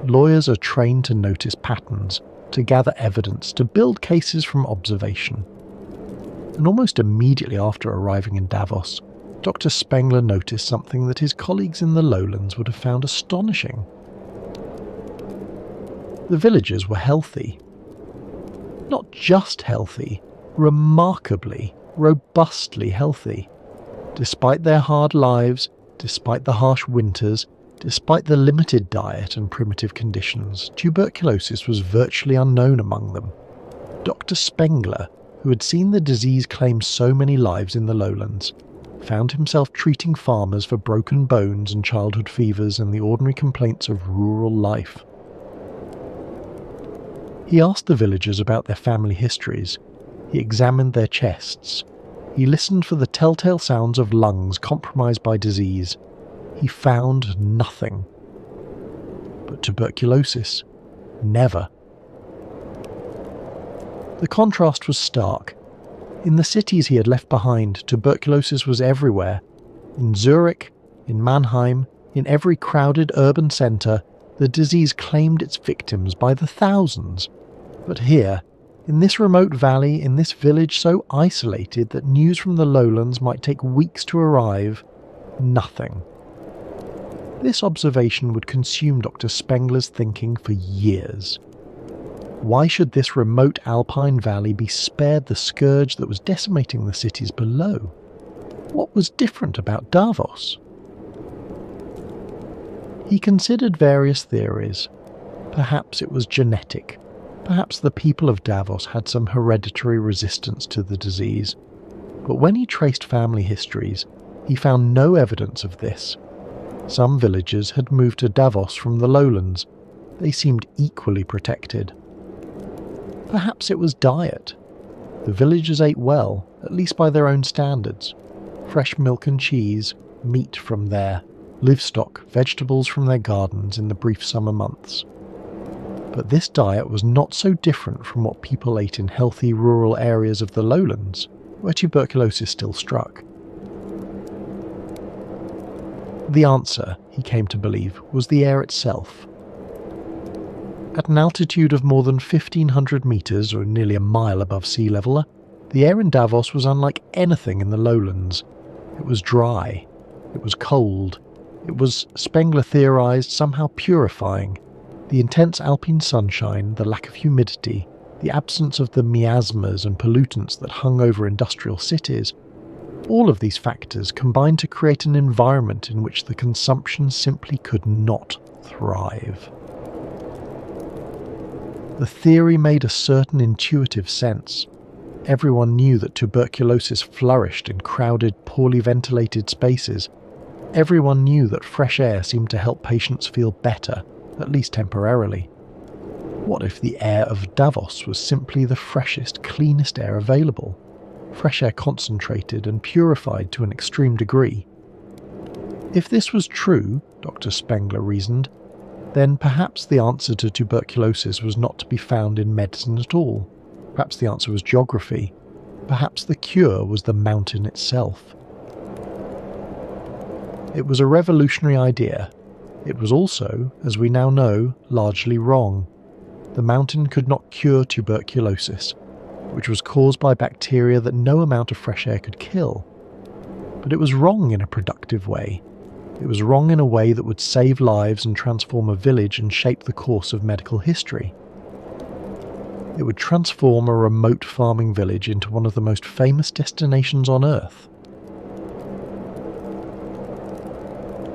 Lawyers are trained to notice patterns, to gather evidence, to build cases from observation. And almost immediately after arriving in Davos, Dr. Spengler noticed something that his colleagues in the lowlands would have found astonishing. The villagers were healthy. Not just healthy, remarkably, robustly healthy. Despite their hard lives, Despite the harsh winters, despite the limited diet and primitive conditions, tuberculosis was virtually unknown among them. Dr. Spengler, who had seen the disease claim so many lives in the lowlands, found himself treating farmers for broken bones and childhood fevers and the ordinary complaints of rural life. He asked the villagers about their family histories. He examined their chests. He listened for the telltale sounds of lungs compromised by disease. He found nothing. But tuberculosis, never. The contrast was stark. In the cities he had left behind, tuberculosis was everywhere. In Zurich, in Mannheim, in every crowded urban centre, the disease claimed its victims by the thousands. But here, in this remote valley, in this village so isolated that news from the lowlands might take weeks to arrive, nothing. This observation would consume Dr. Spengler's thinking for years. Why should this remote alpine valley be spared the scourge that was decimating the cities below? What was different about Davos? He considered various theories. Perhaps it was genetic. Perhaps the people of Davos had some hereditary resistance to the disease. But when he traced family histories, he found no evidence of this. Some villagers had moved to Davos from the lowlands. They seemed equally protected. Perhaps it was diet. The villagers ate well, at least by their own standards. Fresh milk and cheese, meat from there, livestock, vegetables from their gardens in the brief summer months. But this diet was not so different from what people ate in healthy rural areas of the lowlands, where tuberculosis still struck. The answer, he came to believe, was the air itself. At an altitude of more than 1,500 metres, or nearly a mile above sea level, the air in Davos was unlike anything in the lowlands. It was dry. It was cold. It was, Spengler theorised, somehow purifying. The intense alpine sunshine, the lack of humidity, the absence of the miasmas and pollutants that hung over industrial cities, all of these factors combined to create an environment in which the consumption simply could not thrive. The theory made a certain intuitive sense. Everyone knew that tuberculosis flourished in crowded, poorly ventilated spaces. Everyone knew that fresh air seemed to help patients feel better, at least temporarily. What if the air of Davos was simply the freshest, cleanest air available? Fresh air concentrated and purified to an extreme degree. If this was true, Dr. Spengler reasoned, then perhaps the answer to tuberculosis was not to be found in medicine at all. Perhaps the answer was geography. Perhaps the cure was the mountain itself. It was a revolutionary idea. It was also, as we now know, largely wrong. The mountain could not cure tuberculosis, which was caused by bacteria that no amount of fresh air could kill. But it was wrong in a productive way. It was wrong in a way that would save lives and transform a village and shape the course of medical history. It would transform a remote farming village into one of the most famous destinations on Earth.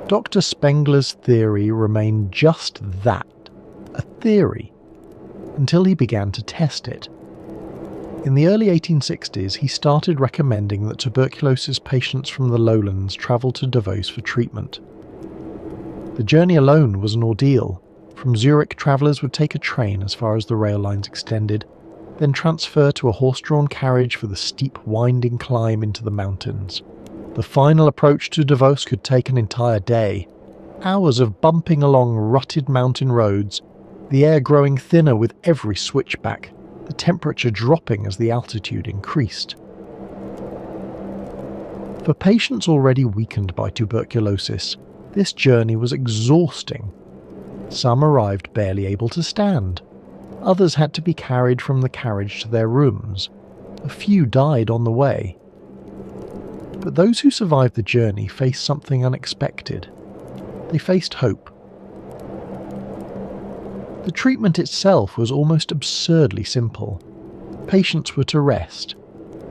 Dr. Spengler's theory remained just that, a theory, until he began to test it. In the early 1860s, he started recommending that tuberculosis patients from the lowlands travel to Davos for treatment. The journey alone was an ordeal. From Zurich, travellers would take a train as far as the rail lines extended, then transfer to a horse-drawn carriage for the steep, winding climb into the mountains. The final approach to Davos could take an entire day. Hours of bumping along rutted mountain roads, the air growing thinner with every switchback, the temperature dropping as the altitude increased. For patients already weakened by tuberculosis, this journey was exhausting. Some arrived barely able to stand. Others had to be carried from the carriage to their rooms. A few died on the way. But those who survived the journey faced something unexpected. They faced hope. The treatment itself was almost absurdly simple. Patients were to rest.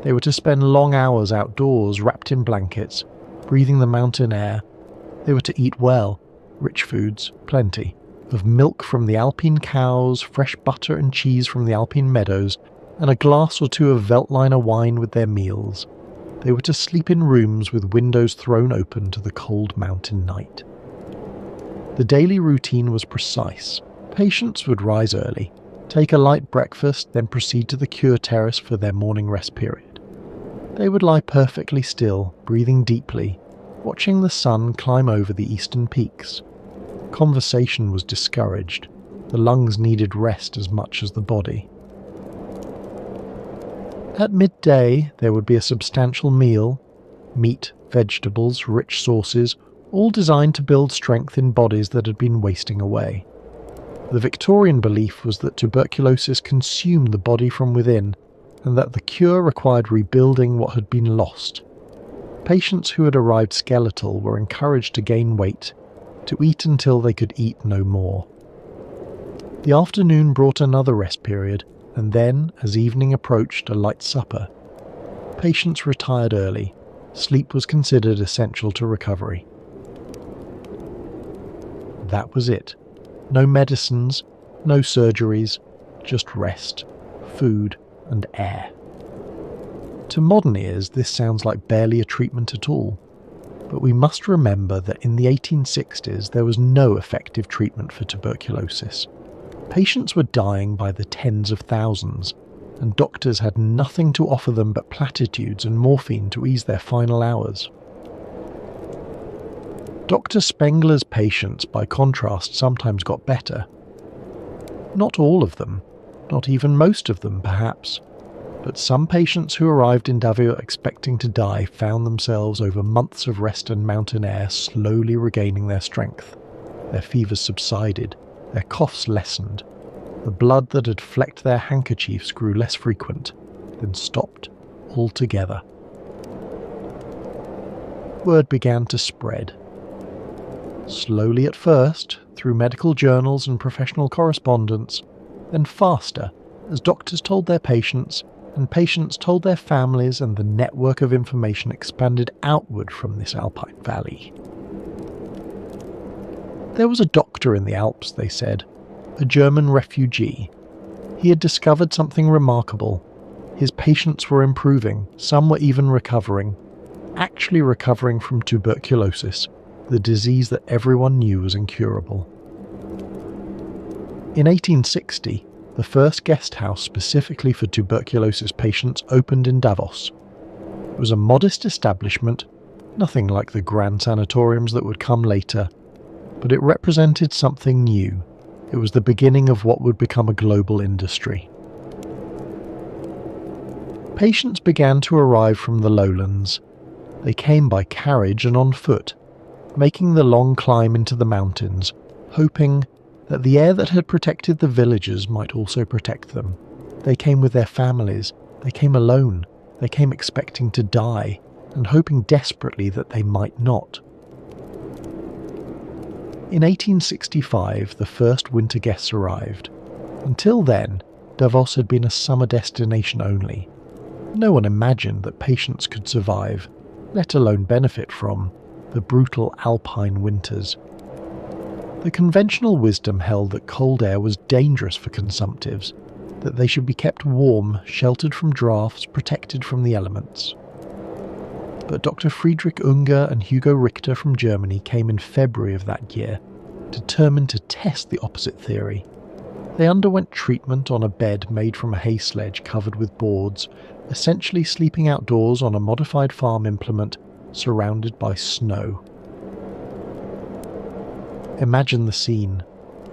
They were to spend long hours outdoors, wrapped in blankets, breathing the mountain air, They were to eat well, rich foods, plenty, of milk from the Alpine cows, fresh butter and cheese from the Alpine meadows, and a glass or two of Veltliner wine with their meals. They were to sleep in rooms with windows thrown open to the cold mountain night. The daily routine was precise. Patients would rise early, take a light breakfast, then proceed to the cure terrace for their morning rest period. They would lie perfectly still, breathing deeply, watching the sun climb over the eastern peaks. Conversation was discouraged. The lungs needed rest as much as the body. At midday, there would be a substantial meal, meat, vegetables, rich sauces, all designed to build strength in bodies that had been wasting away. The Victorian belief was that tuberculosis consumed the body from within, and that the cure required rebuilding what had been lost. Patients who had arrived skeletal were encouraged to gain weight, to eat until they could eat no more. The afternoon brought another rest period, and then, as evening approached, a light supper. Patients retired early. Sleep was considered essential to recovery. That was it. No medicines, no surgeries, just rest, food, and air. To modern ears, this sounds like barely a treatment at all. But we must remember that in the 1860s there was no effective treatment for tuberculosis. Patients were dying by the tens of thousands, and doctors had nothing to offer them but platitudes and morphine to ease their final hours. Dr. Spengler's patients, by contrast, sometimes got better. Not all of them, not even most of them, perhaps. But some patients who arrived in Davao expecting to die found themselves over months of rest and mountain air slowly regaining their strength. Their fevers subsided, their coughs lessened. The blood that had flecked their handkerchiefs grew less frequent, then stopped altogether. Word began to spread. Slowly at first, through medical journals and professional correspondence, then faster, as doctors told their patients, and patients told their families, and the network of information expanded outward from this Alpine valley. There was a doctor in the Alps, they said, a German refugee. He had discovered something remarkable. His patients were improving, some were even recovering, actually recovering from tuberculosis, the disease that everyone knew was incurable. In 1860, the first guest house specifically for tuberculosis patients opened in Davos. It was a modest establishment, nothing like the grand sanatoriums that would come later, but it represented something new. It was the beginning of what would become a global industry. Patients began to arrive from the lowlands. They came by carriage and on foot, making the long climb into the mountains, hoping that the air that had protected the villagers might also protect them. They came with their families, they came alone, they came expecting to die, and hoping desperately that they might not. In 1865, the first winter guests arrived. Until then, Davos had been a summer destination only. No one imagined that patients could survive, let alone benefit from, the brutal alpine winters. The conventional wisdom held that cold air was dangerous for consumptives, that they should be kept warm, sheltered from drafts, protected from the elements. But Dr. Friedrich Unger and Hugo Richter from Germany came in February of that year, determined to test the opposite theory. They underwent treatment on a bed made from a hay sledge covered with boards, essentially sleeping outdoors on a modified farm implement surrounded by snow. Imagine the scene.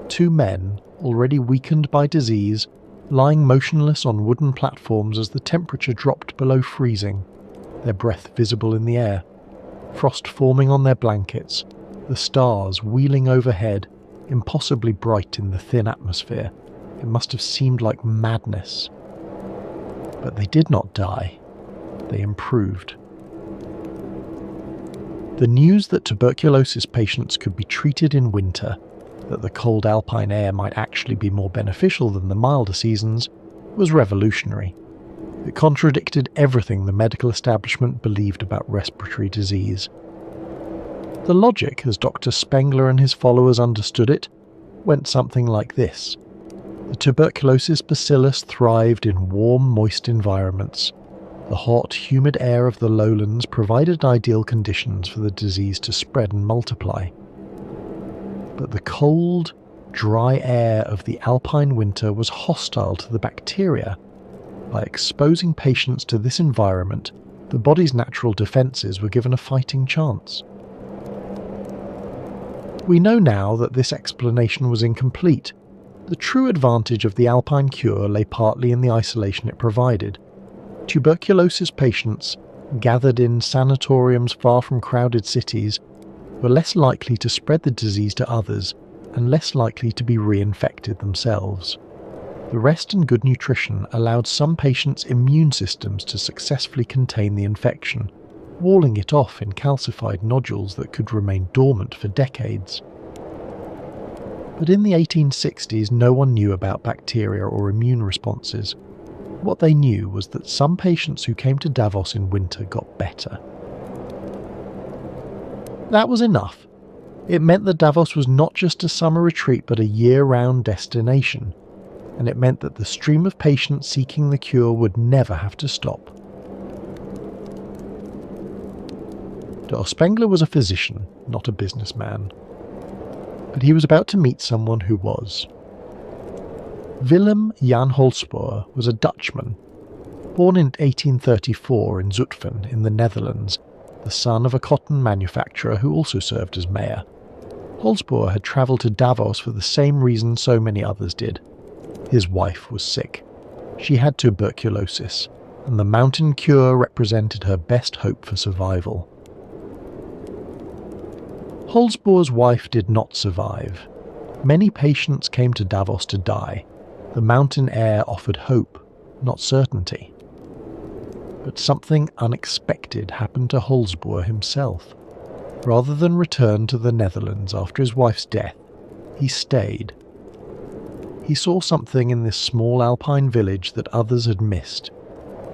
Two men, already weakened by disease, lying motionless on wooden platforms as the temperature dropped below freezing, their breath visible in the air, frost forming on their blankets, the stars wheeling overhead, impossibly bright in the thin atmosphere. It must have seemed like madness. But they did not die. They improved. The news that tuberculosis patients could be treated in winter, that the cold alpine air might actually be more beneficial than the milder seasons, was revolutionary. It contradicted everything the medical establishment believed about respiratory disease. The logic, as Dr. Spengler and his followers understood it, went something like this. The tuberculosis bacillus thrived in warm, moist environments. The hot, humid air of the lowlands provided ideal conditions for the disease to spread and multiply. But the cold, dry air of the alpine winter was hostile to the bacteria. By exposing patients to this environment, the body's natural defences were given a fighting chance. We know now that this explanation was incomplete. The true advantage of the alpine cure lay partly in the isolation it provided. Tuberculosis patients, gathered in sanatoriums far from crowded cities, were less likely to spread the disease to others and less likely to be reinfected themselves. The rest and good nutrition allowed some patients' immune systems to successfully contain the infection, walling it off in calcified nodules that could remain dormant for decades. But in the 1860s, no one knew about bacteria or immune responses. What they knew was that some patients who came to Davos in winter got better. That was enough. It meant that Davos was not just a summer retreat but a year-round destination, and it meant that the stream of patients seeking the cure would never have to stop. Dr. Spengler was a physician, not a businessman. But he was about to meet someone who was. Willem Jan Holsboer was a Dutchman, born in 1834 in Zutphen in the Netherlands, the son of a cotton manufacturer who also served as mayor. Holsboer had travelled to Davos for the same reason so many others did. His wife was sick. She had tuberculosis, and the mountain cure represented her best hope for survival. Holsboer's wife did not survive. Many patients came to Davos to die. The mountain air offered hope, not certainty. But something unexpected happened to Holsboer himself. Rather than return to the Netherlands after his wife's death, he stayed. He saw something in this small alpine village that others had missed.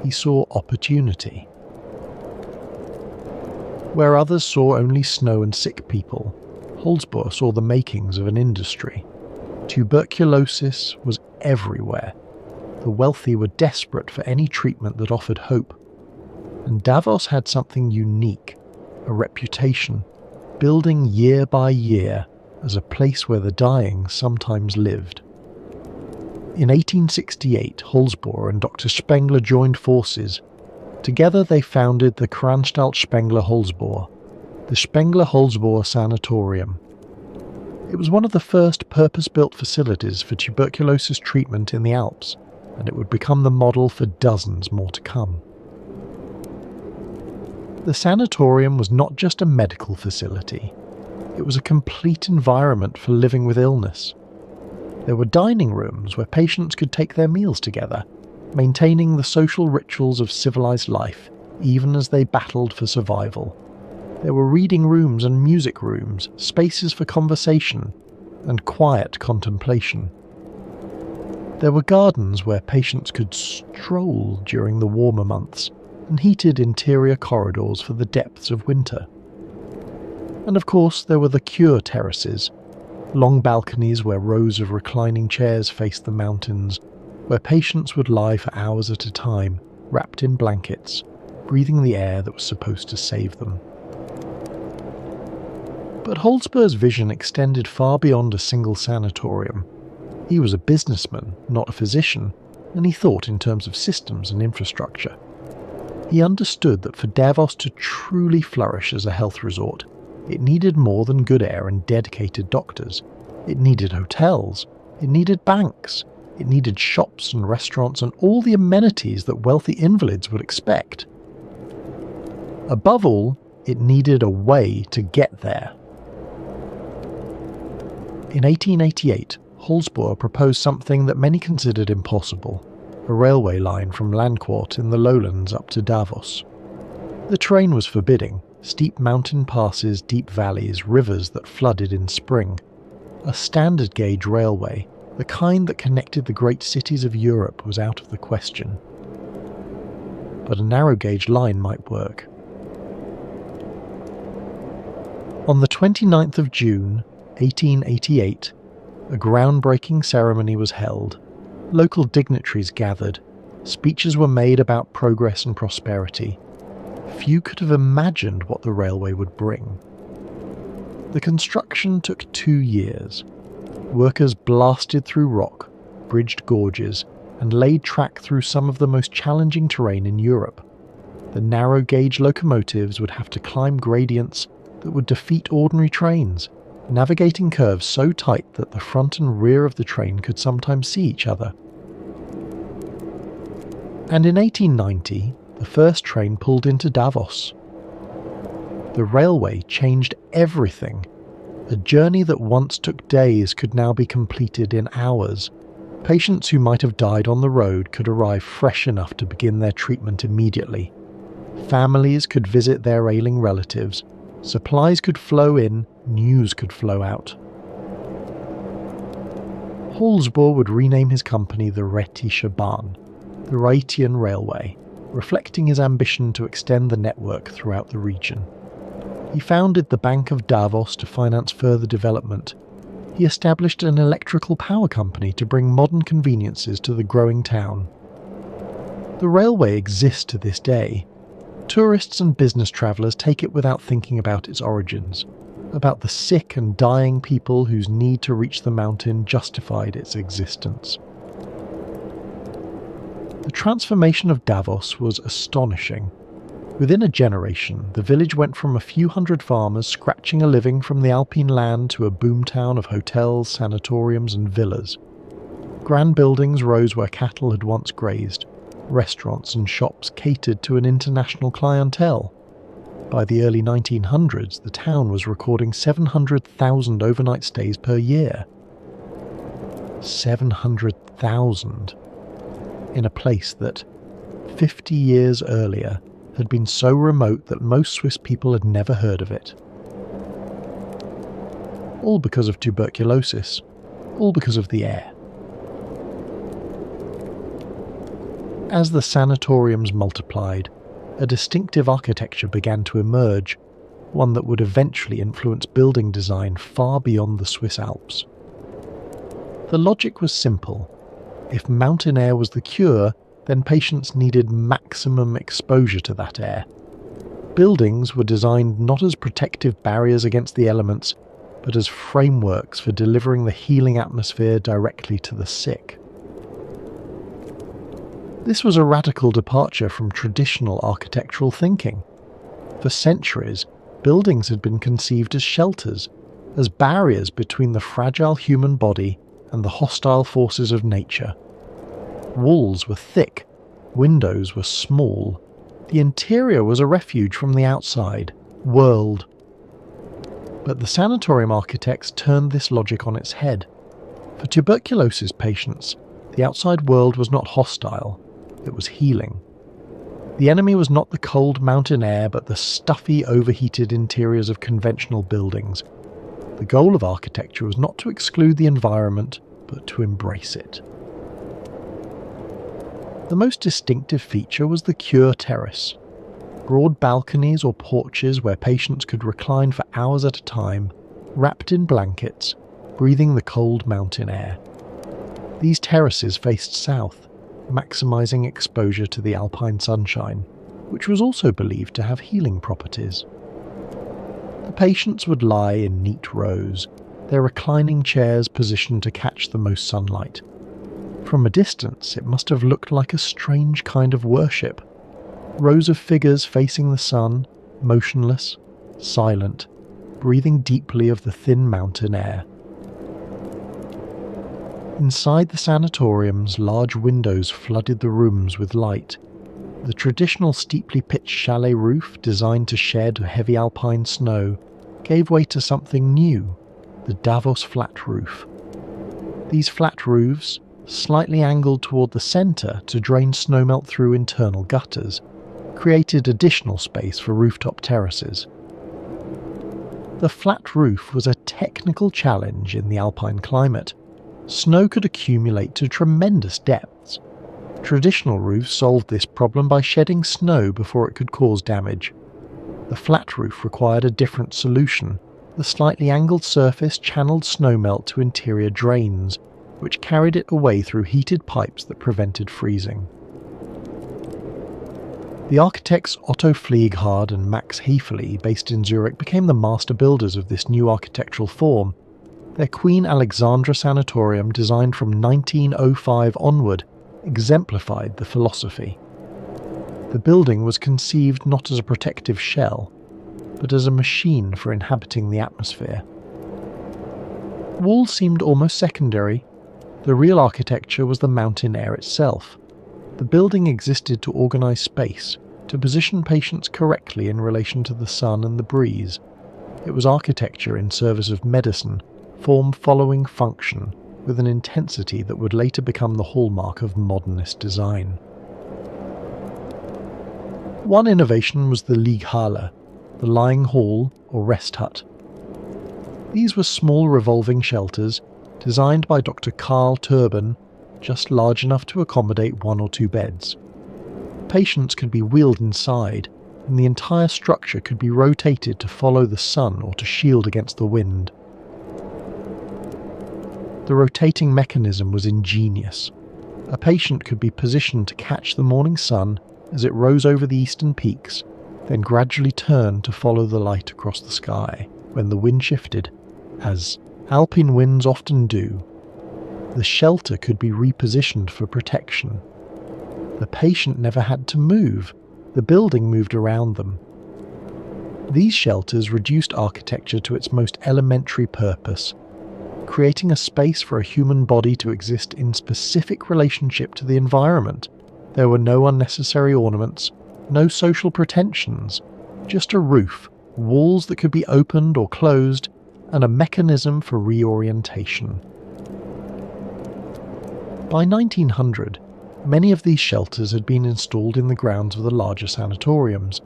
He saw opportunity. Where others saw only snow and sick people, Holsboer saw the makings of an industry. Tuberculosis was everywhere. The wealthy were desperate for any treatment that offered hope. And Davos had something unique, a reputation, building year by year as a place where the dying sometimes lived. In 1868, Holsboer and Dr. Spengler joined forces. Together they founded the Kranstalt Spengler-Holsboer, the Spengler-Holsboer Sanatorium. It was one of the first purpose-built facilities for tuberculosis treatment in the Alps, and it would become the model for dozens more to come. The sanatorium was not just a medical facility, it was a complete environment for living with illness. There were dining rooms where patients could take their meals together, maintaining the social rituals of civilized life, even as they battled for survival. There were reading rooms and music rooms, spaces for conversation, and quiet contemplation. There were gardens where patients could stroll during the warmer months, and heated interior corridors for the depths of winter. And of course there were the cure terraces, long balconies where rows of reclining chairs faced the mountains, where patients would lie for hours at a time, wrapped in blankets, breathing the air that was supposed to save them. But Holsboer's vision extended far beyond a single sanatorium. He was a businessman, not a physician, and he thought in terms of systems and infrastructure. He understood that for Davos to truly flourish as a health resort, it needed more than good air and dedicated doctors. It needed hotels, it needed banks, it needed shops and restaurants and all the amenities that wealthy invalids would expect. Above all, it needed a way to get there. In 1888, Holsboer proposed something that many considered impossible: a railway line from Landquart in the lowlands up to Davos. The terrain was forbidding: steep mountain passes, deep valleys, rivers that flooded in spring. A standard gauge railway, the kind that connected the great cities of Europe, was out of the question. But a narrow gauge line might work. On the 29th of June, 1888, a groundbreaking ceremony was held. Local dignitaries gathered. Speeches were made about progress and prosperity. Few could have imagined what the railway would bring. The construction took 2 years. Workers blasted through rock, bridged gorges, and laid track through some of the most challenging terrain in Europe. The narrow-gauge locomotives would have to climb gradients that would defeat ordinary trains, navigating curves so tight that the front and rear of the train could sometimes see each other. And in 1890, the first train pulled into Davos. The railway changed everything. A journey that once took days could now be completed in hours. Patients who might have died on the road could arrive fresh enough to begin their treatment immediately. Families could visit their ailing relatives. Supplies could flow in, news could flow out. Holsbourg would rename his company the Rheitische Bahn, the Rhaetian Railway, reflecting his ambition to extend the network throughout the region. He founded the Bank of Davos to finance further development. He established an electrical power company to bring modern conveniences to the growing town. The railway exists to this day. Tourists and business travellers take it without thinking about its origins, about the sick and dying people whose need to reach the mountain justified its existence. The transformation of Davos was astonishing. Within a generation, the village went from a few hundred farmers scratching a living from the alpine land to a boomtown of hotels, sanatoriums and villas. Grand buildings rose where cattle had once grazed. Restaurants and shops catered to an international clientele. By the early 1900s, the town was recording 700,000 overnight stays per year. 700,000 in a place that, 50 years earlier, had been so remote that most Swiss people had never heard of it. All because of tuberculosis. All because of the air. As the sanatoriums multiplied, a distinctive architecture began to emerge, one that would eventually influence building design far beyond the Swiss Alps. The logic was simple. If mountain air was the cure, then patients needed maximum exposure to that air. Buildings were designed not as protective barriers against the elements, but as frameworks for delivering the healing atmosphere directly to the sick. This was a radical departure from traditional architectural thinking. For centuries, buildings had been conceived as shelters, as barriers between the fragile human body and the hostile forces of nature. Walls were thick, windows were small. The interior was a refuge from the outside world. But the sanatorium architects turned this logic on its head. For tuberculosis patients, the outside world was not hostile. It was healing. The enemy was not the cold mountain air, but the stuffy, overheated interiors of conventional buildings. The goal of architecture was not to exclude the environment, but to embrace it. The most distinctive feature was the cure terrace. Broad balconies or porches where patients could recline for hours at a time, wrapped in blankets, breathing the cold mountain air. These terraces faced south, maximising exposure to the alpine sunshine, which was also believed to have healing properties. The patients would lie in neat rows, their reclining chairs positioned to catch the most sunlight. From a distance, it must have looked like a strange kind of worship. Rows of figures facing the sun, motionless, silent, breathing deeply of the thin mountain air. Inside the sanatoriums, large windows flooded the rooms with light. The traditional steeply pitched chalet roof, designed to shed heavy alpine snow, gave way to something new, the Davos flat roof. These flat roofs, slightly angled toward the centre to drain snowmelt through internal gutters, created additional space for rooftop terraces. The flat roof was a technical challenge in the alpine climate. Snow could accumulate to tremendous depths. Traditional roofs solved this problem by shedding snow before it could cause damage. The flat roof required a different solution, The slightly angled surface channeled snowmelt to interior drains, which carried it away through heated pipes that prevented freezing. The architects Otto Fleeghard and Max Heafele, based in Zurich, became the master builders of this new architectural form. Their Queen Alexandra Sanatorium, designed from 1905 onward, exemplified the philosophy. The building was conceived not as a protective shell, but as a machine for inhabiting the atmosphere. Walls seemed almost secondary. The real architecture was the mountain air itself. The building existed to organise space, to position patients correctly in relation to the sun and the breeze. It was architecture in service of medicine, form following function, with an intensity that would later become the hallmark of modernist design. One innovation was the Lieghalle, the lying hall or rest hut. These were small revolving shelters, designed by Dr. Karl Turban, just large enough to accommodate 1 or 2 beds. Patients could be wheeled inside, and the entire structure could be rotated to follow the sun or to shield against the wind. The rotating mechanism was ingenious. A patient could be positioned to catch the morning sun as it rose over the eastern peaks, then gradually turn to follow the light across the sky when the wind shifted, as alpine winds often do. The shelter could be repositioned for protection. The patient never had to move. The building moved around them. These shelters reduced architecture to its most elementary purpose, creating a space for a human body to exist in specific relationship to the environment. There were no unnecessary ornaments, no social pretensions, just a roof, walls that could be opened or closed, and a mechanism for reorientation. By 1900, many of these shelters had been installed in the grounds of the larger sanatoriums.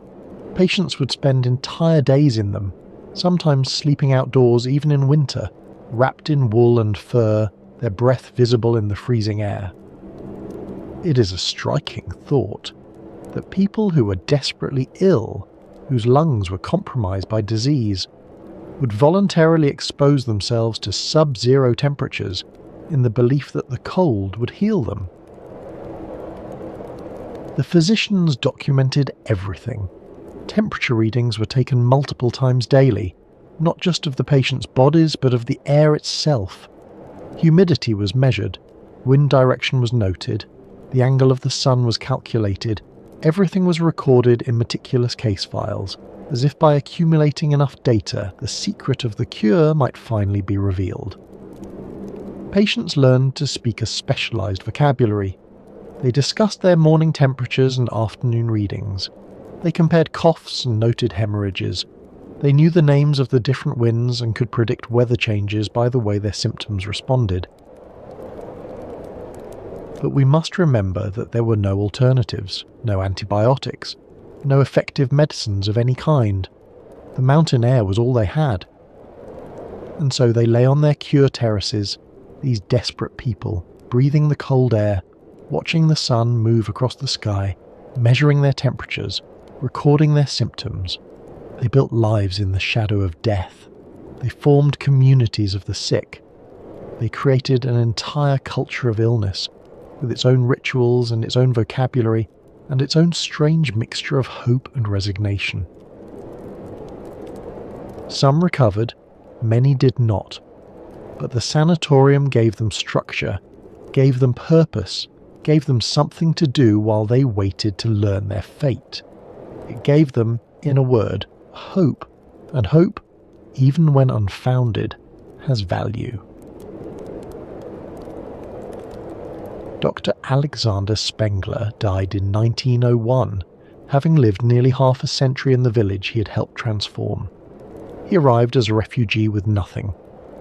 Patients would spend entire days in them, sometimes sleeping outdoors even in winter, wrapped in wool and fur, their breath visible in the freezing air. It is a striking thought that people who were desperately ill, whose lungs were compromised by disease, would voluntarily expose themselves to sub-zero temperatures in the belief that the cold would heal them. The physicians documented everything. Temperature readings were taken multiple times daily, not just of the patient's bodies but of the air itself. Humidity was measured, wind direction was noted, the angle of the sun was calculated, everything was recorded in meticulous case files, as if by accumulating enough data, the secret of the cure might finally be revealed. Patients learned to speak a specialised vocabulary. They discussed their morning temperatures and afternoon readings. They compared coughs and noted hemorrhages. They knew the names of the different winds and could predict weather changes by the way their symptoms responded. But we must remember that there were no alternatives, no antibiotics, no effective medicines of any kind. The mountain air was all they had. And so they lay on their cure terraces, these desperate people, breathing the cold air, watching the sun move across the sky, measuring their temperatures, recording their symptoms. They built lives in the shadow of death. They formed communities of the sick. They created an entire culture of illness, with its own rituals and its own vocabulary, and its own strange mixture of hope and resignation. Some recovered, many did not, but the sanatorium gave them structure, gave them purpose, gave them something to do while they waited to learn their fate. It gave them, in a word, hope, and hope, even when unfounded, has value. Dr. Alexander Spengler died in 1901, having lived nearly half a century in the village he had helped transform. He arrived as a refugee with nothing.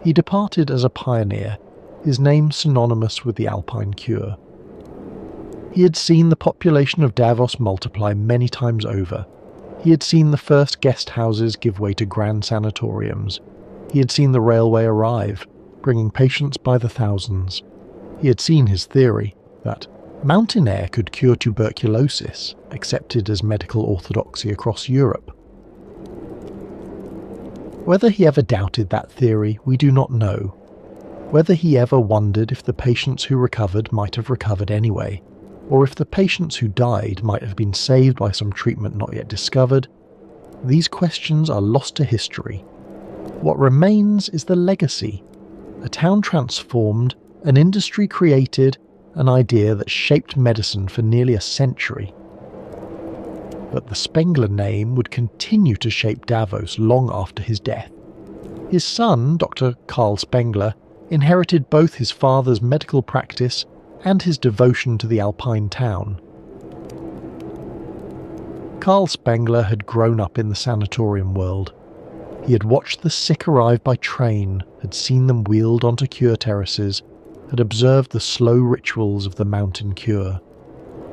He departed as a pioneer, his name synonymous with the Alpine cure. He had seen the population of Davos multiply many times over. He had seen the first guest houses give way to grand sanatoriums. He had seen the railway arrive, bringing patients by the thousands. He had seen his theory that mountain air could cure tuberculosis, accepted as medical orthodoxy across Europe. Whether he ever doubted that theory, we do not know. Whether he ever wondered if the patients who recovered might have recovered anyway, or if the patients who died might have been saved by some treatment not yet discovered, these questions are lost to history. What remains is the legacy. A town transformed, an industry created, an idea that shaped medicine for nearly a century. But the Spengler name would continue to shape Davos long after his death. His son, Dr. Carl Spengler, inherited both his father's medical practice and his devotion to the alpine town. Carl Spengler had grown up in the sanatorium world. He had watched the sick arrive by train, had seen them wheeled onto cure terraces, had observed the slow rituals of the mountain cure.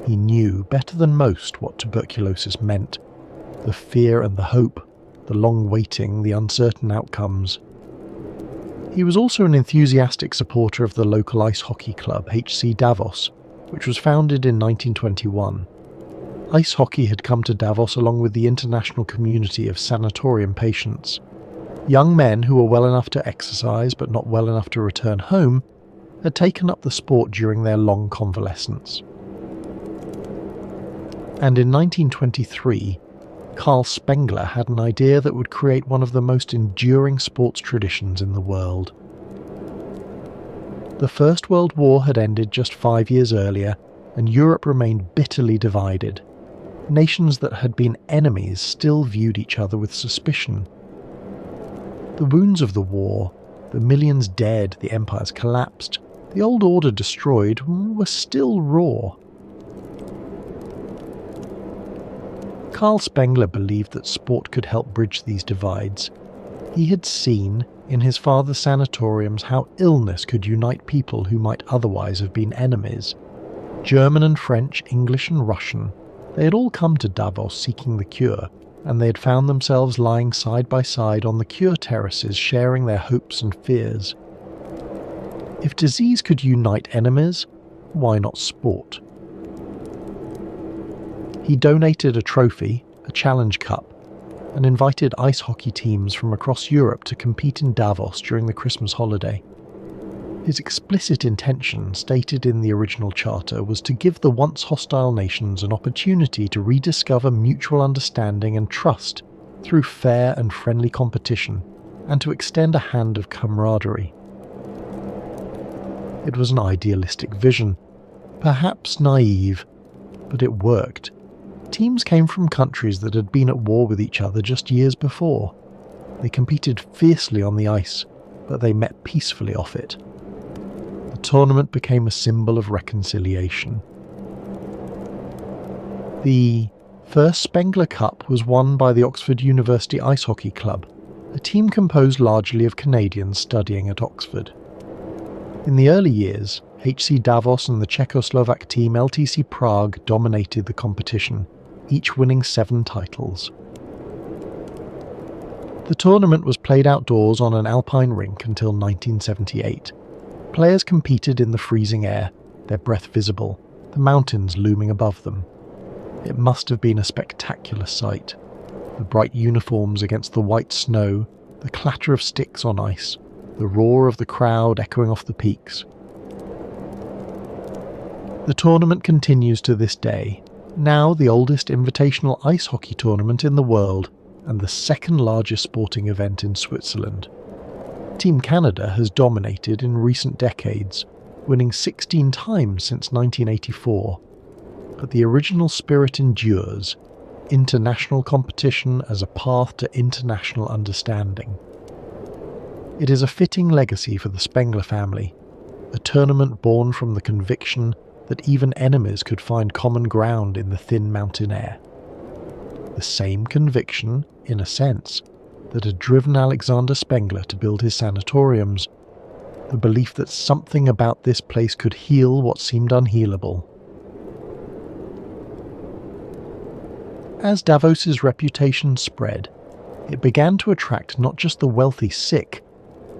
He knew better than most what tuberculosis meant, the fear and the hope, the long waiting, the uncertain outcomes. He was also an enthusiastic supporter of the local ice hockey club HC Davos, which was founded in 1921. Ice hockey had come to Davos along with the international community of sanatorium patients. Young men who were well enough to exercise but not well enough to return home had taken up the sport during their long convalescence. And in 1923, Carl Spengler had an idea that would create one of the most enduring sports traditions in the world. The First World War had ended just 5 years earlier, and Europe remained bitterly divided. Nations that had been enemies still viewed each other with suspicion. The wounds of the war, the millions dead, the empires collapsed, the old order destroyed, were still raw. Carl Spengler believed that sport could help bridge these divides. He had seen, in his father's sanatoriums, how illness could unite people who might otherwise have been enemies. German and French, English and Russian, they had all come to Davos seeking the cure, and they had found themselves lying side by side on the cure terraces sharing their hopes and fears. If disease could unite enemies, why not sport? He donated a trophy, a challenge cup, and invited ice hockey teams from across Europe to compete in Davos during the Christmas holiday. His explicit intention, stated in the original charter, was to give the once hostile nations an opportunity to rediscover mutual understanding and trust through fair and friendly competition, and to extend a hand of camaraderie. It was an idealistic vision, perhaps naive, but it worked. Teams came from countries that had been at war with each other just years before. They competed fiercely on the ice, but they met peacefully off it. The tournament became a symbol of reconciliation. The first Spengler Cup was won by the Oxford University Ice Hockey Club, a team composed largely of Canadians studying at Oxford. In the early years, HC Davos and the Czechoslovak team LTC Prague dominated the competition, each winning 7 titles. The tournament was played outdoors on an alpine rink until 1978. Players competed in the freezing air, their breath visible, the mountains looming above them. It must have been a spectacular sight. The bright uniforms against the white snow, the clatter of sticks on ice, the roar of the crowd echoing off the peaks. The tournament continues to this day, now the oldest invitational ice hockey tournament in the world and the second largest sporting event in Switzerland. Team Canada has dominated in recent decades, winning 16 times since 1984. But the original spirit endures, international competition as a path to international understanding. It is a fitting legacy for the Spengler family, a tournament born from the conviction that even enemies could find common ground in the thin mountain air. The same conviction, in a sense, that had driven Alexander Spengler to build his sanatoriums, the belief that something about this place could heal what seemed unhealable. As Davos's reputation spread, it began to attract not just the wealthy sick,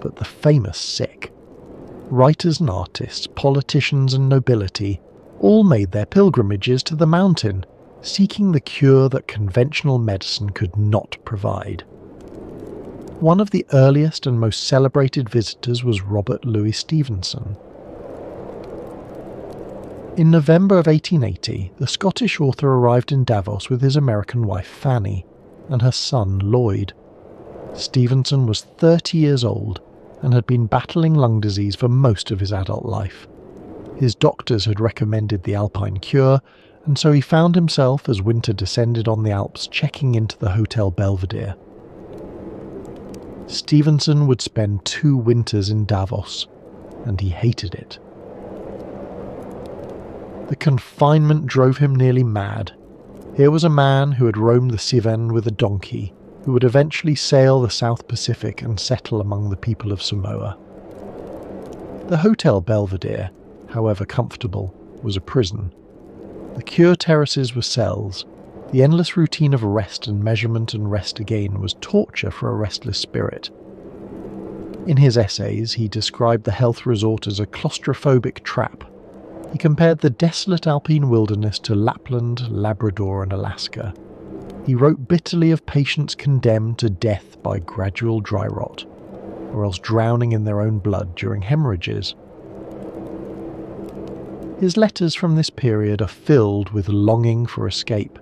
but the famous sick. Writers and artists, politicians and nobility all made their pilgrimages to the mountain, seeking the cure that conventional medicine could not provide. One of the earliest and most celebrated visitors was Robert Louis Stevenson. In November of 1880, the Scottish author arrived in Davos with his American wife Fanny and her son Lloyd. Stevenson was 30 years old and had been battling lung disease for most of his adult life. His doctors had recommended the Alpine cure, and so he found himself, as winter descended on the Alps, checking into the Hotel Belvedere. Stevenson would spend 2 winters in Davos, and he hated it. The confinement drove him nearly mad. Here was a man who had roamed the Cevennes with a donkey, who would eventually sail the South Pacific and settle among the people of Samoa. The Hotel Belvedere, however comfortable, was a prison. The cure terraces were cells. The endless routine of rest and measurement and rest again was torture for a restless spirit. In his essays, he described the health resort as a claustrophobic trap. He compared the desolate alpine wilderness to Lapland, Labrador, and Alaska. He wrote bitterly of patients condemned to death by gradual dry rot, or else drowning in their own blood during hemorrhages. His letters from this period are filled with longing for escape.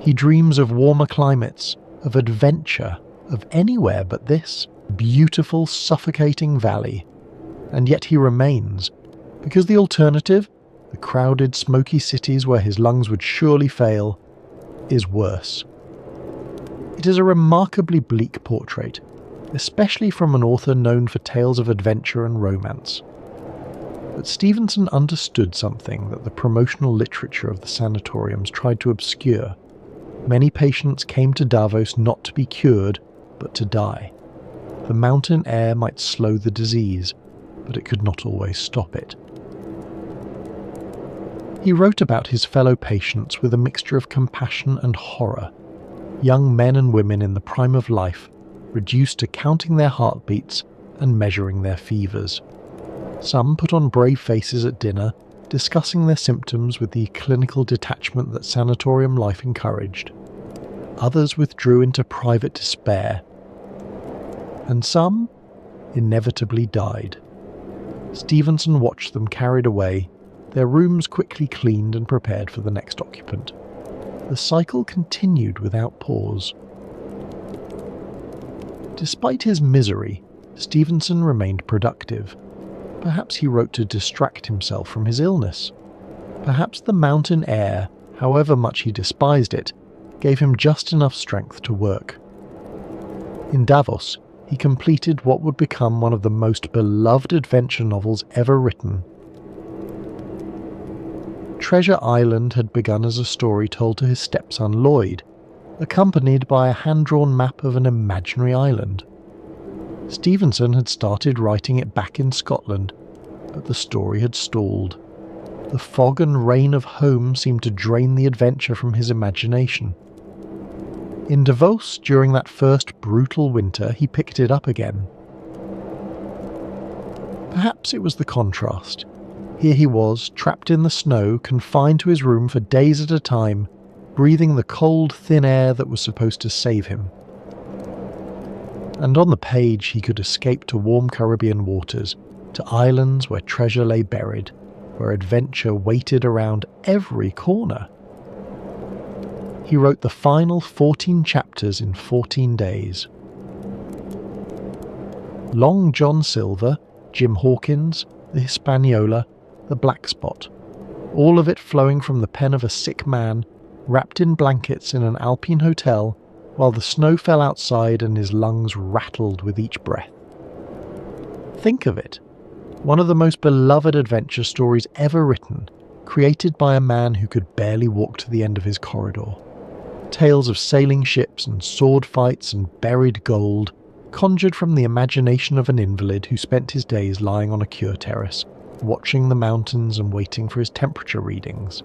He dreams of warmer climates, of adventure, of anywhere but this beautiful, suffocating valley. And yet he remains, because the alternative, the crowded, smoky cities where his lungs would surely fail, is worse. It is a remarkably bleak portrait, especially from an author known for tales of adventure and romance. But Stevenson understood something that the promotional literature of the sanatoriums tried to obscure. Many patients came to Davos not to be cured, but to die. The mountain air might slow the disease, but it could not always stop it. He wrote about his fellow patients with a mixture of compassion and horror. Young men and women in the prime of life, reduced to counting their heartbeats and measuring their fevers. Some put on brave faces at dinner, discussing their symptoms with the clinical detachment that sanatorium life encouraged. Others withdrew into private despair. And some inevitably died. Stevenson watched them carried away, their rooms quickly cleaned and prepared for the next occupant. The cycle continued without pause. Despite his misery, Stevenson remained productive. Perhaps he wrote to distract himself from his illness. Perhaps the mountain air, however much he despised it, gave him just enough strength to work. In Davos, he completed what would become one of the most beloved adventure novels ever written. Treasure Island had begun as a story told to his stepson Lloyd, accompanied by a hand-drawn map of an imaginary island. Stevenson had started writing it back in Scotland, but the story had stalled. The fog and rain of home seemed to drain the adventure from his imagination. In Davos, during that first brutal winter, he picked it up again. Perhaps it was the contrast. Here he was, trapped in the snow, confined to his room for days at a time, breathing the cold, thin air that was supposed to save him. And on the page he could escape to warm Caribbean waters, to islands where treasure lay buried, where adventure waited around every corner. He wrote the final 14 chapters in 14 days. Long John Silver, Jim Hawkins, the Hispaniola, the Black Spot, all of it flowing from the pen of a sick man, wrapped in blankets in an Alpine hotel, while the snow fell outside and his lungs rattled with each breath. Think of it. One of the most beloved adventure stories ever written, created by a man who could barely walk to the end of his corridor. Tales of sailing ships and sword fights and buried gold, conjured from the imagination of an invalid who spent his days lying on a cure terrace, watching the mountains and waiting for his temperature readings.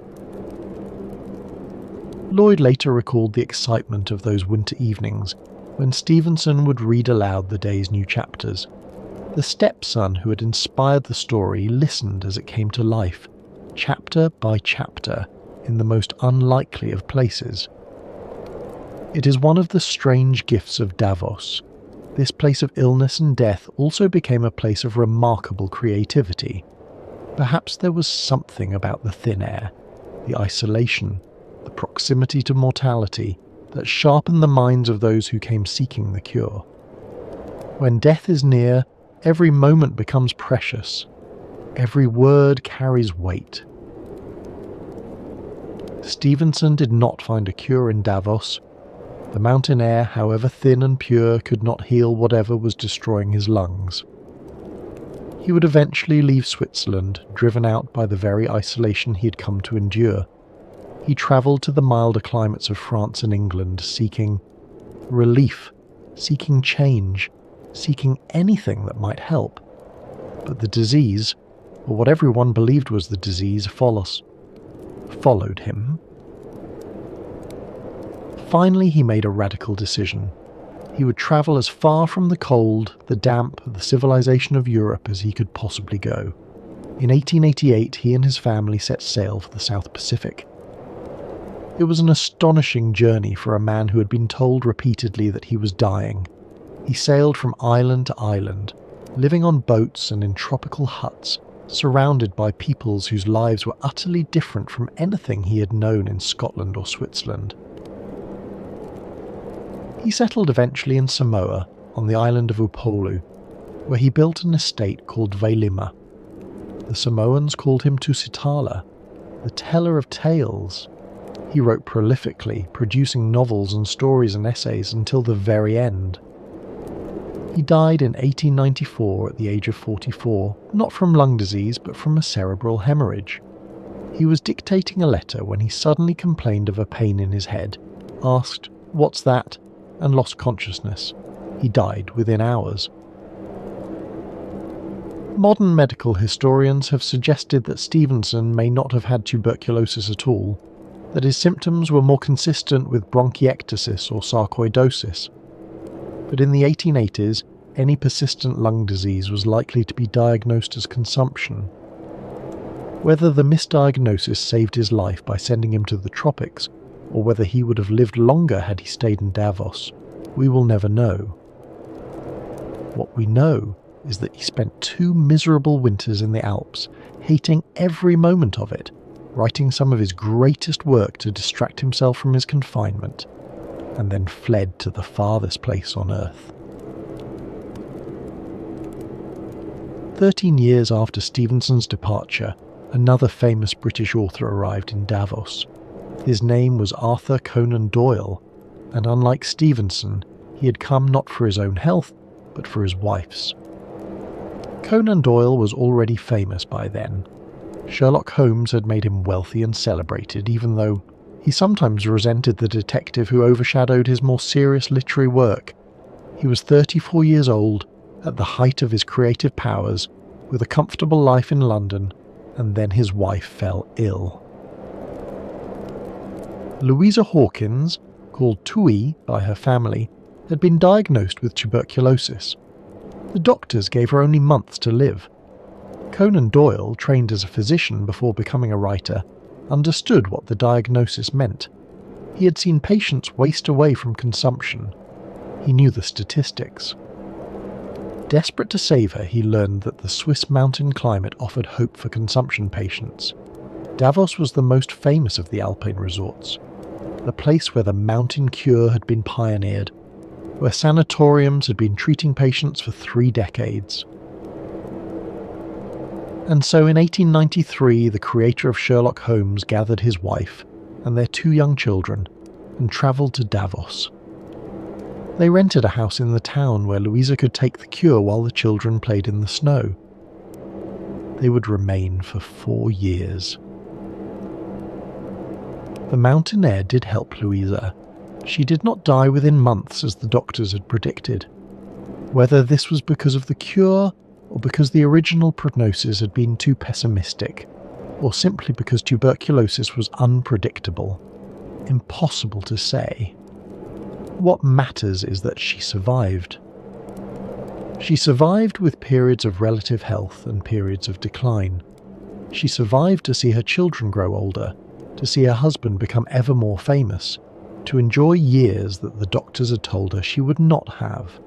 Lloyd later recalled the excitement of those winter evenings when Stevenson would read aloud the day's new chapters. The stepson who had inspired the story listened as it came to life, chapter by chapter, in the most unlikely of places. It is one of the strange gifts of Davos. this place of illness and death also became a place of remarkable creativity. Perhaps there was something about the thin air, the isolation, the proximity to mortality, that sharpened the minds of those who came seeking the cure. When death is near, every moment becomes precious. Every word carries weight. Stevenson did not find a cure in Davos. The mountain air, however thin and pure, could not heal whatever was destroying his lungs. He would eventually leave Switzerland, driven out by the very isolation he had come to endure. He travelled to the milder climates of France and England, seeking relief, seeking change, seeking anything that might help. But the disease, or what everyone believed was the disease, followed him. Finally, he made a radical decision. He would travel as far from the cold, the damp, the civilization of Europe as he could possibly go. In 1888, he and his family set sail for the South Pacific. It was an astonishing journey for a man who had been told repeatedly that he was dying. He sailed from island to island, living on boats and in tropical huts, surrounded by peoples whose lives were utterly different from anything he had known in Scotland or Switzerland. He settled eventually in Samoa, on the island of Upolu, where he built an estate called Vailima. The Samoans called him Tusitala, the teller of tales. He wrote prolifically, producing novels and stories and essays until the very end. He died in 1894 at the age of 44, not from lung disease but from a cerebral hemorrhage. He was dictating a letter when he suddenly complained of a pain in his head, asked, "What's that?" and lost consciousness. He died within hours. Modern medical historians have suggested that Stevenson may not have had tuberculosis at all, that his symptoms were more consistent with bronchiectasis or sarcoidosis. But in the 1880s, any persistent lung disease was likely to be diagnosed as consumption. Whether the misdiagnosis saved his life by sending him to the tropics, or whether he would have lived longer had he stayed in Davos, we will never know. What we know is that he spent 2 miserable winters in the Alps, hating every moment of it, writing some of his greatest work to distract himself from his confinement, and then fled to the farthest place on earth. 13 years after Stevenson's departure, another famous British author arrived in Davos. His name was Arthur Conan Doyle, and unlike Stevenson, he had come not for his own health, but for his wife's. Conan Doyle was already famous by then. Sherlock Holmes had made him wealthy and celebrated, even though he sometimes resented the detective who overshadowed his more serious literary work. He was 34 years old, at the height of his creative powers, with a comfortable life in London, and then his wife fell ill. Louisa Hawkins, called Tui by her family, had been diagnosed with tuberculosis. The doctors gave her only months to live. Conan Doyle, trained as a physician before becoming a writer, understood what the diagnosis meant. He had seen patients waste away from consumption. He knew the statistics. Desperate to save her, he learned that the Swiss mountain climate offered hope for consumption patients. Davos was the most famous of the alpine resorts, the place where the mountain cure had been pioneered, where sanatoriums had been treating patients for 3 decades. And so in 1893, the creator of Sherlock Holmes gathered his wife and their 2 young children and travelled to Davos. They rented a house in the town where Louisa could take the cure while the children played in the snow. They would remain for 4 years. The mountain air did help Louisa. She did not die within months as the doctors had predicted. Whether this was because of the cure, or because the original prognosis had been too pessimistic, or simply because tuberculosis was unpredictable, impossible to say. What matters is that she survived. She survived with periods of relative health and periods of decline. She survived to see her children grow older, to see her husband become ever more famous, to enjoy years that the doctors had told her she would not have.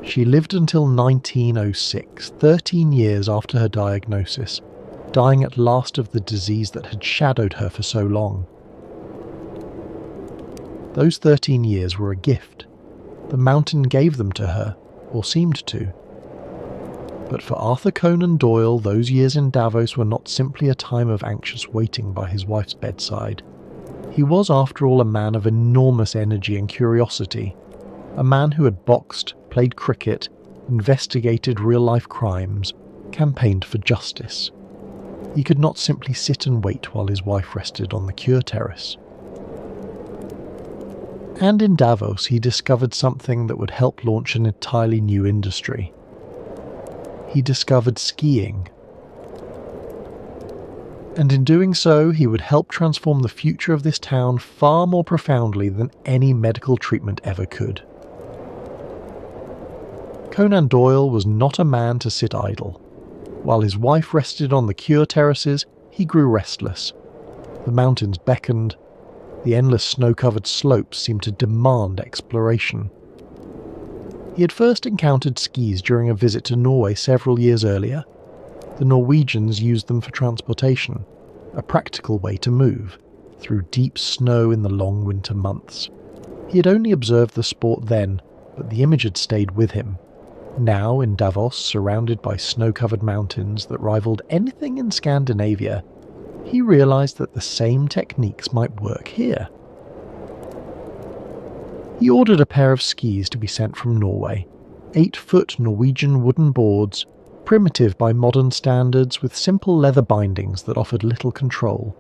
She lived until 1906, 13 years after her diagnosis, dying at last of the disease that had shadowed her for so long. Those 13 years were a gift. The mountain gave them to her, or seemed to. But for Arthur Conan Doyle, those years in Davos were not simply a time of anxious waiting by his wife's bedside. He was, after all, a man of enormous energy and curiosity, a man who had boxed, played cricket, investigated real-life crimes, campaigned for justice. He could not simply sit and wait while his wife rested on the cure terrace. And in Davos he discovered something that would help launch an entirely new industry. He discovered skiing. And in doing so, he would help transform the future of this town far more profoundly than any medical treatment ever could. Conan Doyle was not a man to sit idle. While his wife rested on the cure terraces, he grew restless. The mountains beckoned. The endless snow-covered slopes seemed to demand exploration. He had first encountered skis during a visit to Norway several years earlier. The Norwegians used them for transportation, a practical way to move, through deep snow in the long winter months. He had only observed the sport then, but the image had stayed with him. Now, in Davos, surrounded by snow-covered mountains that rivaled anything in Scandinavia, he realized that the same techniques might work here. He ordered a pair of skis to be sent from Norway, 8-foot Norwegian wooden boards, primitive by modern standards with simple leather bindings that offered little control.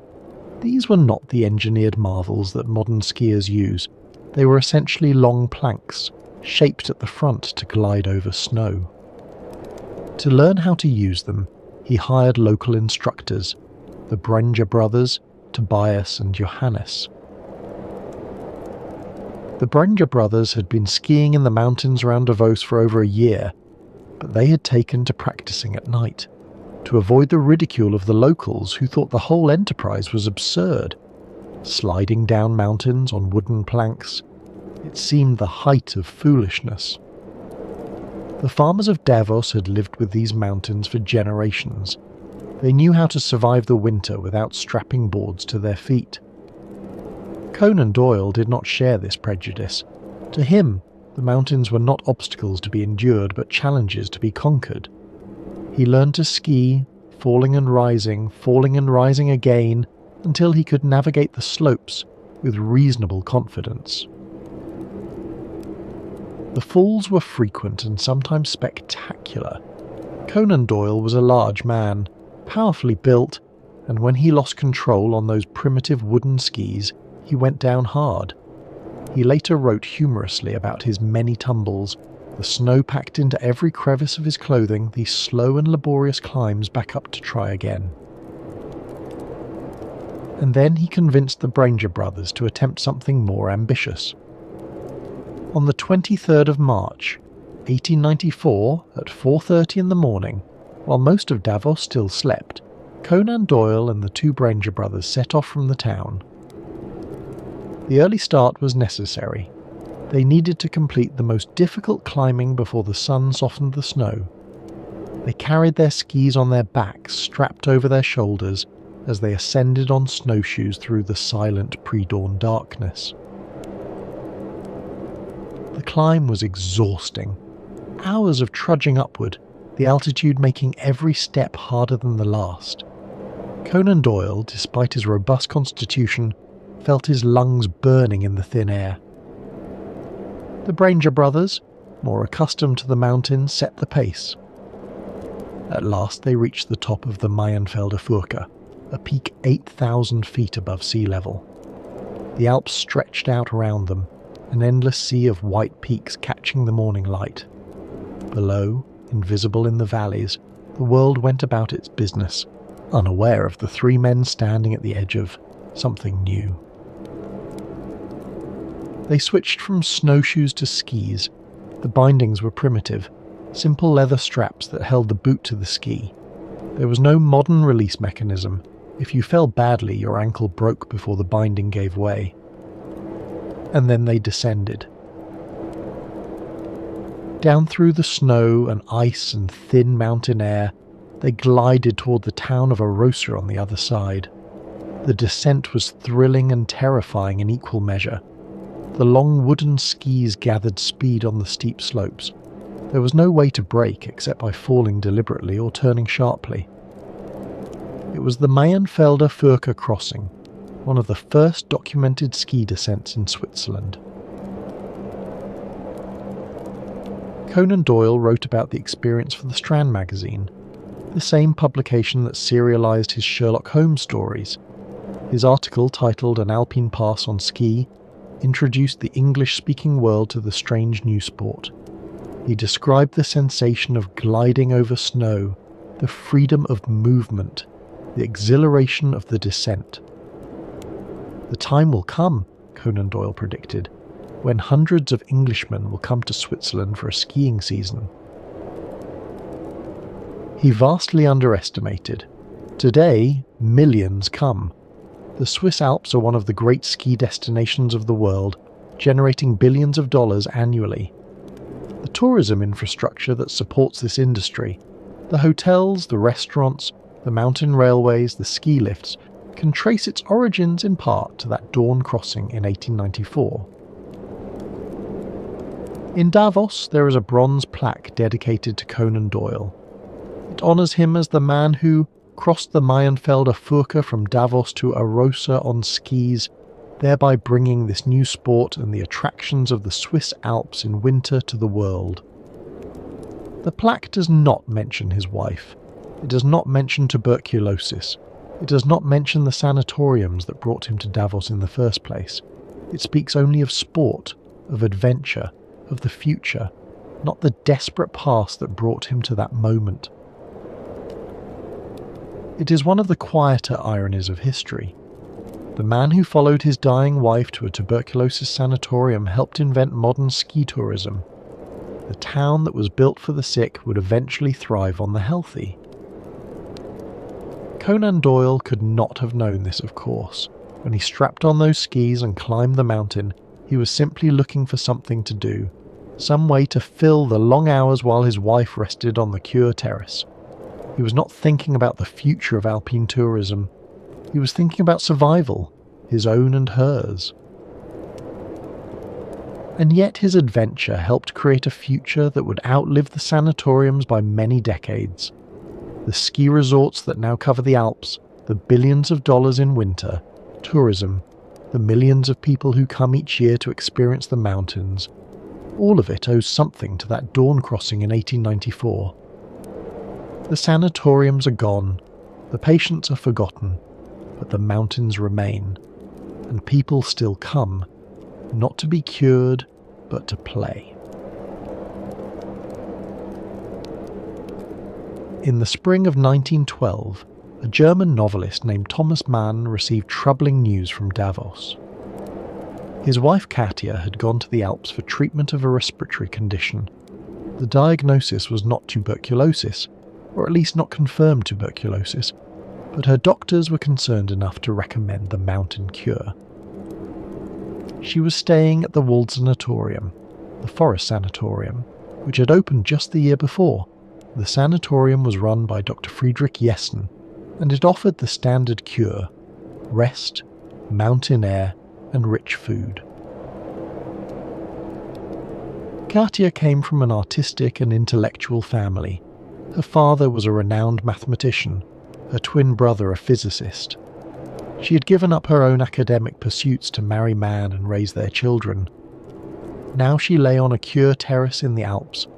These were not the engineered marvels that modern skiers use. They were essentially long planks, shaped at the front to glide over snow. To learn how to use them, he hired local instructors, the Brenge brothers, Tobias and Johannes. The Brenge brothers had been skiing in the mountains around Davos for over a year, but they had taken to practicing at night, to avoid the ridicule of the locals who thought the whole enterprise was absurd. Sliding down mountains on wooden planks, it seemed the height of foolishness. The farmers of Davos had lived with these mountains for generations. They knew how to survive the winter without strapping boards to their feet. Conan Doyle did not share this prejudice. To him, the mountains were not obstacles to be endured, but challenges to be conquered. He learned to ski, falling and rising again, until he could navigate the slopes with reasonable confidence. The falls were frequent and sometimes spectacular. Conan Doyle was a large man, powerfully built, and when he lost control on those primitive wooden skis, he went down hard. He later wrote humorously about his many tumbles, the snow packed into every crevice of his clothing, these slow and laborious climbs back up to try again. And then he convinced the Brenge brothers to attempt something more ambitious. On the 23rd of March, 1894, at 4:30 in the morning, while most of Davos still slept, Conan Doyle and the two Brenge brothers set off from the town. The early start was necessary. They needed to complete the most difficult climbing before the sun softened the snow. They carried their skis on their backs, strapped over their shoulders, as they ascended on snowshoes through the silent pre-dawn darkness. The climb was exhausting. Hours of trudging upward, the altitude making every step harder than the last. Conan Doyle, despite his robust constitution, felt his lungs burning in the thin air. The Brenge brothers, more accustomed to the mountains, set the pace. At last they reached the top of the Mayenfelder Furka, a peak 8,000 feet above sea level. The Alps stretched out around them, an endless sea of white peaks catching the morning light. Below, invisible in the valleys, the world went about its business, unaware of the three men standing at the edge of something new. They switched from snowshoes to skis. The bindings were primitive, simple leather straps that held the boot to the ski. There was no modern release mechanism. If you fell badly, your ankle broke before the binding gave way. And then they descended. Down through the snow and ice and thin mountain air, they glided toward the town of Arosa on the other side. The descent was thrilling and terrifying in equal measure. The long wooden skis gathered speed on the steep slopes. There was no way to brake except by falling deliberately or turning sharply. It was the Mayenfelder Furka crossing, one of the first documented ski descents in Switzerland. Conan Doyle wrote about the experience for the Strand magazine, the same publication that serialised his Sherlock Holmes stories. His article, titled An Alpine Pass on Ski, introduced the English-speaking world to the strange new sport. He described the sensation of gliding over snow, the freedom of movement, the exhilaration of the descent. The time will come, Conan Doyle predicted, when hundreds of Englishmen will come to Switzerland for a skiing season. He vastly underestimated. Today, millions come. The Swiss Alps are one of the great ski destinations of the world, generating billions of dollars annually. The tourism infrastructure that supports this industry, the hotels, the restaurants, the mountain railways, the ski lifts, can trace its origins in part to that dawn crossing in 1894. In Davos, there is a bronze plaque dedicated to Conan Doyle. It honours him as the man who crossed the Mayenfelder Furka from Davos to Arosa on skis, thereby bringing this new sport and the attractions of the Swiss Alps in winter to the world. The plaque does not mention his wife. It does not mention tuberculosis. It does not mention the sanatoriums that brought him to Davos in the first place. It speaks only of sport, of adventure, of the future, not the desperate past that brought him to that moment. It is one of the quieter ironies of history. The man who followed his dying wife to a tuberculosis sanatorium helped invent modern ski tourism. The town that was built for the sick would eventually thrive on the healthy. Conan Doyle could not have known this, of course. When he strapped on those skis and climbed the mountain, he was simply looking for something to do, some way to fill the long hours while his wife rested on the Cure terrace. He was not thinking about the future of alpine tourism. He was thinking about survival, his own and hers. And yet his adventure helped create a future that would outlive the sanatoriums by many decades. The ski resorts that now cover the Alps, the billions of dollars in winter, tourism, the millions of people who come each year to experience the mountains, all of it owes something to that dawn crossing in 1894. The sanatoriums are gone, the patients are forgotten, but the mountains remain, and people still come, not to be cured, but to play. In the spring of 1912, a German novelist named Thomas Mann received troubling news from Davos. His wife Katia had gone to the Alps for treatment of a respiratory condition. The diagnosis was not tuberculosis, or at least not confirmed tuberculosis, but her doctors were concerned enough to recommend the mountain cure. She was staying at the Sanatorium, the forest sanatorium, which had opened just the year before. The sanatorium was run by Dr. Friedrich Jessen, and it offered the standard cure: rest, mountain air, and rich food. Katia came from an artistic and intellectual family. Her father was a renowned mathematician, her twin brother a physicist. She had given up her own academic pursuits to marry man and raise their children. Now she lay on a Cure terrace in the Alps,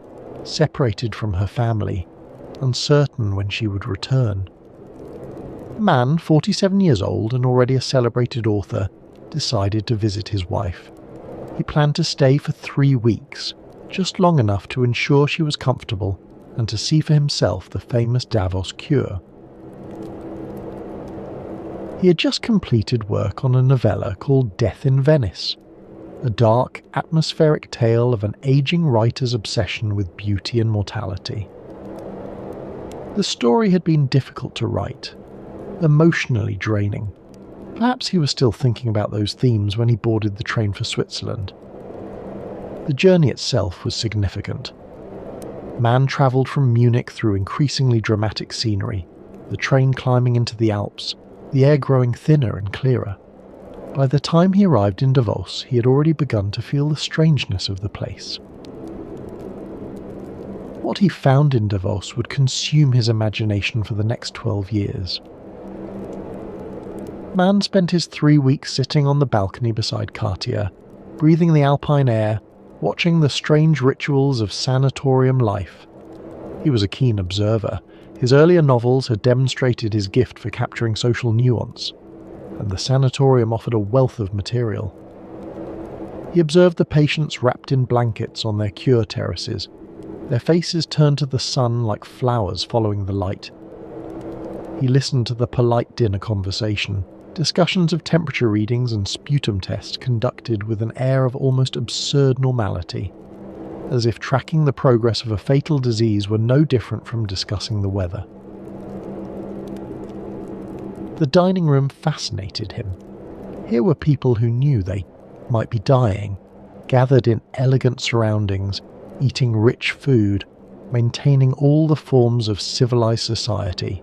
separated from her family, uncertain when she would return. Man, 47 years old and already a celebrated author, decided to visit his wife. He planned to stay for 3 weeks, just long enough to ensure she was comfortable and to see for himself the famous Davos cure. He had just completed work on a novella called Death in Venice, a dark, atmospheric tale of an aging writer's obsession with beauty and mortality. The story had been difficult to write, emotionally draining. Perhaps he was still thinking about those themes when he boarded the train for Switzerland. The journey itself was significant. Man travelled from Munich through increasingly dramatic scenery, the train climbing into the Alps, the air growing thinner and clearer. By the time he arrived in Davos, he had already begun to feel the strangeness of the place. What he found in Davos would consume his imagination for the next 12 years. Man spent his 3 weeks sitting on the balcony beside Cartier, breathing the alpine air, watching the strange rituals of sanatorium life. He was a keen observer. His earlier novels had demonstrated his gift for capturing social nuance, and the sanatorium offered a wealth of material. He observed the patients wrapped in blankets on their cure terraces, their faces turned to the sun like flowers following the light. He listened to the polite dinner conversation, discussions of temperature readings and sputum tests conducted with an air of almost absurd normality, as if tracking the progress of a fatal disease were no different from discussing the weather. The dining room fascinated him. Here were people who knew they might be dying, gathered in elegant surroundings, eating rich food, maintaining all the forms of civilized society.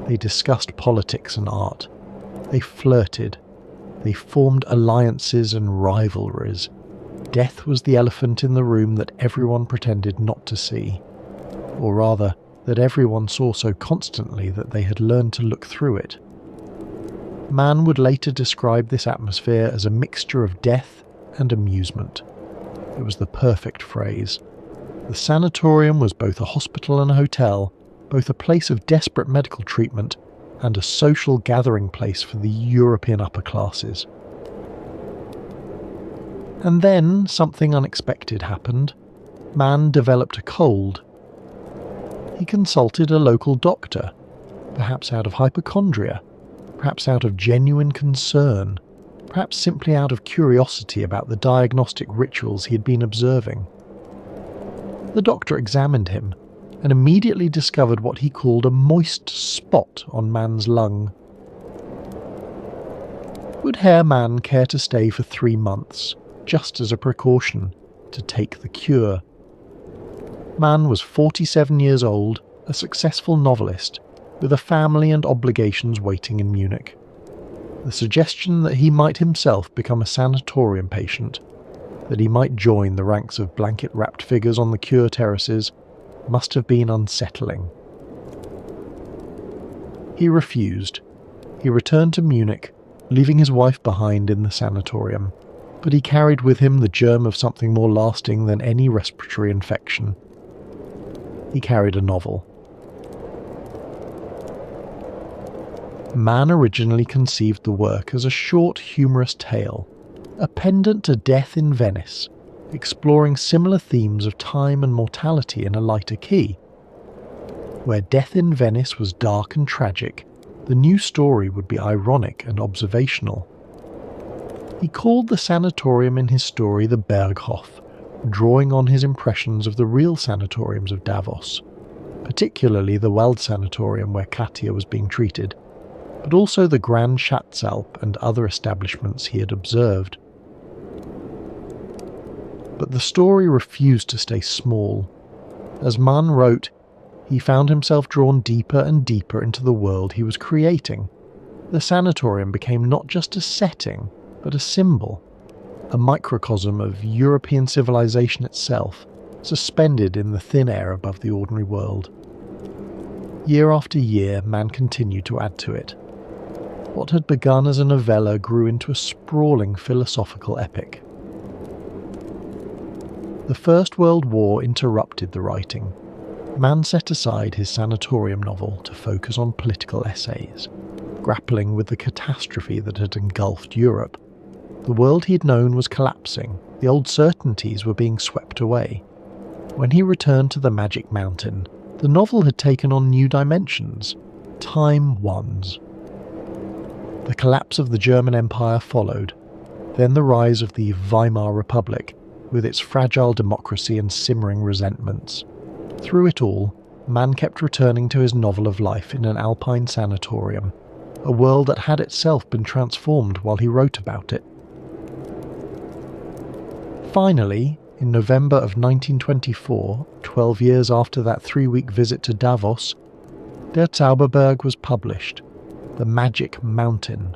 They discussed politics and art. They flirted. They formed alliances and rivalries. Death was the elephant in the room that everyone pretended not to see. Or rather, that everyone saw so constantly that they had learned to look through it. Man would later describe this atmosphere as a mixture of death and amusement. It was the perfect phrase. The sanatorium was both a hospital and a hotel, both a place of desperate medical treatment and a social gathering place for the European upper classes. And then something unexpected happened. Man developed a cold. He consulted a local doctor, perhaps out of hypochondria, perhaps out of genuine concern, perhaps simply out of curiosity about the diagnostic rituals he had been observing. The doctor examined him and immediately discovered what he called a moist spot on Man's lung. Would Herr Man care to stay for 3 months, just as a precaution, to take the cure? Man was 47 years old, a successful novelist, with a family and obligations waiting in Munich. The suggestion that he might himself become a sanatorium patient, that he might join the ranks of blanket-wrapped figures on the cure terraces, must have been unsettling. He refused. He returned to Munich, leaving his wife behind in the sanatorium, but he carried with him the germ of something more lasting than any respiratory infection. He carried a novel. Man originally conceived the work as a short, humorous tale, a pendant to Death in Venice, exploring similar themes of time and mortality in a lighter key. Where Death in Venice was dark and tragic, the new story would be ironic and observational. He called the sanatorium in his story the Berghof, drawing on his impressions of the real sanatoriums of Davos, particularly the Waldsanatorium where Katia was being treated, but also the Grand Schatzalp and other establishments he had observed. But the story refused to stay small. As Mann wrote, he found himself drawn deeper and deeper into the world he was creating. The sanatorium became not just a setting, but a symbol, a microcosm of European civilization itself, suspended in the thin air above the ordinary world. Year after year, man continued to add to it. What had begun as a novella grew into a sprawling philosophical epic. The First World War interrupted the writing. Man set aside his sanatorium novel to focus on political essays, grappling with the catastrophe that had engulfed Europe. The world he had known was collapsing, the old certainties were being swept away. When he returned to the Magic Mountain, the novel had taken on new dimensions, time ones. The collapse of the German Empire followed, then the rise of the Weimar Republic, with its fragile democracy and simmering resentments. Through it all, man kept returning to his novel of life in an alpine sanatorium, a world that had itself been transformed while he wrote about it. Finally, in November of 1924, 12 years after that 3-week visit to Davos, Der Zauberberg was published, The Magic Mountain.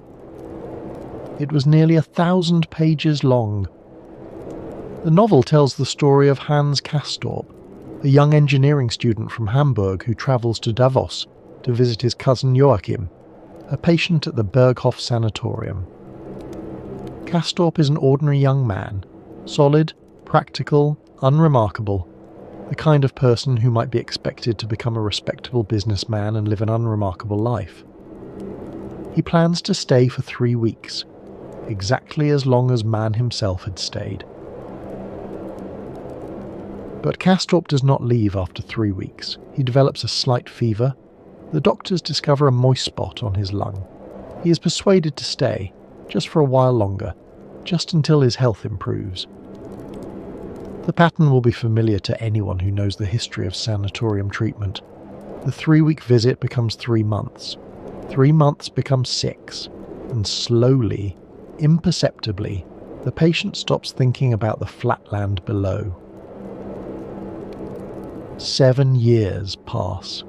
It was nearly 1,000 pages long. The novel tells the story of Hans Castorp, a young engineering student from Hamburg who travels to Davos to visit his cousin Joachim, a patient at the Berghof Sanatorium. Castorp is an ordinary young man, solid, practical, unremarkable, the kind of person who might be expected to become a respectable businessman and live an unremarkable life. He plans to stay for 3 weeks, exactly as long as man himself had stayed. But Castorp does not leave after 3 weeks. He develops a slight fever. The doctors discover a moist spot on his lung. He is persuaded to stay, just for a while longer, just until his health improves. The pattern will be familiar to anyone who knows the history of sanatorium treatment. The 3-week visit becomes 3 months. 3 months becomes 6, and slowly, imperceptibly, the patient stops thinking about the flatland below. 7 years pass.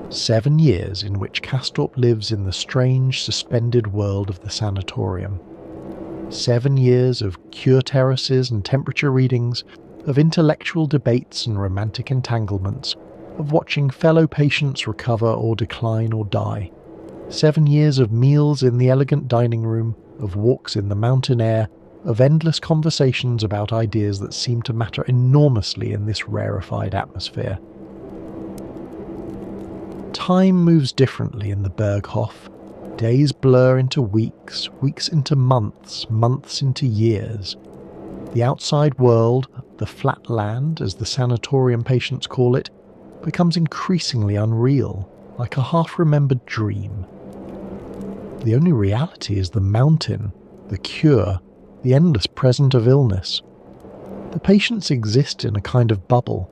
7 years in which Castorp lives in the strange, suspended world of the sanatorium. 7 years of cure terraces and temperature readings, of intellectual debates and romantic entanglements, of watching fellow patients recover or decline or die. 7 years of meals in the elegant dining room, of walks in the mountain air, of endless conversations about ideas that seem to matter enormously in this rarefied atmosphere. Time moves differently in the Berghof. Days blur into weeks, weeks into months, months into years. The outside world, the flat land, as the sanatorium patients call it, becomes increasingly unreal, like a half-remembered dream. The only reality is the mountain, the cure, the endless present of illness. The patients exist in a kind of bubble,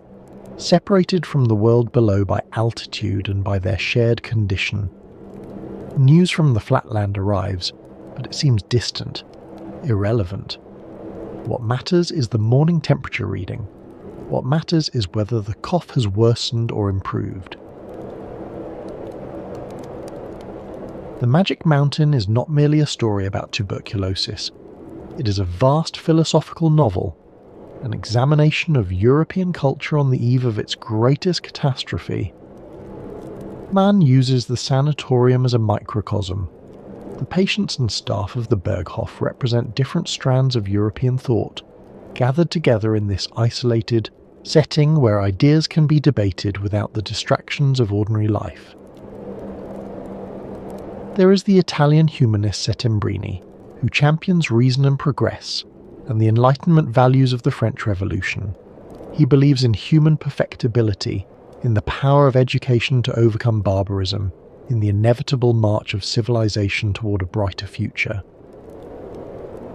separated from the world below by altitude and by their shared condition. News from the flatland arrives, but it seems distant, irrelevant. What matters is the morning temperature reading. What matters is whether the cough has worsened or improved. The Magic Mountain is not merely a story about tuberculosis. It is a vast philosophical novel, an examination of European culture on the eve of its greatest catastrophe. Man uses the sanatorium as a microcosm. The patients and staff of the Berghof represent different strands of European thought, gathered together in this isolated setting where ideas can be debated without the distractions of ordinary life. There is the Italian humanist Settembrini, who champions reason and progress, and the Enlightenment values of the French Revolution. He believes in human perfectibility, in the power of education to overcome barbarism, in the inevitable march of civilization toward a brighter future.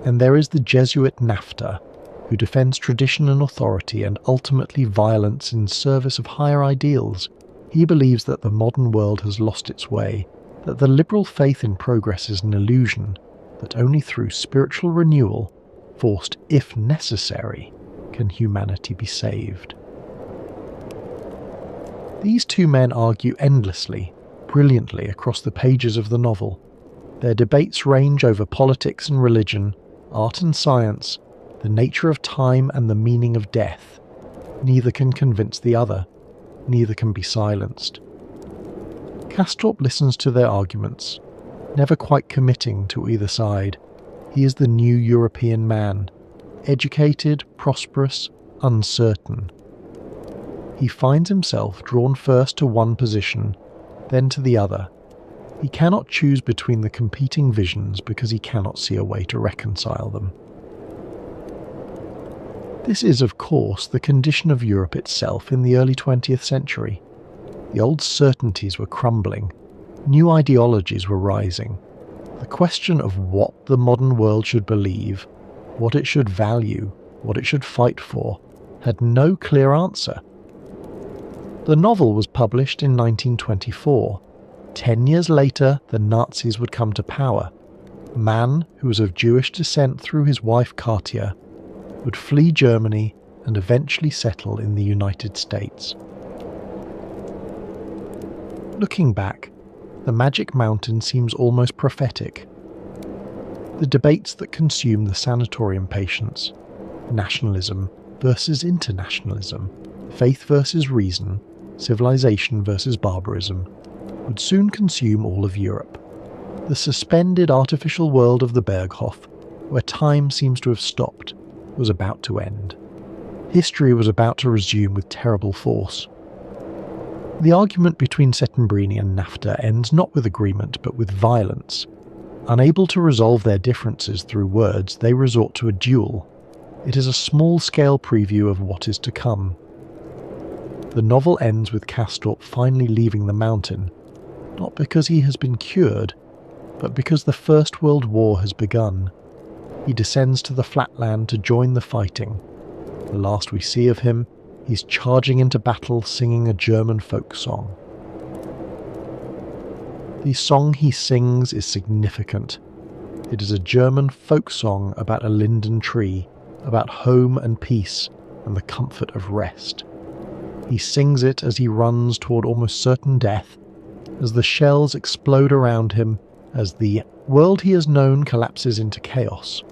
And there is the Jesuit Nafta, who defends tradition and authority and ultimately violence in service of higher ideals. He believes that the modern world has lost its way, that the liberal faith in progress is an illusion, that only through spiritual renewal, forced if necessary, can humanity be saved. These two men argue endlessly, brilliantly across the pages of the novel. Their debates range over politics and religion, art and science, the nature of time and the meaning of death. Neither can convince the other. Neither can be silenced. Castorp listens to their arguments, never quite committing to either side. He is the new European man, educated, prosperous, uncertain. He finds himself drawn first to one position, then to the other. He cannot choose between the competing visions because he cannot see a way to reconcile them. This is, of course, the condition of Europe itself in the early 20th century. The old certainties were crumbling. New ideologies were rising. The question of what the modern world should believe, what it should value, what it should fight for, had no clear answer. The novel was published in 1924. 10 years later, the Nazis would come to power. A man who was of Jewish descent through his wife Katia would flee Germany and eventually settle in the United States. Looking back, the Magic Mountain seems almost prophetic. The debates that consume the sanatorium patients, nationalism versus internationalism, faith versus reason, civilization versus barbarism, would soon consume all of Europe. The suspended artificial world of the Berghof, where time seems to have stopped, was about to end. History was about to resume with terrible force. The argument between Settembrini and NAFTA ends not with agreement but with violence. Unable to resolve their differences through words, they resort to a duel. It is a small-scale preview of what is to come. The novel ends with Castorp finally leaving the mountain, not because he has been cured, but because the First World War has begun. He descends to the flatland to join the fighting. The last we see of him, he's charging into battle singing a German folk song. The song he sings is significant. It is a German folk song about a linden tree, about home and peace and the comfort of rest. He sings it as he runs toward almost certain death, as the shells explode around him, as the world he has known collapses into chaos.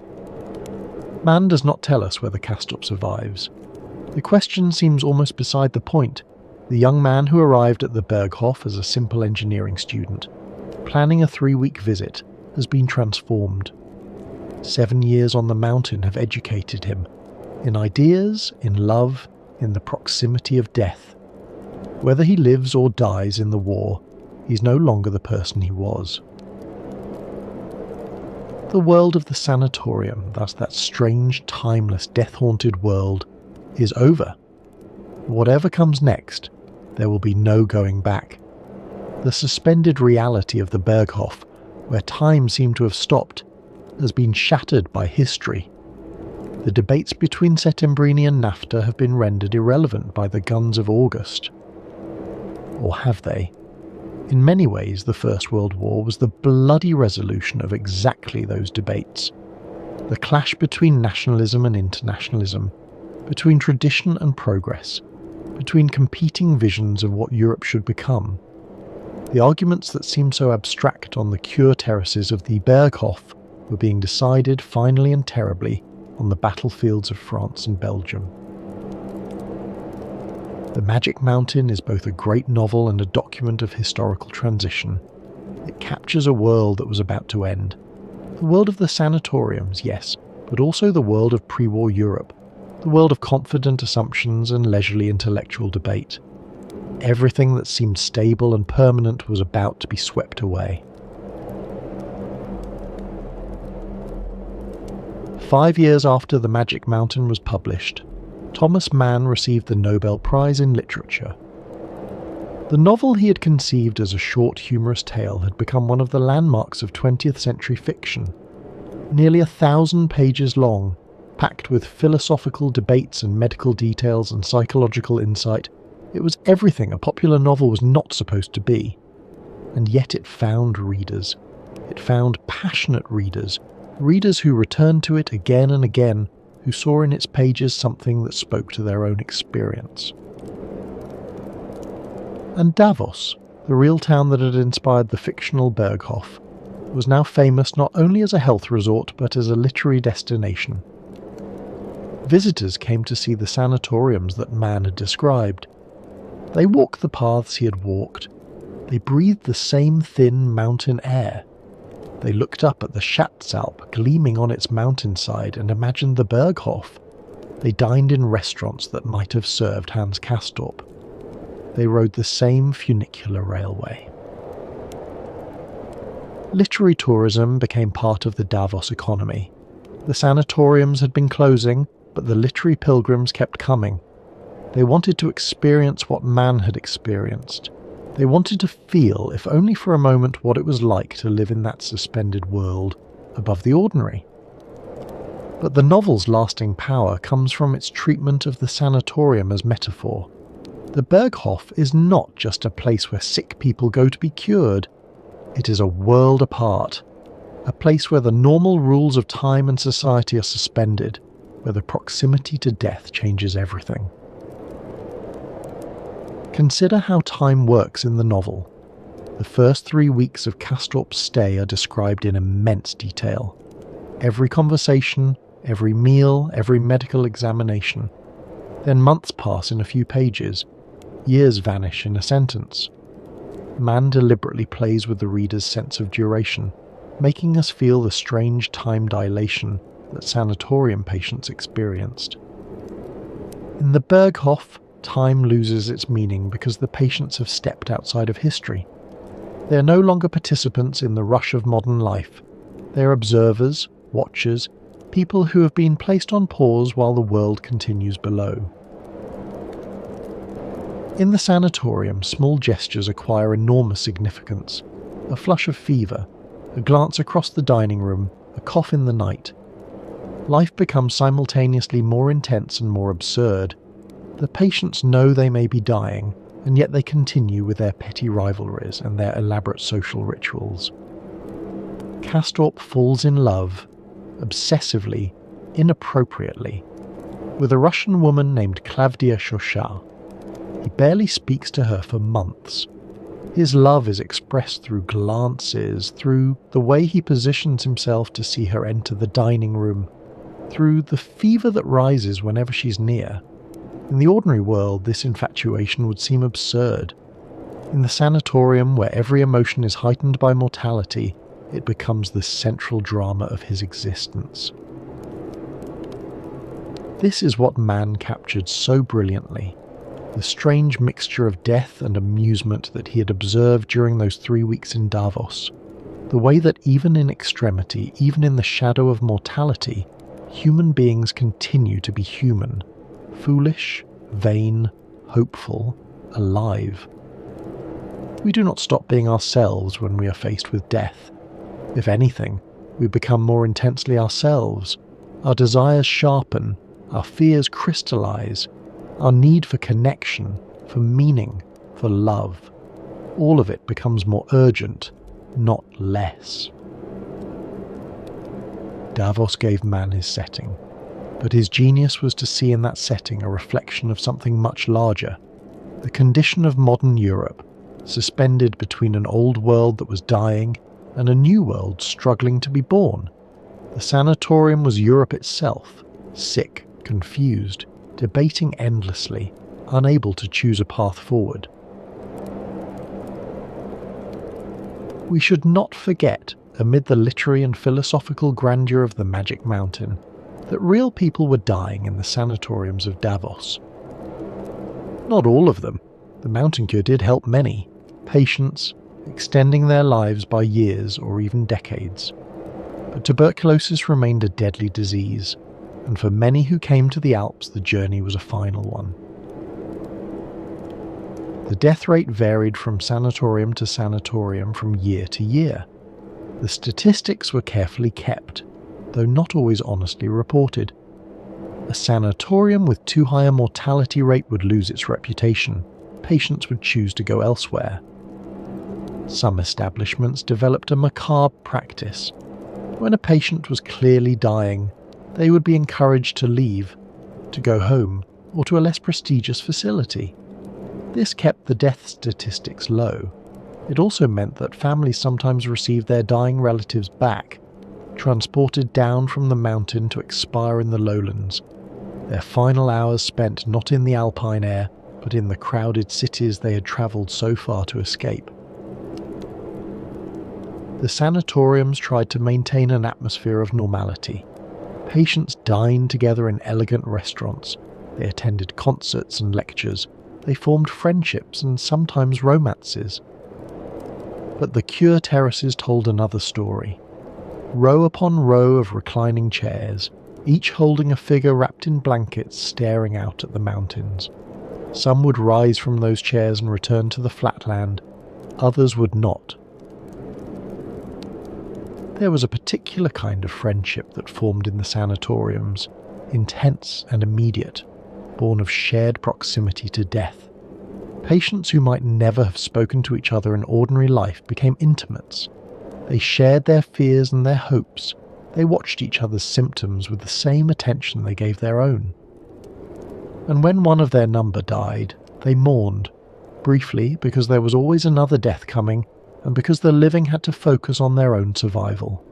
Mann does not tell us whether Castorp survives. The question seems almost beside the point. The young man who arrived at the Berghof as a simple engineering student, planning a 3-week visit, has been transformed. 7 years on the mountain have educated him, in ideas, in love, in the proximity of death. Whether he lives or dies in the war, he's no longer the person he was. The world of the sanatorium, thus that strange, timeless, death-haunted world, is over. Whatever comes next, there will be no going back. The suspended reality of the Berghof, where time seemed to have stopped, has been shattered by history. The debates between Settembrini and NAFTA have been rendered irrelevant by the guns of August. Or have they? In many ways, the First World War was the bloody resolution of exactly those debates. The clash between nationalism and internationalism, between tradition and progress, between competing visions of what Europe should become. The arguments that seemed so abstract on the cure terraces of the Berghof were being decided finally and terribly on the battlefields of France and Belgium. The Magic Mountain is both a great novel and a document of historical transition. It captures a world that was about to end. The world of the sanatoriums, yes, but also the world of pre-war Europe, the world of confident assumptions and leisurely intellectual debate. Everything that seemed stable and permanent was about to be swept away. 5 years after The Magic Mountain was published, Thomas Mann received the Nobel Prize in Literature. The novel he had conceived as a short, humorous tale had become one of the landmarks of 20th century fiction. Nearly 1,000 pages long, packed with philosophical debates and medical details and psychological insight, it was everything a popular novel was not supposed to be. And yet it found readers. It found passionate readers, readers who returned to it again and again, who saw in its pages something that spoke to their own experience. And Davos, the real town that had inspired the fictional Berghof, was now famous not only as a health resort but as a literary destination. Visitors came to see the sanatoriums that Mann had described. They walked the paths he had walked. They breathed the same thin mountain air. They looked up at the Schatzalp gleaming on its mountainside and imagined the Berghof. They dined in restaurants that might have served Hans Castorp. They rode the same funicular railway. Literary tourism became part of the Davos economy. The sanatoriums had been closing, but the literary pilgrims kept coming. They wanted to experience what Mann had experienced. They wanted to feel, if only for a moment, what it was like to live in that suspended world, above the ordinary. But the novel's lasting power comes from its treatment of the sanatorium as metaphor. The Berghof is not just a place where sick people go to be cured. It is a world apart, a place where the normal rules of time and society are suspended, where the proximity to death changes everything. Consider how time works in the novel. The first 3 weeks of Castorp's stay are described in immense detail. Every conversation, every meal, every medical examination. Then months pass in a few pages. Years vanish in a sentence. Mann deliberately plays with the reader's sense of duration, making us feel the strange time dilation that sanatorium patients experienced. In the Berghof, time loses its meaning because the patients have stepped outside of history. They are no longer participants in the rush of modern life. They are observers, watchers, people who have been placed on pause while the world continues below. In the sanatorium, small gestures acquire enormous significance. A flush of fever, a glance across the dining room, a cough in the night. Life becomes simultaneously more intense and more absurd. The patients know they may be dying, and yet they continue with their petty rivalries and their elaborate social rituals. Castorp falls in love, obsessively, inappropriately, with a Russian woman named Klavdia Shosha. He barely speaks to her for months. His love is expressed through glances, through the way he positions himself to see her enter the dining room, through the fever that rises whenever she's near. In the ordinary world, this infatuation would seem absurd. In the sanatorium, where every emotion is heightened by mortality, it becomes the central drama of his existence. This is what Mann captured so brilliantly. The strange mixture of death and amusement that he had observed during those 3 weeks in Davos. The way that even in extremity, even in the shadow of mortality, human beings continue to be human. Foolish, vain, hopeful, alive. We do not stop being ourselves when we are faced with death. If anything, we become more intensely ourselves. Our desires sharpen, our fears crystallize, our need for connection, for meaning, for love. All of it becomes more urgent, not less. Davos gave Mann his setting, but his genius was to see in that setting a reflection of something much larger, the condition of modern Europe, suspended between an old world that was dying and a new world struggling to be born. The sanatorium was Europe itself, sick, confused, debating endlessly, unable to choose a path forward. We should not forget, amid the literary and philosophical grandeur of the Magic Mountain, that real people were dying in the sanatoriums of Davos. Not all of them. The mountain cure did help many, patients, extending their lives by years or even decades. But tuberculosis remained a deadly disease, and for many who came to the Alps the journey was a final one. The death rate varied from sanatorium to sanatorium from year to year. The statistics were carefully kept, though not always honestly reported. A sanatorium with too high a mortality rate would lose its reputation. Patients would choose to go elsewhere. Some establishments developed a macabre practice. When a patient was clearly dying, they would be encouraged to leave, to go home, or to a less prestigious facility. This kept the death statistics low. It also meant that families sometimes received their dying relatives back, transported down from the mountain to expire in the lowlands, their final hours spent not in the alpine air, but in the crowded cities they had travelled so far to escape. The sanatoriums tried to maintain an atmosphere of normality. Patients dined together in elegant restaurants, they attended concerts and lectures, they formed friendships and sometimes romances. But the cure terraces told another story. Row upon row of reclining chairs, each holding a figure wrapped in blankets staring out at the mountains. Some would rise from those chairs and return to the flatland, others would not. There was a particular kind of friendship that formed in the sanatoriums, intense and immediate, born of shared proximity to death. Patients who might never have spoken to each other in ordinary life became intimates. They shared their fears and their hopes, They watched each other's symptoms with the same attention they gave their own. And when one of their number died, they mourned, briefly because there was always another death coming, and because the living had to focus on their own survival.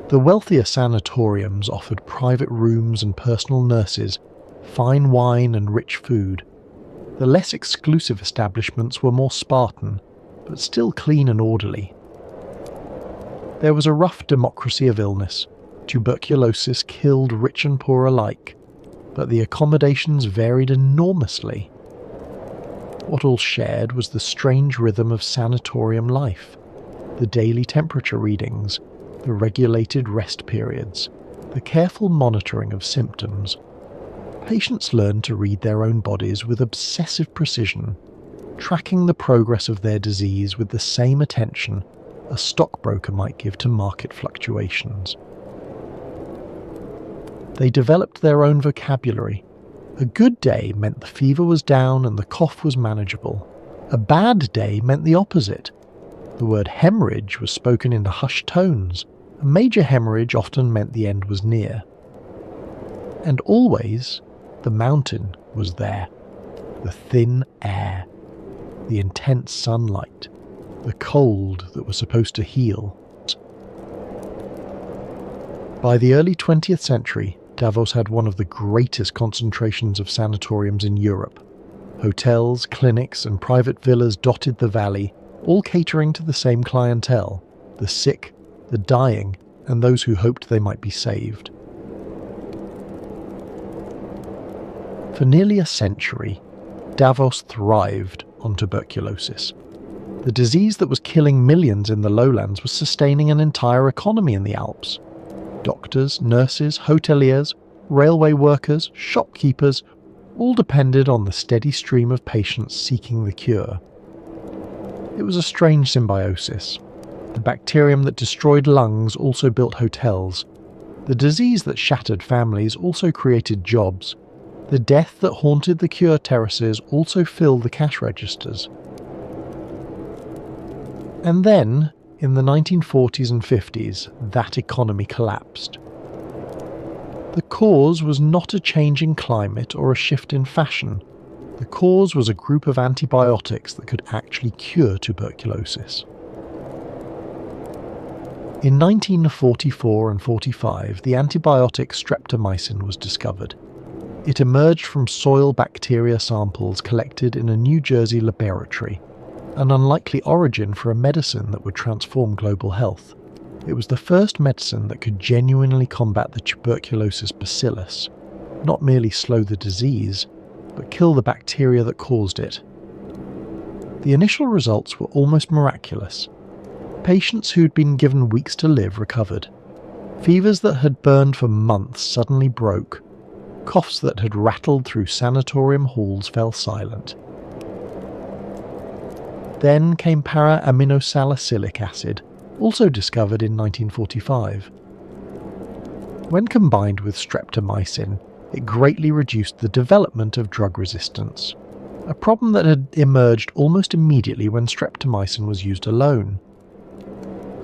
The wealthier sanatoriums offered private rooms and personal nurses, fine wine and rich food. The less exclusive establishments were more Spartan, but still clean and orderly. There was a rough democracy of illness. Tuberculosis killed rich and poor alike, but the accommodations varied enormously. What all shared was the strange rhythm of sanatorium life, the daily temperature readings, the regulated rest periods, the careful monitoring of symptoms. Patients learned to read their own bodies with obsessive precision, tracking the progress of their disease with the same attention a stockbroker might give to market fluctuations. They developed their own vocabulary. A good day meant the fever was down and the cough was manageable. A bad day meant the opposite. The word hemorrhage was spoken in hushed tones. A major hemorrhage often meant the end was near. And always, the mountain was there. The thin air, the intense sunlight, the cold that was supposed to heal. By the early 20th century, Davos had one of the greatest concentrations of sanatoriums in Europe. Hotels, clinics, and private villas dotted the valley, all catering to the same clientele: the sick, the dying, and those who hoped they might be saved. For nearly a century, Davos thrived on tuberculosis. The disease that was killing millions in the lowlands was sustaining an entire economy in the Alps. Doctors, nurses, hoteliers, railway workers, shopkeepers all depended on the steady stream of patients seeking the cure. It was a strange symbiosis. The bacterium that destroyed lungs also built hotels. The disease that shattered families also created jobs. The death that haunted the cure terraces also filled the cash registers. And then, in the 1940s and 50s, that economy collapsed. The cause was not a change in climate or a shift in fashion. The cause was a group of antibiotics that could actually cure tuberculosis. In 1944 and 45, the antibiotic streptomycin was discovered. It emerged from soil bacteria samples collected in a New Jersey laboratory, an unlikely origin for a medicine that would transform global health. It was the first medicine that could genuinely combat the tuberculosis bacillus, not merely slow the disease, but kill the bacteria that caused it. The initial results were almost miraculous. Patients who'd been given weeks to live recovered. Fevers that had burned for months suddenly broke. Coughs that had rattled through sanatorium halls fell silent. Then came para-aminosalicylic acid, also discovered in 1945. When combined with streptomycin, it greatly reduced the development of drug resistance, a problem that had emerged almost immediately when streptomycin was used alone.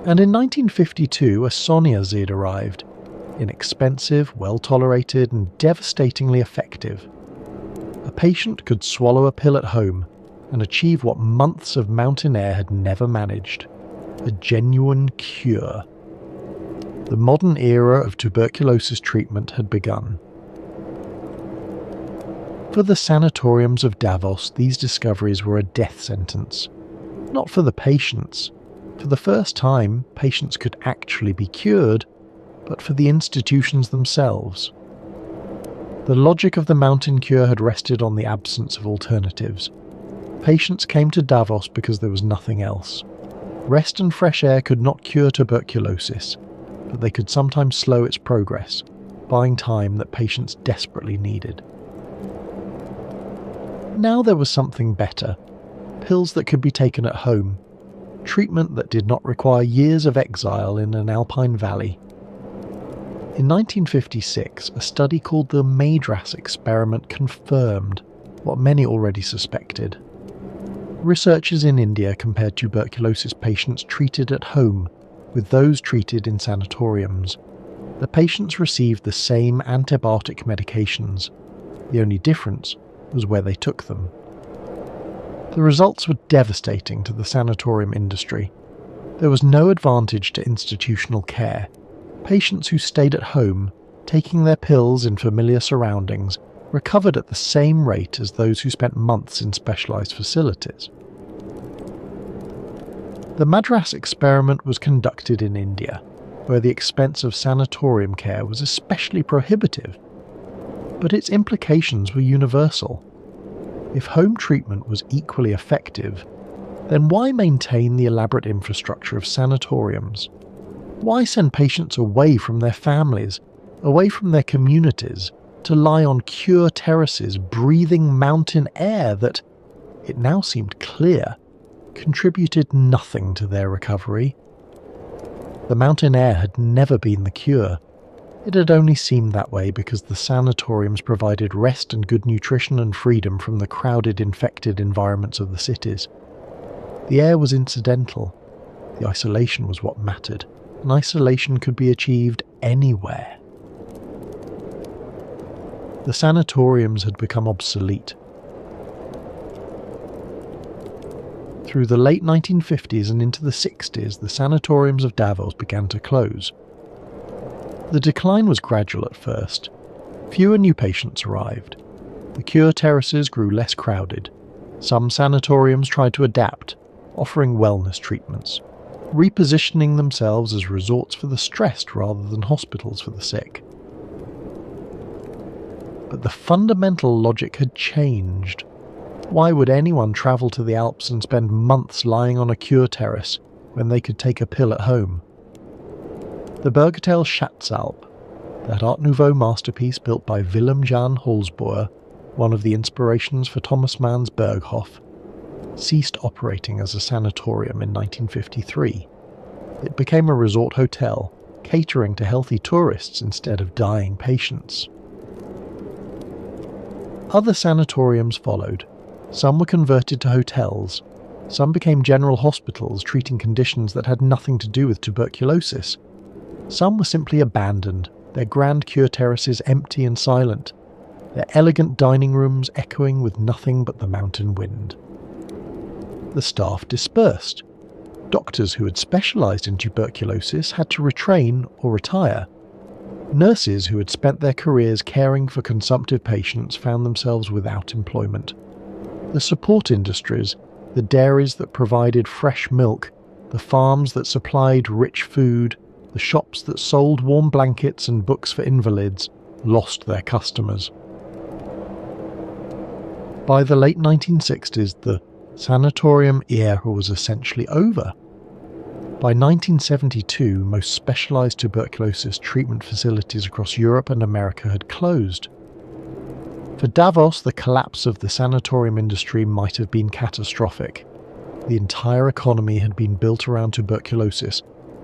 And in 1952, isoniazid arrived, inexpensive, well-tolerated, and devastatingly effective. A patient could swallow a pill at home and achieve what months of mountain air had never managed: a genuine cure. The modern era of tuberculosis treatment had begun. For the sanatoriums of Davos, these discoveries were a death sentence. Not for the patients. For the first time, patients could actually be cured, but for the institutions themselves. The logic of the mountain cure had rested on the absence of alternatives. Patients came to Davos because there was nothing else. Rest and fresh air could not cure tuberculosis, but they could sometimes slow its progress, buying time that patients desperately needed. Now there was something better. Pills that could be taken at home. Treatment that did not require years of exile in an alpine valley. In 1956, a study called the Madras experiment confirmed what many already suspected. Researchers in India compared tuberculosis patients treated at home with those treated in sanatoriums. The patients received the same antibiotic medications. The only difference was where they took them. The results were devastating to the sanatorium industry. There was no advantage to institutional care. Patients who stayed at home, taking their pills in familiar surroundings, recovered at the same rate as those who spent months in specialised facilities. The Madras experiment was conducted in India, where the expense of sanatorium care was especially prohibitive. But its implications were universal. If home treatment was equally effective, then why maintain the elaborate infrastructure of sanatoriums? Why send patients away from their families, away from their communities, to lie on cure terraces breathing mountain air that, it now seemed clear, contributed nothing to their recovery? The mountain air had never been the cure. It had only seemed that way because the sanatoriums provided rest and good nutrition and freedom from the crowded, infected environments of the cities. The air was incidental. The isolation was what mattered, and isolation could be achieved anywhere. The sanatoriums had become obsolete. Through the late 1950s and into the 60s, the sanatoriums of Davos began to close. The decline was gradual at first. Fewer new patients arrived. The cure terraces grew less crowded. Some sanatoriums tried to adapt, offering wellness treatments, repositioning themselves as resorts for the stressed rather than hospitals for the sick. But the fundamental logic had changed. Why would anyone travel to the Alps and spend months lying on a cure terrace when they could take a pill at home? The Berghotel Schatzalp, that Art Nouveau masterpiece built by Willem Jan Holzboer, one of the inspirations for Thomas Mann's Berghof, ceased operating as a sanatorium in 1953. It became a resort hotel, catering to healthy tourists instead of dying patients. Other sanatoriums followed. Some were converted to hotels. Some became general hospitals treating conditions that had nothing to do with tuberculosis. Some were simply abandoned, their grand cure terraces empty and silent, their elegant dining rooms echoing with nothing but the mountain wind. The staff dispersed. Doctors who had specialised in tuberculosis had to retrain or retire. Nurses who had spent their careers caring for consumptive patients found themselves without employment. The support industries, the dairies that provided fresh milk, the farms that supplied rich food, the shops that sold warm blankets and books for invalids, lost their customers. By the late 1960s, the sanatorium era was essentially over. By 1972, most specialised tuberculosis treatment facilities across Europe and America had closed. For Davos, the collapse of the sanatorium industry might have been catastrophic. The entire economy had been built around tuberculosis.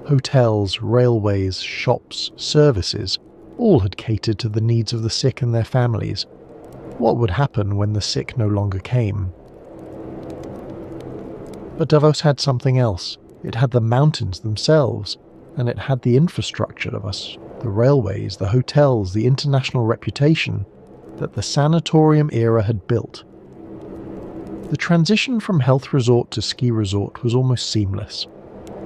Hotels, railways, shops, services, all had catered to the needs of the sick and their families. What would happen when the sick no longer came? But Davos had something else. It had the mountains themselves, and it had the infrastructure of us, the railways, the hotels, the international reputation that the sanatorium era had built. The transition from health resort to ski resort was almost seamless.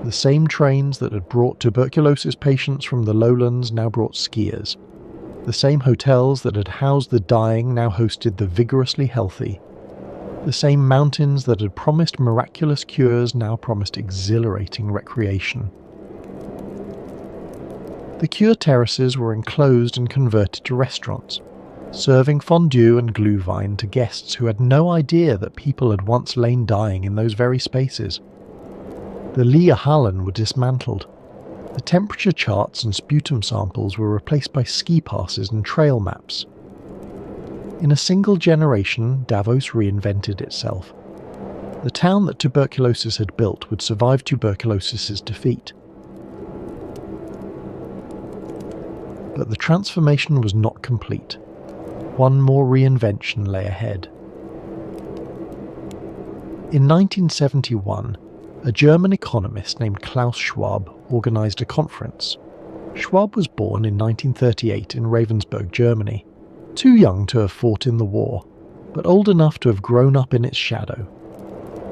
The same trains that had brought tuberculosis patients from the lowlands now brought skiers. The same hotels that had housed the dying now hosted the vigorously healthy. The same mountains that had promised miraculous cures now promised exhilarating recreation. The cure terraces were enclosed and converted to restaurants, serving fondue and glühwein to guests who had no idea that people had once lain dying in those very spaces. The Leerhallen were dismantled. The temperature charts and sputum samples were replaced by ski passes and trail maps. In a single generation, Davos reinvented itself. The town that tuberculosis had built would survive tuberculosis's defeat. But the transformation was not complete. One more reinvention lay ahead. In 1971, a German economist named Klaus Schwab organised a conference. Schwab was born in 1938 in Ravensburg, Germany, too young to have fought in the war, but old enough to have grown up in its shadow.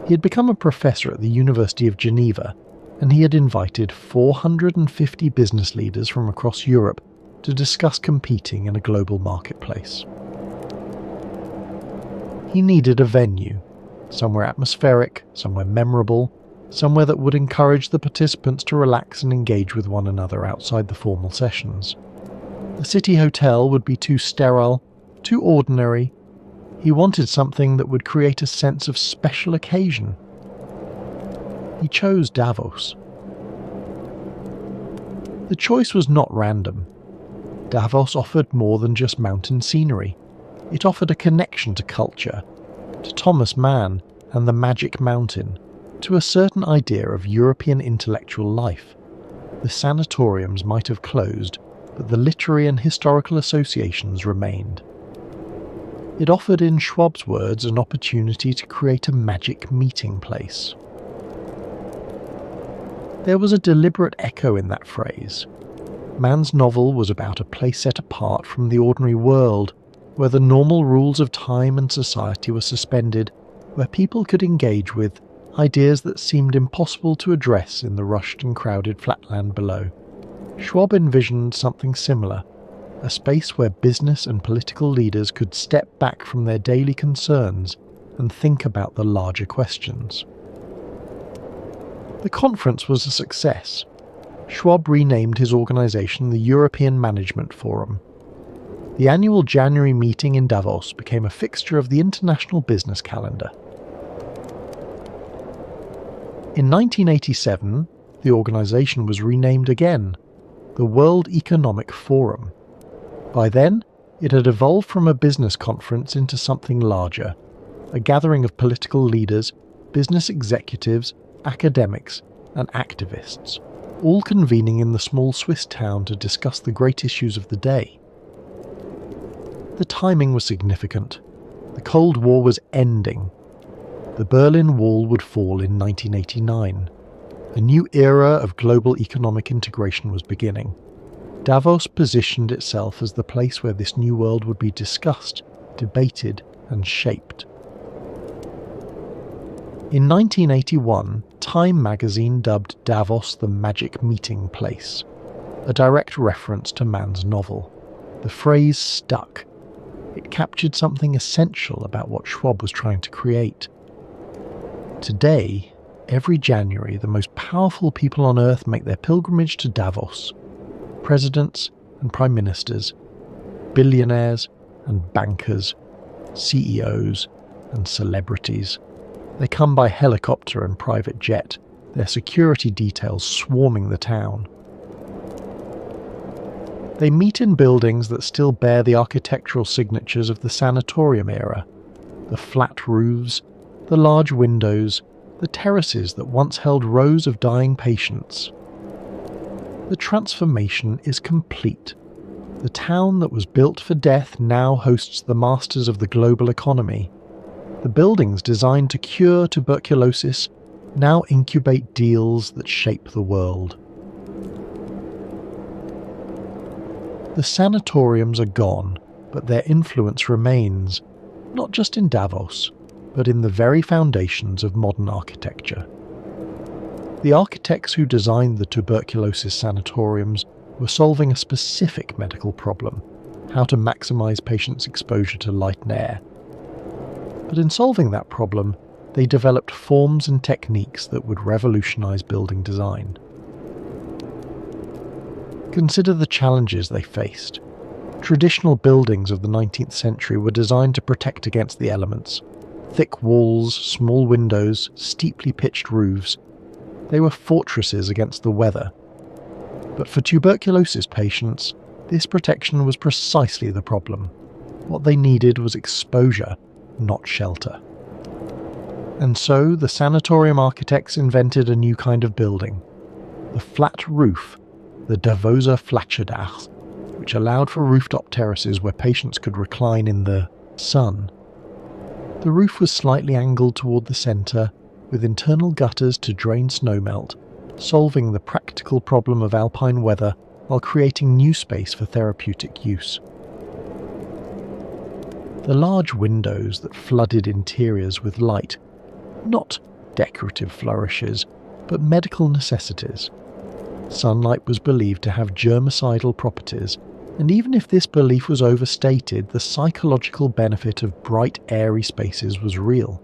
He had become a professor at the University of Geneva, and he had invited 450 business leaders from across Europe to discuss competing in a global marketplace. He needed a venue, somewhere atmospheric, somewhere memorable, somewhere that would encourage the participants to relax and engage with one another outside the formal sessions. The city hotel would be too sterile, too ordinary. He wanted something that would create a sense of special occasion. He chose Davos. The choice was not random. Davos offered more than just mountain scenery. It offered a connection to culture, to Thomas Mann and the Magic Mountain, to a certain idea of European intellectual life. The sanatoriums might have closed, but the literary and historical associations remained. It offered, in Schwab's words, an opportunity to create a magic meeting place. There was a deliberate echo in that phrase. Mann's novel was about a place set apart from the ordinary world, where the normal rules of time and society were suspended, where people could engage with ideas that seemed impossible to address in the rushed and crowded flatland below. Schwab envisioned something similar, a space where business and political leaders could step back from their daily concerns and think about the larger questions. The conference was a success. Schwab renamed his organisation the European Management Forum. The annual January meeting in Davos became a fixture of the international business calendar. In 1987, the organisation was renamed again, the World Economic Forum. By then, it had evolved from a business conference into something larger, a gathering of political leaders, business executives, academics, and activists, all convening in the small Swiss town to discuss the great issues of the day. The timing was significant. The Cold War was ending. The Berlin Wall would fall in 1989. A new era of global economic integration was beginning. Davos positioned itself as the place where this new world would be discussed, debated, and shaped. In 1981, Time magazine dubbed Davos the magic meeting place, a direct reference to Mann's novel. The phrase stuck. It captured something essential about what Schwab was trying to create. Today, every January, the most powerful people on Earth make their pilgrimage to Davos. Presidents and prime ministers, billionaires and bankers, CEOs and celebrities. They come by helicopter and private jet, their security details swarming the town. They meet in buildings that still bear the architectural signatures of the Sanatorium era, the flat roofs, the large windows, the terraces that once held rows of dying patients. The transformation is complete. The town that was built for death now hosts the masters of the global economy. The buildings designed to cure tuberculosis now incubate deals that shape the world. The sanatoriums are gone, but their influence remains, not just in Davos, but in the very foundations of modern architecture. The architects who designed the tuberculosis sanatoriums were solving a specific medical problem, how to maximize patients' exposure to light and air. But in solving that problem, they developed forms and techniques that would revolutionize building design. Consider the challenges they faced. Traditional buildings of the 19th century were designed to protect against the elements. Thick walls, small windows, steeply pitched roofs. They were fortresses against the weather. But for tuberculosis patients, this protection was precisely the problem. What they needed was exposure, not shelter. And so the sanatorium architects invented a new kind of building. The flat roof, the Davoser Flachdach, which allowed for rooftop terraces where patients could recline in the sun. The roof was slightly angled toward the centre, with internal gutters to drain snowmelt, solving the practical problem of alpine weather while creating new space for therapeutic use. The large windows that flooded interiors with light, not decorative flourishes, but medical necessities. Sunlight was believed to have germicidal properties, and even if this belief was overstated, the psychological benefit of bright, airy spaces was real.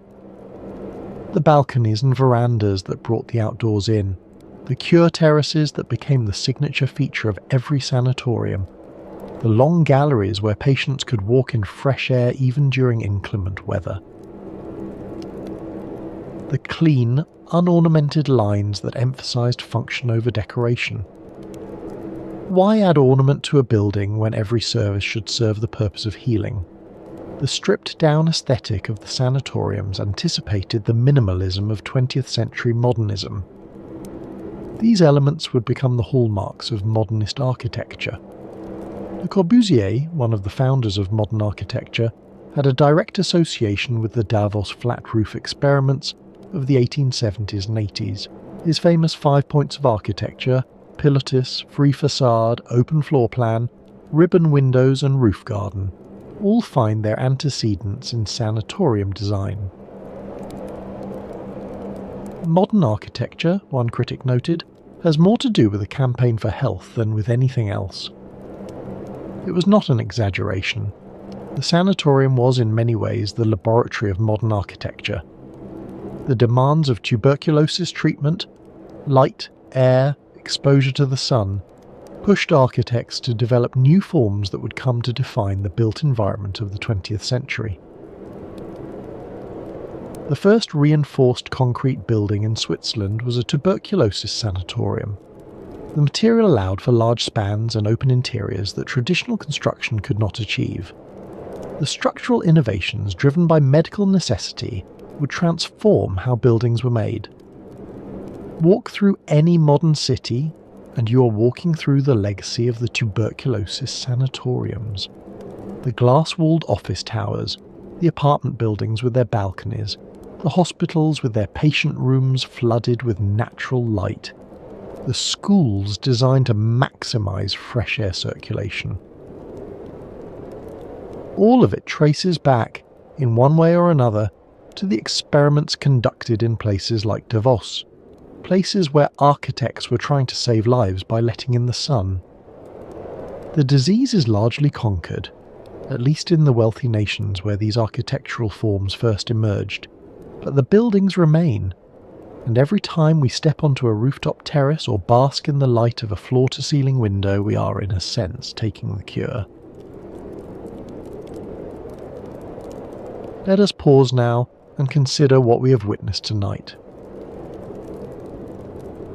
The balconies and verandas that brought the outdoors in, the cure terraces that became the signature feature of every sanatorium, the long galleries where patients could walk in fresh air even during inclement weather. The clean, unornamented lines that emphasized function over decoration. Why add ornament to a building when every service should serve the purpose of healing? The stripped-down aesthetic of the sanatoriums anticipated the minimalism of 20th century modernism. These elements would become the hallmarks of modernist architecture. Le Corbusier, one of the founders of modern architecture, had a direct association with the Davos flat roof experiments of the 1870s and 80s. His famous 5 points of architecture, pilatus, free facade, open floor plan, ribbon windows and roof garden, all find their antecedents in sanatorium design. Modern architecture, one critic noted, has more to do with a campaign for health than with anything else. It was not an exaggeration. The sanatorium was in many ways the laboratory of modern architecture. The demands of tuberculosis treatment, light, air, exposure to the sun, pushed architects to develop new forms that would come to define the built environment of the 20th century. The first reinforced concrete building in Switzerland was a tuberculosis sanatorium. The material allowed for large spans and open interiors that traditional construction could not achieve. The structural innovations driven by medical necessity would transform how buildings were made. Walk through any modern city, and you are walking through the legacy of the tuberculosis sanatoriums. The glass-walled office towers, the apartment buildings with their balconies, the hospitals with their patient rooms flooded with natural light, the schools designed to maximise fresh air circulation. All of it traces back, in one way or another, to the experiments conducted in places like Davos, places where architects were trying to save lives by letting in the sun. The disease is largely conquered, at least in the wealthy nations where these architectural forms first emerged, but the buildings remain, and every time we step onto a rooftop terrace or bask in the light of a floor-to-ceiling window, we are, in a sense, taking the cure. Let us pause now and consider what we have witnessed tonight.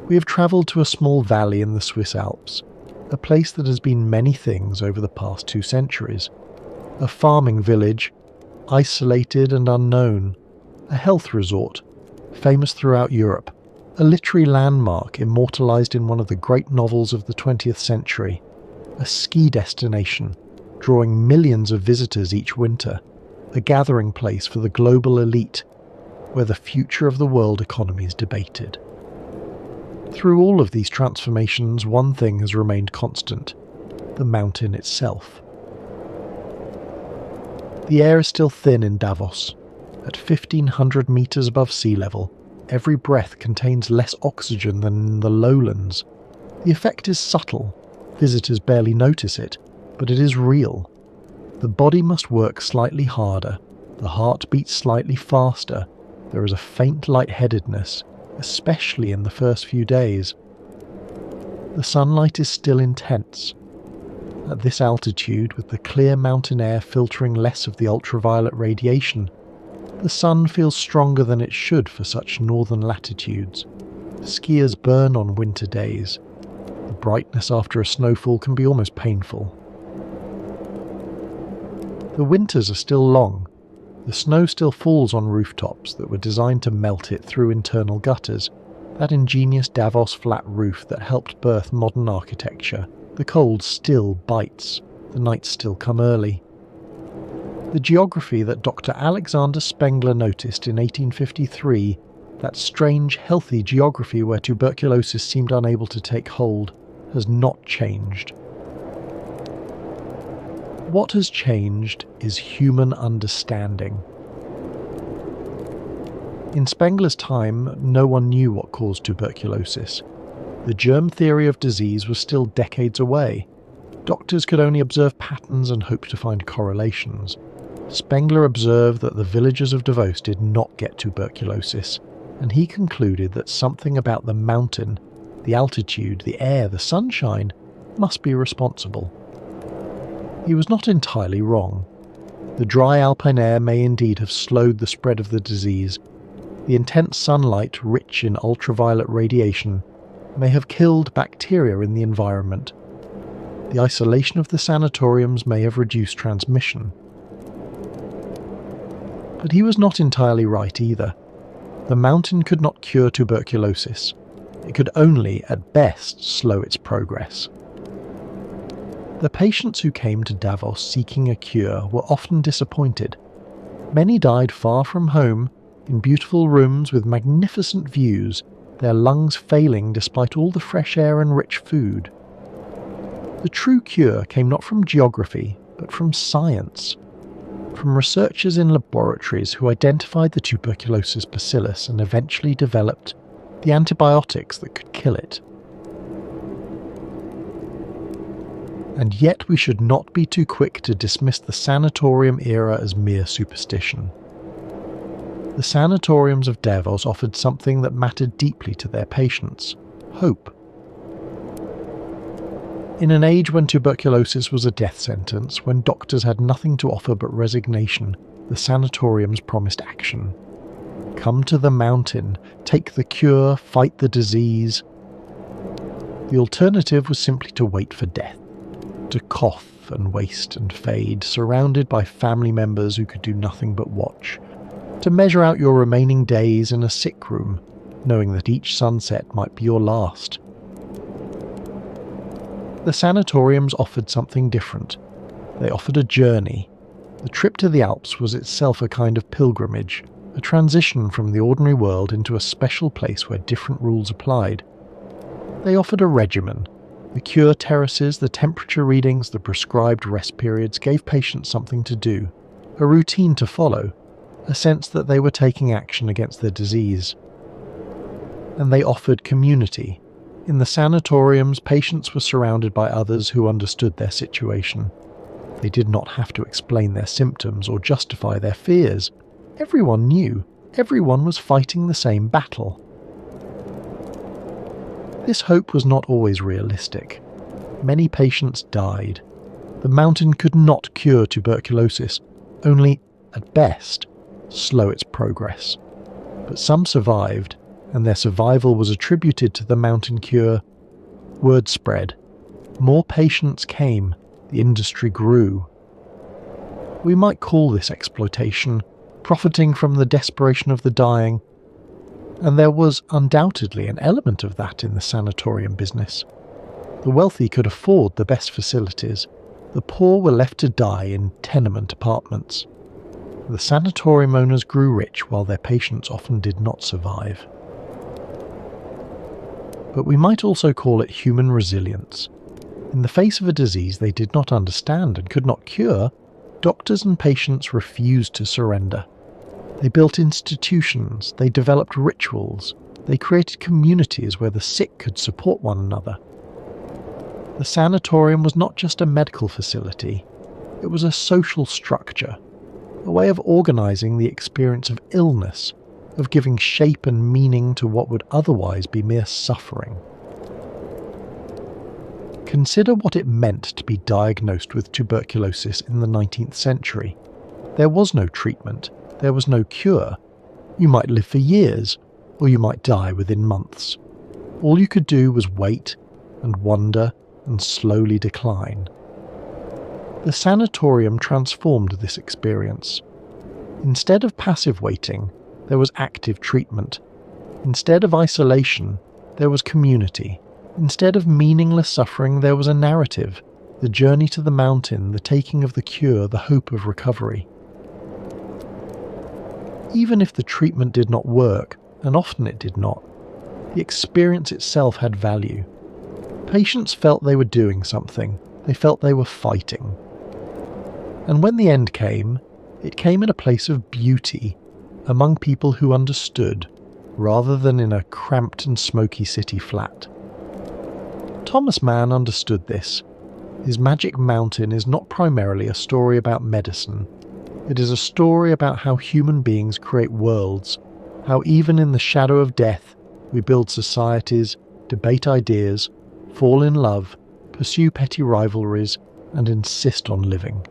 We have travelled to a small valley in the Swiss Alps, a place that has been many things over the past 2 centuries. A farming village, isolated and unknown, a health resort, famous throughout Europe, a literary landmark immortalised in one of the great novels of the 20th century, a ski destination, drawing millions of visitors each winter, a gathering place for the global elite, where the future of the world economy is debated. Through all of these transformations, one thing has remained constant: the mountain itself. The air is still thin in Davos. At 1,500 metres above sea level, every breath contains less oxygen than in the lowlands. The effect is subtle. Visitors barely notice it, but it is real. The body must work slightly harder, the heart beats slightly faster, there is a faint lightheadedness, especially in the first few days. The sunlight is still intense. At this altitude, with the clear mountain air filtering less of the ultraviolet radiation, the sun feels stronger than it should for such northern latitudes. Skiers burn on winter days. The brightness after a snowfall can be almost painful. The winters are still long. The snow still falls on rooftops that were designed to melt it through internal gutters, that ingenious Davos flat roof that helped birth modern architecture. The cold still bites. The nights still come early. The geography that Dr. Alexander Spengler noticed in 1853 That strange, healthy geography where tuberculosis seemed unable to take hold has not changed. What has changed is human understanding. In Spengler's time, no one knew what caused tuberculosis. The germ theory of disease was still decades away. Doctors could only observe patterns and hope to find correlations. Spengler observed that the villagers of Davos did not get tuberculosis, and he concluded that something about the mountain, the altitude, the air, the sunshine, must be responsible. He was not entirely wrong. The dry alpine air may indeed have slowed the spread of the disease. The intense sunlight, rich in ultraviolet radiation, may have killed bacteria in the environment. The isolation of the sanatoriums may have reduced transmission. But he was not entirely right either. The mountain could not cure tuberculosis. It could only, at best, slow its progress. The patients who came to Davos seeking a cure were often disappointed. Many died far from home, in beautiful rooms with magnificent views, their lungs failing despite all the fresh air and rich food. The true cure came not from geography, but from science. From researchers in laboratories who identified the tuberculosis bacillus and eventually developed the antibiotics that could kill it. And yet we should not be too quick to dismiss the sanatorium era as mere superstition. The sanatoriums of Davos offered something that mattered deeply to their patients: hope. In an age when tuberculosis was a death sentence, when doctors had nothing to offer but resignation, the sanatoriums promised action. Come to the mountain, take the cure, fight the disease. The alternative was simply to wait for death, to cough and waste and fade, surrounded by family members who could do nothing but watch, to measure out your remaining days in a sick room, knowing that each sunset might be your last. The sanatoriums offered something different. They offered a journey. The trip to the Alps was itself a kind of pilgrimage, a transition from the ordinary world into a special place where different rules applied. They offered a regimen. The cure terraces, the temperature readings, the prescribed rest periods gave patients something to do, a routine to follow, a sense that they were taking action against their disease. And they offered community. In the sanatoriums, patients were surrounded by others who understood their situation. They did not have to explain their symptoms or justify their fears. Everyone knew. Everyone was fighting the same battle. This hope was not always realistic. Many patients died. The mountain could not cure tuberculosis, only, at best, slow its progress. But some survived, and their survival was attributed to the mountain cure. Word spread. More patients came. The industry grew. We might call this exploitation, profiting from the desperation of the dying, and there was undoubtedly an element of that in the sanatorium business. The wealthy could afford the best facilities. The poor were left to die in tenement apartments. The sanatorium owners grew rich while their patients often did not survive. But we might also call it human resilience. In the face of a disease they did not understand and could not cure, doctors and patients refused to surrender. They built institutions, they developed rituals, they created communities where the sick could support one another. The sanatorium was not just a medical facility, it was a social structure, a way of organizing the experience of illness, of giving shape and meaning to what would otherwise be mere suffering. Consider what it meant to be diagnosed with tuberculosis in the 19th century. There was no treatment, there was no cure. You might live for years, or you might die within months. All you could do was wait and wonder and slowly decline. The sanatorium transformed this experience. Instead of passive waiting, there was active treatment. Instead of isolation, there was community. Instead of meaningless suffering, there was a narrative, the journey to the mountain, the taking of the cure, the hope of recovery. Even if the treatment did not work, and often it did not. The experience itself had value. Patients felt they were doing something. They felt they were fighting. And when the end came, it came in a place of beauty, among people who understood, rather than in a cramped and smoky city flat. Thomas Mann understood this. His Magic Mountain is not primarily a story about medicine. It is a story about how human beings create worlds, how even in the shadow of death, we build societies, debate ideas, fall in love, pursue petty rivalries, and insist on living.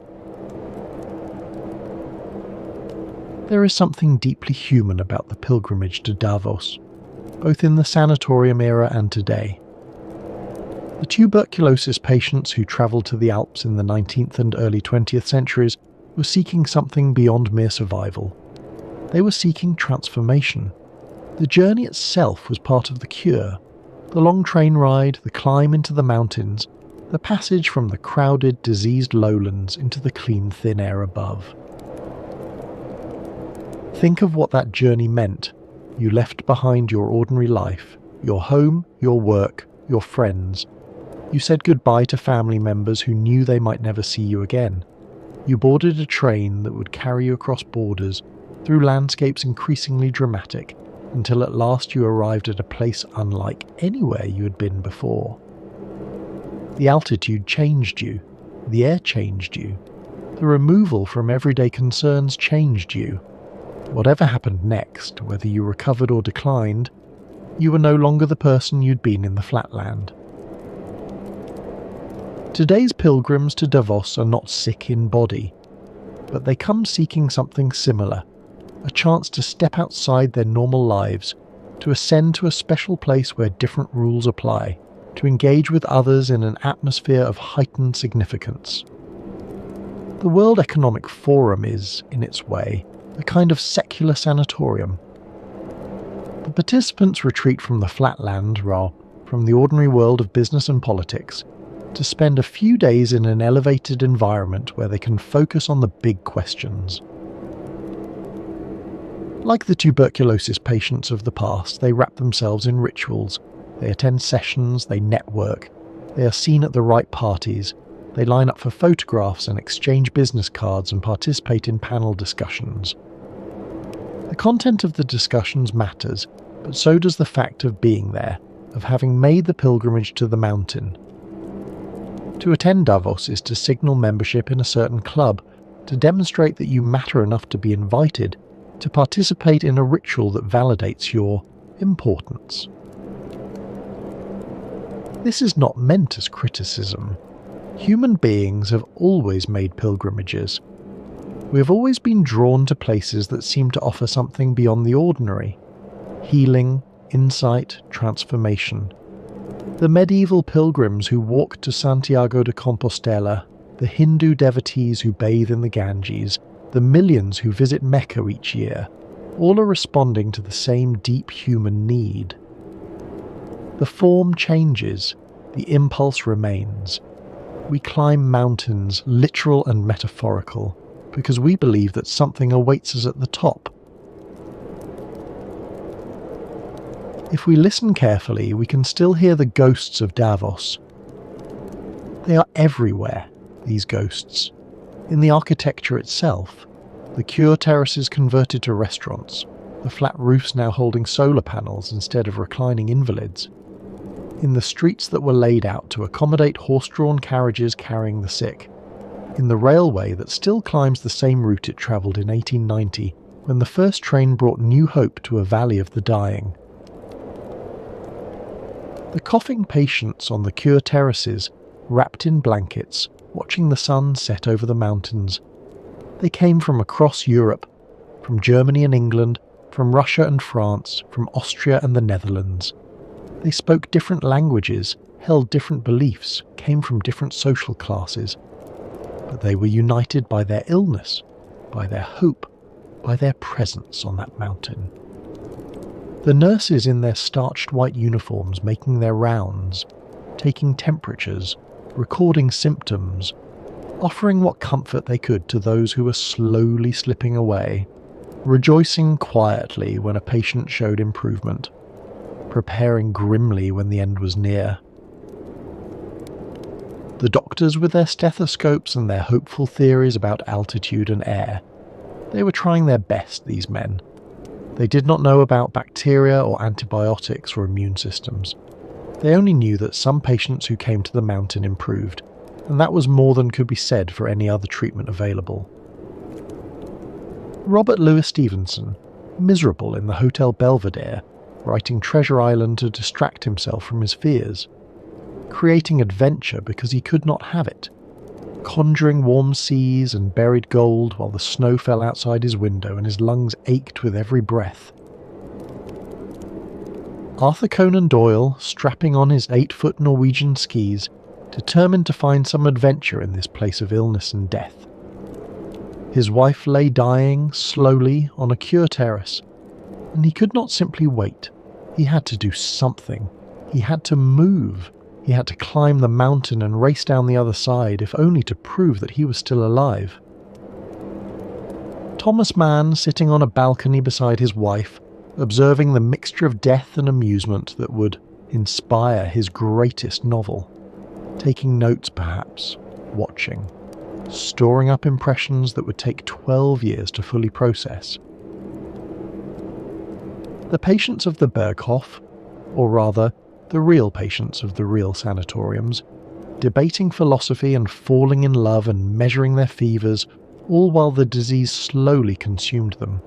There is something deeply human about the pilgrimage to Davos, both in the sanatorium era and today. The tuberculosis patients who travelled to the Alps in the 19th and early 20th centuries were seeking something beyond mere survival. They were seeking transformation. The journey itself was part of the cure. The long train ride, the climb into the mountains, the passage from the crowded, diseased lowlands into the clean, thin air above. Think of what that journey meant. You left behind your ordinary life, your home, your work, your friends. You said goodbye to family members who knew they might never see you again. You boarded a train that would carry you across borders, through landscapes increasingly dramatic, until at last you arrived at a place unlike anywhere you had been before. The altitude changed you. The air changed you. The removal from everyday concerns changed you. Whatever happened next, whether you recovered or declined, you were no longer the person you'd been in the flatland. Today's pilgrims to Davos are not sick in body, but they come seeking something similar, a chance to step outside their normal lives, to ascend to a special place where different rules apply, to engage with others in an atmosphere of heightened significance. The World Economic Forum is, in its way, a kind of secular sanatorium. The participants retreat from the flatland, from the ordinary world of business and politics, to spend a few days in an elevated environment where they can focus on the big questions. Like the tuberculosis patients of the past, they wrap themselves in rituals. They attend sessions, they network, they are seen at the right parties, they line up for photographs and exchange business cards and participate in panel discussions. The content of the discussions matters, but so does the fact of being there, of having made the pilgrimage to the mountain. To attend Davos is to signal membership in a certain club, to demonstrate that you matter enough to be invited, to participate in a ritual that validates your importance. This is not meant as criticism. Human beings have always made pilgrimages. We have always been drawn to places that seem to offer something beyond the ordinary. Healing, insight, transformation. The medieval pilgrims who walked to Santiago de Compostela, the Hindu devotees who bathe in the Ganges, the millions who visit Mecca each year, all are responding to the same deep human need. The form changes, the impulse remains. We climb mountains, literal and metaphorical, because we believe that something awaits us at the top. If we listen carefully, we can still hear the ghosts of Davos. They are everywhere, these ghosts. In the architecture itself, the cure terraces converted to restaurants, the flat roofs now holding solar panels instead of reclining invalids. In the streets that were laid out to accommodate horse-drawn carriages carrying the sick. In the railway that still climbs the same route it travelled in 1890, when the first train brought new hope to a valley of the dying. The coughing patients on the cure terraces, wrapped in blankets, watching the sun set over the mountains. They came from across Europe, from Germany and England, from Russia and France, from Austria and the Netherlands. They spoke different languages, held different beliefs, came from different social classes. But they were united by their illness, by their hope, by their presence on that mountain. The nurses in their starched white uniforms making their rounds, taking temperatures, recording symptoms, offering what comfort they could to those who were slowly slipping away. rejoicing quietly when a patient showed improvement, preparing grimly when the end was near. The doctors with their stethoscopes and their hopeful theories about altitude and air. They were trying their best, these men. They did not know about bacteria or antibiotics or immune systems. They only knew that some patients who came to the mountain improved, and that was more than could be said for any other treatment available. Robert Louis Stevenson, miserable in the Hotel Belvedere, writing Treasure Island to distract himself from his fears, creating adventure because he could not have it, conjuring warm seas and buried gold while the snow fell outside his window and his lungs ached with every breath. Arthur Conan Doyle, strapping on his 8-foot Norwegian skis, determined to find some adventure in this place of illness and death. His wife lay dying, slowly, on a cure terrace, and he could not simply wait. He had to do something. He had to move. He had to climb the mountain and race down the other side, if only to prove that he was still alive. Thomas Mann, sitting on a balcony beside his wife, observing the mixture of death and amusement that would inspire his greatest novel. Taking notes perhaps, watching, storing up impressions that would take 12 years to fully process. The patients of the Berghof, or rather, the real patients of the real sanatoriums, debating philosophy and falling in love and measuring their fevers, all while the disease slowly consumed them.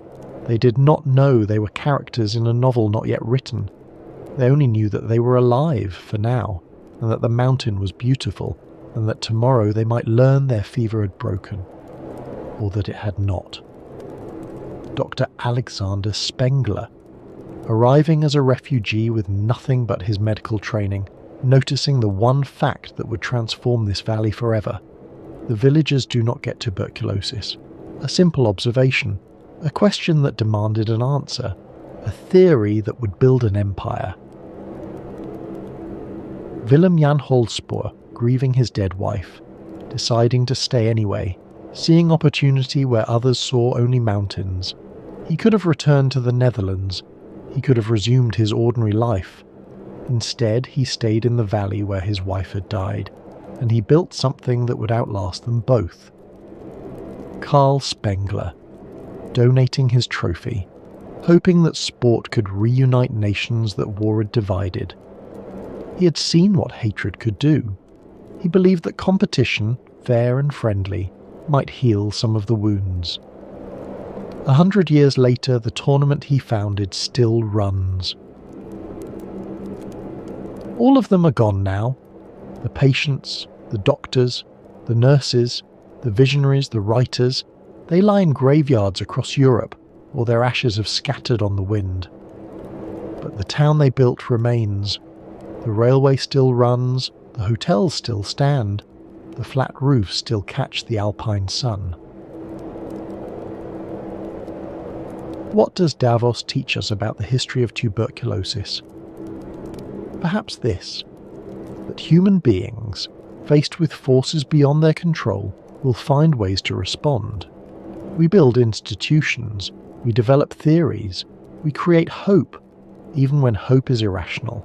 They did not know they were characters in a novel not yet written. They only knew that they were alive for now, and that the mountain was beautiful, and that tomorrow they might learn their fever had broken, or that it had not. Dr. Alexander Spengler, arriving as a refugee with nothing but his medical training, noticing the one fact that would transform this valley forever. The villagers do not get tuberculosis. A simple observation, a question that demanded an answer, a theory that would build an empire. Willem Jan Holspoor, grieving his dead wife, deciding to stay anyway, seeing opportunity where others saw only mountains. He could have returned to the Netherlands. He could have resumed his ordinary life. Instead, he stayed in the valley where his wife had died, and he built something that would outlast them both. Carl Spengler, donating his trophy, hoping that sport could reunite nations that war had divided. He had seen what hatred could do. He believed that competition, fair and friendly, might heal some of the wounds. 100 years later, the tournament he founded still runs. All of them are gone now. The patients, the doctors, the nurses, the visionaries, the writers, they lie in graveyards across Europe, or their ashes have scattered on the wind. But the town they built remains. The railway still runs, the hotels still stand, the flat roofs still catch the alpine sun. What does Davos teach us about the history of tuberculosis? Perhaps this, that human beings, faced with forces beyond their control, will find ways to respond. We build institutions, we develop theories, we create hope, even when hope is irrational.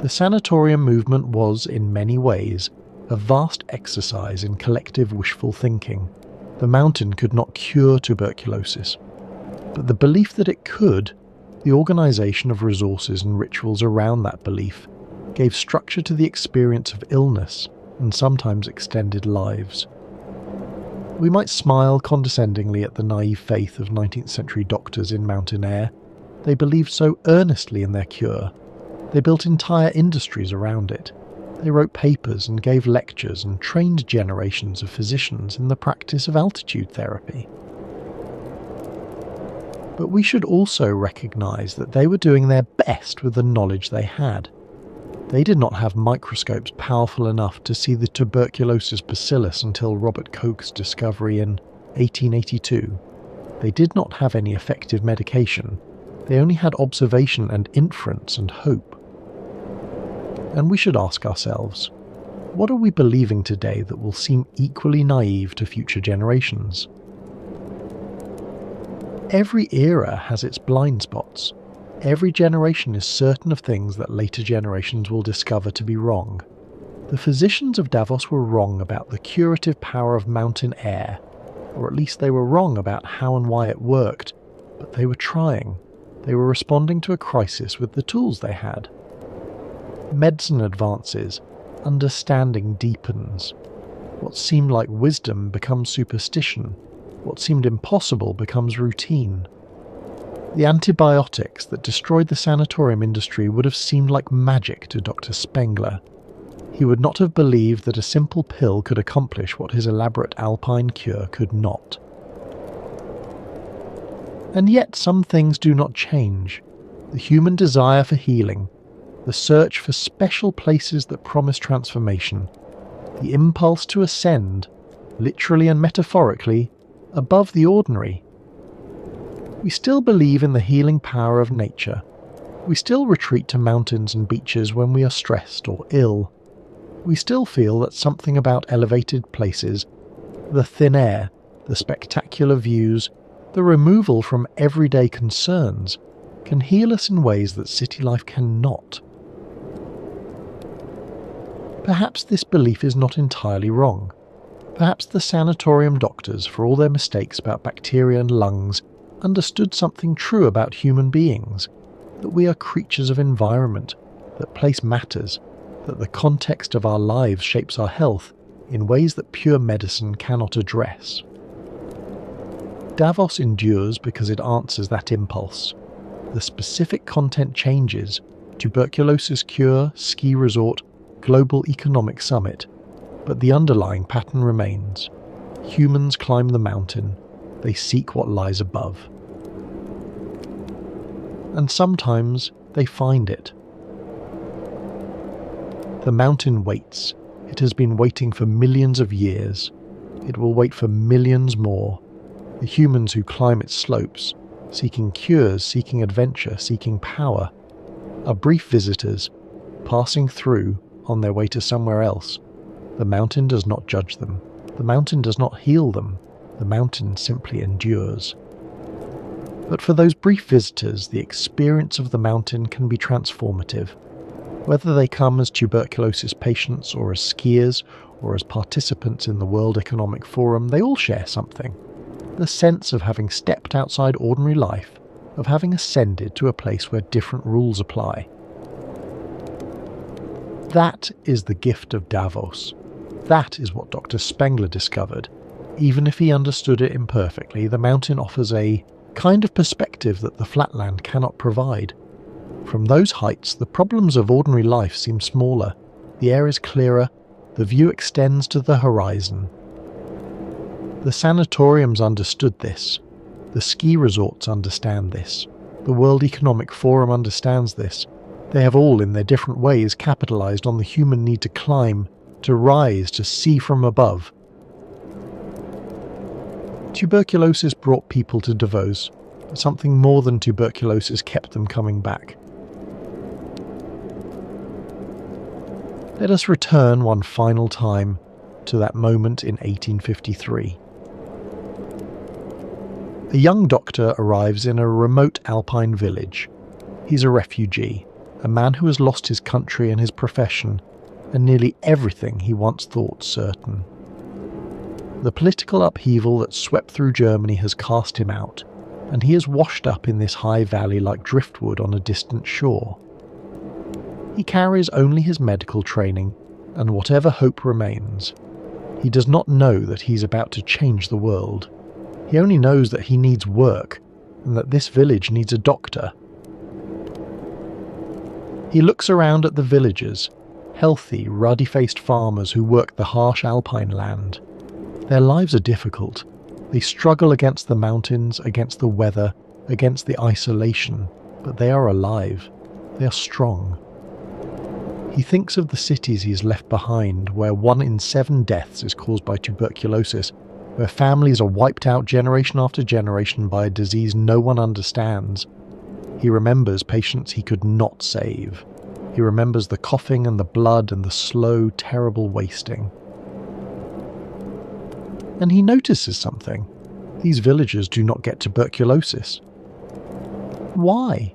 The sanatorium movement was, in many ways, a vast exercise in collective wishful thinking. The mountain could not cure tuberculosis, but the belief that it could, the organisation of resources and rituals around that belief, gave structure to the experience of illness and sometimes extended lives. We might smile condescendingly at the naive faith of 19th century doctors in mountain air. They believed so earnestly in their cure. They built entire industries around it. They wrote papers and gave lectures and trained generations of physicians in the practice of altitude therapy. But we should also recognise that they were doing their best with the knowledge they had. They did not have microscopes powerful enough to see the tuberculosis bacillus until Robert Koch's discovery in 1882. They did not have any effective medication. They only had observation and inference and hope. And we should ask ourselves, what are we believing today that will seem equally naive to future generations? Every era has its blind spots. Every generation is certain of things that later generations will discover to be wrong. The physicians of Davos were wrong about the curative power of mountain air, or at least they were wrong about how and why it worked, but they were trying. They were responding to a crisis with the tools they had. Medicine advances, understanding deepens. What seemed like wisdom becomes superstition. What seemed impossible becomes routine. The antibiotics that destroyed the sanatorium industry would have seemed like magic to Dr. Spengler. He would not have believed that a simple pill could accomplish what his elaborate alpine cure could not. And yet some things do not change. The human desire for healing, the search for special places that promise transformation, the impulse to ascend, literally and metaphorically, above the ordinary. We still believe in the healing power of nature. We still retreat to mountains and beaches when we are stressed or ill. We still feel that something about elevated places, the thin air, the spectacular views, the removal from everyday concerns, can heal us in ways that city life cannot. Perhaps this belief is not entirely wrong. Perhaps the sanatorium doctors, for all their mistakes about bacteria and lungs, understood something true about human beings, that we are creatures of environment, that place matters, that the context of our lives shapes our health in ways that pure medicine cannot address. Davos endures because it answers that impulse. The specific content changes: tuberculosis cure, ski resort, global economic summit, but the underlying pattern remains. Humans climb the mountain, they seek what lies above. And sometimes they find it. The mountain waits. It has been waiting for millions of years. It will wait for millions more. The humans who climb its slopes, seeking cures, seeking adventure, seeking power, are brief visitors, passing through on their way to somewhere else. The mountain does not judge them. The mountain does not heal them. The mountain simply endures. But for those brief visitors, the experience of the mountain can be transformative. Whether they come as tuberculosis patients or as skiers or as participants in the World Economic Forum, they all share something. The sense of having stepped outside ordinary life, of having ascended to a place where different rules apply. That is the gift of Davos. That is what Dr. Spengler discovered. Even if he understood it imperfectly, the mountain offers a kind of perspective that the flatland cannot provide. From those heights, the problems of ordinary life seem smaller, the air is clearer, the view extends to the horizon. The sanatoriums understood this. The ski resorts understand this. The World Economic Forum understands this. They have all, in their different ways, capitalized on the human need to climb, to rise, to see from above. Tuberculosis brought people to Davos, but something more than tuberculosis kept them coming back. Let us return one final time to that moment in 1853. A young doctor arrives in a remote alpine village. He's a refugee, a man who has lost his country and his profession, and nearly everything he once thought certain. The political upheaval that swept through Germany has cast him out, and he is washed up in this high valley like driftwood on a distant shore. He carries only his medical training, and whatever hope remains. He does not know that he's about to change the world. He only knows that he needs work, and that this village needs a doctor. He looks around at the villagers, healthy, ruddy-faced farmers who work the harsh alpine land. Their lives are difficult. They struggle against the mountains, against the weather, against the isolation, but they are alive. They are strong. He thinks of the cities he has left behind, where 1 in 7 deaths is caused by tuberculosis, where families are wiped out generation after generation by a disease no one understands. He remembers patients he could not save. He remembers the coughing and the blood and the slow, terrible wasting. And he notices something. These villagers do not get tuberculosis. Why?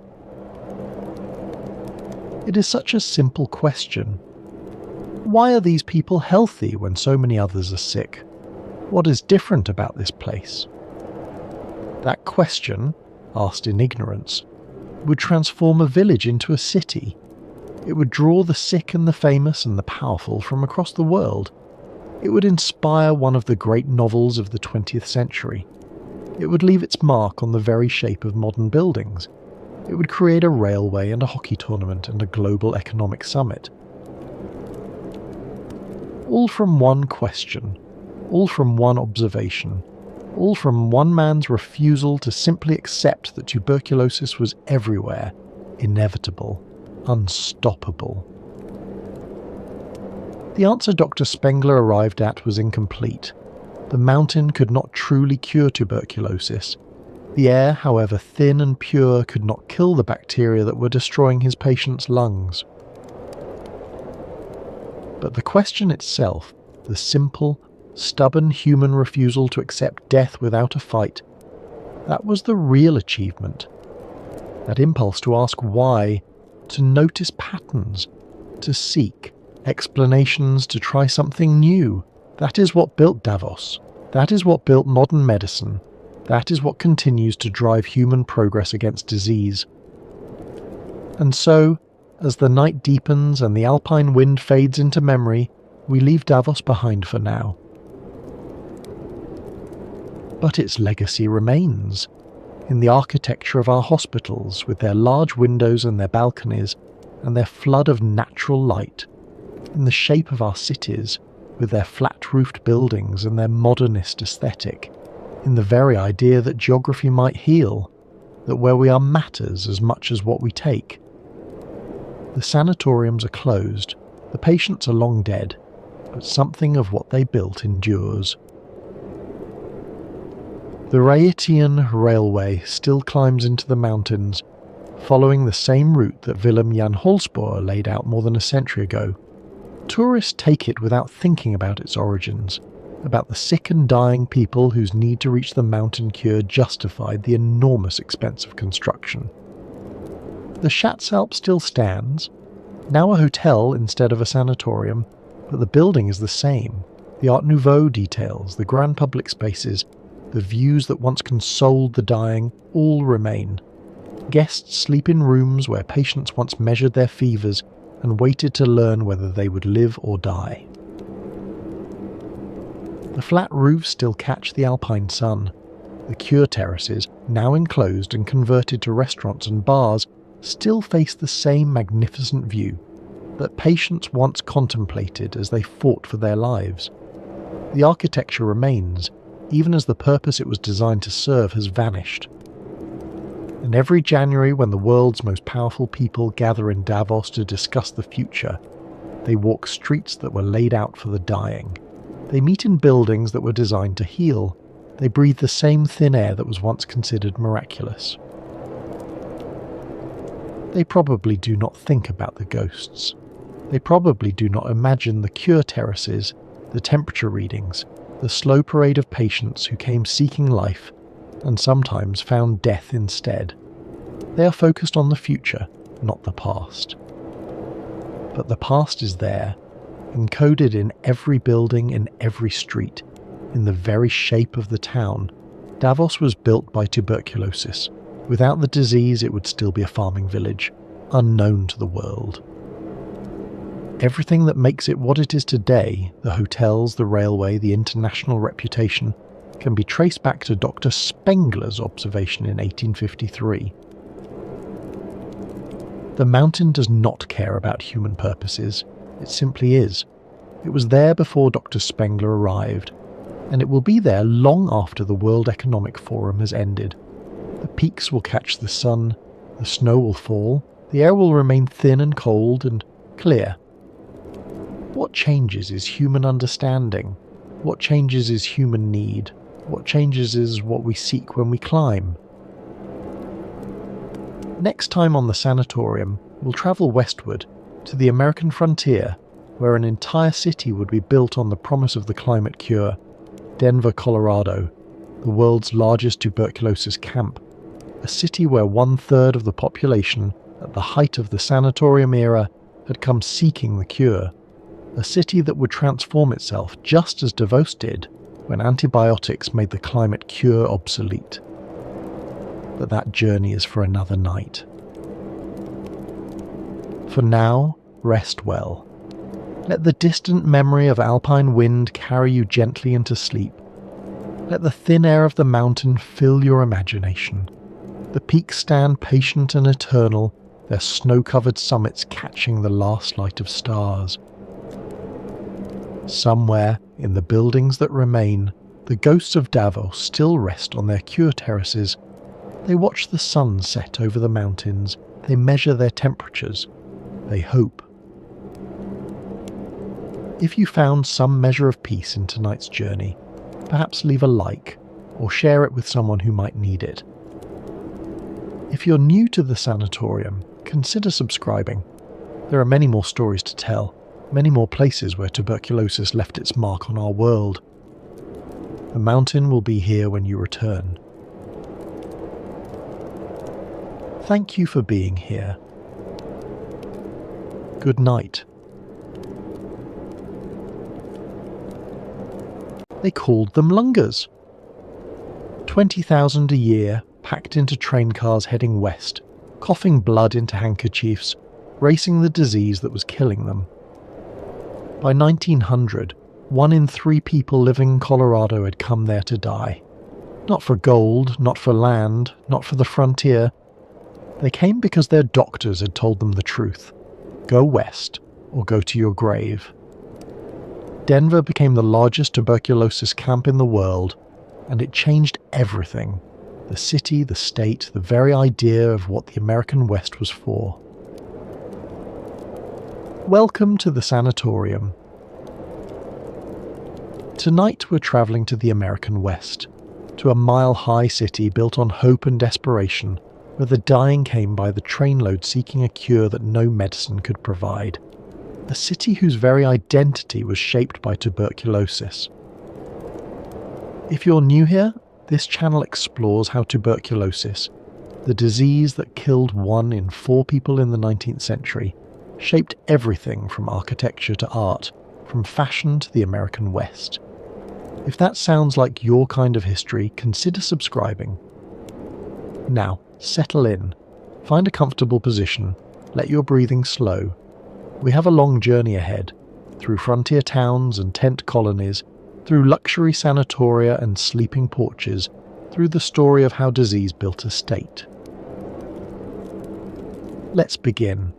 It is such a simple question. Why are these people healthy when so many others are sick? What is different about this place? That question, asked in ignorance, would transform a village into a city. It would draw the sick and the famous and the powerful from across the world. It would inspire one of the great novels of the 20th century. It would leave its mark on the very shape of modern buildings. It would create a railway and a hockey tournament and a global economic summit. All from one question, all from one observation, all from one man's refusal to simply accept that tuberculosis was everywhere, inevitable, unstoppable. The answer Dr. Spengler arrived at was incomplete. The mountain could not truly cure tuberculosis. The air, however thin and pure, could not kill the bacteria that were destroying his patient's lungs. But the question itself, the simple, stubborn human refusal to accept death without a fight, that was the real achievement. That impulse to ask why, to notice patterns, to seek explanations, to try something new, that is what built Davos. That is what built modern medicine. That is what continues to drive human progress against disease. And so, as the night deepens and the alpine wind fades into memory, we leave Davos behind for now. But its legacy remains. In the architecture of our hospitals, with their large windows and their balconies, and their flood of natural light. In the shape of our cities, with their flat-roofed buildings and their modernist aesthetic. In the very idea that geography might heal, that where we are matters as much as what we take. The sanatoriums are closed, the patients are long dead, but something of what they built endures. The Rhaetian Railway still climbs into the mountains, following the same route that Willem Jan Holsboer laid out more than a century ago. Tourists take it without thinking about its origins, about the sick and dying people whose need to reach the mountain cure justified the enormous expense of construction. The Schatzalp still stands, now a hotel instead of a sanatorium, but the building is the same. The Art Nouveau details, the grand public spaces, the views that once consoled the dying, all remain. Guests sleep in rooms where patients once measured their fevers and waited to learn whether they would live or die. The flat roofs still catch the alpine sun. The cure terraces, now enclosed and converted to restaurants and bars, still face the same magnificent view that patients once contemplated as they fought for their lives. The architecture remains, even as the purpose it was designed to serve has vanished. And every January, when the world's most powerful people gather in Davos to discuss the future, they walk streets that were laid out for the dying. They meet in buildings that were designed to heal. They breathe the same thin air that was once considered miraculous. They probably do not think about the ghosts. They probably do not imagine the cure terraces, the temperature readings, the slow parade of patients who came seeking life and sometimes found death instead. They are focused on the future, not the past. But the past is there, encoded in every building, in every street, in the very shape of the town. Davos was built by tuberculosis. Without the disease, it would still be a farming village, unknown to the world. Everything that makes it what it is today, the hotels, the railway, the international reputation, can be traced back to Dr. Spengler's observation in 1853. The mountain does not care about human purposes. It simply is. It was there before Dr. Spengler arrived, and it will be there long after the World Economic Forum has ended. The peaks will catch the sun, the snow will fall, the air will remain thin and cold and clear. What changes is human understanding. What changes is human need. What changes is what we seek when we climb. Next time on the Sanatorium, we'll travel westward to the American frontier, where an entire city would be built on the promise of the climate cure, Denver, Colorado, the world's largest tuberculosis camp, a city where 1/3 of the population at the height of the Sanatorium era had come seeking the cure, a city that would transform itself just as Davos did when antibiotics made the climate cure obsolete. But that journey is for another night. For now, rest well. Let the distant memory of alpine wind carry you gently into sleep. Let the thin air of the mountain fill your imagination. The peaks stand patient and eternal, their snow-covered summits catching the last light of stars. Somewhere in the buildings that remain, the ghosts of Davos still rest on their cure terraces. They watch the sun set over the mountains, they measure their temperatures, they hope. If you found some measure of peace in tonight's journey, perhaps leave a like or share it with someone who might need it. If you're new to the sanatorium, consider subscribing. There are many more stories to tell, many more places where tuberculosis left its mark on our world. The mountain will be here when you return. Thank you for being here. Good night. They called them lungers. 20,000 a year, packed into train cars heading west, coughing blood into handkerchiefs, racing the disease that was killing them. By 1900, 1 in 3 people living in Colorado had come there to die. Not for gold, not for land, not for the frontier. They came because their doctors had told them the truth. Go west, or go to your grave. Denver became the largest tuberculosis camp in the world, and it changed everything. The city, the state, the very idea of what the American West was for. Welcome to the Sanatorium. Tonight we're travelling to the American West, to a mile-high city built on hope and desperation, where the dying came by the trainload seeking a cure that no medicine could provide. A city whose very identity was shaped by tuberculosis. If you're new here, this channel explores how tuberculosis, the disease that killed 1 in 4 people in the 19th century, shaped everything from architecture to art, from fashion to the American West. If that sounds like your kind of history, consider subscribing. Now, settle in, find a comfortable position, let your breathing slow. We have a long journey ahead, through frontier towns and tent colonies, through luxury sanatoria and sleeping porches, through the story of how disease built a state. Let's begin.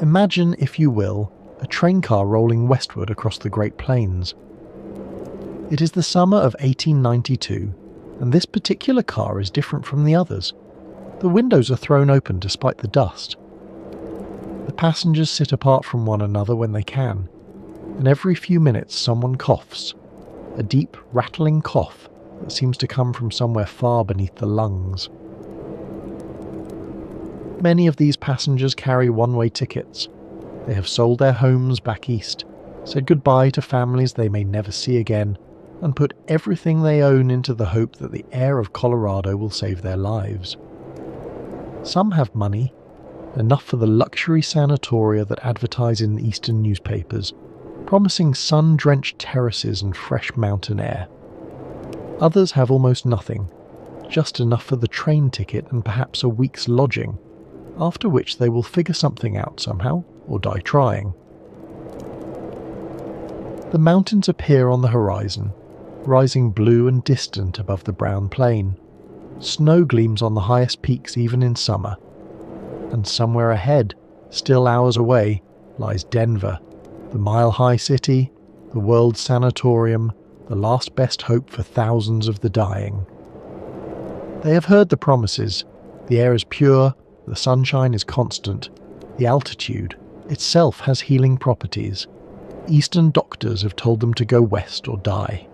Imagine, if you will, a train car rolling westward across the Great Plains. It is the summer of 1892, and this particular car is different from the others. The windows are thrown open despite the dust. The passengers sit apart from one another when they can, and every few minutes someone coughs, a deep, rattling cough that seems to come from somewhere far beneath the lungs. Many of these passengers carry one-way tickets. They have sold their homes back east, said goodbye to families they may never see again, and put everything they own into the hope that the air of Colorado will save their lives. Some have money, enough for the luxury sanatoria that advertise in the eastern newspapers, promising sun-drenched terraces and fresh mountain air. Others have almost nothing, just enough for the train ticket and perhaps a week's lodging, after which they will figure something out somehow, or die trying. The mountains appear on the horizon, rising blue and distant above the brown plain. Snow gleams on the highest peaks even in summer. And somewhere ahead, still hours away, lies Denver, the mile-high city, the world's sanatorium, the last best hope for thousands of the dying. They have heard the promises. The air is pure, the sunshine is constant, the altitude itself has healing properties. Eastern doctors have told them to go west or die.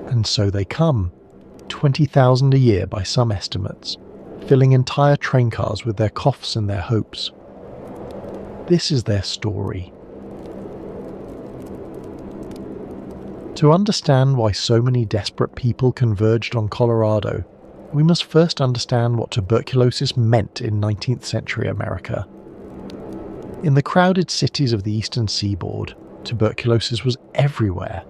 And so they come, 20,000 a year by some estimates, filling entire train cars with their coughs and their hopes. This is their story. To understand why so many desperate people converged on Colorado, we must first understand what tuberculosis meant in 19th century America. In the crowded cities of the eastern seaboard, tuberculosis was everywhere.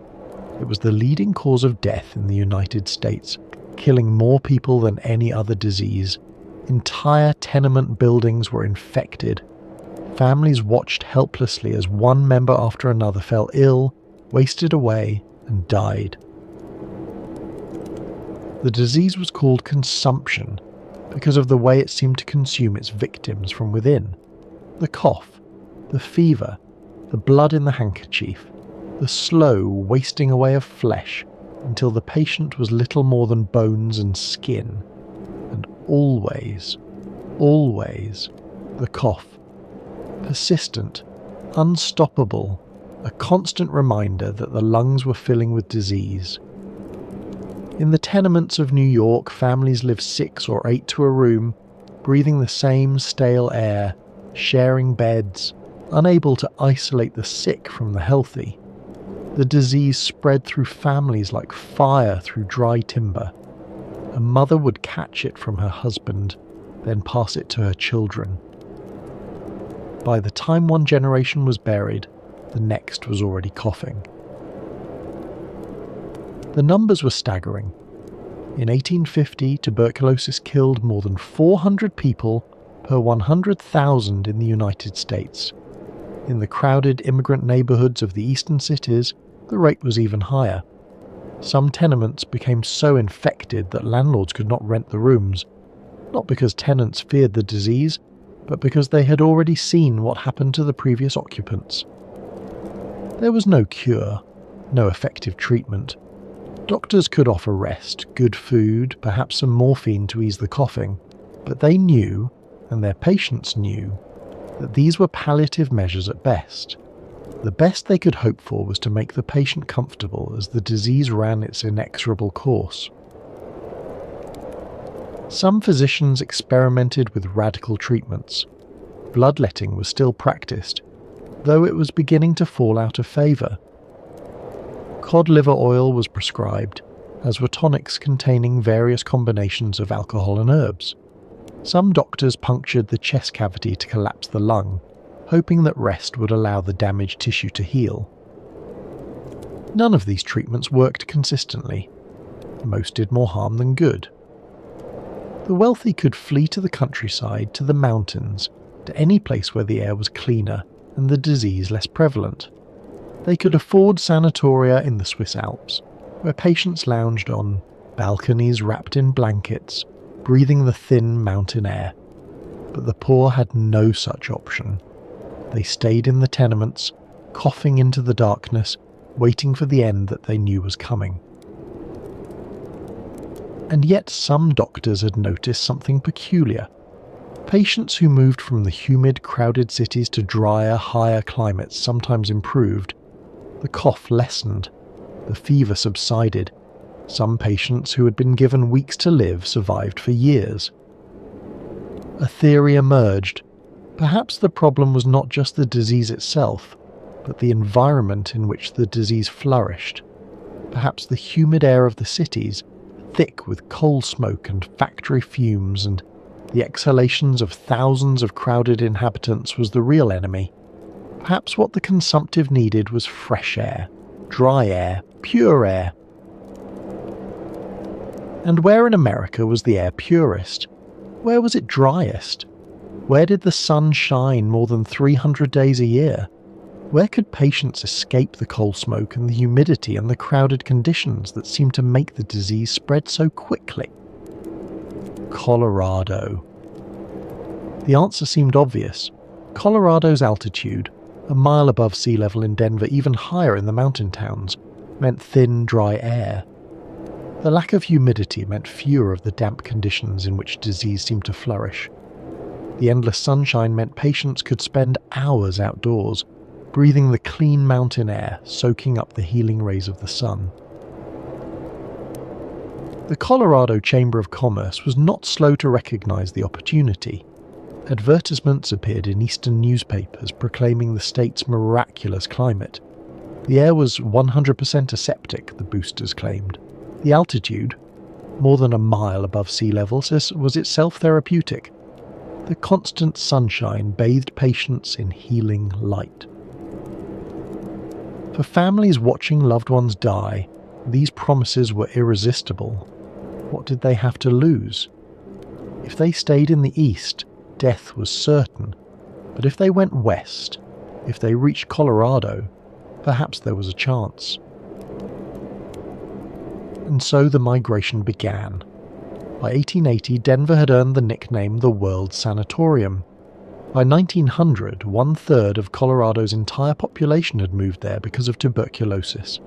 It was the leading cause of death in the United States, killing more people than any other disease. Entire tenement buildings were infected. Families watched helplessly as one member after another fell ill, wasted away, and died. The disease was called consumption because of the way it seemed to consume its victims from within. The cough, the fever, the blood in the handkerchief, the slow wasting away of flesh until the patient was little more than bones and skin. And always, always, the cough. Persistent, unstoppable, a constant reminder that the lungs were filling with disease. In the tenements of New York, families lived 6 or 8 to a room, breathing the same stale air, sharing beds, unable to isolate the sick from the healthy. The disease spread through families like fire through dry timber. A mother would catch it from her husband, then pass it to her children. By the time one generation was buried, the next was already coughing. The numbers were staggering. In 1850, tuberculosis killed more than 400 people per 100,000 in the United States. In the crowded immigrant neighborhoods of the eastern cities, the rate was even higher. Some tenements became so infected that landlords could not rent the rooms, not because tenants feared the disease, but because they had already seen what happened to the previous occupants. There was no cure, no effective treatment. Doctors could offer rest, good food, perhaps some morphine to ease the coughing, but they knew, and their patients knew, that these were palliative measures at best. The best they could hope for was to make the patient comfortable as the disease ran its inexorable course. Some physicians experimented with radical treatments. Bloodletting was still practiced, though it was beginning to fall out of favour. Cod liver oil was prescribed, as were tonics containing various combinations of alcohol and herbs. Some doctors punctured the chest cavity to collapse the lung, hoping that rest would allow the damaged tissue to heal. None of these treatments worked consistently. Most did more harm than good. The wealthy could flee to the countryside, to the mountains, to any place where the air was cleaner and the disease less prevalent. They could afford sanatoria in the Swiss Alps, where patients lounged on balconies wrapped in blankets, breathing the thin mountain air. But the poor had no such option. They stayed in the tenements, coughing into the darkness, waiting for the end that they knew was coming. And yet some doctors had noticed something peculiar. Patients who moved from the humid, crowded cities to drier, higher climates sometimes improved. The cough lessened. The fever subsided. Some patients who had been given weeks to live survived for years. A theory emerged. Perhaps the problem was not just the disease itself, but the environment in which the disease flourished. Perhaps the humid air of the cities, thick with coal smoke and factory fumes, and the exhalations of thousands of crowded inhabitants was the real enemy. Perhaps what the consumptive needed was fresh air, dry air, pure air. And where in America was the air purest? Where was it driest? Where did the sun shine more than 300 days a year? Where could patients escape the coal smoke and the humidity and the crowded conditions that seemed to make the disease spread so quickly? Colorado. The answer seemed obvious. Colorado's altitude, a mile above sea level in Denver, even higher in the mountain towns, meant thin, dry air. The lack of humidity meant fewer of the damp conditions in which disease seemed to flourish. The endless sunshine meant patients could spend hours outdoors, breathing the clean mountain air, soaking up the healing rays of the sun. The Colorado Chamber of Commerce was not slow to recognize the opportunity. Advertisements appeared in eastern newspapers proclaiming the state's miraculous climate. The air was 100% aseptic, the boosters claimed. The altitude, more than a mile above sea level, was itself therapeutic. The constant sunshine bathed patients in healing light. For families watching loved ones die, these promises were irresistible. What did they have to lose? If they stayed in the east, death was certain. But if they went west, if they reached Colorado, perhaps there was a chance. And so the migration began. By 1880, Denver had earned the nickname the World Sanatorium. By 1900, 1/3 of Colorado's entire population had moved there because of tuberculosis.